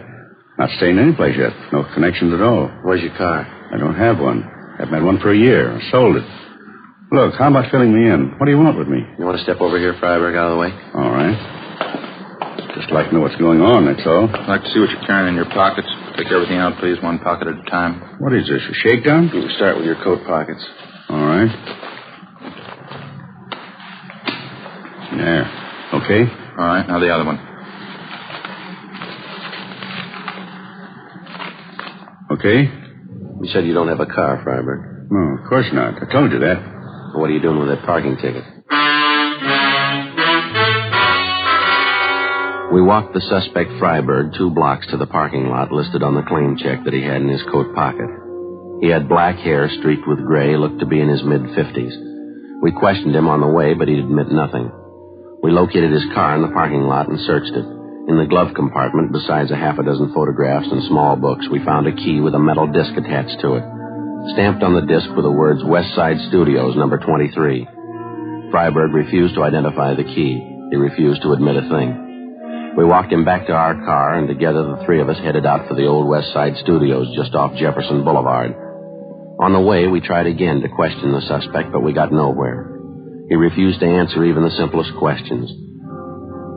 [SPEAKER 19] Not staying any place yet. No connections at all.
[SPEAKER 5] Where's your car?
[SPEAKER 19] I don't have one. Haven't had one for a year. I sold it. Look, how about filling me in? What do you want with me?
[SPEAKER 5] You want to step over here, Freiberg, out of the way?
[SPEAKER 19] All right. Just like to know what's going on, that's all.
[SPEAKER 13] I'd like to see what you're carrying in your pockets. Take everything out, please, one pocket at a time.
[SPEAKER 19] What is this, a shakedown?
[SPEAKER 5] You can start with your coat pockets.
[SPEAKER 19] All right. There. Okay?
[SPEAKER 13] All right, now the other one.
[SPEAKER 19] Okay?
[SPEAKER 5] You said you don't have a car, Freiberg.
[SPEAKER 19] No, of course not. I told you that.
[SPEAKER 5] What are you doing with that parking ticket? We walked the suspect Freiberg 2 blocks to the parking lot listed on the claim check that he had in his coat pocket. He had black hair streaked with gray, looked to be in his mid-50s. We questioned him on the way, but he'd admit nothing. We located his car in the parking lot and searched it. In the glove compartment, besides a half a dozen photographs and small books, we found a key with a metal disc attached to it. Stamped on the disc were the words West Side Studios, number 23. Freiberg refused to identify the key. He refused to admit a thing. We walked him back to our car, and together the 3 of us headed out for the old West Side Studios just off Jefferson Boulevard. On the way, we tried again to question the suspect, but we got nowhere. He refused to answer even the simplest questions.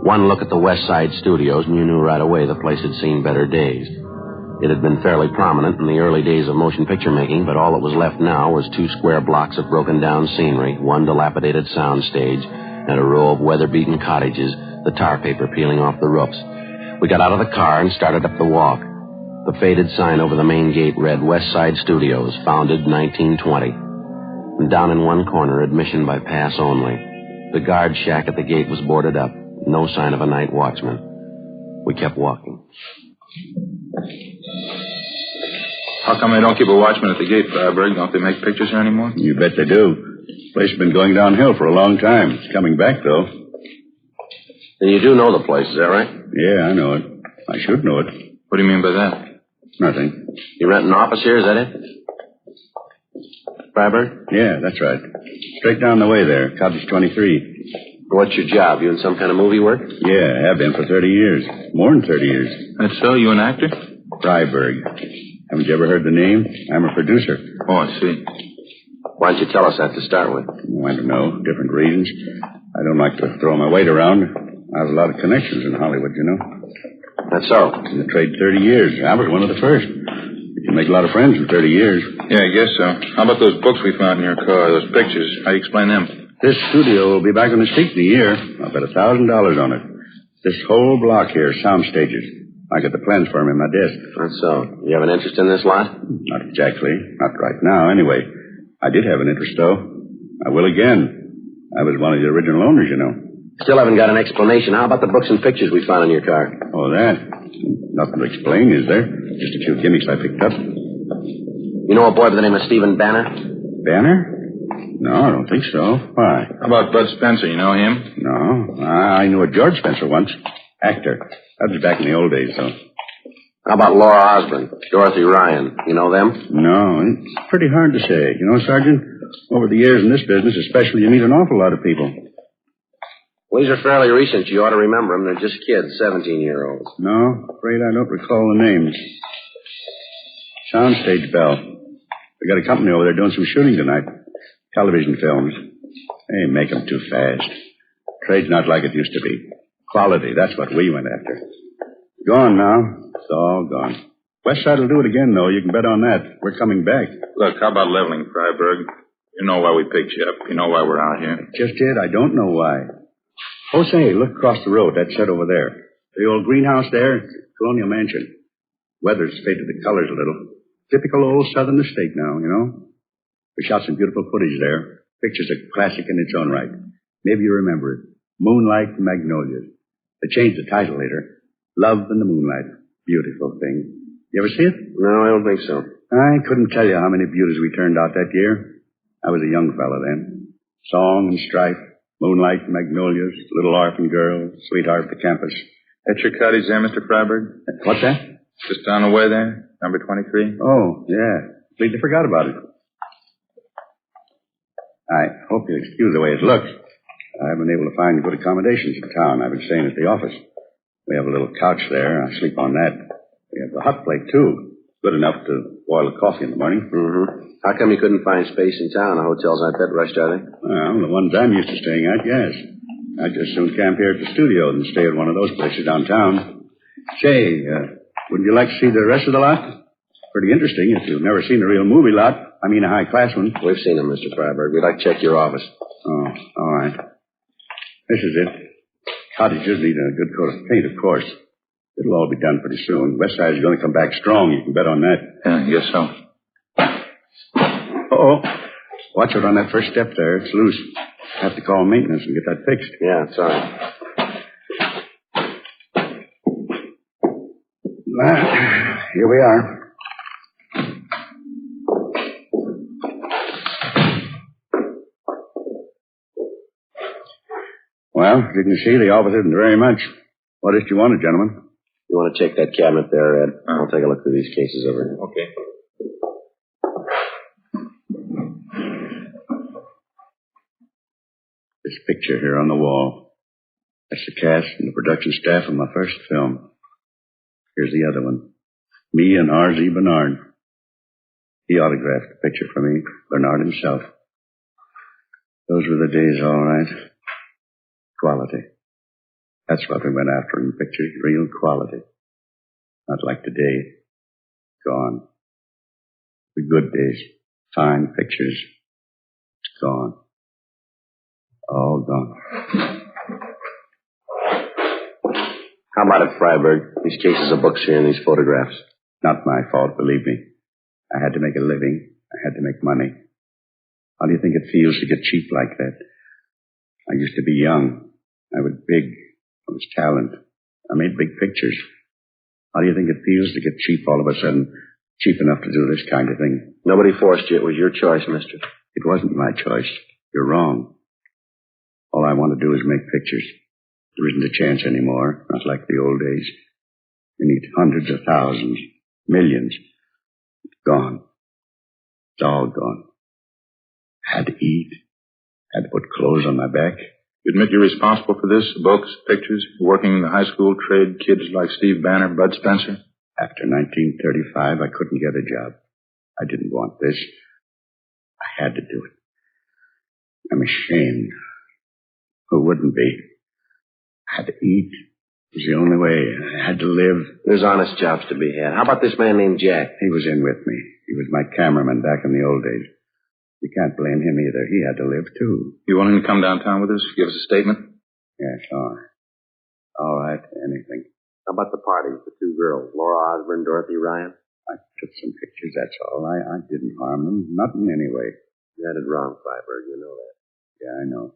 [SPEAKER 5] One look at the West Side Studios, and you knew right away the place had seen better days. It had been fairly prominent in the early days of motion picture making, but all that was left now was 2 square blocks of broken-down scenery, 1 dilapidated sound stage, and a row of weather-beaten cottages, the tar paper peeling off the roofs. We got out of the car and started up the walk. The faded sign over the main gate read West Side Studios, founded 1920. And down in one corner, admission by pass only. The guard shack at the gate was boarded up. No sign of a night watchman. We kept walking.
[SPEAKER 13] How come they don't keep a watchman at the gate, Freiberg? Don't they make pictures here anymore?
[SPEAKER 19] You bet they do. The place has been going downhill for a long time. It's coming back, though.
[SPEAKER 5] And you do know the place, is that right?
[SPEAKER 19] Yeah, I know it. I should know it.
[SPEAKER 13] What do you mean by that?
[SPEAKER 19] Nothing.
[SPEAKER 5] You rent an office here, is that it? Freiberg?
[SPEAKER 19] Yeah, that's right. Straight down the way there, Cottage 23.
[SPEAKER 5] What's your job? You in some kind of movie work?
[SPEAKER 19] Yeah, I have been for 30 years. More than 30 years.
[SPEAKER 13] That's so? You an actor?
[SPEAKER 19] Freiberg. Haven't you ever heard the name? I'm a producer.
[SPEAKER 13] Oh, I see.
[SPEAKER 5] Why don't you tell us that to start with?
[SPEAKER 19] I don't know. Different reasons. I don't like to throw my weight around. I have a lot of connections in Hollywood, you know.
[SPEAKER 5] That's so.
[SPEAKER 19] In the trade 30 years. I was one of the first. You can make a lot of friends in 30 years.
[SPEAKER 13] Yeah, I guess so. How about those books we found in your car, those pictures? How do you explain them?
[SPEAKER 19] This studio will be back on the street in a year. I'll bet $1,000 on it. This whole block here, sound stages. I got the plans for them in my desk.
[SPEAKER 5] That's so. You have an interest in this lot?
[SPEAKER 19] Not exactly. Not right now, anyway. I did have an interest, though. I will again. I was one of the original owners, you know.
[SPEAKER 5] Still haven't got an explanation. How about the books and pictures we found in your car?
[SPEAKER 19] Oh, that? Nothing to explain, is there? Just a few gimmicks I picked up.
[SPEAKER 5] You know a boy by the name of Stephen Banner?
[SPEAKER 19] Banner? No, I don't think so. Why?
[SPEAKER 13] How about Bud Spencer? You know him?
[SPEAKER 19] No. I knew a George Spencer once. Actor. That was back in the old days, though.
[SPEAKER 5] How about Laura Osborne? Dorothy Ryan? You know them?
[SPEAKER 19] No, it's pretty hard to say. You know, Sergeant,
[SPEAKER 18] Over the years in this business, especially, you meet an awful lot of people.
[SPEAKER 5] Well, these are fairly recent. You ought to remember them. They're just kids, 17-year-olds.
[SPEAKER 18] No, afraid I don't recall the names. Soundstage Bell. We got a company over there doing some shooting tonight. Television films. Hey, make them too fast. Trade's not like it used to be. Quality, that's what we went after. Gone now. It's all gone. West Side will do it again, though. You can bet on that. We're coming back.
[SPEAKER 13] Look, how about leveling, Freiberg? You know why we picked you up. You know why we're out here.
[SPEAKER 18] Just did. I don't know why. Oh, say, look across the road. That's set over there. The old greenhouse there, Colonial Mansion. Weather's faded the colors a little. Typical old southern estate now, you know. We shot some beautiful footage there. Picture's a classic in its own right. Maybe you remember it. Moonlight and Magnolias. They changed the title later. Love in the Moonlight. Beautiful thing. You ever see it?
[SPEAKER 5] No, I don't think so.
[SPEAKER 18] I couldn't tell you how many beauties we turned out that year. I was a young fella then. Song and strife. Moonlight and Magnolias. Little orphan girl. Sweetheart of the campus.
[SPEAKER 13] That's your cottage there, Mr. Freiberg?
[SPEAKER 18] What's that?
[SPEAKER 13] Just down the way there. Number 23.
[SPEAKER 18] Oh, yeah. Completely forgot about it. I hope you'll excuse the way it looks. I haven't been able to find good accommodations in town. I've been staying at the office. We have a little couch there. I sleep on that. We have a hot plate, too. Good enough to boil the coffee in the morning.
[SPEAKER 5] Mm-hmm. How come you couldn't find space in town? The hotels aren't that rushed, are they?
[SPEAKER 18] Well, the ones I'm used to staying at, yes. I'd just soon camp here at the studio than stay at one of those places downtown. Say, wouldn't you like to see the rest of the lot? Pretty interesting if you've never seen a real movie lot. I mean a high-class one.
[SPEAKER 5] We've seen them, Mr. Freiberg. We'd like to check your office.
[SPEAKER 18] Oh, all right. This is it. Cottages need a good coat of paint, of course. It'll all be done pretty soon. West Side is going to come back strong. You can bet on that.
[SPEAKER 13] Yeah, I guess so.
[SPEAKER 18] Uh-oh. Watch out on that first step there. It's loose. Have to call maintenance and get that fixed.
[SPEAKER 5] Yeah, it's all right.
[SPEAKER 18] Here we are. Well, as you can see, the office isn't very much. What is it you wanted, gentlemen?
[SPEAKER 5] You want to check that cabinet there, Ed? I'll take a look through these cases over here.
[SPEAKER 13] Okay.
[SPEAKER 18] This picture here on the wall. That's the cast and the production staff of my first film. Here's the other one. Me and R.Z. Bernard. He autographed the picture for me, Bernard himself. Those were the days, all right. Quality. That's what we went after in pictures, real quality. Not like today. Gone. The good days. Fine pictures. It's gone. All gone.
[SPEAKER 5] How about it, Freiberg? These cases of books here and these photographs.
[SPEAKER 18] Not my fault, believe me. I had to make a living. I had to make money. How do you think it feels to get cheap like that? I used to be young. I was big. I was talent. I made big pictures. How do you think it feels to get cheap all of a sudden? Cheap enough to do this kind of thing.
[SPEAKER 5] Nobody forced you. It was your choice, mister.
[SPEAKER 18] It wasn't my choice. You're wrong. All I want to do is make pictures. There isn't a chance anymore. Not like the old days. You need hundreds of thousands. Millions. It's gone. It's all gone. Had to eat. Had to put clothes on my back.
[SPEAKER 13] You admit you're responsible for this? Books, pictures, working in the high school trade, kids like Steve Banner, Bud Spencer?
[SPEAKER 18] After 1935, I couldn't get a job. I didn't want this. I had to do it. I'm ashamed. Who wouldn't be? I had to eat. It was the only way. I had to live.
[SPEAKER 5] There's honest jobs to be had. How about this man named Jack?
[SPEAKER 18] He was in with me. He was my cameraman back in the old days. You can't blame him either. He had to live, too.
[SPEAKER 13] You want him to come downtown with us? Give us a statement?
[SPEAKER 18] Yes, all right, anything.
[SPEAKER 5] How about the parties, the two girls, Laura Osborne, Dorothy Ryan?
[SPEAKER 18] I took some pictures, that's all. I didn't harm them. Not in any way.
[SPEAKER 5] You had it wrong, Freiberg. You know that.
[SPEAKER 18] Yeah, I know.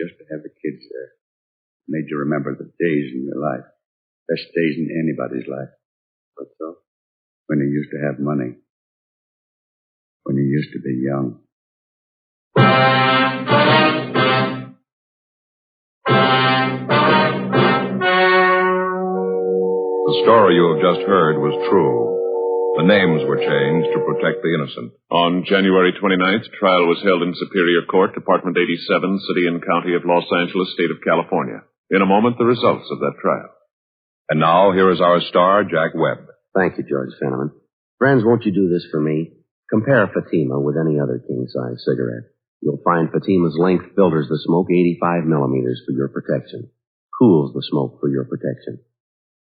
[SPEAKER 18] Just to have the kids there made you remember the days in your life. Best days in anybody's life.
[SPEAKER 5] What so?
[SPEAKER 18] When you used to have money. When you used to be young.
[SPEAKER 17] The story you have just heard was true. The names were changed to protect the innocent.
[SPEAKER 16] On January 29th, trial was held in Superior Court, Department 87, City and County of Los Angeles, State of California. In a moment, the results of that trial.
[SPEAKER 17] And now, here is our star, Jack Webb.
[SPEAKER 5] Thank you, George Fenneman. Friends, won't you do this for me? Compare Fatima with any other king-size cigarette. You'll find Fatima's length filters the smoke 85 millimeters for your protection. Cools the smoke for your protection.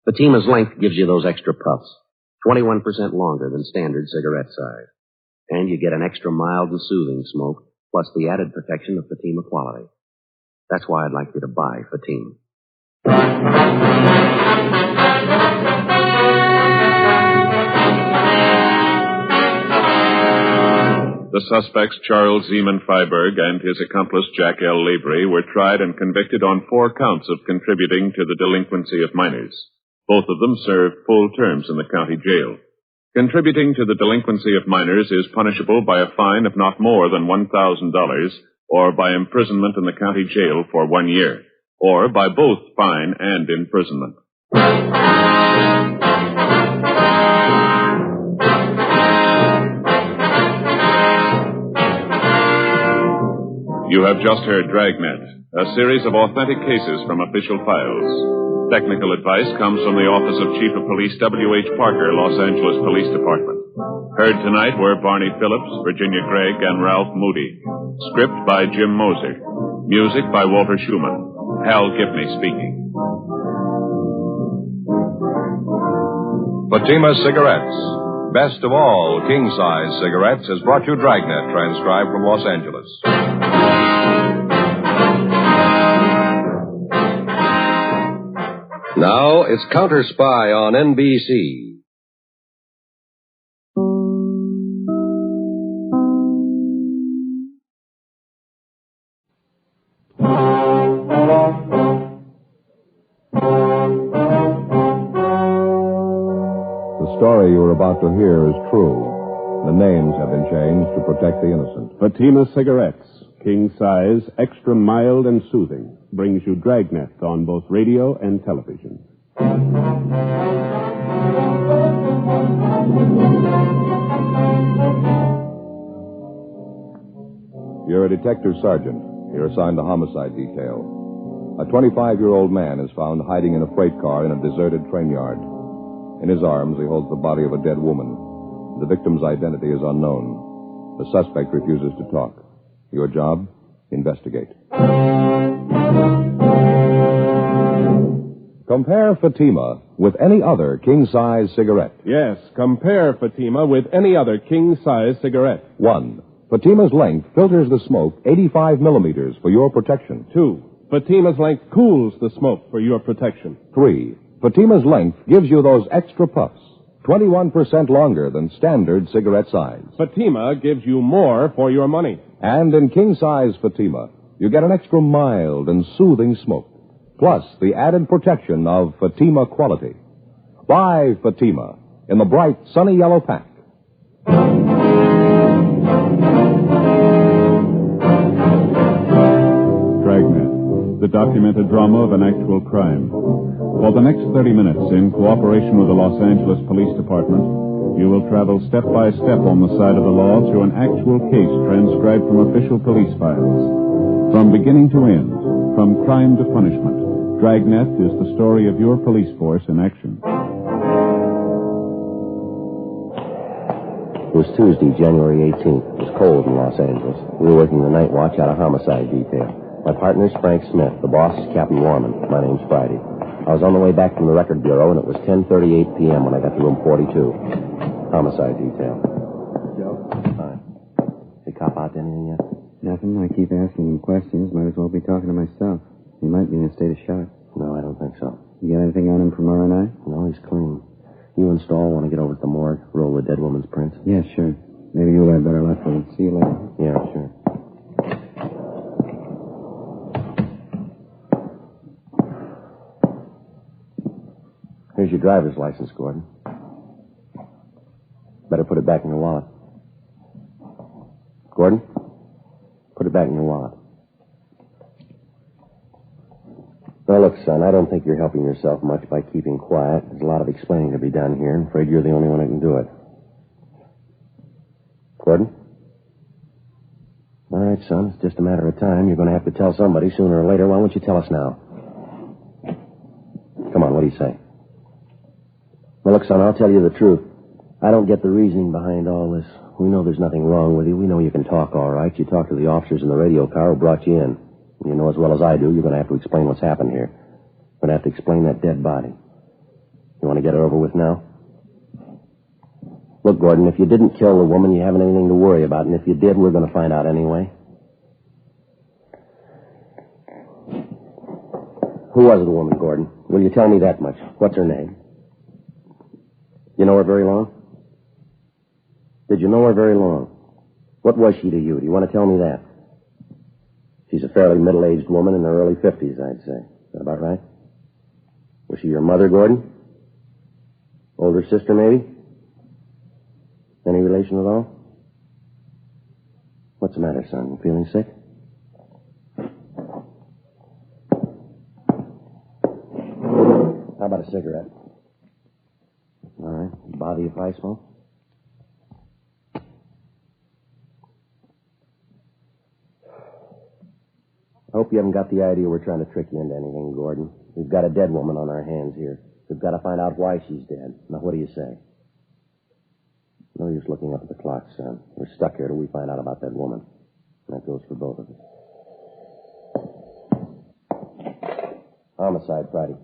[SPEAKER 5] Fatima's length gives you those extra puffs, 21% longer than standard cigarette size. And you get an extra mild and soothing smoke, plus the added protection of Fatima quality. That's why I'd like you to buy Fatima.
[SPEAKER 16] The suspects, Charles Zeman Freiberg and his accomplice, Jack L. Lavery, were tried and convicted on 4 counts of contributing to the delinquency of minors. Both of them served full terms in the county jail. Contributing to the delinquency of minors is punishable by a fine of not more than $1,000 or by imprisonment in the county jail for 1 year, or by both fine and imprisonment. You have just heard Dragnet, a series of authentic cases from official files. Technical advice comes from the Office of Chief of Police W.H. Parker, Los Angeles Police Department. Heard tonight were Barney Phillips, Virginia Gregg, and Ralph Moody. Script by Jim Moser. Music by Walter Schumann. Hal Gibney speaking.
[SPEAKER 17] Fatima Cigarettes. Best of all king-size cigarettes has brought you Dragnet, transcribed from Los Angeles. Now it's Counter Spy on NBC.
[SPEAKER 14] The story you are about to hear is true. The names have been changed to protect the innocent.
[SPEAKER 22] Fatima Cigarettes, king size, extra mild and soothing, brings you Dragnet on both radio and television.
[SPEAKER 14] You're a detective sergeant. You're assigned to homicide detail. A 25-year-old man is found hiding in a freight car in a deserted train yard. In his arms, he holds the body of a dead woman. The victim's identity is unknown. The suspect refuses to talk. Your job? Investigate. Compare Fatima with any other king-size cigarette.
[SPEAKER 22] Yes, compare Fatima with any other king-size cigarette.
[SPEAKER 14] 1. Fatima's length filters the smoke 85 millimeters for your protection.
[SPEAKER 22] 2. Fatima's length cools the smoke for your protection.
[SPEAKER 14] 3. Fatima's length gives you those extra puffs, 21% longer than standard cigarette size.
[SPEAKER 22] Fatima gives you more for your money.
[SPEAKER 14] And in king-size Fatima, you get an extra mild and soothing smoke, plus the added protection of Fatima quality. Buy Fatima in the bright, sunny yellow pack.
[SPEAKER 1] Dragnet, the documented drama of an actual crime. For the next 30 minutes, in cooperation with the Los Angeles Police Department, you will travel step by step on the side of the law through an actual case transcribed from official police files. From beginning to end, from crime to punishment, Dragnet is the story of your police force in action.
[SPEAKER 5] It was Tuesday, January 18th. It was cold in Los Angeles. We were working the night watch out of homicide detail. My partner's Frank Smith. The boss is Captain Warman. My name's Friday. I was on the way back from the record bureau, and it was 10:38 p.m. when I got to room 42. Homicide detail. Joe? Hi. Did cop out to anything yet?
[SPEAKER 19] Nothing. I keep asking him questions. Might as well be talking to myself. He might be in a state of shock.
[SPEAKER 5] No, I don't think so.
[SPEAKER 19] You got anything on him from R&I?
[SPEAKER 5] No, he's clean. You and Stahl want to get over to the morgue, roll the dead woman's prints?
[SPEAKER 19] Yeah, sure. Maybe you'll have better luck with it. See you later.
[SPEAKER 5] Yeah, sure. Here's your driver's license, Gordon. Better put it back in your wallet. Gordon, put it back in your wallet. Now, look, son, I don't think you're helping yourself much by keeping quiet. There's a lot of explaining to be done here. I'm afraid you're the only one who can do it.
[SPEAKER 8] son. It's just a matter of time. You're going to have to tell somebody sooner or later. Why won't you tell us now? Come on, what do you say? Well, look, son, I'll tell you the truth. I don't get the reasoning behind all this. We know there's nothing wrong with you. We know you can talk all right. You talked to the officers in the radio car who brought you in. You know as well as I do, you're going to have to explain what's happened here. You're going to have to explain that dead body. You want to get it over with now? Look, Gordon, if you didn't kill the woman, you haven't anything to worry about. And if you did, we're going to find out anyway. Who was the woman, Gordon? Will you tell me that much? What's her name? You know her very long? Did you know her very long? What was she to you? Do you want to tell me that? She's a fairly middle-aged woman in her early 50s, I'd say. Is that about right? Was she your mother, Gordon? Older sister, maybe? Any relation at all? What's the matter, son? You feeling sick? How about a cigarette? All right. Bother you if I smoke? I hope you haven't got the idea we're trying to trick you into anything, Gordon. We've got a dead woman on our hands here. We've got to find out why she's dead. Now, what do you say? No use looking up at the clock, son. We're stuck here till we find out about that woman. And that goes for both of us. Homicide, Friday.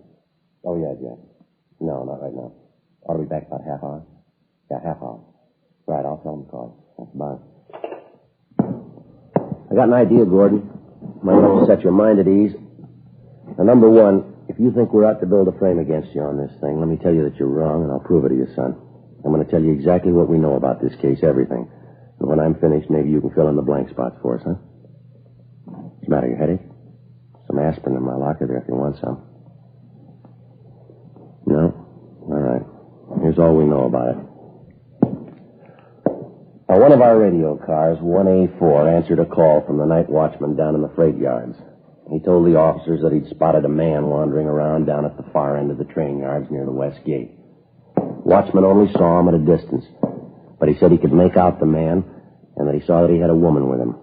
[SPEAKER 8] Oh, yeah, Jack. No, not right now. Ought to be back about half hour. Yeah, half hour. Right, I'll tell them to call. That's about it. I got an idea, Gordon. Might help you set your mind at ease. Now, number one, if you think we're out to build a frame against you on this thing, let me tell you that you're wrong, and I'll prove it to you, son. I'm going to tell you exactly what we know about this case, everything. And when I'm finished, maybe you can fill in the blank spots for us, huh? What's the matter, your headache? Some aspirin in my locker there if you want some. No? All right. Here's all we know about it. Now, one of our radio cars, 1A4, answered a call from the night watchman down in the freight yards. He told the officers that he'd spotted a man wandering around down at the far end of the train yards near the west gate. Watchman only saw him at a distance, but he said he could make out the man and that he saw that he had a woman with him.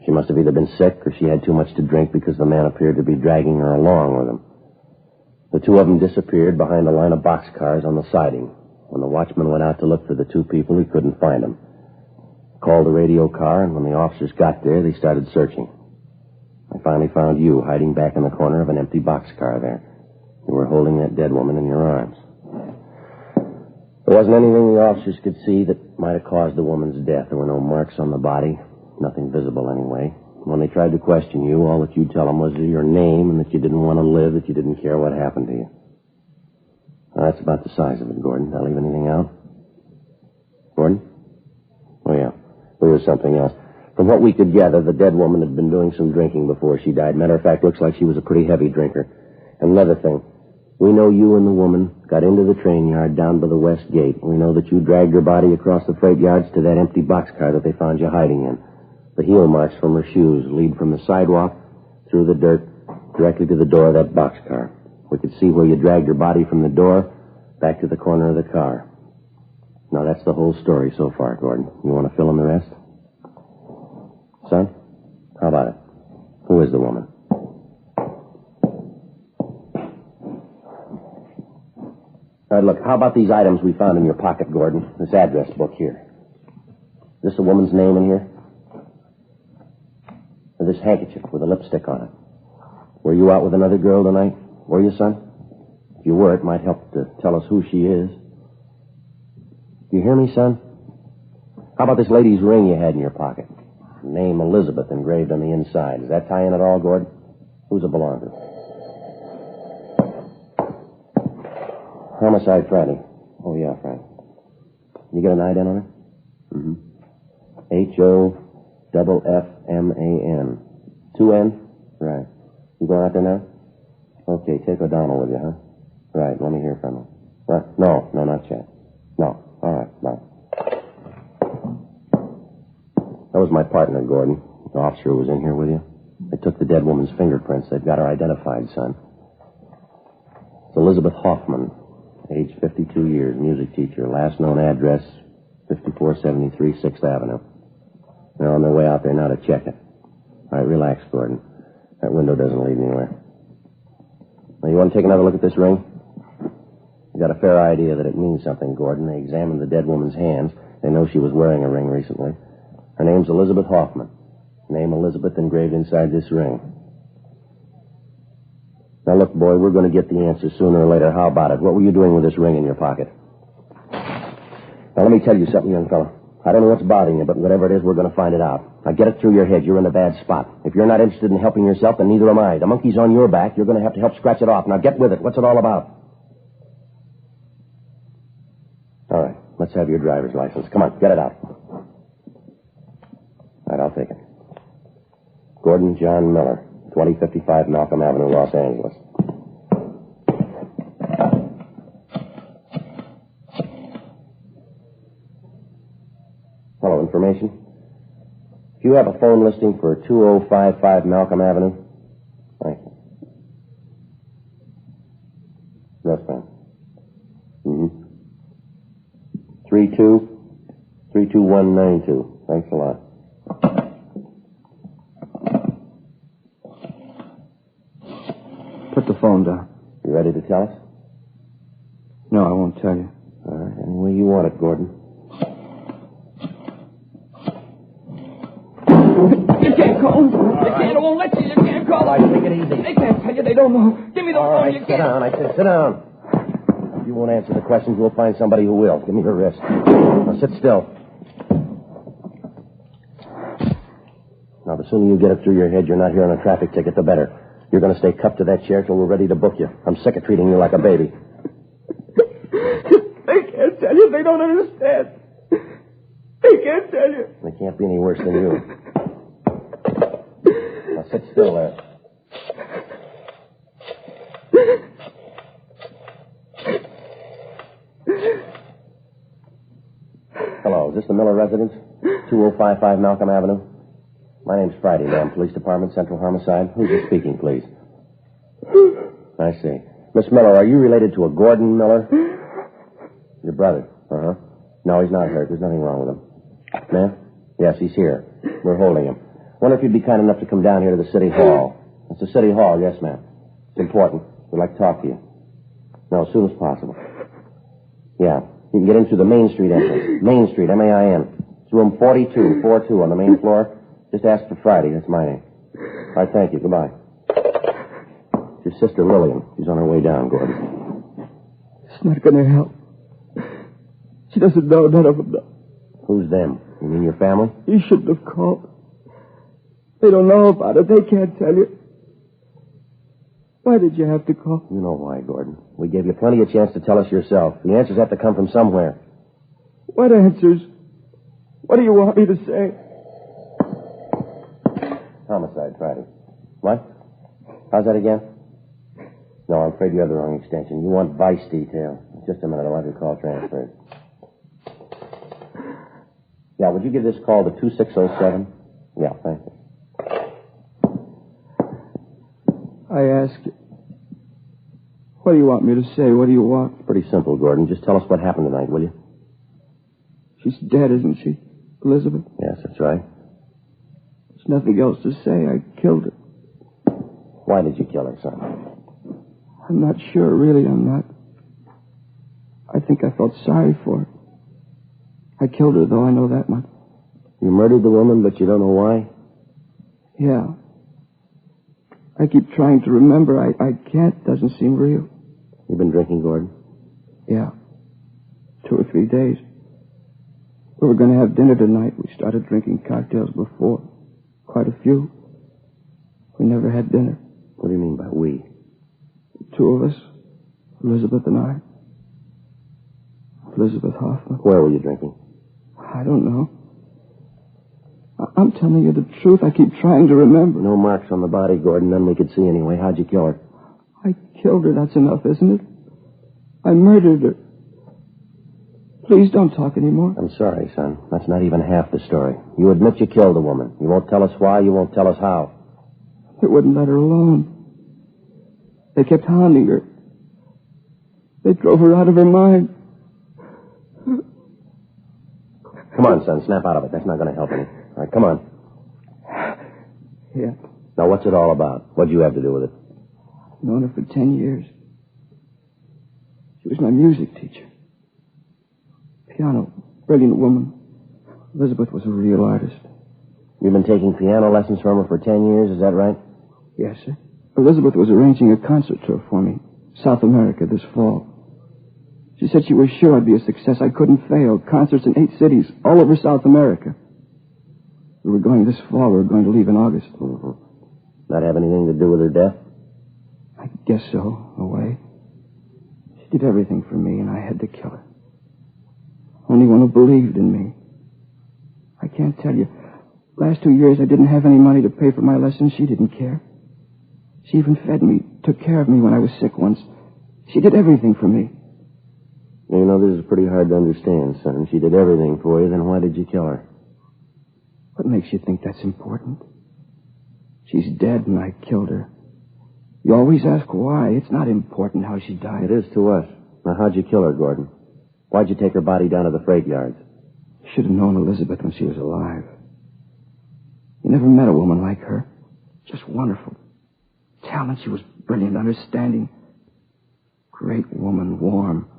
[SPEAKER 8] She must have either been sick or she had too much to drink because the man appeared to be dragging her along with him. The two of them disappeared behind a line of boxcars on the siding. When the watchman went out to look for the two people, he couldn't find them. Called the radio car, and when the officers got there, they started searching. I finally found you hiding back in the corner of an empty boxcar there. You were holding that dead woman in your arms. There wasn't anything the officers could see that might have caused the woman's death. There were no marks on the body, nothing visible anyway. When they tried to question you, all that you'd tell them was your name and that you didn't want to live, that you didn't care what happened to you. Now, that's about the size of it, Gordon. Did I leave anything out? Gordon? Oh, yeah. There was something else. From what we could gather, the dead woman had been doing some drinking before she died. Matter of fact, looks like she was a pretty heavy drinker. And another thing, we know you and the woman got into the train yard down by the west gate. We know that you dragged her body across the freight yards to that empty boxcar that they found you hiding in. The heel marks from her shoes lead from the sidewalk through the dirt directly to the door of that boxcar. We could see where you dragged her body from the door back to the corner of the car. Now, that's the whole story so far, Gordon. You want to fill in the rest? Son, how about it? Who is the woman? All right, look, how about these items we found in your pocket, Gordon? This address book here. Is this a woman's name in here? Or this handkerchief with a lipstick on it? Were you out with another girl tonight? Were you, son? If you were, it might help to tell us who she is. Do you hear me, son? How about this lady's ring you had in your pocket? Name Elizabeth engraved on the inside. Does that tie in at all, Gordon? Who's it belong to? Homicide Friday. Oh, yeah, Frank. You get an ident on it? Mm-hmm. HOFFMAN. 2 N? Right. You going out there now? Okay, take O'Donnell with you, huh? Right, let me hear from him. What? No, not yet. No. All right, bye. That was my partner, Gordon. The officer who was in here with you. They took the dead woman's fingerprints. They've got her identified, son. It's Elizabeth Hoffman, age 52 years, music teacher. Last known address, 5473 6th Avenue. They're on their way out there now to check it. All right, relax, Gordon. That window doesn't lead anywhere. Now, you want to take another look at this ring? You got a fair idea that it means something, Gordon. They examined the dead woman's hands. They know she was wearing a ring recently. Her name's Elizabeth Hoffman. Name Elizabeth engraved inside this ring. Now, look, boy, we're going to get the answer sooner or later. How about it? What were you doing with this ring in your pocket? Now, let me tell you something, young fella. I don't know what's bothering you, but whatever it is, we're going to find it out. Now, get it through your head. You're in a bad spot. If you're not interested in helping yourself, then neither am I. The monkey's on your back. You're going to have to help scratch it off. Now, get with it. What's it all about? All right. Let's have your driver's license. Come on, get it out. All right, I'll take it. Gordon John Miller, 2055 Malcolm Avenue, Los Angeles. Hello, information? If you have a phone listing for 2055 Malcolm Avenue, thank you. Yes, ma'am. 32192. Thanks a lot.
[SPEAKER 11] Put the phone down.
[SPEAKER 8] You ready to tell us?
[SPEAKER 11] No, I won't tell you.
[SPEAKER 8] All right, any way you want it, Gordon.
[SPEAKER 11] You can't call them. They can't. I won't let you. You can't call them.
[SPEAKER 8] All right, take it easy.
[SPEAKER 11] They can't tell you. They don't know. Give me the phone.
[SPEAKER 8] All right,
[SPEAKER 11] You
[SPEAKER 8] sit
[SPEAKER 11] can't.
[SPEAKER 8] down. I said sit down. If you won't answer the questions, we'll find somebody who will. Give me your wrist. Now, sit still. Now, the sooner you get it through your head you're not here on a traffic ticket, the better. You're going to stay cuffed to that chair till we're ready to book you. I'm sick of treating you like a baby.
[SPEAKER 11] They can't tell you. They don't understand. They can't tell you.
[SPEAKER 8] They can't be any worse than you. Now, sit still there. Hello, is this the Miller residence? 2055 Malcolm Avenue? My name's Friday, ma'am. Police Department, Central Homicide. Who's this speaking, please? I see. Miss Miller, are you related to a Gordon Miller? Your brother? Uh-huh. No, he's not hurt. There's nothing wrong with him. Ma'am? Yes, he's here. We're holding him. Wonder if you'd be kind enough to come down here to the City Hall. It's the City Hall, yes, ma'am. It's important. We'd like to talk to you. No, as soon as possible. Yeah. You can get in through the Main Street entrance. Main Street, M-A-I-N. It's room 4242 on the main floor. Just ask for Friday. That's my name. All right, thank you. Goodbye. It's your sister, Lillian. She's on her way down, Gordon.
[SPEAKER 11] It's not going to help. She doesn't know. None of them know.
[SPEAKER 8] Who's them? You mean your family?
[SPEAKER 11] You shouldn't have called. They don't know about it. They can't tell you. Why did you have to call?
[SPEAKER 8] You know why, Gordon. We gave you plenty of chance to tell us yourself. The answers have to come from somewhere.
[SPEAKER 11] What answers? What do you want me to say?
[SPEAKER 8] Homicide, Friday. What? How's that again? No, I'm afraid you have the wrong extension. You want vice detail. Just a minute. I'll have your call transferred. Yeah, would you give this call to 2607? Yeah, thank you.
[SPEAKER 11] I ask you. What do you want me to say? What do you want?
[SPEAKER 8] It's pretty simple, Gordon. Just tell us what happened tonight, will you?
[SPEAKER 11] She's dead, isn't she? Elizabeth?
[SPEAKER 8] Yes, that's right.
[SPEAKER 11] There's nothing else to say. I killed her.
[SPEAKER 8] Why did you kill her, son?
[SPEAKER 11] I'm not sure, really. I'm not. I think I felt sorry for her. I killed her, though. I know that much.
[SPEAKER 8] You murdered the woman, but you don't know why?
[SPEAKER 11] Yeah. I keep trying to remember. I can't. Doesn't seem real.
[SPEAKER 8] You've been drinking, Gordon?
[SPEAKER 11] Yeah. 2 or 3 days. We were going to have dinner tonight. We started drinking cocktails before. Quite a few. We never had dinner.
[SPEAKER 8] What do you mean by we?
[SPEAKER 11] The 2 of us. Elizabeth and I. Elizabeth Hoffman.
[SPEAKER 8] Where were you drinking?
[SPEAKER 11] I don't know. I'm telling you the truth. I keep trying to remember.
[SPEAKER 8] No marks on the body, Gordon. None we could see anyway. How'd you kill her?
[SPEAKER 11] I killed her. That's enough, isn't it? I murdered her. Please don't talk anymore.
[SPEAKER 8] I'm sorry, son. That's not even half the story. You admit you killed the woman. You won't tell us why. You won't tell us how.
[SPEAKER 11] They wouldn't let her alone. They kept hounding her. They drove her out of her mind.
[SPEAKER 8] Come on, son. Snap out of it. That's not going to help any. All right, come on.
[SPEAKER 11] Yeah.
[SPEAKER 8] Now, what's it all about? What'd you have to do with it?
[SPEAKER 11] Known her for 10 years. She was my music teacher. Piano, brilliant woman. Elizabeth was a real artist.
[SPEAKER 8] You've been taking piano lessons from her for 10 years, is that right?
[SPEAKER 11] Yes, sir. Elizabeth was arranging a concert tour for me, South America, this fall. She said she was sure I'd be a success. I couldn't fail. Concerts in 8 cities, all over South America. We were going this fall. We were going to leave in August.
[SPEAKER 8] Mm-hmm. That have anything to do with her death?
[SPEAKER 11] I guess so, in a way. She did everything for me, and I had to kill her. Only one who believed in me. I can't tell you. Last 2 years, I didn't have any money to pay for my lessons. She didn't care. She even fed me, took care of me when I was sick once. She did everything for me.
[SPEAKER 8] You know, this is pretty hard to understand, son. She did everything for you, then why did you kill her?
[SPEAKER 11] What makes you think that's important? She's dead and I killed her. You always ask why. It's not important how she died.
[SPEAKER 8] It is to us. Now, how'd you kill her, Gordon? Why'd you take her body down to the freight yards?
[SPEAKER 11] Should have known Elizabeth when she was alive. You never met a woman like her. Just wonderful. Talent, she was brilliant, understanding. Great woman, warm.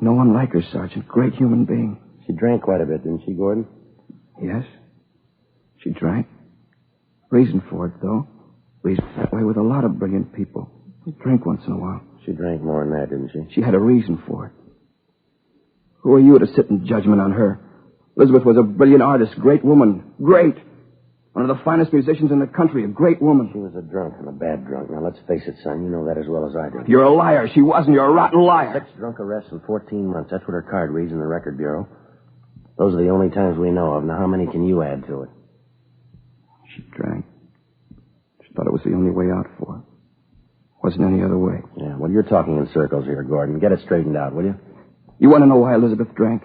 [SPEAKER 11] No one like her, Sergeant. Great human being.
[SPEAKER 8] She drank quite a bit, didn't she, Gordon?
[SPEAKER 11] Yes. She drank. Reason for it, though. Reason that way with a lot of brilliant people. They drink once in a while.
[SPEAKER 8] She drank more than that, didn't she?
[SPEAKER 11] She had a reason for it. Who are you to sit in judgment on her? Elizabeth was a brilliant artist, great woman. Great. One of the finest musicians in the country, a great woman.
[SPEAKER 8] She was a drunk and a bad drunk. Now, let's face it, son. You know that as well as I do.
[SPEAKER 11] You're a liar. She wasn't. You're a rotten liar.
[SPEAKER 8] 6 drunk arrests in 14 months. That's what her card reads in the record bureau. Those are the only times we know of. Now, how many can you add to it?
[SPEAKER 11] She drank. She thought it was the only way out for her. Wasn't any other way.
[SPEAKER 8] Yeah, well, you're talking in circles here, Gordon. Get it straightened out, will you?
[SPEAKER 11] You want to know why Elizabeth drank?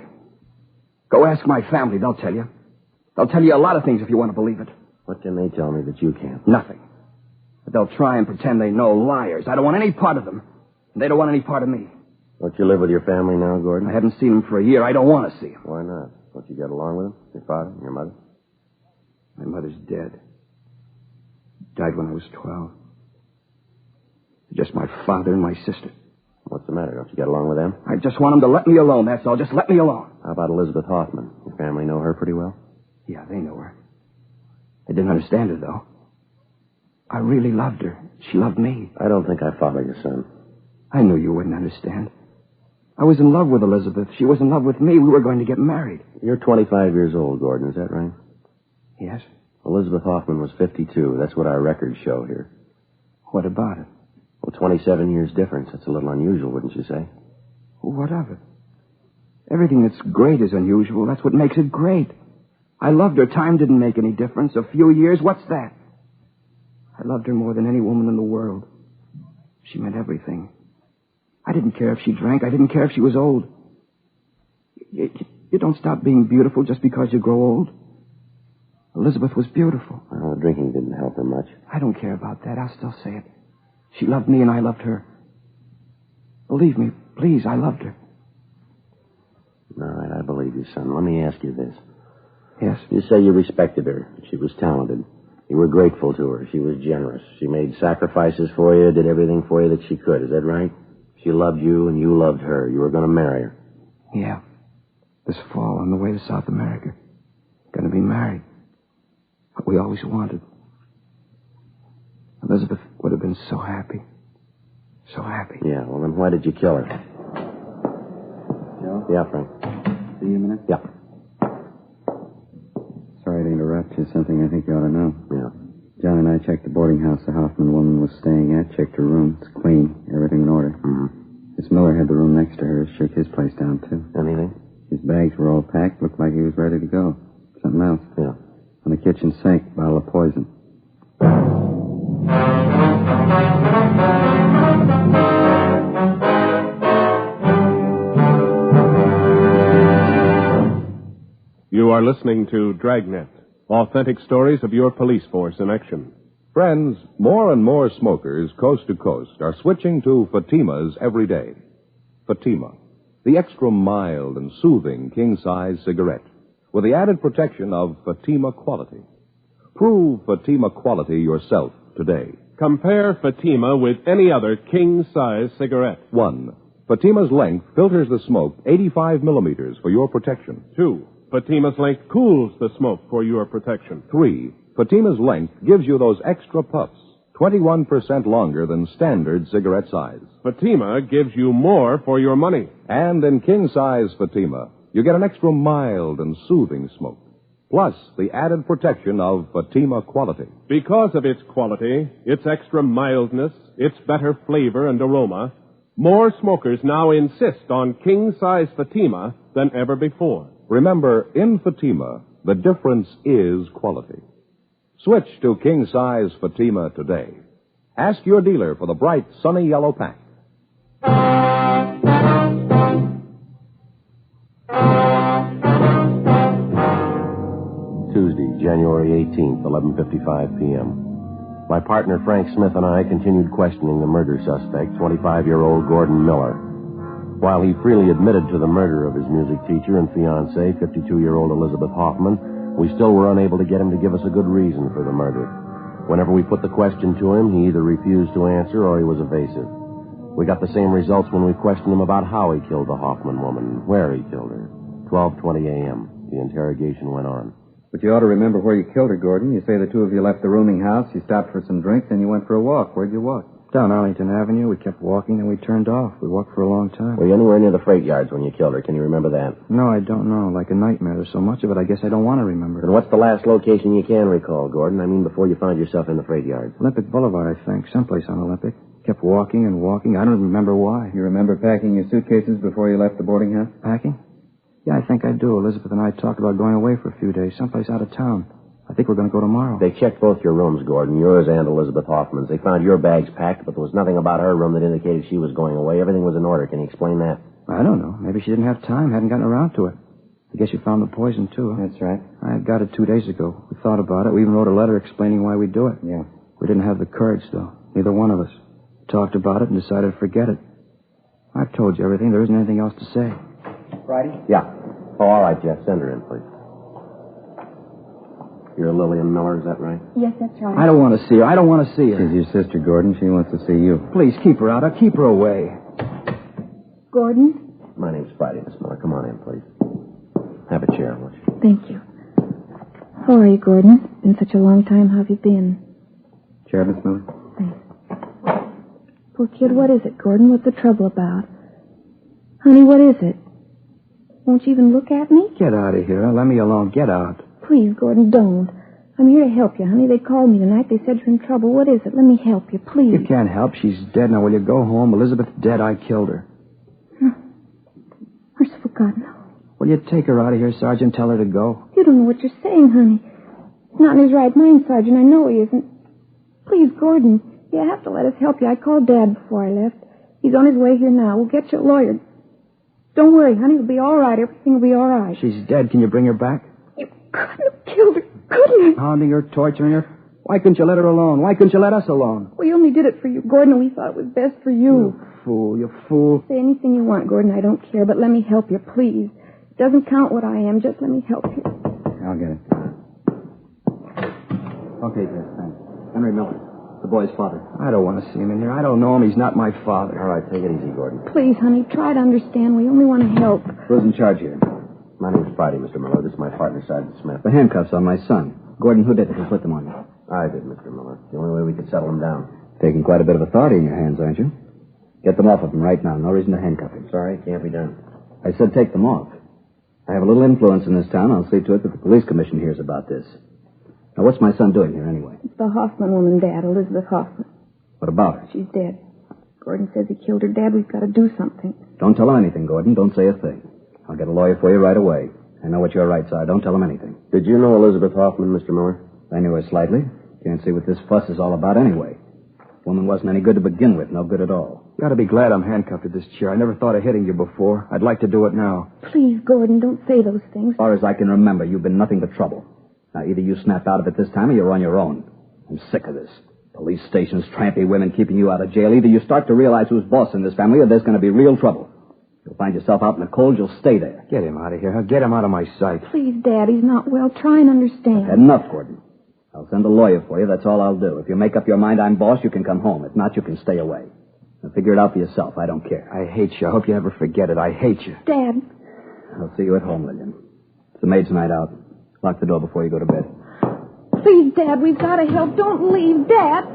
[SPEAKER 11] Go ask my family. They'll tell you. They'll tell you a lot of things if you want to believe it.
[SPEAKER 8] What can they tell me that you can't?
[SPEAKER 11] Nothing. But they'll try and pretend they know. Liars. I don't want any part of them. And they don't want any part of me.
[SPEAKER 8] Don't you live with your family now, Gordon?
[SPEAKER 11] I haven't seen them for a year. I don't want to see them.
[SPEAKER 8] Why not? Don't you get along with them? Your father and your mother?
[SPEAKER 11] My mother's dead. Died when I was 12. Just my father and my sister.
[SPEAKER 8] What's the matter? Don't you get along with them?
[SPEAKER 11] I just want them to let me alone, that's all. Just let me alone.
[SPEAKER 8] How about Elizabeth Hoffman? Your family know her pretty well?
[SPEAKER 11] Yeah, they know her. I didn't understand her, though. I really loved her. She loved me.
[SPEAKER 8] I don't think I follow you, son.
[SPEAKER 11] I knew you wouldn't understand. I was in love with Elizabeth. She was in love with me. We were going to get married.
[SPEAKER 8] You're 25 years old, Gordon. Is that right?
[SPEAKER 11] Yes.
[SPEAKER 8] Elizabeth Hoffman was 52. That's what our records show here.
[SPEAKER 11] What about it?
[SPEAKER 8] Well, 27 years difference. That's a little unusual, wouldn't you say?
[SPEAKER 11] What of it? Everything that's great is unusual. That's what makes it great. I loved her. Time didn't make any difference. A few years, what's that? I loved her more than any woman in the world. She meant everything. I didn't care if she drank. I didn't care if she was old. You don't stop being beautiful just because you grow old. Elizabeth was beautiful.
[SPEAKER 8] Well, drinking didn't help her much.
[SPEAKER 11] I don't care about that. I'll still say it. She loved me and I loved her. Believe me, please, I loved her.
[SPEAKER 8] All right, I believe you, son. Let me ask you this.
[SPEAKER 11] Yes?
[SPEAKER 8] You say you respected her. She was talented. You were grateful to her. She was generous. She made sacrifices for you, did everything for you that she could. Is that right? She loved you and you loved her. You were going to marry her.
[SPEAKER 11] Yeah. This fall on the way to South America. Going to be married. What we always wanted. Elizabeth would have been so happy. So happy.
[SPEAKER 8] Yeah, well, then why did you kill her?
[SPEAKER 19] Joe?
[SPEAKER 8] Yeah, Frank.
[SPEAKER 19] See you a minute?
[SPEAKER 8] Yeah.
[SPEAKER 19] Sorry to interrupt you. Something I think you ought to know.
[SPEAKER 8] Yeah.
[SPEAKER 19] John and I checked the boarding house the Hoffman woman was staying at. Checked her room. It's clean. Everything in order.
[SPEAKER 8] Mm-hmm.
[SPEAKER 19] Miss Miller had the room next to hers. Shook his place down, too.
[SPEAKER 8] Anything?
[SPEAKER 19] His bags were all packed. Looked like he was ready to go. Something else.
[SPEAKER 8] Yeah.
[SPEAKER 19] On the kitchen sink, bottle of poison.
[SPEAKER 22] You are listening to Dragnet, authentic stories of your police force in action.
[SPEAKER 14] Friends, more and more smokers coast to coast are switching to Fatima's every day. Fatima, the extra mild and soothing king-size cigarette with the added protection of Fatima quality. Prove Fatima quality yourself today.
[SPEAKER 22] Compare Fatima with any other king-size cigarette.
[SPEAKER 14] 1. Fatima's length filters the smoke 85 millimeters for your protection.
[SPEAKER 22] 2. Fatima's length cools the smoke for your protection.
[SPEAKER 14] 3. Fatima's length gives you those extra puffs, 21% longer than standard cigarette size.
[SPEAKER 22] Fatima gives you more for your money.
[SPEAKER 14] And in king-size Fatima, you get an extra mild and soothing smoke, plus the added protection of Fatima quality.
[SPEAKER 22] Because of its quality, its extra mildness, its better flavor and aroma, more smokers now insist on king-size Fatima than ever before.
[SPEAKER 14] Remember, in Fatima, the difference is quality. Switch to king-size Fatima today. Ask your dealer for the bright, sunny yellow pack.
[SPEAKER 8] Tuesday, January 18th, 11:55 p.m. My partner Frank Smith and I continued questioning the murder suspect, 25-year-old Gordon Miller. While he freely admitted to the murder of his music teacher and fiancée, 52-year-old Elizabeth Hoffman, we still were unable to get him to give us a good reason for the murder. Whenever we put the question to him, he either refused to answer or he was evasive. We got the same results when we questioned him about how he killed the Hoffman woman, where he killed her. 12:20 a.m. The interrogation went on.
[SPEAKER 12] But you ought to remember where you killed her, Gordon. You say the two of you left the rooming house, you stopped for some drinks, then you went for a walk. Where'd you walk?
[SPEAKER 11] Down Arlington Avenue. We kept walking, and we turned off. We walked for a long time.
[SPEAKER 8] Were you anywhere near the freight yards when you killed her? Can you remember that?
[SPEAKER 11] No, I don't know. Like a nightmare. There's so much of it, I guess I don't want to remember.
[SPEAKER 8] Then what's the last location you can recall, Gordon? I mean, before you found yourself in the freight yards.
[SPEAKER 11] Olympic Boulevard, I think. Someplace on Olympic. Kept walking and walking. I don't remember why.
[SPEAKER 12] You remember packing your suitcases before you left the boarding house?
[SPEAKER 11] Packing? Yeah, I think I do. Elizabeth and I talked about going away for a few days, someplace out of town. I think we're going to go tomorrow.
[SPEAKER 8] They checked both your rooms, Gordon, yours and Elizabeth Hoffman's. They found your bags packed, but there was nothing about her room that indicated she was going away. Everything was in order. Can you explain that?
[SPEAKER 11] I don't know. Maybe she didn't have time, hadn't gotten around to it. I guess you found the poison, too.
[SPEAKER 12] That's right.
[SPEAKER 11] I got it 2 days ago. We thought about it. We even wrote a letter explaining why we'd do it.
[SPEAKER 12] Yeah.
[SPEAKER 11] We didn't have the courage, though. Neither one of us. Talked about it and decided to forget it. I've told you everything. There isn't anything else to say.
[SPEAKER 12] Friday?
[SPEAKER 8] Yeah. Oh, all right, Jeff. Send her in, please. You're Lillian Miller, is that right?
[SPEAKER 7] Yes, that's right.
[SPEAKER 11] I don't want to see her. I don't want to see her.
[SPEAKER 12] She's your sister, Gordon. She wants to see you.
[SPEAKER 11] Please, keep her out. I'll keep her away.
[SPEAKER 7] Gordon?
[SPEAKER 8] My name's Friday, Miss Miller. Come on in, please. Have a chair, won't you?
[SPEAKER 7] Thank you. How are you, Gordon? Been such a long time. How have you been?
[SPEAKER 12] Chair, Miss Miller?
[SPEAKER 7] Thanks. Poor kid, what is it, Gordon? What's the trouble about? Honey, what is it? Won't you even look at me?
[SPEAKER 11] Get out of here. Let me alone. Get out.
[SPEAKER 7] Please, Gordon, don't. I'm here to help you, honey. They called me tonight. They said you're in trouble. What is it? Let me help you, please.
[SPEAKER 11] You can't help. She's dead. Now, will you go home? Elizabeth's dead. I killed her.
[SPEAKER 7] Merciful God, no.
[SPEAKER 11] Will you take her out of here, Sergeant? Tell her to go.
[SPEAKER 7] You don't know what you're saying, honey. He's not in his right mind, Sergeant. I know he isn't. Please, Gordon, you have to let us help you. I called Dad before I left. He's on his way here now. We'll get you a lawyer. Don't worry, honey. It'll be all right. Everything will be all right.
[SPEAKER 11] She's dead. Can you bring her back?
[SPEAKER 7] You couldn't have killed her, couldn't you?
[SPEAKER 11] Pounding her, torturing her. Why couldn't you let her alone? Why couldn't you let us alone?
[SPEAKER 7] We only did it for you, Gordon, and we thought it was best for you.
[SPEAKER 11] You fool, you fool.
[SPEAKER 7] Say anything you want, Gordon. I don't care, but let me help you, please. It doesn't count what I am. Just let me help you.
[SPEAKER 12] I'll get it.
[SPEAKER 11] Okay, Jess, thanks. Henry Miller, the boy's father. I don't want to see him in here. I don't know him. He's not my father.
[SPEAKER 8] All right, take it easy, Gordon.
[SPEAKER 7] Please, honey, try to understand. We only want to help.
[SPEAKER 12] Who's in charge here?
[SPEAKER 8] My name's Friday, Mr. Miller. This is my partner, Sergeant Smith.
[SPEAKER 12] The handcuffs on my son. Gordon, who did it? Who put them on you?
[SPEAKER 8] I did, Mr. Miller. The only way we could settle him down.
[SPEAKER 12] Taking quite a bit of authority in your hands, aren't you? Get them off of him right now. No reason to handcuff him.
[SPEAKER 8] Sorry, can't be done.
[SPEAKER 12] I said take them off. I have a little influence in this town. I'll see to it that the police commission hears about this. Now, what's my son doing here anyway?
[SPEAKER 7] It's the Hoffman woman, Dad, Elizabeth Hoffman.
[SPEAKER 12] What about her?
[SPEAKER 7] She's dead. Gordon says he killed her. Dad, we've got to do something.
[SPEAKER 12] Don't tell him anything, Gordon. Don't say a thing. I'll get a lawyer for you right away. I know what your rights are. Don't tell him anything.
[SPEAKER 8] Did you know Elizabeth Hoffman, Mr. Miller?
[SPEAKER 12] I knew her slightly. Can't see what this fuss is all about anyway. Woman wasn't any good to begin with. No good at all.
[SPEAKER 11] You ought to be glad I'm handcuffed to this chair. I never thought of hitting you before. I'd like to do it now.
[SPEAKER 7] Please, Gordon, don't say those things.
[SPEAKER 12] As far as I can remember, you've been nothing but trouble. Now, either you snap out of it this time or you're on your own. I'm sick of this. Police stations, trampy women keeping you out of jail. Either you start to realize who's boss in this family or there's going to be real trouble. You'll find yourself out in the cold, you'll stay there.
[SPEAKER 11] Get him out of here. Get him out of my sight.
[SPEAKER 7] Please, Dad, he's not well. Try and understand.
[SPEAKER 12] Enough, Gordon. I'll send a lawyer for you. That's all I'll do. If you make up your mind I'm boss, you can come home. If not, you can stay away. Now, figure it out for yourself. I don't care.
[SPEAKER 11] I hate you. I hope you never forget it. I hate you.
[SPEAKER 7] Dad.
[SPEAKER 12] I'll see you at home, Lillian. It's the maid's night out. Lock the door before you go to bed.
[SPEAKER 7] Please, Dad, we've got to help. Don't leave, Dad.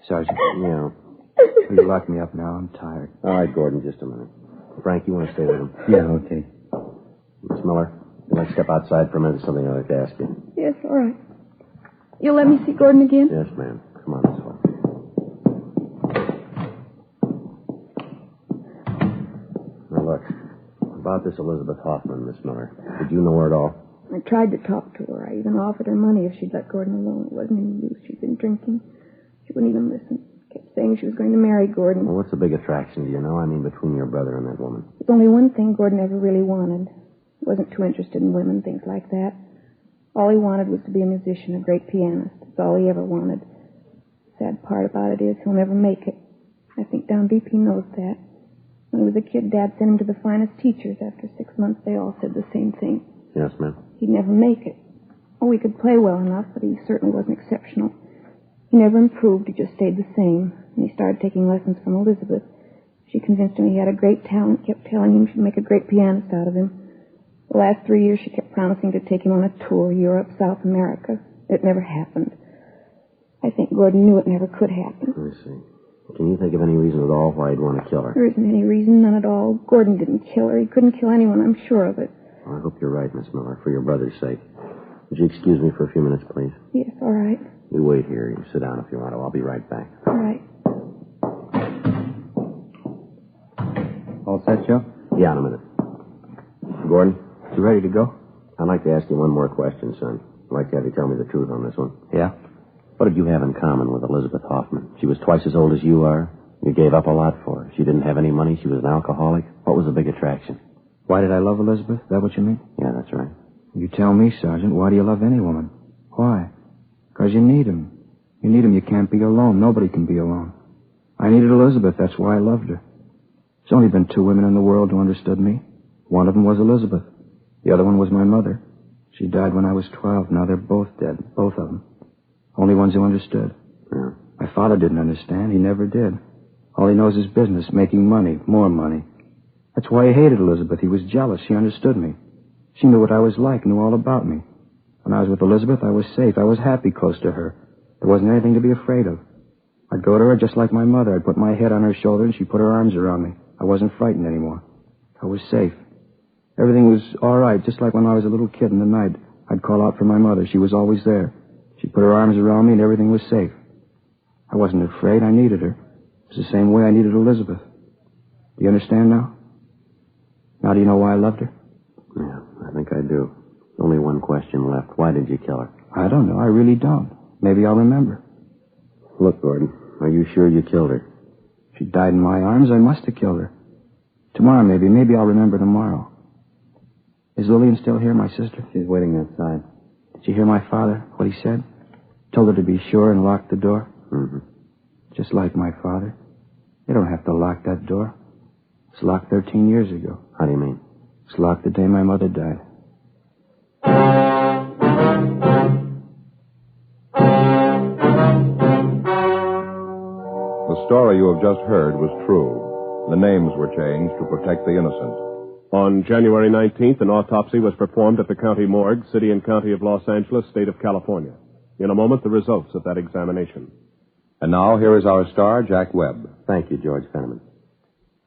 [SPEAKER 11] Sergeant.
[SPEAKER 8] Yeah.
[SPEAKER 11] Will you lock me up now? I'm tired.
[SPEAKER 8] All right, Gordon, just a minute. Frank, you want to stay with him?
[SPEAKER 11] Yeah, okay.
[SPEAKER 8] Miss Miller, you might step outside for a minute. Something I'd like to ask you.
[SPEAKER 7] Yes, all right. You'll let me see Gordon again?
[SPEAKER 8] Yes, ma'am. Come on this way. Now, look. About this Elizabeth Hoffman, Miss Miller. Did you know her at all?
[SPEAKER 7] I tried to talk to her. I even offered her money if she'd let Gordon alone. It wasn't any use. She'd been drinking. She wouldn't even listen. Kept saying she was going to marry Gordon.
[SPEAKER 8] Well, what's the big attraction, do you know? I mean, between your brother and that woman.
[SPEAKER 7] There's only one thing Gordon ever really wanted. He wasn't too interested in women, things like that. All he wanted was to be a musician, a great pianist. That's all he ever wanted. The sad part about it is he'll never make it. I think down deep he knows that. When he was a kid, Dad sent him to the finest teachers. After 6 months, they all said the same thing.
[SPEAKER 8] Yes, ma'am.
[SPEAKER 7] He'd never make it. Oh, he could play well enough, but he certainly wasn't exceptional. He never improved. He just stayed the same. And he started taking lessons from Elizabeth. She convinced him he had a great talent, kept telling him she'd make a great pianist out of him. The last 3 years, she kept promising to take him on a tour, Europe, South America. It never happened. I think Gordon knew it never could happen.
[SPEAKER 8] I see. Can you think of any reason at all why he'd want to kill her?
[SPEAKER 7] There isn't any reason, none at all. Gordon didn't kill her. He couldn't kill anyone, I'm sure of it.
[SPEAKER 8] Well, I hope you're right, Miss Miller, for your brother's sake. Would you excuse me for a few minutes, please?
[SPEAKER 7] Yes, all right.
[SPEAKER 8] You wait here. You sit down if you want to. I'll be right back.
[SPEAKER 7] All right.
[SPEAKER 11] All set, Joe?
[SPEAKER 8] Yeah, in a minute. Gordon?
[SPEAKER 11] You ready to go?
[SPEAKER 8] I'd like to ask you one more question, son. I'd like to have you tell me the truth on this one.
[SPEAKER 11] Yeah?
[SPEAKER 8] What did you have in common with Elizabeth Hoffman? She was twice as old as you are. You gave up a lot for her. She didn't have any money. She was an alcoholic. What was the big attraction?
[SPEAKER 11] Why did I love Elizabeth? Is that what you mean?
[SPEAKER 8] Yeah, that's right.
[SPEAKER 11] You tell me, Sergeant. Why do you love any woman? Why? Because you need him. You need him. You can't be alone. Nobody can be alone. I needed Elizabeth. That's why I loved her. There's only been 2 women in the world who understood me. One of them was Elizabeth. The other one was my mother. She died when I was 12. Now they're both dead. Both of them. Only ones who understood.
[SPEAKER 8] Yeah.
[SPEAKER 11] My father didn't understand. He never did. All he knows is business, making money, more money. That's why he hated Elizabeth. He was jealous. She understood me. She knew what I was like, knew all about me. When I was with Elizabeth, I was safe. I was happy close to her. There wasn't anything to be afraid of. I'd go to her just like my mother. I'd put my head on her shoulder and she'd put her arms around me. I wasn't frightened anymore. I was safe. Everything was all right, just like when I was a little kid in the night. I'd call out for my mother. She was always there. She'd put her arms around me and everything was safe. I wasn't afraid. I needed her. It was the same way I needed Elizabeth. Do you understand now? Now do you know why I loved her?
[SPEAKER 8] Yeah, I think I do. Only one question left. Why did you kill her?
[SPEAKER 11] I don't know. I really don't. Maybe I'll remember.
[SPEAKER 8] Look, Gordon, are you sure you killed her?
[SPEAKER 11] She died in my arms. I must have killed her. Tomorrow, maybe. Maybe I'll remember tomorrow. Is Lillian still here, my sister?
[SPEAKER 8] She's waiting outside.
[SPEAKER 11] Did you hear my father, what he said? Told her to be sure and lock the door?
[SPEAKER 8] Mm-hmm.
[SPEAKER 11] Just like my father. You don't have to lock that door. It's locked 13 years ago.
[SPEAKER 8] How do you mean?
[SPEAKER 11] It's locked the day my mother died.
[SPEAKER 14] The story you have just heard was true. The names were changed to protect the innocent.
[SPEAKER 22] On January 19th, an autopsy was performed at the county morgue, City and County of Los Angeles, State of California. In a moment, the results of that examination.
[SPEAKER 14] And now, here is our star, Jack Webb.
[SPEAKER 8] Thank you, George Fenneman.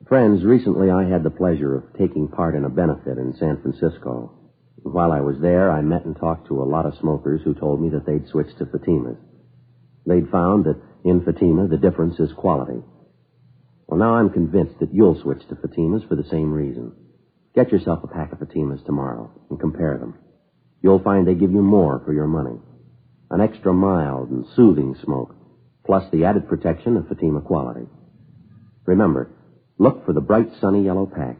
[SPEAKER 8] Friends, recently I had the pleasure of taking part in a benefit in San Francisco. While I was there, I met and talked to a lot of smokers who told me that they'd switched to Fatimas. They'd found that in Fatima, the difference is quality. Well, now I'm convinced that you'll switch to Fatimas for the same reason. Get yourself a pack of Fatimas tomorrow and compare them. You'll find they give you more for your money. An extra mild and soothing smoke, plus the added protection of Fatima quality. Remember, look for the bright sunny yellow pack.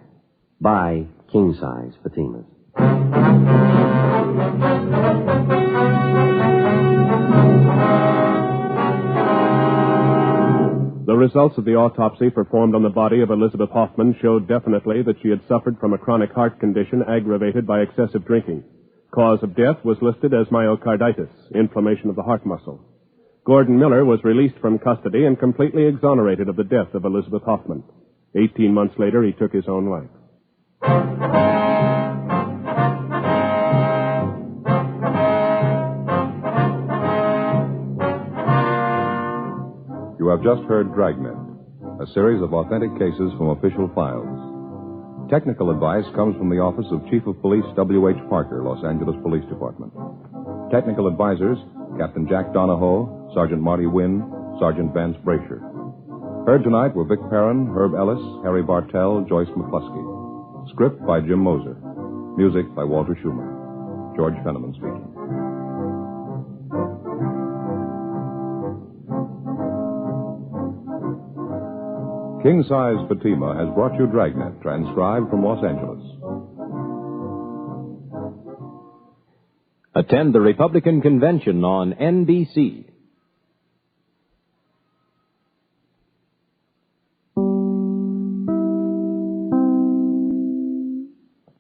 [SPEAKER 8] Buy king-size Fatimas.
[SPEAKER 22] The results of the autopsy performed on the body of Elizabeth Hoffman showed definitely that she had suffered from a chronic heart condition aggravated by excessive drinking. Cause of death was listed as myocarditis, inflammation of the heart muscle. Gordon Miller was released from custody and completely exonerated of the death of Elizabeth Hoffman. 18 months later, he took his own life.
[SPEAKER 14] You have just heard Dragnet, a series of authentic cases from official files. Technical advice comes from the Office of Chief of Police W.H. Parker, Los Angeles Police Department. Technical advisors, Captain Jack Donahoe, Sergeant Marty Wynn, Sergeant Vance Brasher. Heard tonight were Vic Perrin, Herb Ellis, Harry Bartell, Joyce McCluskey. Script by Jim Moser. Music by Walter Schumann. George Fenneman speaking. King Size Fatima has brought you Dragnet, transcribed from Los Angeles.
[SPEAKER 15] Attend the Republican Convention on NBC.